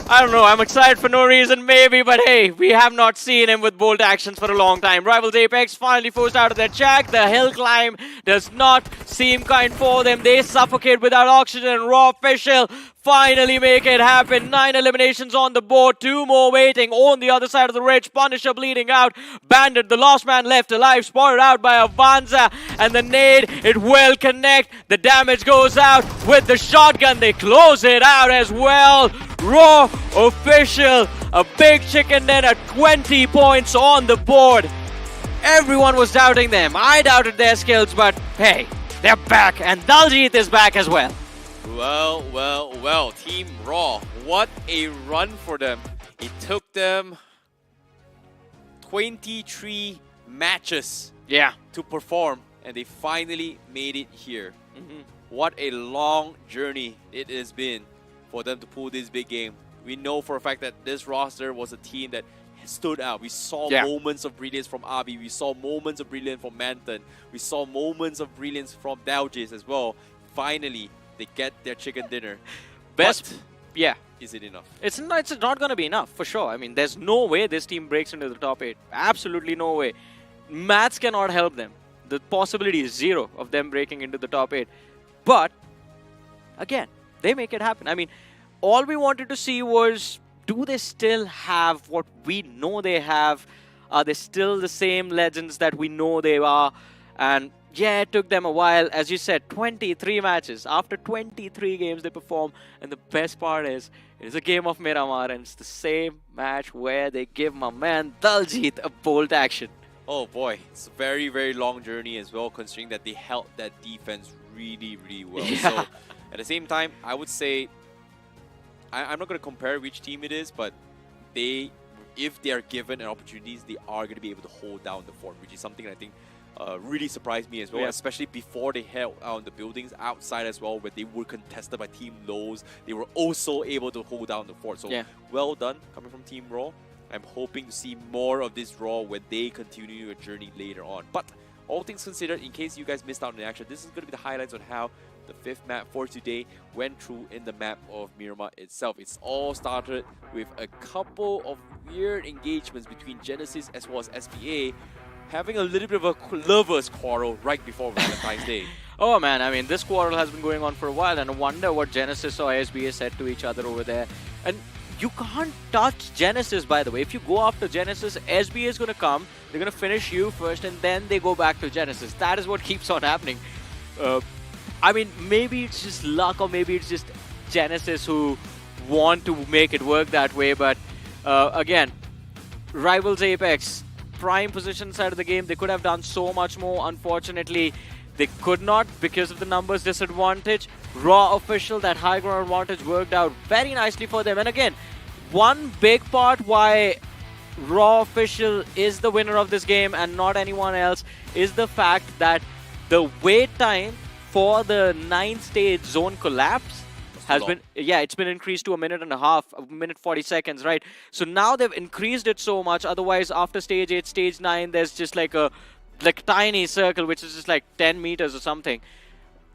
I don't know, I'm excited for no reason, maybe, but hey, we have not seen him with bolt actions for a long time. Rivals Apex finally forced out of their check. The hill climb does not seem kind for them. They suffocate without oxygen. Raw official finally make it happen. 9 eliminations on the board, 2 more waiting on the other side of the ridge. Punisher bleeding out. Bandit, the last man left alive, spotted out by Avanza. And the nade, it will connect. The damage goes out with the shotgun. They close it out as well. Raw official, a big chicken dinner, 20 points on the board. Everyone was doubting them. I doubted their skills, but hey, they're back, and Daljit is back as well. Well, Team Raw, what a run for them. It took them 23 matches to perform, and they finally made it here. What a long journey it has been for them to pull this big game. We know for a fact that this roster was a team that stood out. We saw moments of brilliance from Abi. We saw moments of brilliance from Manton. We saw moments of brilliance from Daljis as well. Finally, they get their chicken dinner. Best, but is it enough? It's not going to be enough, for sure. I mean, there's no way this team breaks into the top 8. Absolutely no way. Maths cannot help them. The possibility is 0 of them breaking into the top 8. But, again, they make it happen. I mean, all we wanted to see was, do they still have what we know they have? Are they still the same legends that we know they are? And yeah, it took them a while. As you said, 23 matches. After 23 games, they perform. And the best part is, it is a game of Miramar, and it's the same match where they give my man Daljit a bolt action. Oh boy, it's a very long journey as well, considering that they held that defense really well. So at the same time, I would say, I'm not going to compare which team it is, but if they are given an opportunities, they are going to be able to hold down the fort, which is something I think really surprised me as well, especially before they held on the buildings outside as well, where they were contested by Team Lowe's. They were also able to hold down the fort. So well done coming from Team Raw. I'm hoping to see more of this Raw when they continue their journey later on. But all things considered, in case you guys missed out on the action, this is going to be the highlights on how the 5th map for today went through in the map of Miramar itself. It's all started with a couple of weird engagements between Genesis as well as SPA. having a little bit of a lover's quarrel right before Valentine's Day. Oh man, I mean, this quarrel has been going on for a while, and I wonder what Genesis or SBA said to each other over there. And you can't touch Genesis, by the way. If you go after Genesis, SBA is going to come, they're going to finish you first, and then they go back to Genesis. That is what keeps on happening. I mean, maybe it's just luck, or maybe it's just Genesis who want to make it work that way, but again, Rivals Apex, prime position side of the game, they could have done so much more. Unfortunately, they could not because of the numbers disadvantage. Raw Official, that high ground advantage worked out very nicely for them. And again, one big part why Raw Official is the winner of this game and not anyone else is the fact that the wait time for the 9th stage zone collapse has been, it's been increased to 1.5 minutes, 1:40, right? So now they've increased it so much. Otherwise, after stage 8, stage 9, there's just like a tiny circle which is just like 10 meters or something.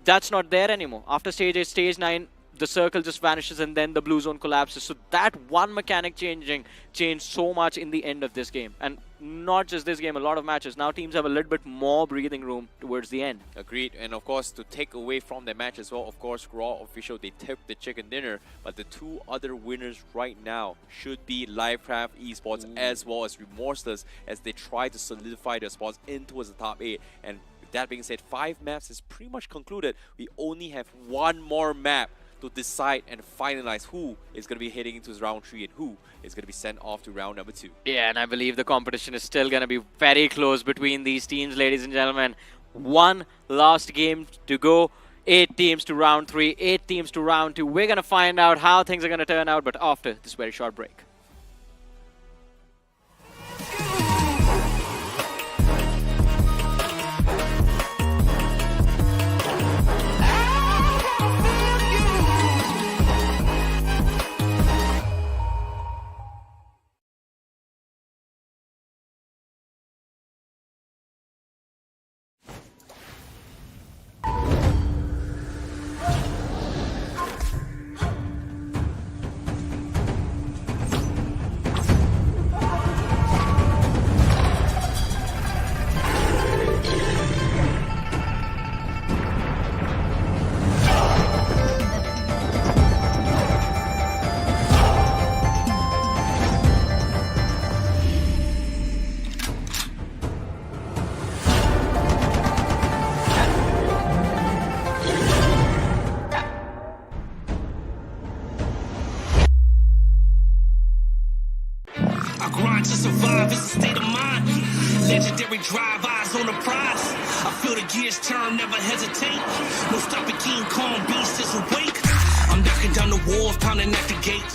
That's not there anymore. After stage 8, stage 9, the circle just vanishes and then the blue zone collapses. So that one mechanic changed so much in the end of this game. And not just this game, a lot of matches. Now teams have a little bit more breathing room towards the end. Agreed. And of course, to take away from their match as well, of course, Raw Official, they took the chicken dinner. But the two other winners right now should be Livecraft Esports as well as Remorseless, as they try to solidify their spots in towards the top 8. And with that being said, 5 maps is pretty much concluded. We only have one more map to decide and finalize who is going to be heading into round 3 and who is going to be sent off to round number 2. Yeah, and I believe the competition is still going to be very close between these teams, ladies and gentlemen. One last game to go. 8 teams to round 3, 8 teams to round 2. We're going to find out how things are going to turn out, but after this very short break. To survive is a state of mind. Legendary drive, eyes on the prize. I feel the gears turn, never hesitate. No stopping, King Kong beast is awake. I'm knocking down the walls, pounding at the gate.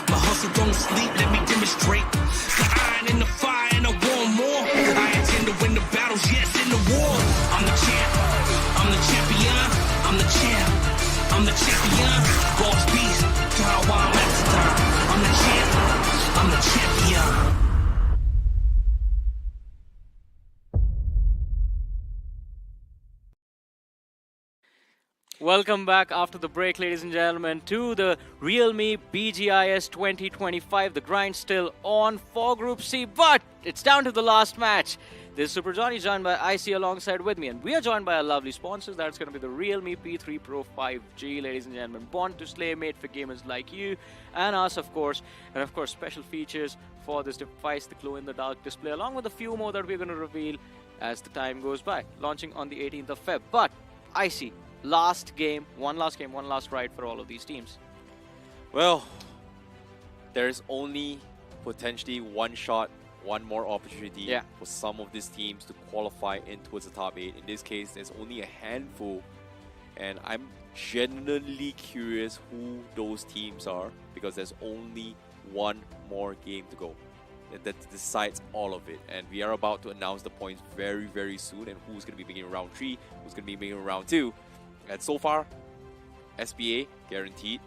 My hustle don't sleep, let me demonstrate. The iron in the fire and I want more. I intend to win the battles, yes, in the war. I'm the champ, I'm the champion, I'm the champ, I'm the champion. Boss beast, Taiwan master. I'm the champ, I'm the champion. Welcome back after the break, ladies and gentlemen, to the realme BGIS 2025. The grind's still on for Group C, but it's down to the last match. This is Super Johnny, joined by IC alongside with me, and we are joined by our lovely sponsors. That's going to be the Realme P3 Pro 5G, ladies and gentlemen. Born to slay, made for gamers like you and us, of course. And of course, special features for this device, the glow-in-the-dark display, along with a few more that we're going to reveal as the time goes by. Launching on the 18th of Feb. But IC, last game, one last ride for all of these teams. Well, there's only potentially one shot, one more opportunity for some of these teams to qualify in towards the top 8. In this case, there's only a handful, and I'm genuinely curious who those teams are, because there's only one more game to go that decides all of it. And we are about to announce the points very, very soon, and who's going to be making round 3, who's going to be making round 2. And so far, SBA, guaranteed.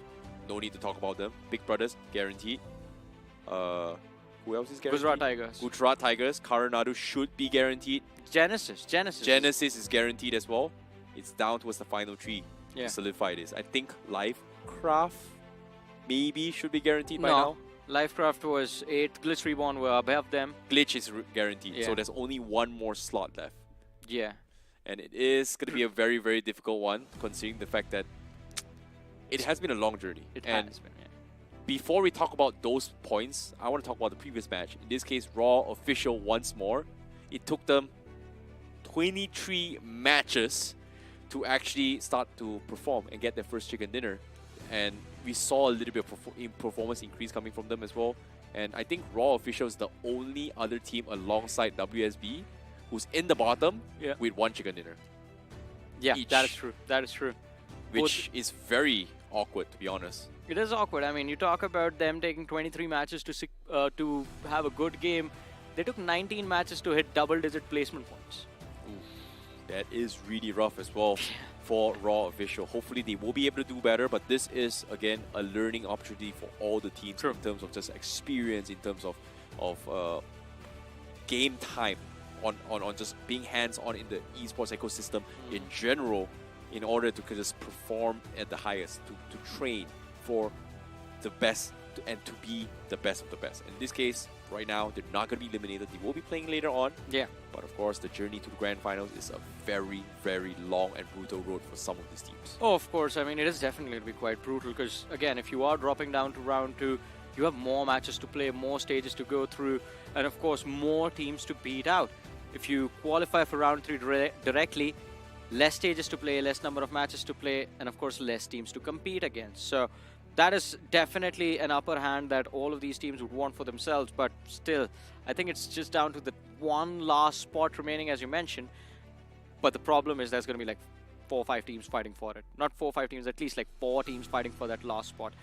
No need to talk about them. Big Brothers, guaranteed. Who else is guaranteed? Gujarat Tigers. Gujarat Tigers. Coronado should be guaranteed. Genesis is guaranteed as well. It's down towards the final 3 to solidify this. I think Livecraft maybe should be guaranteed by now. Lifecraft was 8th. Glitch Reborn were above them. Glitch is guaranteed, Yeah. so there's only one more slot left. Yeah. And it is going to be a very, very difficult one, considering the fact that it has been a long journey. It and has been, yeah. before we talk about those points, I want to talk about the previous match. In this case, Raw official once more. It took them 23 matches to actually start to perform and get their first chicken dinner. And we saw a little bit of performance increase coming from them as well. And I think Raw official is the only other team alongside WSB who's in the bottom with one chicken dinner. Yeah, each, that is true. That is true. which is very awkward, to be honest. It is awkward. I mean, you talk about them taking 23 matches to have a good game. They took 19 matches to hit double-digit placement points. That is really rough as well for Raw official. Hopefully they will be able to do better, but this is again a learning opportunity for all the teams in terms of just experience, in terms of game time, on just being hands-on in the esports ecosystem in general, in order to just perform at the highest, to train for the best and to be the best of the best. In this case, right now, they're not going to be eliminated. They will be playing later on. Yeah. But of course, the journey to the grand finals is a very, very long and brutal road for some of these teams. Oh, of course. I mean, it is definitely going to be quite brutal because, again, if you are dropping down to round 2, you have more matches to play, more stages to go through, and of course, more teams to beat out. If you qualify for round 3 directly, less stages to play, less number of matches to play, and of course, less teams to compete against. So that is definitely an upper hand that all of these teams would want for themselves, but still, I think it's just down to the one last spot remaining, as you mentioned. But the problem is there's going to be like 4 or 5 teams fighting for it. Not 4 or 5 teams, at least like 4 teams fighting for that last spot.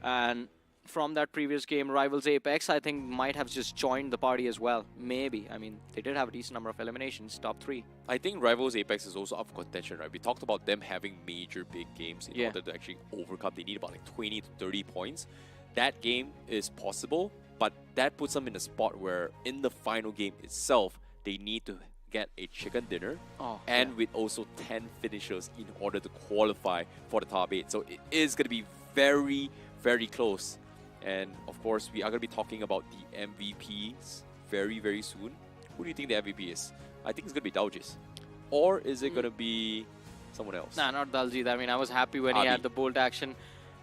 And from that previous game, Rivals Apex, I think, might have just joined the party as well. Maybe. I mean, they did have a decent number of eliminations, top 3. I think Rivals Apex is also up for contention, right? We talked about them having major big games in order to actually overcome. They need about like 20 to 30 points. That game is possible, but that puts them in a spot where in the final game itself, they need to get a chicken dinner and with also 10 finishers in order to qualify for the top 8. So it is going to be very, very close. And of course, we are going to be talking about the MVPs very, very soon. Who do you think the MVP is? I think it's going to be Daljis. Or is it going to be someone else? Nah, not Daljit. I mean, I was happy when he Avi. had the bolt action.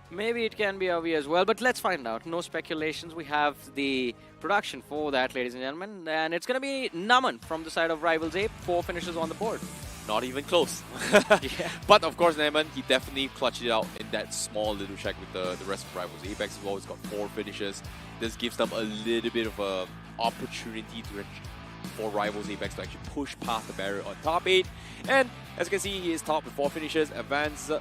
Maybe it can be Avi as well, but let's find out. No speculations. We have the production for that, ladies and gentlemen. And it's going to be Naman from the side of Rivals Ape. 4 finishes on the board. Not even close. Yeah. But of course, Naiman, he definitely clutched it out in that small little shack with the rest of Rivals Apex as well. He's got 4 finishes. This gives them a little bit of an opportunity for Rivals Apex to actually push past the barrier on top 8. And as you can see, he is top with 4 finishes. Avanza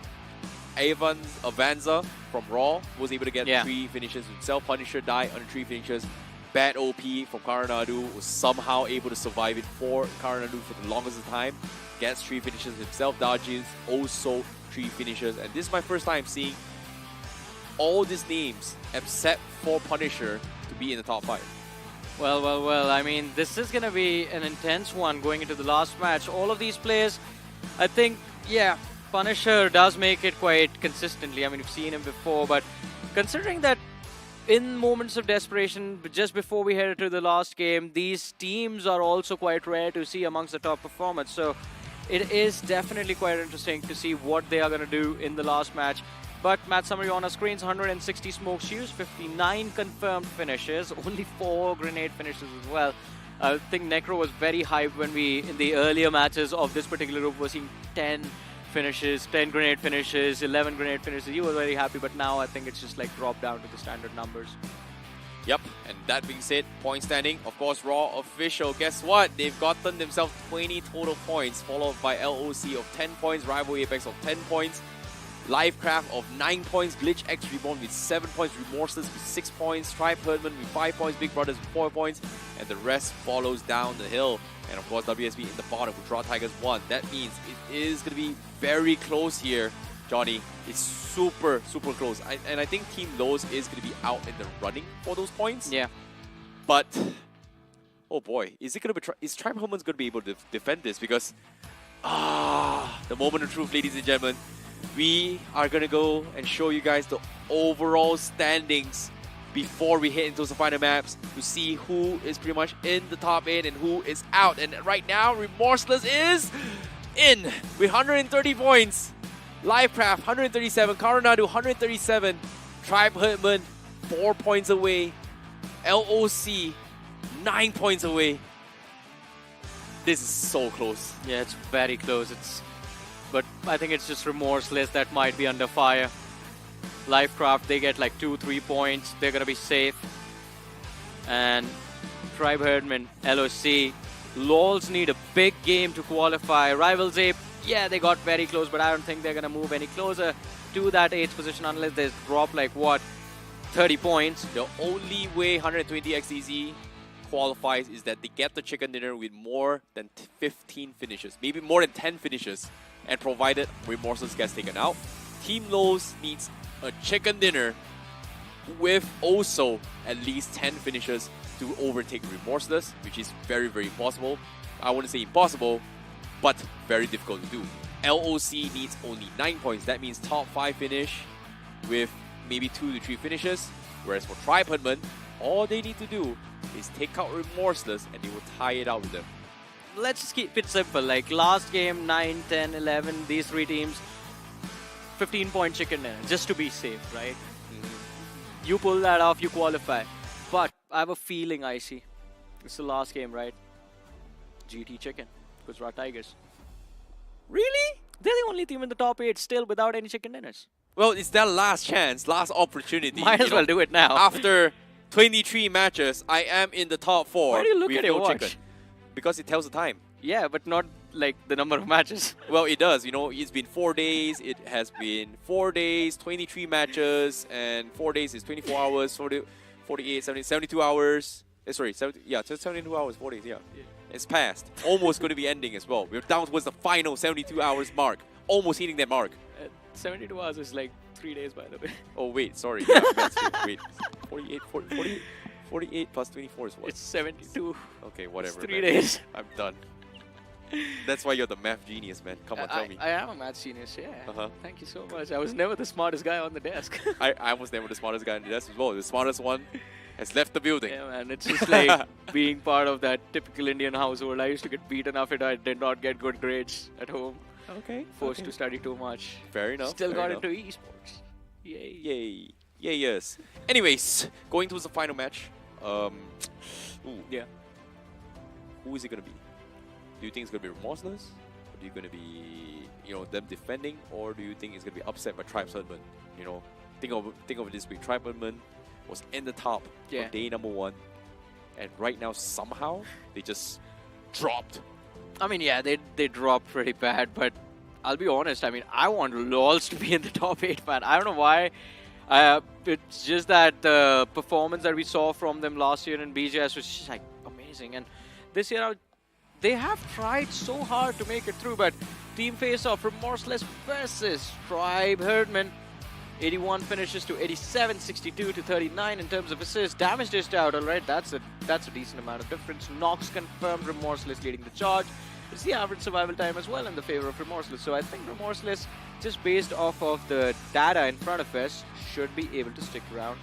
from Raw was able to get 3 finishes himself. Punisher died on 3 finishes. Bad OP from Karanadu was somehow able to survive it for Karanadu for the longest time. Gets 3 finishes himself. Dajis also 3 finishes. And this is my first time seeing all these names except for Punisher to be in the top 5. Well. I mean, this is going to be an intense one going into the last match. All of these players, I think, Punisher does make it quite consistently. I mean, we've seen him before, but considering that in moments of desperation, just before we headed to the last game, these teams are also quite rare to see amongst the top performers. So it is definitely quite interesting to see what they are going to do in the last match. But match summary on our screens: 160 smoke shoes, 59 confirmed finishes, only 4 grenade finishes as well. I think Necro was very hyped when we, in the earlier matches of this particular group, were seeing 10 finishes, 10 grenade finishes, 11 grenade finishes. He was very happy, but now I think it's just like dropped down to the standard numbers. Yep, and that being said, point standing, of course, Raw official. Guess what? They've gotten themselves 20 total points, followed by LOC of 10 points, Rival Apex of 10 points, Livecraft of 9 points, Glitch X Reborn with 7 points, Remorseless with 6 points, Tribe Herdman with 5 points, Big Brothers with 4 points, and the rest follows down the hill. And of course, WSB in the bottom with Draw Tigers 1. That means it is going to be very close here, Johnny. It's super, super close. And I think Team Lowe's is going to be out in the running for those points. Yeah. But, oh boy, is Tribe Herdman going to be able to defend this? Because, the moment of truth, ladies and gentlemen. We are going to go and show you guys the overall standings before we head into the final maps to see who is pretty much in the top 8 and who is out. And right now, Remorseless is in with 130 points. Livecraft 137, Coronado 137, Tribe Herdman 4 points away, LOC 9 points away. This is so close. Yeah, it's very close. But I think it's just Remorseless that might be under fire. Livecraft, they get like 2-3 points. They're gonna be safe. And Tribe Herdman, LOC, LOLs need a big game to qualify. Rivals Ape, yeah, they got very close, but I don't think they're gonna move any closer to that 8th position unless they drop like what, 30 points. The only way 120 XDZ qualifies is that they get the chicken dinner with more than 15 finishes, maybe more than 10 finishes, and provided Remorseless gets taken out. Team Lowe's needs a chicken dinner with also at least 10 finishes to overtake Remorseless, which is very, very possible. I wouldn't say impossible, but very difficult to do. LOC needs only 9 points. That means top 5 finish with maybe 2 to 3 finishes. Whereas for Tribe Herdman, all they need to do is take out Remorseless and they will tie it out with them. Let's just keep it simple. Like last game, 9, 10, 11, these 3 teams, 15-point chicken dinner, just to be safe, right? You pull that off, you qualify. But I have a feeling, Icy, it's the last game, right? GT Chicken, Gujarat Tigers. Really? They're the only team in the top 8 still without any chicken dinners. Well, it's their last chance, last opportunity. Might as well do it now. After 23 matches, I am in the top 4. Why do you look at your watch? Chicken. Because it tells the time. Yeah, but not like the number of matches. Well, it does. You know, it's been 4 days. It has been 4 days, 23 matches, and 4 days is 24 hours, 48, 70, 72 hours. Sorry, 72 hours, 4 days, yeah. It's past. Almost going to be ending as well. We're down towards the final 72 hours mark. Almost hitting that mark. 72 hours is like 3 days, by the way. Oh, wait, sorry. Yeah, wait. 48 plus 24 is what? It's 72. Okay, whatever. It's 3 man. days. I'm done. That's why you're the math genius, man. Come on, tell me. I am a math genius, yeah. Uh-huh. Thank you so much. I was never the smartest guy on the desk. I was never the smartest guy on the desk as well. The smartest one has left the building. Yeah, man. It's just like being part of that typical Indian household. I used to get beaten up if I did not get good grades at home. Okay. Forced to study too much. Fair enough. Still fair got enough. into esports. Yay. Yay. Yay, yes. Anyways, going towards the final match. Yeah. Who is it going to be? Do you think it's going to be Remorseless? Or do you going to be, them defending? Or do you think it's going to be upset by Tribe Herdman? Think of it this way. Tribe Herdman was in the top on day number 1. And right now, somehow, they just dropped. I mean, yeah, they dropped pretty bad, but I'll be honest. I mean, I want LOLs to be in the top 8, man. I don't know why. It's just that the performance that we saw from them last year in BGIS was just like amazing. And this year, they have tried so hard to make it through, but team face-off, Remorseless versus Tribe Herdman. 81 finishes to 87, 62 to 39 in terms of assists. Damage dished out, alright, that's a decent amount of difference. Nox confirmed, Remorseless leading the charge. It's the average survival time as well in the favor of Remorseless. So I think Remorseless, just based off of the data in front of us, should be able to stick around.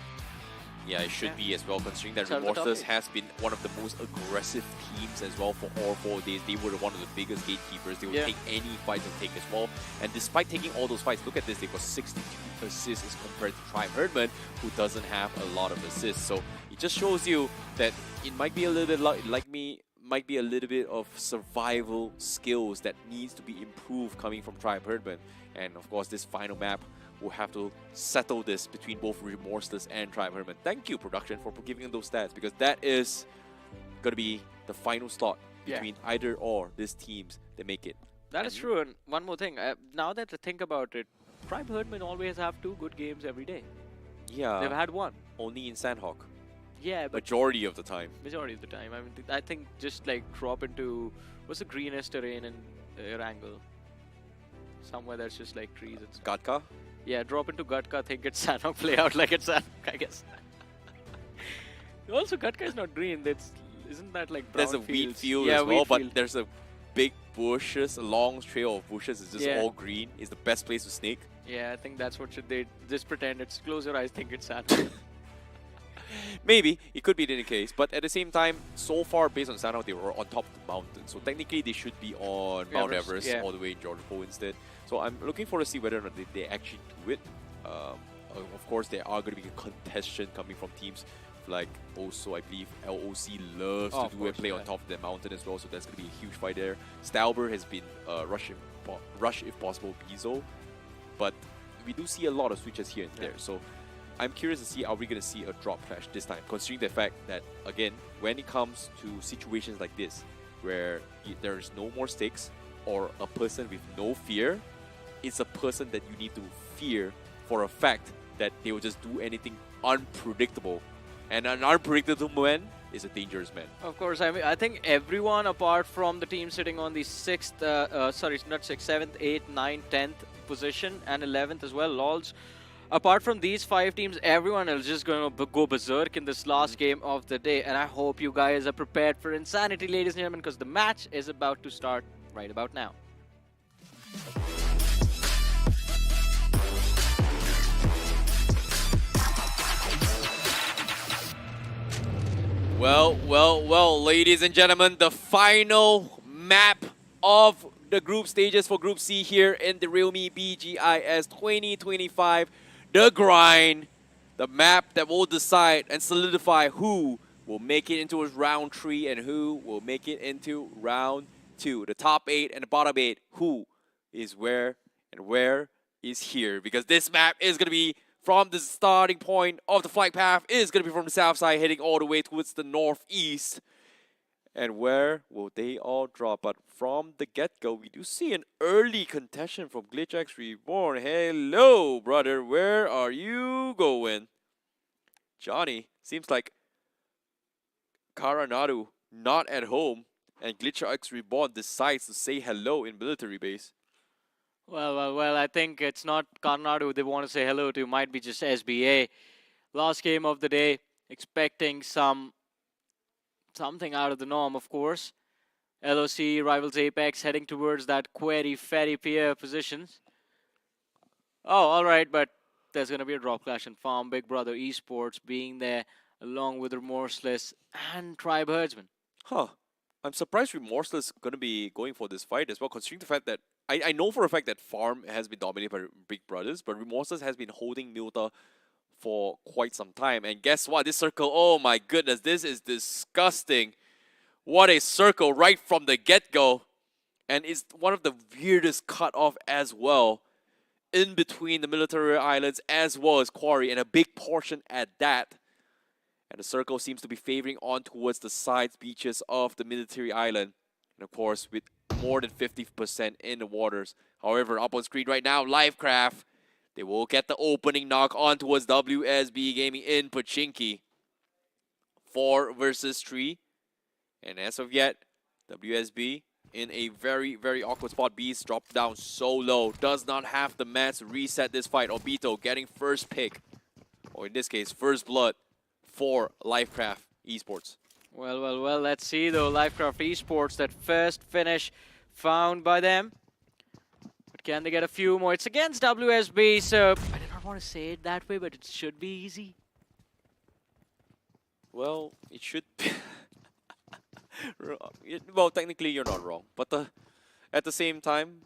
Yeah, it should be as well, considering that Start of the top Remorseless 8. has been one of the most aggressive teams as well for all 4 days. They were one of the biggest gatekeepers. They would take any fight to take as well. And despite taking all those fights, look at this, they've got 62 assists as compared to Tribe Herdman, who doesn't have a lot of assists. So it just shows you that it might be a little bit might be a little bit of survival skills that needs to be improved coming from Tribe Herdman. And of course, this final map will have to settle this between both Remorseless and Tribe Herdman. Thank you, production, for giving those stats, because that is going to be the final slot between either or these teams that make it. That is true. And one more thing, now that I think about it, Tribe Herdman always have 2 good games every day. Yeah. They've had 1. Only in Sanhok. Yeah, but Majority of the time. Majority of the time. I mean, I think just like drop into, what's the greenest terrain in Erangel? Somewhere that's just like trees. It's Gatka? Yeah, drop into Gatka, think it's Sanhok, play out like it's Sanhok, I guess. Also, Gatka is not green. Isn't that like brown There's a wheat fields? field Yeah, as well, wheat but field. there's a big bushes, a long trail of bushes. It's just all green. It's the best place to snake. Yeah, I think that's what they just pretend it's close your eyes, think it's Sanhok. Maybe, it could be the case, but at the same time, so far, based on Sanhok, they were on top of the mountain, so technically they should be on Mount Everest, all the way in Georgia instead. So I'm looking forward to see whether or not they actually do it. Of course, there are going to be a contention coming from teams like also, I believe, LOC loves to do a play on top of the mountain as well, so that's going to be a huge fight there. Stalber has been rush if possible, Bezo, but we do see a lot of switches here and there, so I'm curious to see, are we going to see a drop clash this time, considering the fact that, again, when it comes to situations like this, where there is no more stakes, or a person with no fear, it's a person that you need to fear for a fact that they will just do anything unpredictable. And an unpredictable man is a dangerous man. Of course, I mean, I think everyone apart from the team sitting on the 6th, sorry, not 6th, 7th, 8th, 9th, 10th position and 11th as well, LOLs. Apart from these 5 teams, everyone else is just going to go berserk in this last game of the day. And I hope you guys are prepared for insanity, ladies and gentlemen, because the match is about to start right about now. Well, ladies and gentlemen, the final map of the group stages for Group C here in the realme BGIS 2025. The grind, the map that will decide and solidify who will make it into round 3 and who will make it into round 2. The top 8 and the bottom 8, who is where and where is here. Because this map is going to be from the starting point of the flight path, is going to be from the south side heading all the way towards the northeast. And where will they all drop? But from the get-go, we do see an early contention from GlitchX Reborn. Hello, brother. Where are you going? Johnny, seems like Karanadu not at home, and GlitchX Reborn decides to say hello in military base. Well, I think it's not Karnadu they want to say hello to. Might be just SBA. Last game of the day, expecting something out of the norm, of course. LOC rivals Apex heading towards that Query Ferry Pier positions. Oh, alright, but there's going to be a drop clash and Farm. Big Brother Esports being there along with Remorseless and Tribe Herdsman. Huh. I'm surprised Remorseless is going to be going for this fight as well, considering the fact that I know for a fact that Farm has been dominated by Big Brothers, but Remorseless has been holding Milta for quite some time. And guess what? This circle, oh my goodness, this is disgusting. What a circle right from the get-go. And it's one of the weirdest cut-off as well, in between the military islands as well as Quarry, and a big portion at that. And the circle seems to be favoring on towards the sides beaches of the military island. And of course, with more than 50% in the waters. However, up on screen right now, Livecraft, they will get the opening knock on towards WSB Gaming in Pochinki. 4 versus 3. And as of yet, WSB in a very, very awkward spot. Beast dropped down so low. Does not have the mats to reset this fight. Obito getting first pick. Or in this case, first blood for Livecraft Esports. Well, let's see though. Livecraft Esports, that first finish found by them. But can they get a few more? It's against WSB, so I did not want to say it that way, but it should be easy. Well, it should be. Well, technically you're not wrong. But at the same time,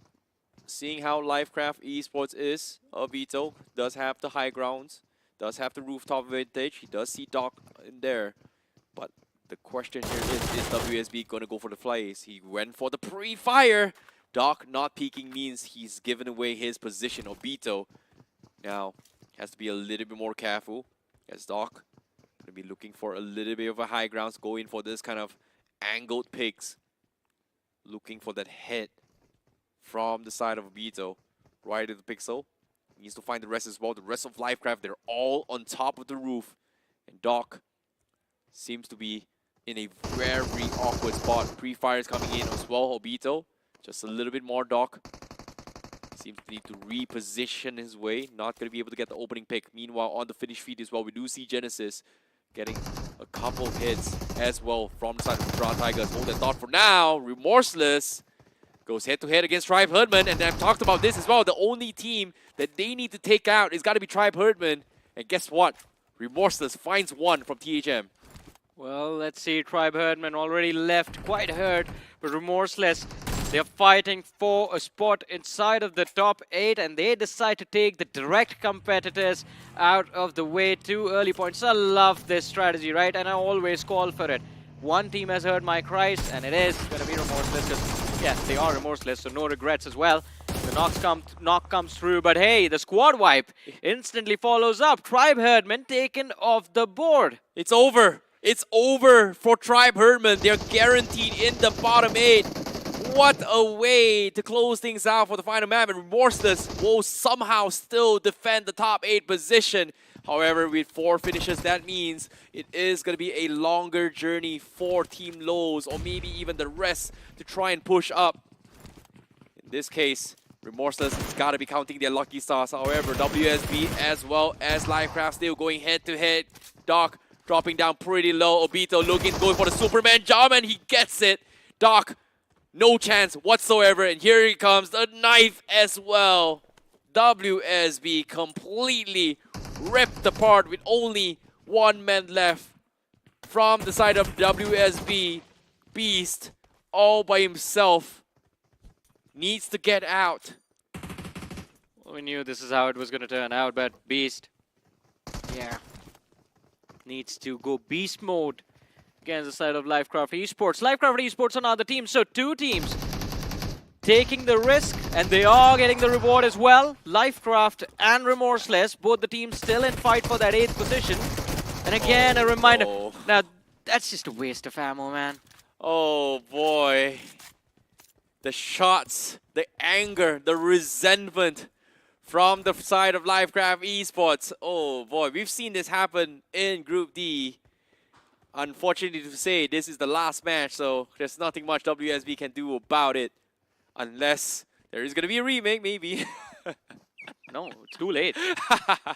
seeing how Livecraft Esports is, Obito does have the high grounds, does have the rooftop advantage. He does see Doc in there. But the question here is WSB going to go for the flies? He went for the pre-fire. Doc not peeking means he's given away his position. Obito now has to be a little bit more careful, as Doc going to be looking for a little bit of a high grounds, going for this kind of angled picks. Looking for that hit from the side of Obito. Right at the pixel. He needs to find the rest as well. The rest of Livecraft, they're all on top of the roof. And Doc seems to be in a very awkward spot. Pre-fires coming in as well. Obito, just a little bit more. Doc seems to need to reposition his way. Not going to be able to get the opening pick. Meanwhile, on the finish feed as well, we do see Genesis getting a couple of hits as well from the side of the Draw Tigers. Hold that thought for now. Remorseless goes head-to-head against Tribe Herdman. And I've talked about this as well. The only team that they need to take out is got to be Tribe Herdman. And guess what? Remorseless finds one from THM. Well, let's see. Tribe Herdman already left, quite hurt, but Remorseless. They're fighting for a spot inside of the top 8, and they decide to take the direct competitors out of the way. 2 early points. I love this strategy, right? And I always call for it. One team has heard my cries, and it is going to be Remorseless, because, yeah, they are remorseless, so no regrets as well. The knock comes through, but hey, the squad wipe instantly follows up. Tribe Herdman taken off the board. It's over. It's over for Tribe Herdman. They're guaranteed in the bottom 8. What a way to close things out for the final map, and Remorseless will somehow still defend the top 8 position. However, with 4 finishes, that means it is going to be a longer journey for Team Lowe's, or maybe even the rest, to try and push up. In this case, Remorseless has got to be counting their lucky stars. However, WSB as well as Livecraft still going head-to-head. Doc dropping down pretty low. Obito going for the Superman jump, and he gets it. Doc, no chance whatsoever, and here he comes, the knife as well. WSB completely ripped apart with only 1 man left from the side of WSB. Beast, all by himself, needs to get out. Well, we knew this is how it was going to turn out, but Beast, yeah, needs to go beast mode against the side of Livecraft Esports. Livecraft Esports on other teams, so 2 teams taking the risk, and they are getting the reward as well. Livecraft and Remorseless, both the teams still in fight for that 8th position. And again, a reminder. No. Now, that's just a waste of ammo, man. Oh boy. The shots, the anger, the resentment from the side of Livecraft Esports. Oh boy, we've seen this happen in Group D. Unfortunately to say, this is the last match, so there's nothing much WSB can do about it. Unless there is going to be a remake, maybe. No, it's too late.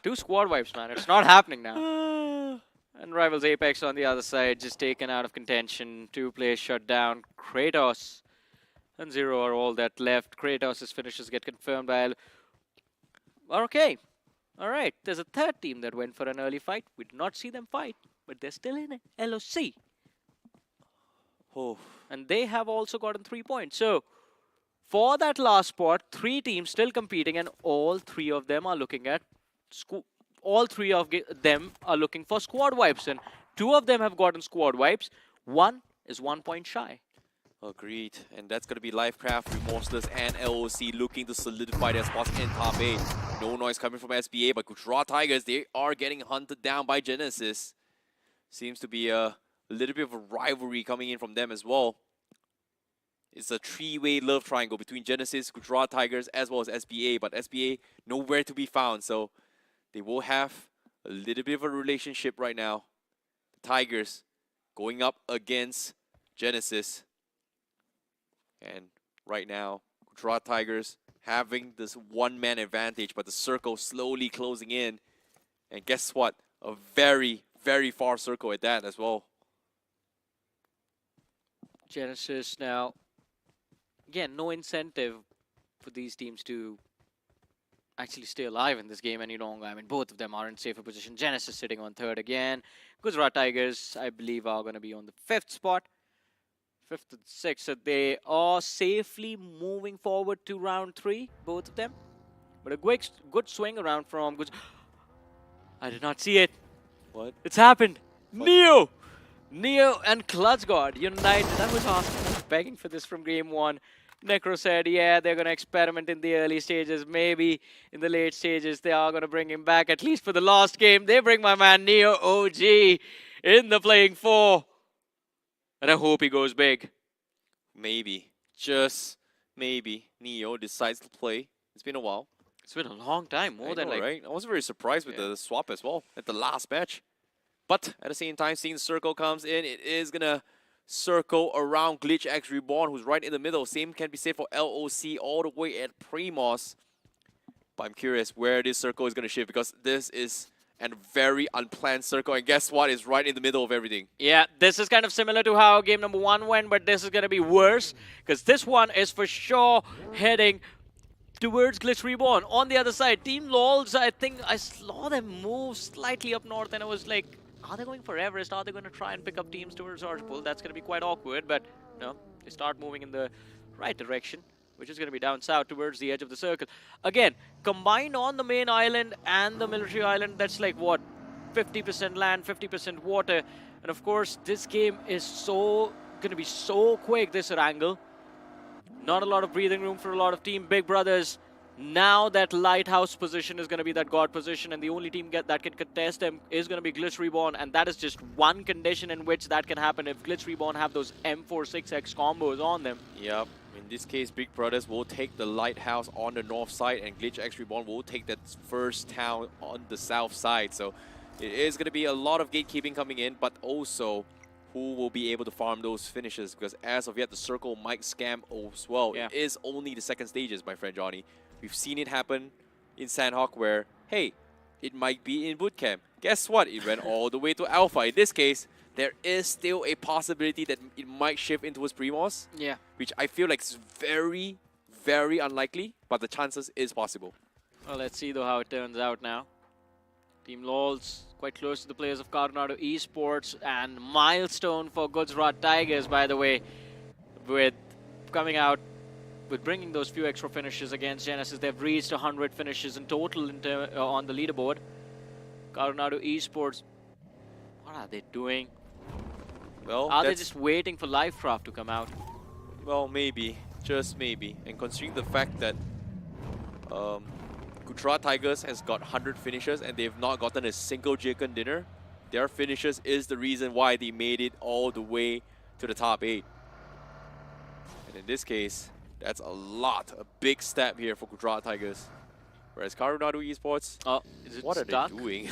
2 squad wipes, man. It's not happening now. And Rivals Apex on the other side, just taken out of contention. 2 players shut down. Kratos and Zero are all that left. Kratos' finishes get confirmed by... Okay. All right. There's a 3rd team that went for an early fight. We did not see them fight, but they're still in it. LOC. Oh. And they have also gotten 3 points. So, for that last spot, 3 teams still competing, and all 3 of them are looking at... All 3 of them are looking for squad wipes, and 2 of them have gotten squad wipes. 1 is 1 point shy. Agreed. And that's going to be Livecraft, Remorseless, and LOC looking to solidify their spots in top 8. No noise coming from SBA, but Gujarat Tigers, they are getting hunted down by Genesis. Seems to be a little bit of a rivalry coming in from them as well. It's a 3-way love triangle between Genesis, Gujarat Tigers, as well as SBA. But SBA, nowhere to be found, so they will have a little bit of a relationship right now. The Tigers going up against Genesis. And right now, Gujarat Tigers having this 1-man advantage, but the circle slowly closing in. And guess what? A very, very far circle at that as well. Genesis now, again, no incentive for these teams to actually stay alive in this game any longer. I mean, both of them are in safer position. Genesis sitting on 3rd again. Gujarat Tigers, I believe, are going to be on the 5th spot. 5th and 6th, so they are safely moving forward to round 3, both of them. But a good swing around from I did not see it. What? It's happened. What? Neo and Clutch God united. I was begging for this from game 1. Necro said, yeah, they're going to experiment in the early stages. Maybe in the late stages, they are going to bring him back, at least for the last game. They bring my man Neo OG in the playing 4. And I hope he goes big. Maybe, just maybe, Neo decides to play. It's been a while. It's been a long time, more than like... right? I was very surprised with the swap as well at the last match. But at the same time, seeing the circle comes in, it is going to circle around Glitch X Reborn, who's right in the middle. Same can be said for LOC all the way at Primos. But I'm curious where this circle is going to shift, because this is a very unplanned circle. And guess what? It's right in the middle of everything. Yeah, this is kind of similar to how game number 1 went, but this is going to be worse, because this one is for sure heading towards Glitch Reborn. On the other side, Team LOLs, I think I saw them move slightly up north and I was like, are they going for Everest? Are they going to try and pick up teams towards Archpool? That's going to be quite awkward, but no, they start moving in the right direction, which is going to be down south towards the edge of the circle. Again, combined on the main island and the military island, that's like what? 50% land, 50% water. And of course, this game is going to be so quick, this Erangel. Not a lot of breathing room for a lot of Team Big Brothers. Now that lighthouse position is going to be that god position, and the only team that can contest them is going to be Glitch Reborn, and that is just one condition in which that can happen if Glitch Reborn have those M46X combos on them. Yep. In this case, Big Brothers will take the lighthouse on the north side, and Glitch X Reborn will take that first town on the south side. So it is going to be a lot of gatekeeping coming in, but also who will be able to farm those finishes, because as of yet, the circle might scam as well. Yeah. It is only the second stages, my friend Johnny. We've seen it happen in Sanhok where, hey, it might be in bootcamp. Guess what? It went all the way to alpha. In this case, there is still a possibility that it might shift into his Primos. Yeah. Which I feel like is very, very unlikely, but the chances is possible. Well, let's see though how it turns out now. Team LOLs quite close to the players of Coronado Esports, and milestone for Gujarat Tigers, by the way, with coming out with bringing those few extra finishes against Genesis. They've reached 100 finishes in total on the leaderboard. Coronado Esports, what are they doing? Well, are they just waiting for Lifecraft to come out? Well, maybe. Just maybe. And considering the fact that Gujarat Tigers has got 100 finishes and they've not gotten a single chicken dinner, their finishes is the reason why they made it all the way to the top 8. And in this case, that's a lot, a big step here for Gujarat Tigers. Whereas Coronado Esports, is it what stuck? are they doing?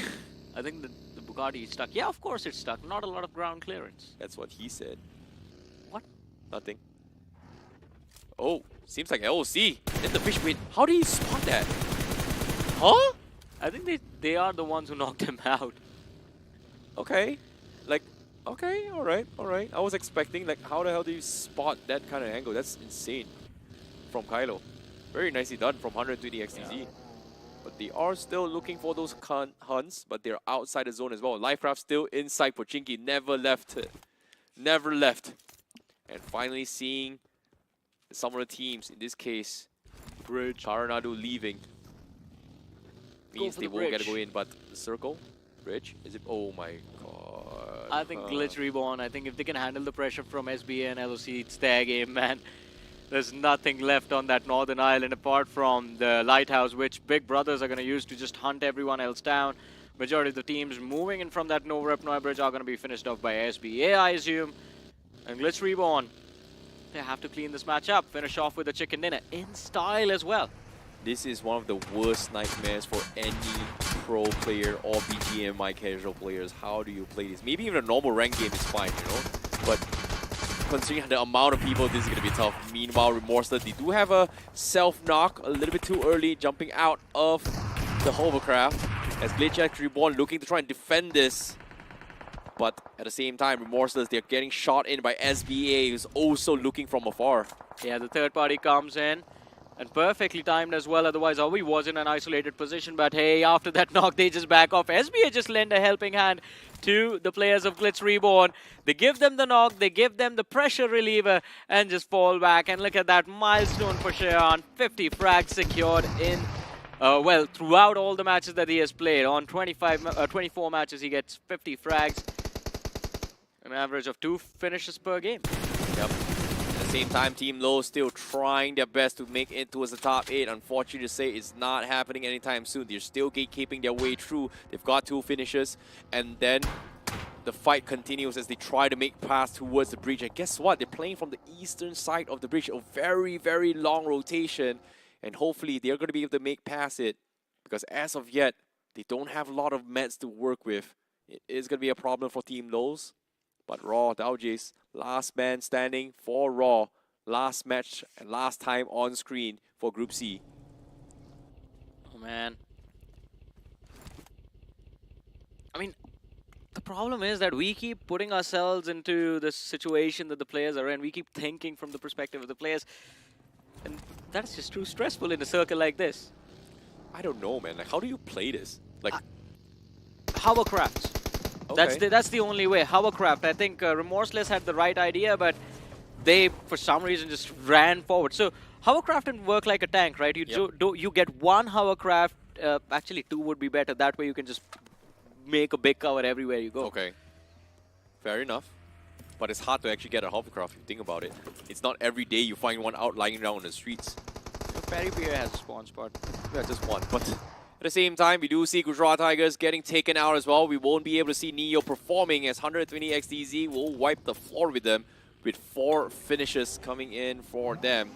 I think the Bugatti is stuck. Yeah, of course it's stuck. Not a lot of ground clearance. That's what he said. What? Nothing. Oh, seems like LOC. Then the fish wait. How did he spot that? Huh? I think they are the ones who knocked him out. Okay. Like, okay, alright. I was expecting, like, how the hell do you spot that kind of angle? That's insane. From Kylo. Very nicely done from 120 XTZ. Yeah. But they are still looking for those hunts, but they're outside the zone as well. Lifecraft still inside Pochinki, never left. Never left. And finally seeing some of the teams, in this case, Bridge, Coronado leaving. Means they won't get to go in, but the circle, Bridge, is it? Oh my god. I think Glitch Reborn, I think if they can handle the pressure from SBA and LOC, it's their game, man. There's nothing left on that northern island apart from the lighthouse, which Big Brothers are going to use to just hunt everyone else down. Majority of the teams moving in from that Nova Rep Bridge are going to be finished off by SBA, I assume. And Glitch Reborn, they have to clean this match up, finish off with a chicken dinner in style as well. This is one of the worst nightmares for any pro player or BGMI casual players. How do you play this? Maybe even a normal rank game is fine, you know? But considering the amount of people, this is going to be tough. Meanwhile, Remorseless, they do have a self-knock a little bit too early, jumping out of the hovercraft. As Glitch X Reborn looking to try and defend this. But at the same time, Remorseless, they're getting shot in by SBA, who's also looking from afar. Yeah, the third party comes in. And perfectly timed as well, otherwise Avi was in an isolated position. But hey, after that knock, they just back off. SBA just lend a helping hand to the players of Glitch Reborn. They give them the knock, they give them the pressure reliever, and just fall back. And look at that milestone for Shayan. 50 frags secured in, well, throughout all the matches that he has played. On 24 matches, he gets 50 frags. An average of 2 finishes per game. Yep. Same time, Team Low still trying their best to make it towards the top 8. Unfortunately to say, it's not happening anytime soon. They're still gatekeeping their way through. They've got 2 finishes, and then the fight continues as they try to make pass towards the bridge. And guess what? They're playing from the eastern side of the bridge. A very, very long rotation, and hopefully they're going to be able to make past it, because as of yet, they don't have a lot of meds to work with. It is going to be a problem for Team Lows. But Raw, Dowjays, last man standing for Raw. Last match and last time on screen for Group C. Oh, man. I mean, the problem is that we keep putting ourselves into the situation that the players are in. We keep thinking from the perspective of the players. And That's just too stressful in a circle like this. I don't know, man. Like, how do you play this? Like, Hovercrafts. okay. That's the only way. Hovercraft. I think Remorseless had the right idea, but they, for some reason, just ran forward. So hovercraft can work like a tank, right? You you get one hovercraft. Actually, two would be better. That way, you can just make a big cover everywhere you go. Okay. Fair enough. But it's hard to actually get a hovercraft if you think about it. It's not every day you find one out lying around on the streets. Perry Pier has a spawn spot. Yeah, just one. But at the same time, we do see Gujarat Tigers getting taken out as well. We won't be able to see Neo performing as 120 XDZ will wipe the floor with them, with 4 finishes coming in for them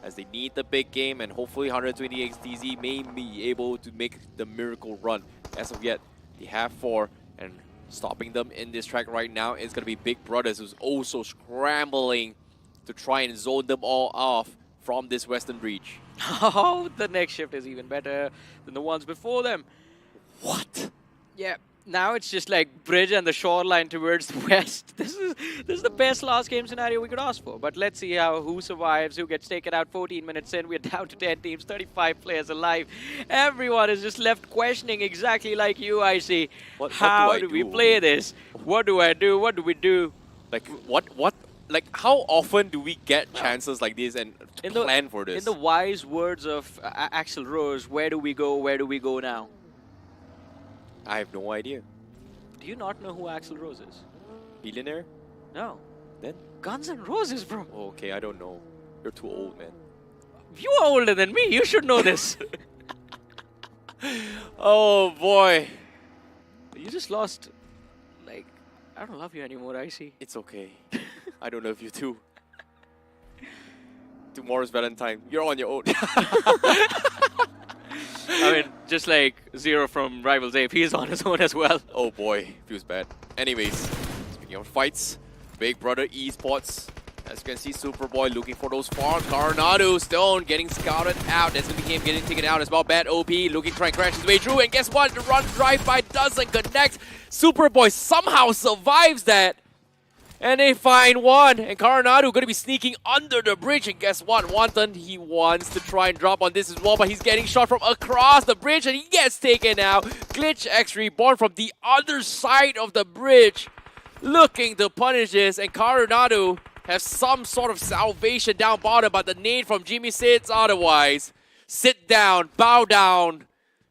as they need the big game, and hopefully 120 XDZ may be able to make the miracle run. As of yet, they have 4, and stopping them in this track right now is going to be Big Brothers, who's also scrambling to try and zone them all off from this western breach. Oh, the next shift is even better than the ones before them. What? Yeah, now it's just like bridge and the shoreline towards the west. This is the best last game scenario we could ask for. But let's see who survives, who gets taken out 14 minutes in. We're down to 10 teams, 35 players alive. Everyone is just left questioning exactly like you, I see. How do we play this? What do I do? What do we do? Like, what? Like, how often do we get chances like this and plan for this? In the wise words of Axl Rose, where do we go? Where do we go now? I have no idea. Do you not know who Axl Rose is? Billionaire? No. Then? Guns N' Roses, bro. Oh, okay, I don't know. You're too old, man. You are older than me. You should know this. Oh, boy. You just lost. Like, I don't love you anymore, I see. It's okay. I don't love you too. Tomorrow's Valentine. You're on your own. I mean, just like Zero from Rivals Ape, he's on his own as well. Oh boy, feels bad. Anyways, speaking of fights, Big Brother Esports. As you can see, Superboy looking for those farms. Coronado Stone getting scouted out. That's going to be him getting taken out as well. Bad OP looking to try and crash his way through. And guess what? The run drive-by doesn't connect. Superboy somehow survives that. And they find one, and Coronado going to be sneaking under the bridge. And guess what? Wanton, he wants to try and drop on this as well, but he's getting shot from across the bridge, and he gets taken out. Glitch X Reborn from the other side of the bridge, looking to punish this, and Coronado has some sort of salvation down bottom, but the nade from Jimmy says otherwise. Sit down, bow down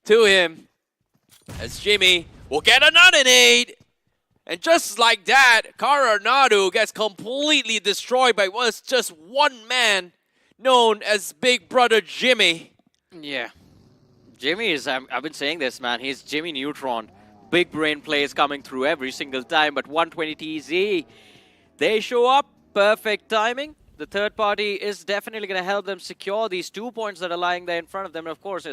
to him, as Jimmy will get another nade. And just like that, Coronado gets completely destroyed by just one man known as Big Brother Jimmy. Yeah. Jimmy is, I've been saying this, man. He's Jimmy Neutron. Big brain plays coming through every single time, but 120 TZ, they show up. Perfect timing. The third party is definitely going to help them secure these 2 points that are lying there in front of them. And of course,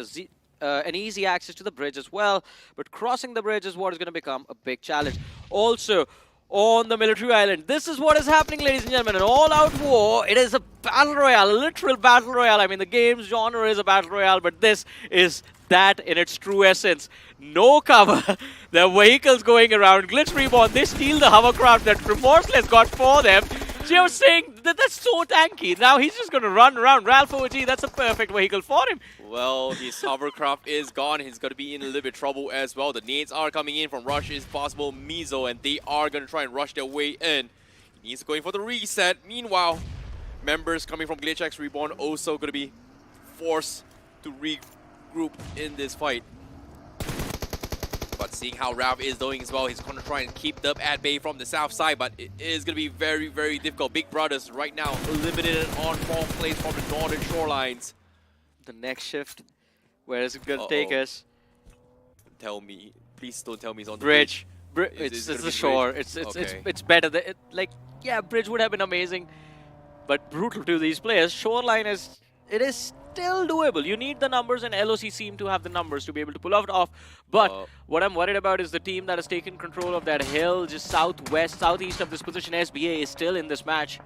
an easy access to the bridge as well, but crossing the bridge is what is going to become a big challenge. Also, on the military island, this is what is happening, ladies and gentlemen, an all-out war. It is a battle royale, a literal battle royale. I mean, the game's genre is a battle royale, but this is that in its true essence. No cover. There are vehicles going around. Glitch Reborn, they steal the hovercraft that Remorseless got for them. I was saying that that's so tanky. Now he's just going to run around. Ralph OG, that's a perfect vehicle for him. Well, his hovercraft is gone. He's going to be in a little bit of trouble as well. The nades are coming in from Rush is possible. Mizo, and they are going to try and rush their way in. He's going for the reset. Meanwhile, members coming from Glitch X Reborn also going to be forced to regroup in this fight. But seeing how Ralph is doing as well, he's going to try and keep them at bay from the south side, but it is going to be very, very difficult. Big Brothers right now limited on 4th place from the northern shorelines. The next shift, where is it going to take us? Tell me, please don't tell me it's on the bridge. It's the shore. It's better. Yeah, bridge would have been amazing, but brutal to these players. Shoreline is still doable. You need the numbers, and LOC seem to have the numbers to be able to pull it off. But what I'm worried about is the team that has taken control of that hill just southeast of this position. SBA is still in this match.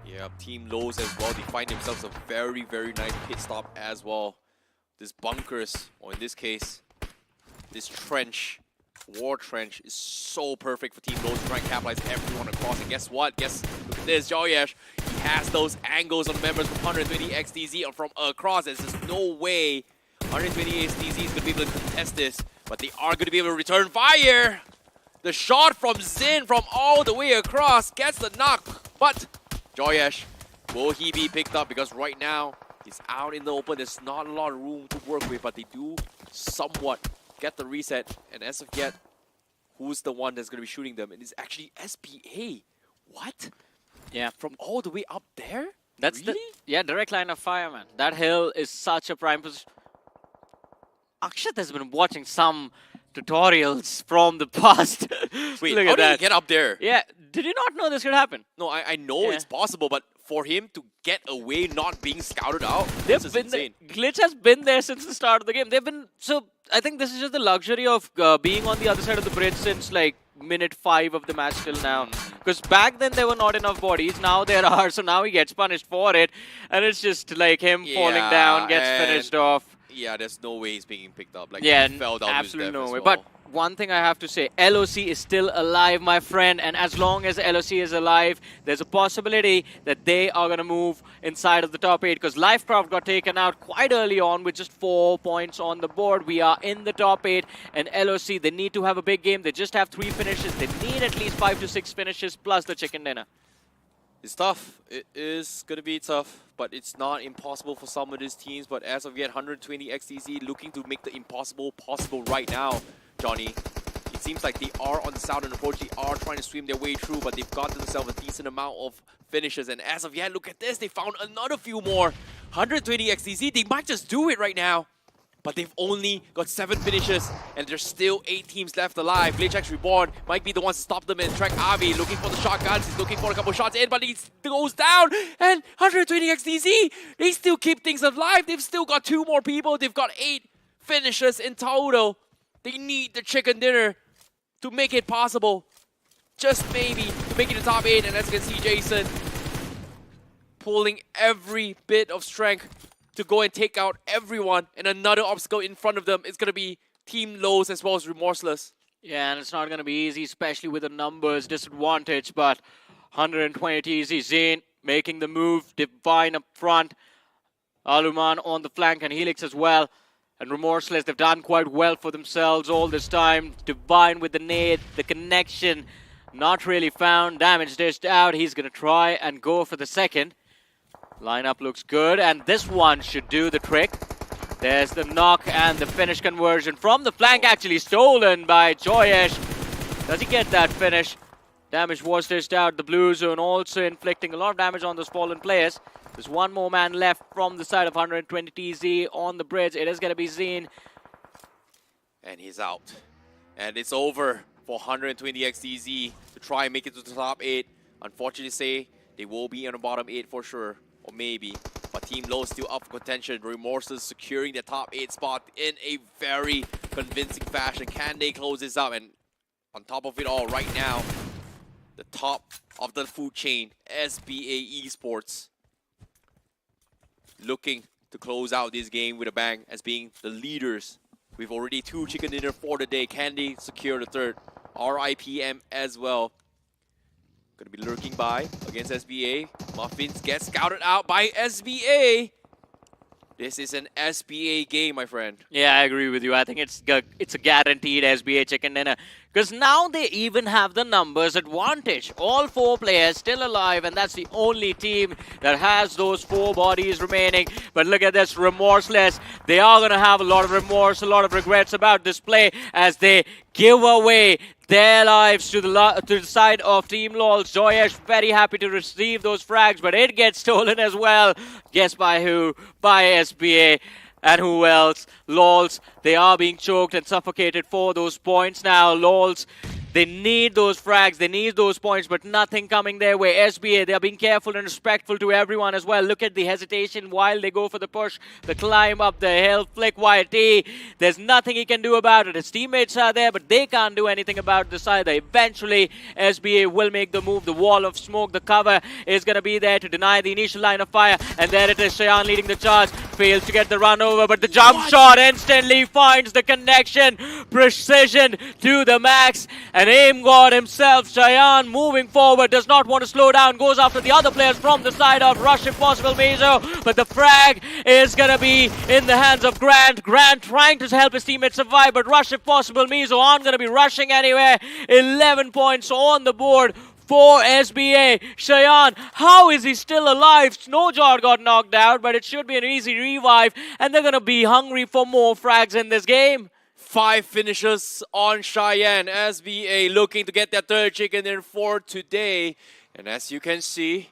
Yeah, team lows as well. They find themselves a very, very nice pit stop as well. This bunkers, or in this case, this trench, War Trench is so perfect for Team Low to try and capitalize everyone across. And guess what? Look at this, Joyesh. He has those angles on members from 120 XDZ from across. There's just no way 120 XDZ is going to be able to contest this. But they are going to be able to return fire. The shot from Zin from all the way across gets the knock. But Joyesh, will he be picked up? Because right now, he's out in the open. There's not a lot of room to work with, but they do somewhat get the reset. And as of yet, who's the one that's going to be shooting them? And it's actually SBA. What? Yeah. From all the way up there? That's really? Direct line of fire, man. That hill is such a prime position. Akshat has been watching some tutorials from the past. Wait, Look how at did that. he get up there? Yeah, did you not know this could happen? No, I know it's possible, but for him to get away not being scouted out, They've this is been insane. Glitch has been there since the start of the game. They've been I think this is just the luxury of being on the other side of the bridge since like minute 5 of the match till now. Because back then there were not enough bodies. Now there are, so now he gets punished for it, and it's just like him falling down, gets finished off. Yeah, there's no way he's being picked up. Like, Yeah, he fell down absolutely to his death no way. as well. But one thing I have to say, LOC is still alive, my friend, and as long as LOC is alive, there's a possibility that they are going to move inside of the top 8, because Lifecraft got taken out quite early on with just 4 points on the board. We are in the top 8, and LOC, they need to have a big game. They just have 3 finishes. They need at least 5 to 6 finishes plus the chicken dinner. It's tough. It is going to be tough, but it's not impossible for some of these teams. But as of yet, 120 XTZ looking to make the impossible possible right now, Johnny. It seems like they are on the southern approach. They are trying to swim their way through, but they've got themselves a decent amount of finishes. And as of yet, look at this. They found another few more. 120 XTZ. They might just do it right now. But they've only got 7 finishes, and there's still 8 teams left alive. Glitch Reborn might be the ones to stop them and track Avi, looking for the shotguns. He's looking for a couple shots in, but he goes down. And 120 XDZ, they still keep things alive. They've still got 2 more people. They've got 8 finishes in total. They need the chicken dinner to make it possible. Just maybe to make it the top 8. And as you can see, Jason pulling every bit of strength to go and take out everyone, and another obstacle in front of them is going to be Team Lows as well as Remorseless. Yeah, and it's not going to be easy, especially with the numbers disadvantage, but 120 TZ, Zayn making the move, Divine up front, Aluman on the flank, and Helix as well. And Remorseless, they've done quite well for themselves all this time. Divine with the nade, the connection, not really found. Damage dished out, he's going to try and go for the second. Lineup looks good, and this one should do the trick. There's the knock and the finish conversion from the flank, actually stolen by Joyesh. Does he get that finish? Damage was dished out. The blue zone also inflicting a lot of damage on those fallen players. There's one more man left from the side of 120 TZ on the bridge. It is going to be Zine. And he's out. And it's over for 120 XTZ to try and make it to the top 8. Unfortunately say, they will be on the bottom 8 for sure. Or maybe. But Team Low still up for contention. Remorseless securing the top 8 spot in a very convincing fashion. Can they close this up? And on top of it all, right now, the top of the food chain, SBA Esports, looking to close out this game with a bang as being the leaders. We've already 2 chicken dinner for the day. Can they secure the third? RIPM as well. Gonna be lurking by against SBA. Muffins get scouted out by SBA. This is an SBA game, my friend. Yeah, I agree with you. I think it's a guaranteed SBA chicken dinner. Because now they even have the numbers advantage. All 4 players still alive, and that's the only team that has those 4 bodies remaining. But look at this, Remorseless. They are going to have a lot of remorse, a lot of regrets about this play as they give away their lives to the side of Team LOLs. Joyesh very happy to receive those frags, but it gets stolen as well. Guess by who? By SBA. And who else? LOLs, they are being choked and suffocated for those points now. LOLs, they need those frags, they need those points, but nothing coming their way. SBA, they are being careful and respectful to everyone as well. Look at the hesitation while they go for the push, the climb up the hill, flick YT. There's nothing he can do about it. His teammates are there, but they can't do anything about this either. Eventually, SBA will make the move. The wall of smoke, the cover is going to be there to deny the initial line of fire. And there it is, Shayan leading the charge. fails to get the run over, but the jump shot instantly finds the connection. Precision to the max. And aim god himself, Cheyenne, moving forward, does not want to slow down, goes after the other players from the side of Rush if possible, Meso. But the frag is going to be in the hands of Grant. Grant trying to help his teammates survive, but Rush if possible, Meso aren't going to be rushing anywhere. 11 points on the board for SBA. Cheyenne, how is he still alive? Snowjar got knocked out, but it should be an easy revive, and they're going to be hungry for more frags in this game. 5 finishes on Cheyenne. SBA looking to get their third chicken in for today. And as you can see,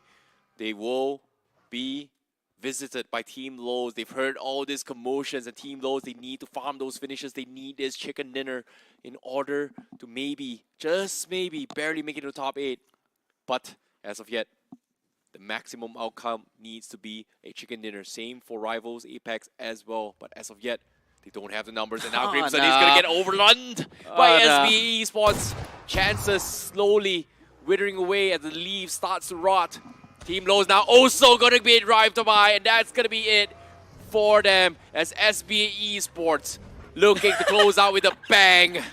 they will be visited by Team Lowe's. They've heard all these commotions, and Team Lowe's, they need to farm those finishes. They need this chicken dinner in order to maybe, just maybe, barely make it to the top 8. But as of yet, the maximum outcome needs to be a chicken dinner. Same for Rivals, Apex as well. But as of yet, they don't have the numbers, and now Crimson is going to get overrun by SBE Esports. Chances slowly withering away as the leaf starts to rot. Team Lowe's now also going to be driven by, and that's going to be it for them as SBE Esports looking to close out with a bang.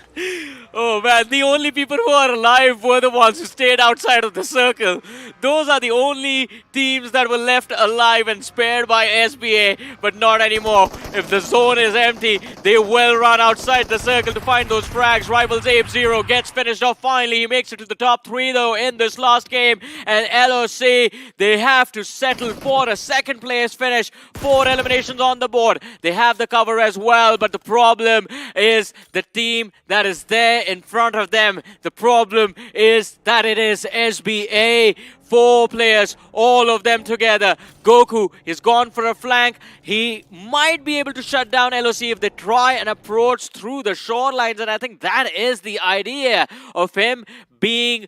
Oh man, the only people who are alive were the ones who stayed outside of the circle. Those are the only teams that were left alive and spared by SBA, but not anymore. If the zone is empty, they will run outside the circle to find those frags. Rivals Ape Zero gets finished off finally. He makes it to the top 3 though in this last game. And LOC, they have to settle for a second place finish. 4 eliminations on the board. They have the cover as well, but the problem is the team that is there in front of them. The problem is that it is SBA. 4 players, all of them together. Goku is gone for a flank. He might be able to shut down LOC if they try and approach through the shorelines, and I think that is the idea of him being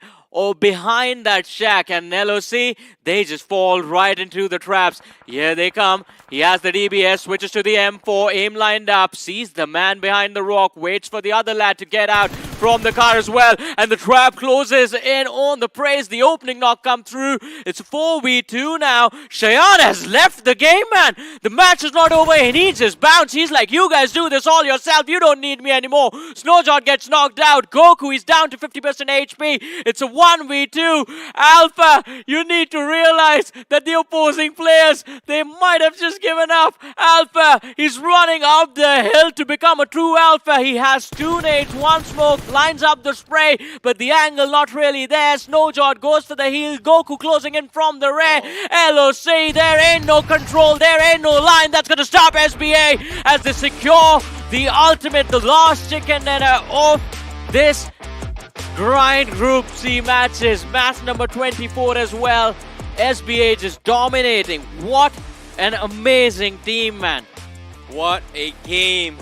behind that shack. And LOC, they just fall right into the traps. Here they come. He has the DBS, switches to the M4, aim lined up, sees the man behind the rock, waits for the other lad to get out from the car as well, and the trap closes in on the praise. The opening knock come through. It's 4v2 now. Cheyenne has left the game, man. The match is not over. He needs his bounce. He's like, you guys do this all yourself. You don't need me anymore. Snowjot gets knocked out. Goku is down to 50% HP. It's a 1v2. Alpha, you need to realize that the opposing players, they might have just given up. Alpha, he's running up the hill to become a true alpha. He has 2 nades, 1 smoke, lines up the spray, but the angle not really there. Snowjot goes for the heal. Goku closing in from the rear. LOC, there ain't no control, there ain't no line that's gonna stop SBA as they secure the ultimate, the last chicken dinner of this grind Group C matches. Match number 24 as well. SBA just dominating. What an amazing team, man. What a game.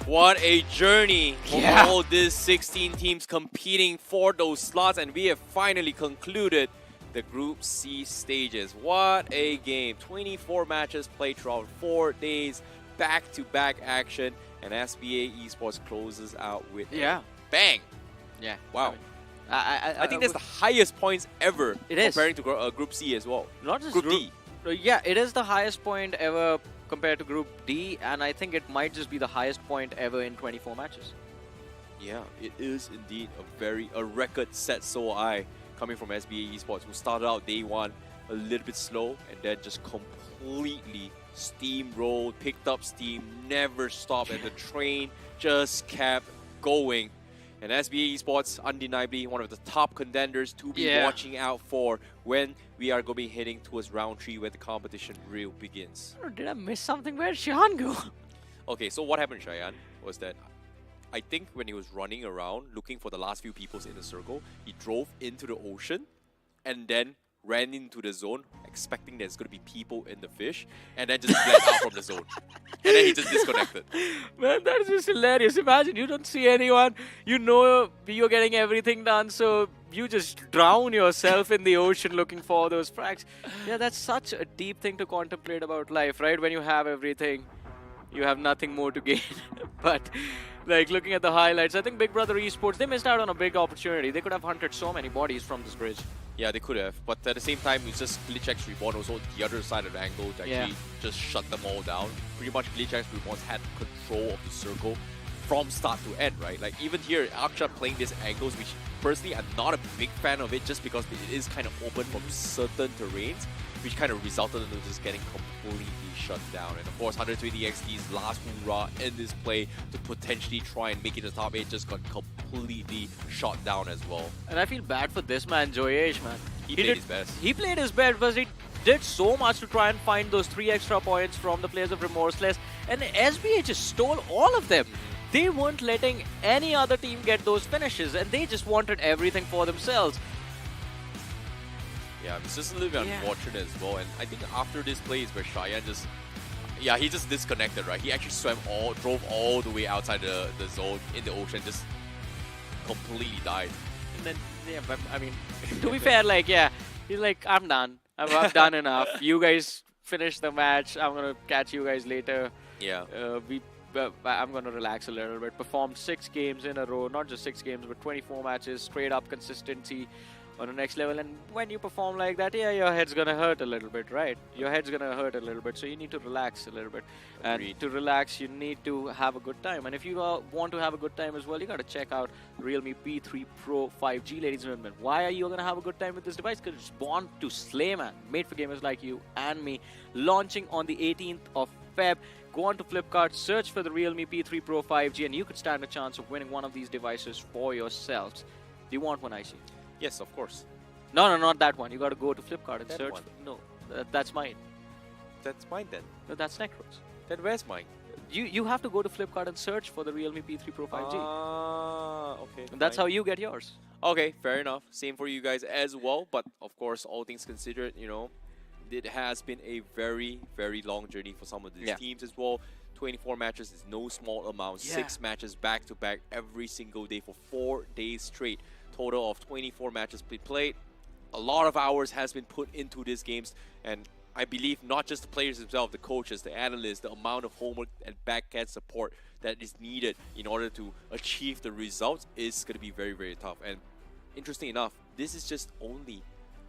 What a journey for all these 16 teams competing for those slots, and we have finally concluded the Group C stages. What a game. 24 matches played throughout 4 days, back-to-back action, and SBA Esports closes out with a bang. Yeah. Wow. I think that's the highest points ever comparing to Group C as well. Not just Group D. Yeah, it is the highest point ever compared to Group D, and I think it might just be the highest point ever in 24 matches. Yeah, it is indeed a record set so high coming from SBA Esports, who started out day 1 a little bit slow and then just completely steamrolled, picked up steam, never stopped, and the train just kept going. And SBA Esports, undeniably one of the top contenders to be watching out for when we are going to be heading towards round 3 where the competition really begins. Oh, did I miss something? Where did Cheyenne go? Okay, so what happened, Cheyenne, was that I think when he was running around looking for the last few peoples in the circle, he drove into the ocean and then ran into the zone expecting there's going to be people in the fish, and then just bled out from the zone. And then he just disconnected. Man, that is just hilarious. Imagine you don't see anyone, you know you're getting everything done, so you just drown yourself in the ocean looking for those frags. Yeah, that's such a deep thing to contemplate about life, right? When you have everything, you have nothing more to gain. But like looking at the highlights, I think Big Brother Esports, they missed out on a big opportunity. They could have hunted so many bodies from this bridge. Yeah, they could have, but at the same time, it's just Glitch X Reborn also the other side of the angle to actually just shut them all down. Pretty much Glitch X Reborn had control of the circle from start to end, right? Like even here, Akshat playing these angles, which personally I'm not a big fan of it just because it is kind of open from certain terrains, which kind of resulted in just getting completely shut down. And of course, 120 XT's last hoorah in this play to potentially try and make it to the top 8 just got completely shot down as well. And I feel bad for this man, Joyesh, man. He played his best. He played his best, but he did so much to try and find those 3 extra points from the players of Remorseless. And SBA just stole all of them. They weren't letting any other team get those finishes, and they just wanted everything for themselves. Yeah, it's just a little bit unfortunate as well. And I think after this play is where Cheyenne just, he just disconnected, right? He actually drove all the way outside the zone in the ocean, just completely died. And then, but I mean, to be fair, like, he's like, I'm done. I've done enough. You guys finish the match. I'm gonna catch you guys later. Yeah. I'm gonna relax a little bit. Performed 6 games in a row, not just 6 games, but 24 matches, straight up consistency on the next level. And when you perform like that, your head's gonna hurt a little bit, right? Your head's gonna hurt a little bit, so you need to relax a little bit. Agreed. And to relax, you need to have a good time. And if you want to have a good time as well, you gotta check out Realme P3 Pro 5G, ladies and gentlemen. Why are you gonna have a good time with this device? Because it's born to slay, man. Made for gamers like you and me. Launching on the 18th of Feb. Go on to Flipkart, search for the Realme P3 Pro 5G, and you could stand a chance of winning one of these devices for yourselves. Do you want one, IC? Yes, of course. No, not that one. You got to go to Flipkart and That search. one. No, that's mine. That's mine then. No, that's Necros. Then where's mine? You have to go to Flipkart and search for the Realme P3 Pro 5G. Okay. And that's fine. how you get yours. Okay, fair enough. Same for you guys as well. But of course, all things considered, it has been a very, very long journey for some of these teams as well. 24 matches is no small amount. 6 matches back to back every single day for 4 days straight. Total of 24 matches been played. A lot of hours has been put into these games, and I believe not just the players themselves, the coaches, the analysts, the amount of homework and back-end support that is needed in order to achieve the results is going to be very, very tough. And interesting enough, this is just only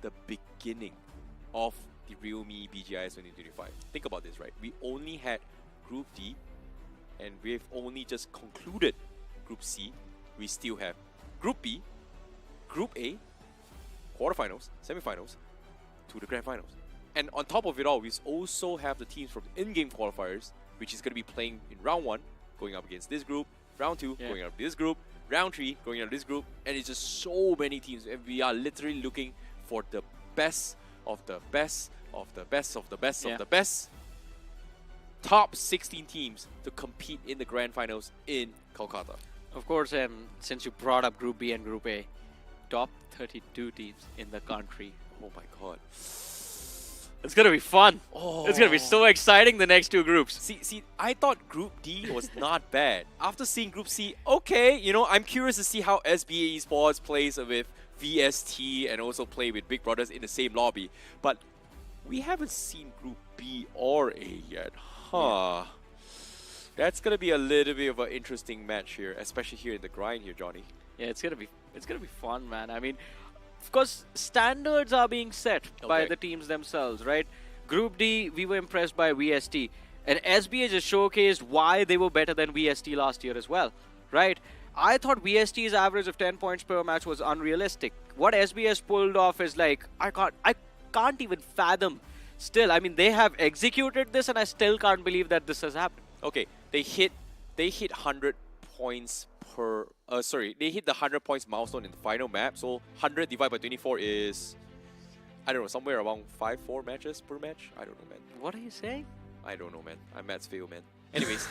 the beginning of the Realme BGIS 2025. Think about this, right? We only had Group D, and we've only just concluded Group C. We still have Group B, Group A, quarterfinals, semifinals, to the grand finals. And on top of it all, we also have the teams from in-game qualifiers, which is going to be playing in round 1, going up against this group, round 2, going up this group, round 3, going up this group, and it's just so many teams, and we are literally looking for the best of the best of the best of the best of the best top 16 teams to compete in the grand finals in Kolkata. Of course, and since you brought up Group B and Group A, top 32 teams in the country. Oh my god. It's going to be fun. It's going to be so exciting, the next 2 groups. See, I thought Group D was not bad. After seeing Group C, okay, I'm curious to see how SBA Esports plays with VST and also play with Big Brothers in the same lobby. But we haven't seen Group B or A yet. Huh. That's going to be a little bit of an interesting match here, especially here in the grind here, Johnny. Yeah, it's going to be fun, man. I mean, of course, standards are being set by the teams themselves, right? Group D, we were impressed by VST. And SBA just showcased why they were better than VST last year as well, right? I thought VST's average of 10 points per match was unrealistic. What SBS pulled off is like, I can't even fathom. Still, I mean, they have executed this, and I still can't believe that this has happened. Okay, they hit 100 points per. They hit the 100 points milestone in the final map. So 100 divided by 24 is, I don't know, somewhere around 5-4 matches per match. I don't know, man. What are you saying? I don't know, man. I'm Matt's fail, man. Anyways,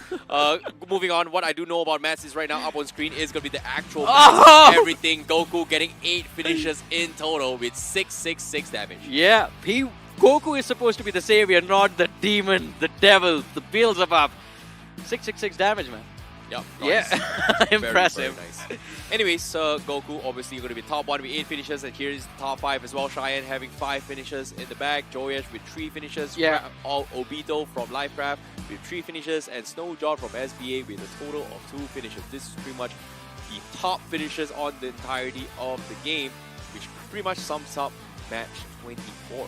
moving on. What I do know about Mats is right now up on screen is going to be the actual everything. Goku getting 8 finishes in total with 666 damage. Yeah, Goku is supposed to be the savior, not the demon, the devil, the Beelzebub. 666 damage, man. Yep. Nice. Yeah. Impressive. Very nice. Anyways, Goku obviously going to be top 1 with 8 finishes, and here is the top 5 as well. Cheyenne having 5 finishes in the back. Joyesh with 3 finishes. Yeah. Obito from Livecraft with 3 finishes, and Snowjaw from SBA with a total of 2 finishes. This is pretty much the top finishes on the entirety of the game, which pretty much sums up match 24.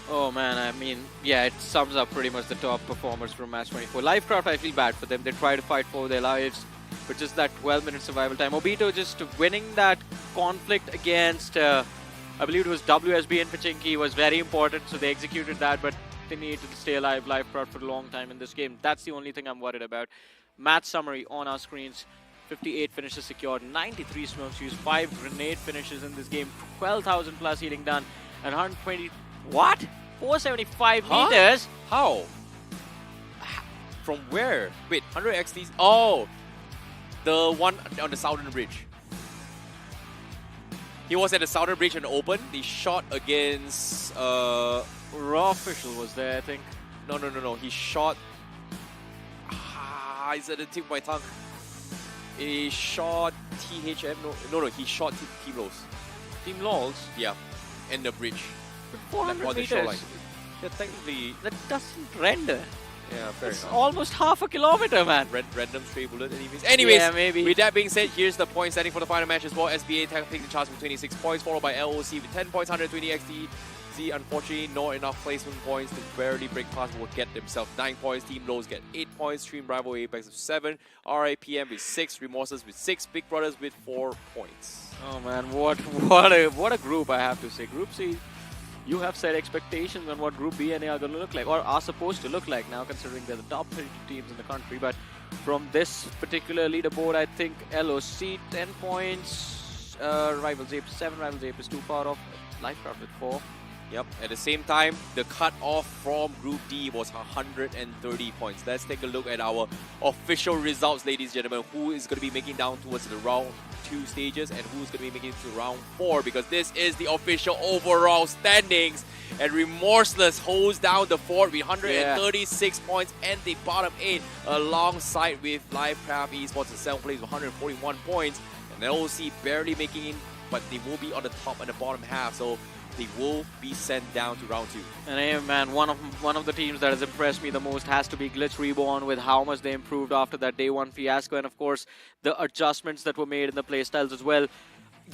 Oh man, I mean, yeah, it sums up pretty much the top performers from match 24. Lifecraft, I feel bad for them. They try to fight for their lives, but just that 12-minute survival time. Obito just winning that conflict against, I believe it was WSB and Pachinki was very important, so they executed that, but they needed to stay alive, Lifecraft, for a long time in this game. That's the only thing I'm worried about. Match summary on our screens. 58 finishes secured, 93 smokes used, 5 grenade finishes in this game, 12,000 plus healing done, and 120... What? 475 meters? How? From where? Wait, 100 XTs? Oh! The one on the southern bridge. He was at the southern bridge in the open. He shot against... Raw Official was there, I think. No. He shot... it's at the tip of my tongue. He shot THM. No. He shot Team Lows. Team LOLs? Yeah. And the bridge. 400 on the meters. shoreline. Yeah, technically. That doesn't render. Yeah, fair It's enough. almost half a kilometer, man. Random stray bullet. Anyways, yeah, maybe. With that being said, here's the point standing for the final match as well. SBA taking the charge with 26 points, followed by LOC with 10 points, 120 XT. Z, unfortunately, not enough placement points to barely break past, will get themselves 9 points. Team Lows get 8 points. Stream Rival Apex with 7. RIPM with 6. Remorses with 6. Big Brothers with 4 points. Oh man, what a group, I have to say. Group C, you have set expectations on what Group B and A are going to look like, or are supposed to look like now, considering they're the top 32 teams in the country. But from this particular leaderboard, I think LOC 10 points, Rivals Ape 7, Rivals Ape is too far off, Lifecraft with 4. Yep, at the same time, the cut-off from Group D was 130 points. Let's take a look at our official results, ladies and gentlemen. Who is going to be making down towards the round 2 stages and who's going to be making it to round 4, because this is the official overall standings. And Remorseless holds down the fort with 136 points and the bottom 8, alongside with Lifecraft Esports in 7th place with 141 points. And LOC barely making in, but they will be on the top and the bottom half. So they will be sent down to round 2. And hey man, one of the teams that has impressed me the most has to be Glitch Reborn, with how much they improved after that day 1 fiasco, and of course the adjustments that were made in the playstyles as well.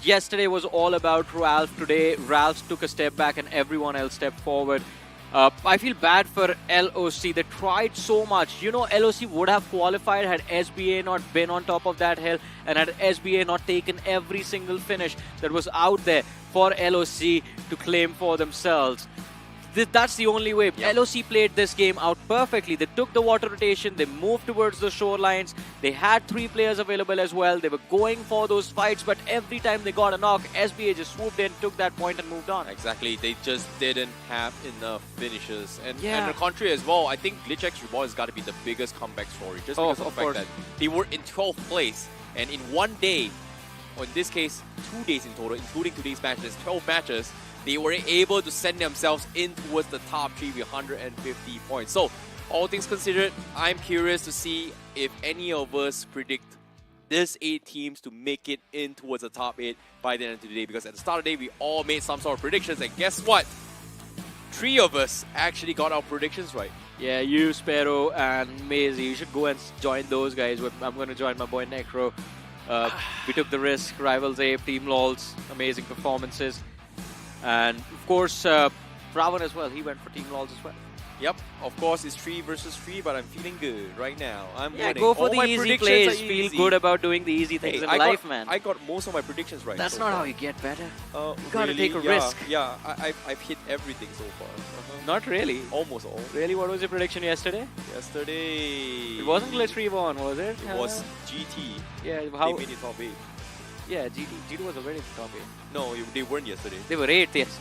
Yesterday was all about Ralph. Today Ralph took a step back and everyone else stepped forward. I feel bad for LOC. They tried so much. You know, LOC would have qualified had SBA not been on top of that hill, and had SBA not taken every single finish that was out there for LOC to claim for themselves. That's the only way. Yep. LOC played this game out perfectly. They took the water rotation, they moved towards the shorelines, they had 3 players available as well, they were going for those fights, but every time they got a knock, SBA just swooped in, took that point and moved on. Exactly, they just didn't have enough finishes. And Yeah. on the contrary as well, I think Glitch X Reborn has got to be the biggest comeback story, just because of the fact that they were in 12th place, and in one day, or in this case, 2 days in total, including today's match, there's 12 matches, they were able to send themselves in towards the top 3 with 150 points. So, all things considered, I'm curious to see if any of us predict this 8 teams to make it in towards the top 8 by the end of the day. Because at the start of the day, we all made some sort of predictions, and guess what? 3 of us actually got our predictions right. Yeah, you, Sparrow, and Maisie, you should go and join those guys. I'm going to join my boy Necro. We took the risk. Rivals Ape, Team LOLs, amazing performances. And of course, Ravan as well, he went for Team LOLs as well. Yep, of course it's 3 versus 3, but I'm feeling good right now. I'm winning. Go for all the my easy predictions plays. are Feel easy. good about doing the easy things in life, man. I got most of my predictions right. That's so not far. how you get better. You Really? gotta take a Yeah, risk. Yeah, I've hit everything so far. Not really. Almost all. Really, what was your prediction yesterday? Yesterday... It wasn't Glitch Reborn, was it? It was GT. Yeah, They how? made it top 8. Yeah, GT was already in the top 8. No, they weren't yesterday. They were 8th, yes.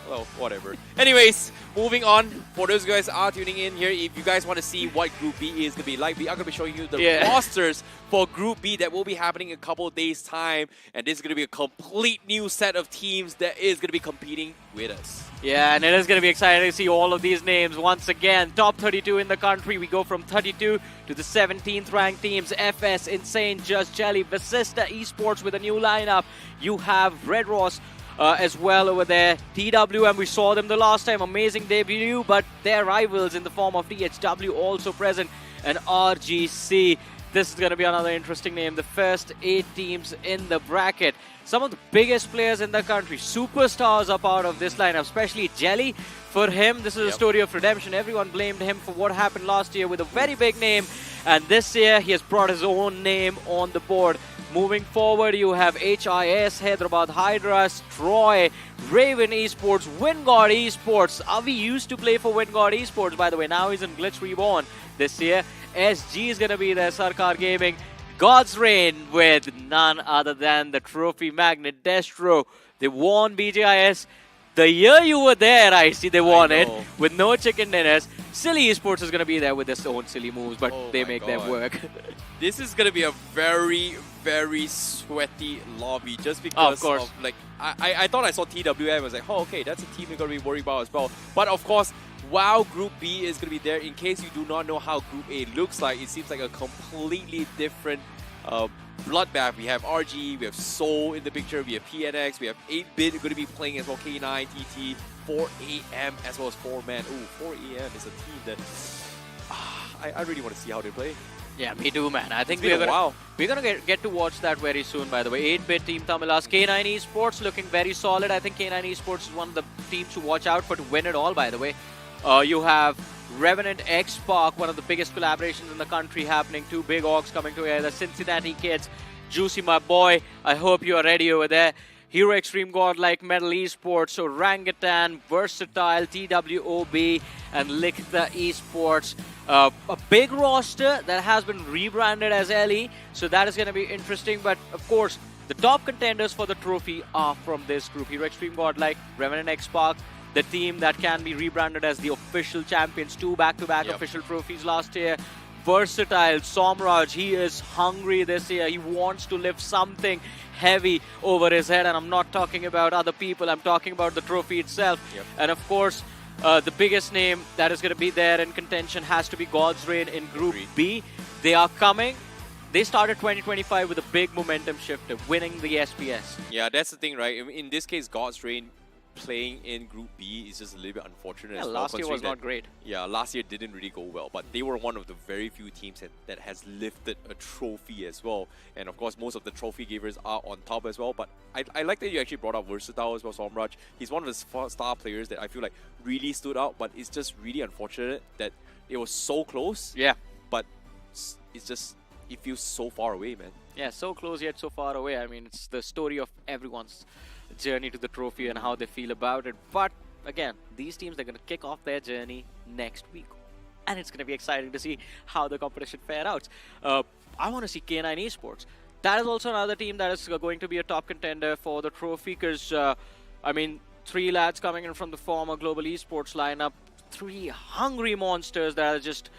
Well, whatever. Anyways, moving on. For those guys that are tuning in here, if you guys want to see what Group B is going to be like, we are going to be showing you the rosters for Group B that will be happening in a couple of days' time. And this is going to be a complete new set of teams that is going to be competing with us. Yeah, and it is going to be exciting to see all of these names once again. Top 32 in the country. We go from 32 to the 17th ranked teams. FS, Insane, Just Jelly, Vasista Esports with a new lineup. You have Red Ross as well over there. TWM, we saw them the last time. Amazing debut, but their rivals in the form of THW also present. And RGC. this is going to be another interesting name. The first 8 teams in the bracket. Some of the biggest players in the country, superstars are part of this lineup, especially Jelly. For him, this is a story of redemption. Everyone blamed him for what happened last year with a very big name. And this year, he has brought his own name on the board. Moving forward, you have HIS, Hyderabad Hydras, Troy, Raven Esports, Wingard Esports. Avi used to play for Wingard Esports, by the way. Now he's in Glitch Reborn this year. SG is going to be there, Sarkar Gaming. God's Reign with none other than the trophy magnet, Destro. They won BGIS. The year you were there, I see they won it with no chicken dinners. Silly Esports is going to be there with their own silly moves, but they make them work. This is going to be a very, very sweaty lobby just because of, like, I thought I saw TWM. I was like, oh, okay, that's a team you're going to be worried about as well. But of course, while Group B is going to be there, in case you do not know how Group A looks like, it seems like a completely different bloodbath. We have RG, we have Soul in the picture, we have PNX, we have 8-Bit going to be playing as well, K9, TT, 4AM as well as 4Man. Ooh, 4AM is a team that I really want to see how they play. Yeah, me too, man. I think we're gonna get to watch that very soon, by the way. 8-Bit Team Tamilas, K9 Esports looking very solid. I think K9 Esports is one of the teams to watch out for to win it all, by the way. You have Revenant X Park, one of the biggest collaborations in the country happening. 2 big orgs coming together. Cincinnati Kids, Juicy, my boy. I hope you are ready over there. Hero Extreme Godlike, Metal Esports, Orangutan, Versatile, TWOB, and Lickta Esports. A big roster that has been rebranded as LE, so that is going to be interesting. But of course, the top contenders for the trophy are from this group. Hero Extreme Godlike, Revenant X Park, the team that can be rebranded as the official champions. 2 back-to-back official trophies last year. Versatile, Somraj, he is hungry this year. He wants to lift something heavy over his head, and I'm not talking about other people, I'm talking about the trophy itself. And of course, the biggest name that is going to be there in contention has to be God's Reign in Group B. They are coming. They started 2025 with a big momentum shift of winning the SPS. Yeah, that's the thing, right? In this case, God's Reign playing in Group B is just a little bit unfortunate. Yeah, as well, last year was not great. Yeah, last year didn't really go well, but they were one of the very few teams that has lifted a trophy as well. And of course, most of the trophy givers are on top as well. But I like that you actually brought up Versatile as well, Somraj. He's one of the star players that I feel like really stood out, but it's just really unfortunate that it was so close. Yeah. But it's just, it feels so far away, man. Yeah, so close yet so far away. I mean, it's the story of everyone's journey to the trophy and how they feel about it. But again, these teams, they're going to kick off their journey next week. And it's going to be exciting to see how the competition fare out. I want to see K9 Esports. That is also another team that is going to be a top contender for the trophy because, I mean, 3 lads coming in from the former Global Esports lineup. 3 hungry monsters that are just...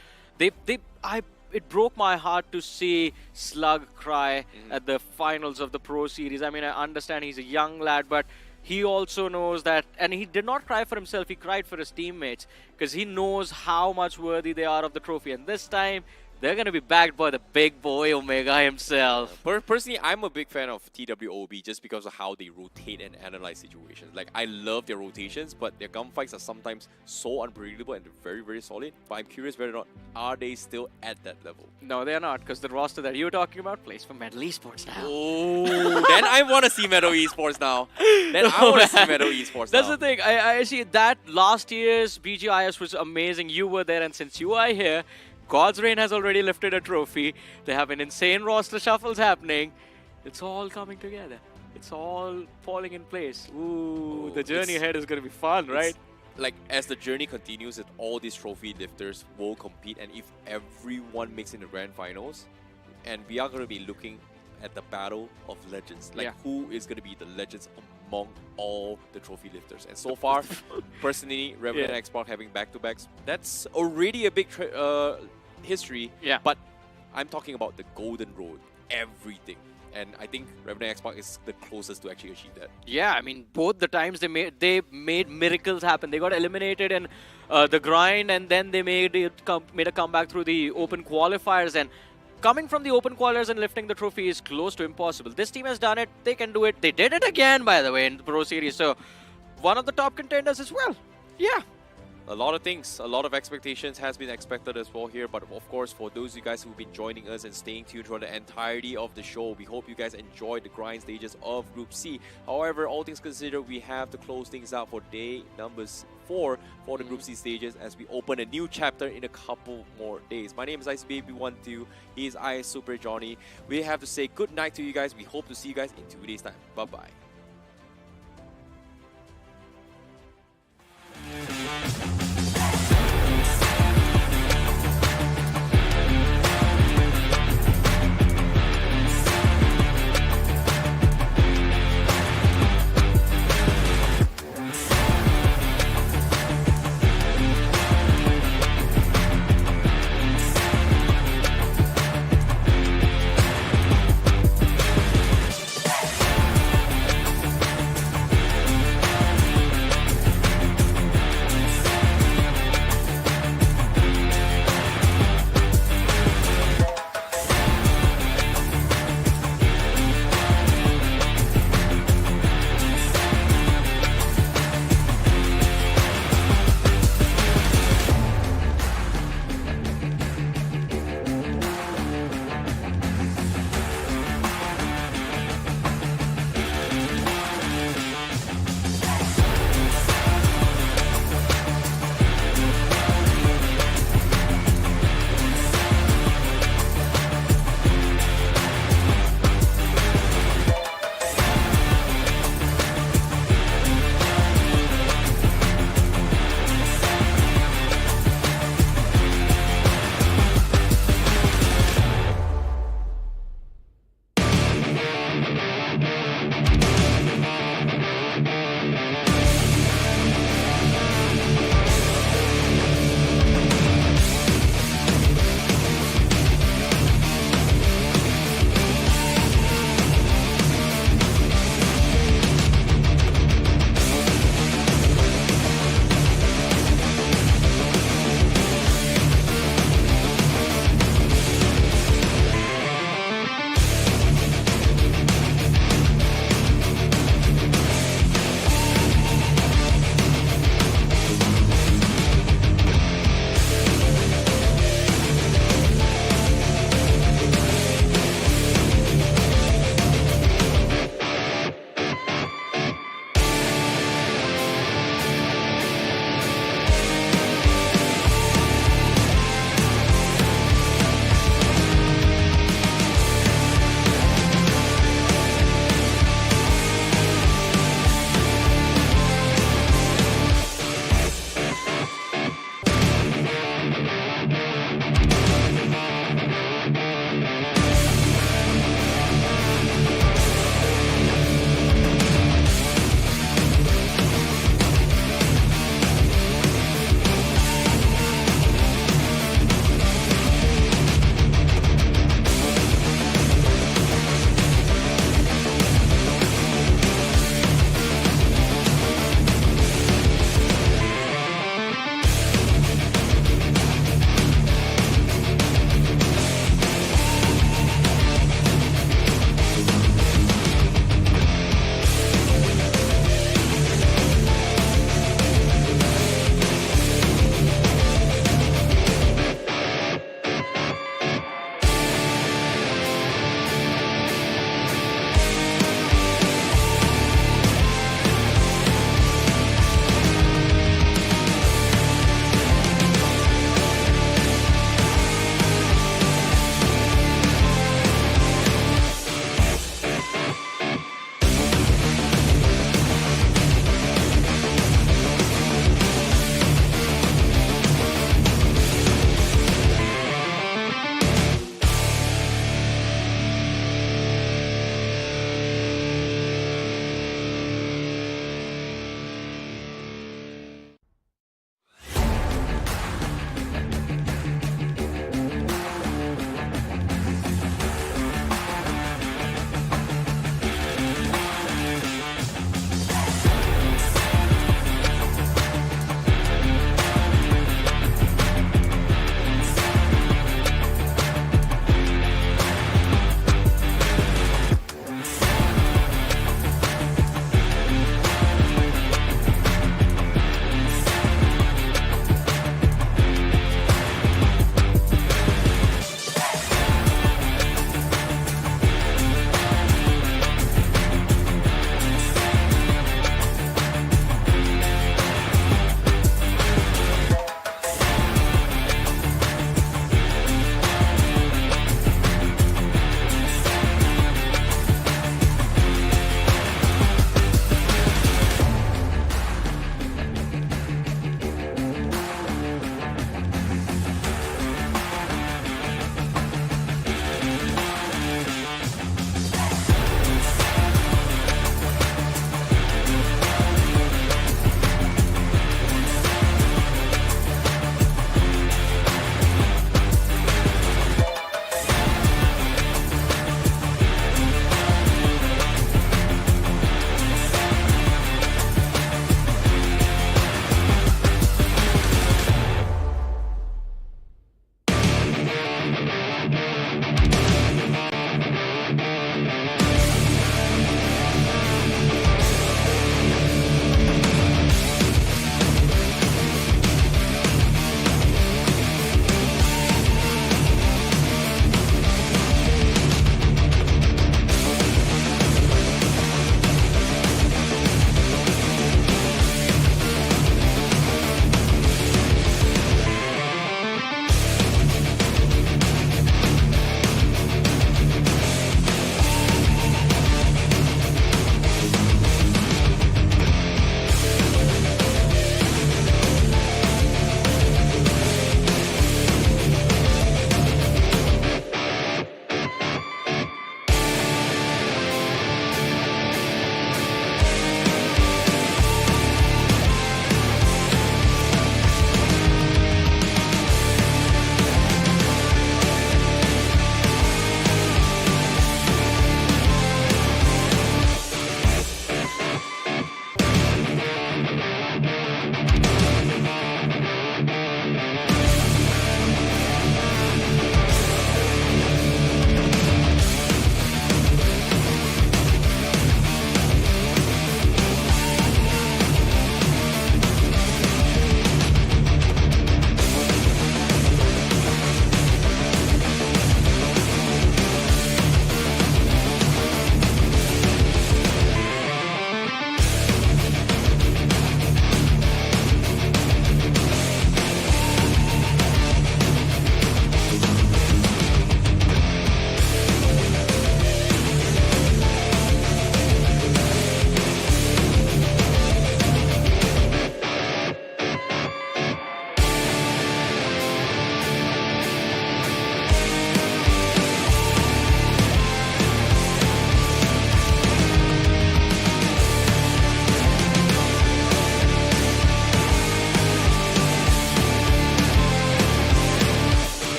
It broke my heart to see Slug cry at the finals of the Pro Series. I mean, I understand he's a young lad, but he also knows that, and he did not cry for himself, he cried for his teammates, because he knows how much worthy they are of the trophy. And this time, they're going to be backed by the big boy Omega himself. Personally, I'm a big fan of TWOB just because of how they rotate and analyze situations. Like, I love their rotations, but their gunfights are sometimes so unpredictable and very, very solid. But I'm curious whether or not, are they still at that level? No, they're not, because the roster that you're talking about plays for Metal Esports now. Oh, then I want to see Metal Esports now. Then I want to see Metal Esports That's now. the thing. I see that last year's BGIS was amazing. You were there, and since you are here, God's Reign has already lifted a trophy. They have an insane roster shuffles happening. It's all coming together. It's all falling in place. Ooh, the journey ahead is going to be fun, right? Like, as the journey continues, that all these trophy lifters will compete, and if everyone makes in the grand finals, and we are going to be looking at the battle of legends. Like, who is going to be the legends among all the trophy lifters? And so far, personally, Revenant X Park having back-to-backs, that's already a big history. Yeah. But I'm talking about the golden road, everything. And I think Revenant X Park is the closest to actually achieve that. Yeah, I mean, both the times they made miracles happen. They got eliminated in the grind, and then they made a comeback through the open qualifiers. And coming from the open qualifiers and lifting the trophy is close to impossible. This team has done it. They can do it. They did it again, by the way, in the Pro Series. So, one of the top contenders as well. Yeah. a lot of things, a lot of expectations has been expected as well here. But of course, for those of you guys who've been joining us and staying tuned throughout the entirety of the show, we hope you guys enjoyed the grind stages of Group C. However, all things considered, we have to close things out for day number 4 for the Group C stages as we open a new chapter in a couple more days. My name is IceBaby12. He is Ice Super Johnny. We have to say good night to you guys. We hope to see you guys in 2 days' time. Bye-bye.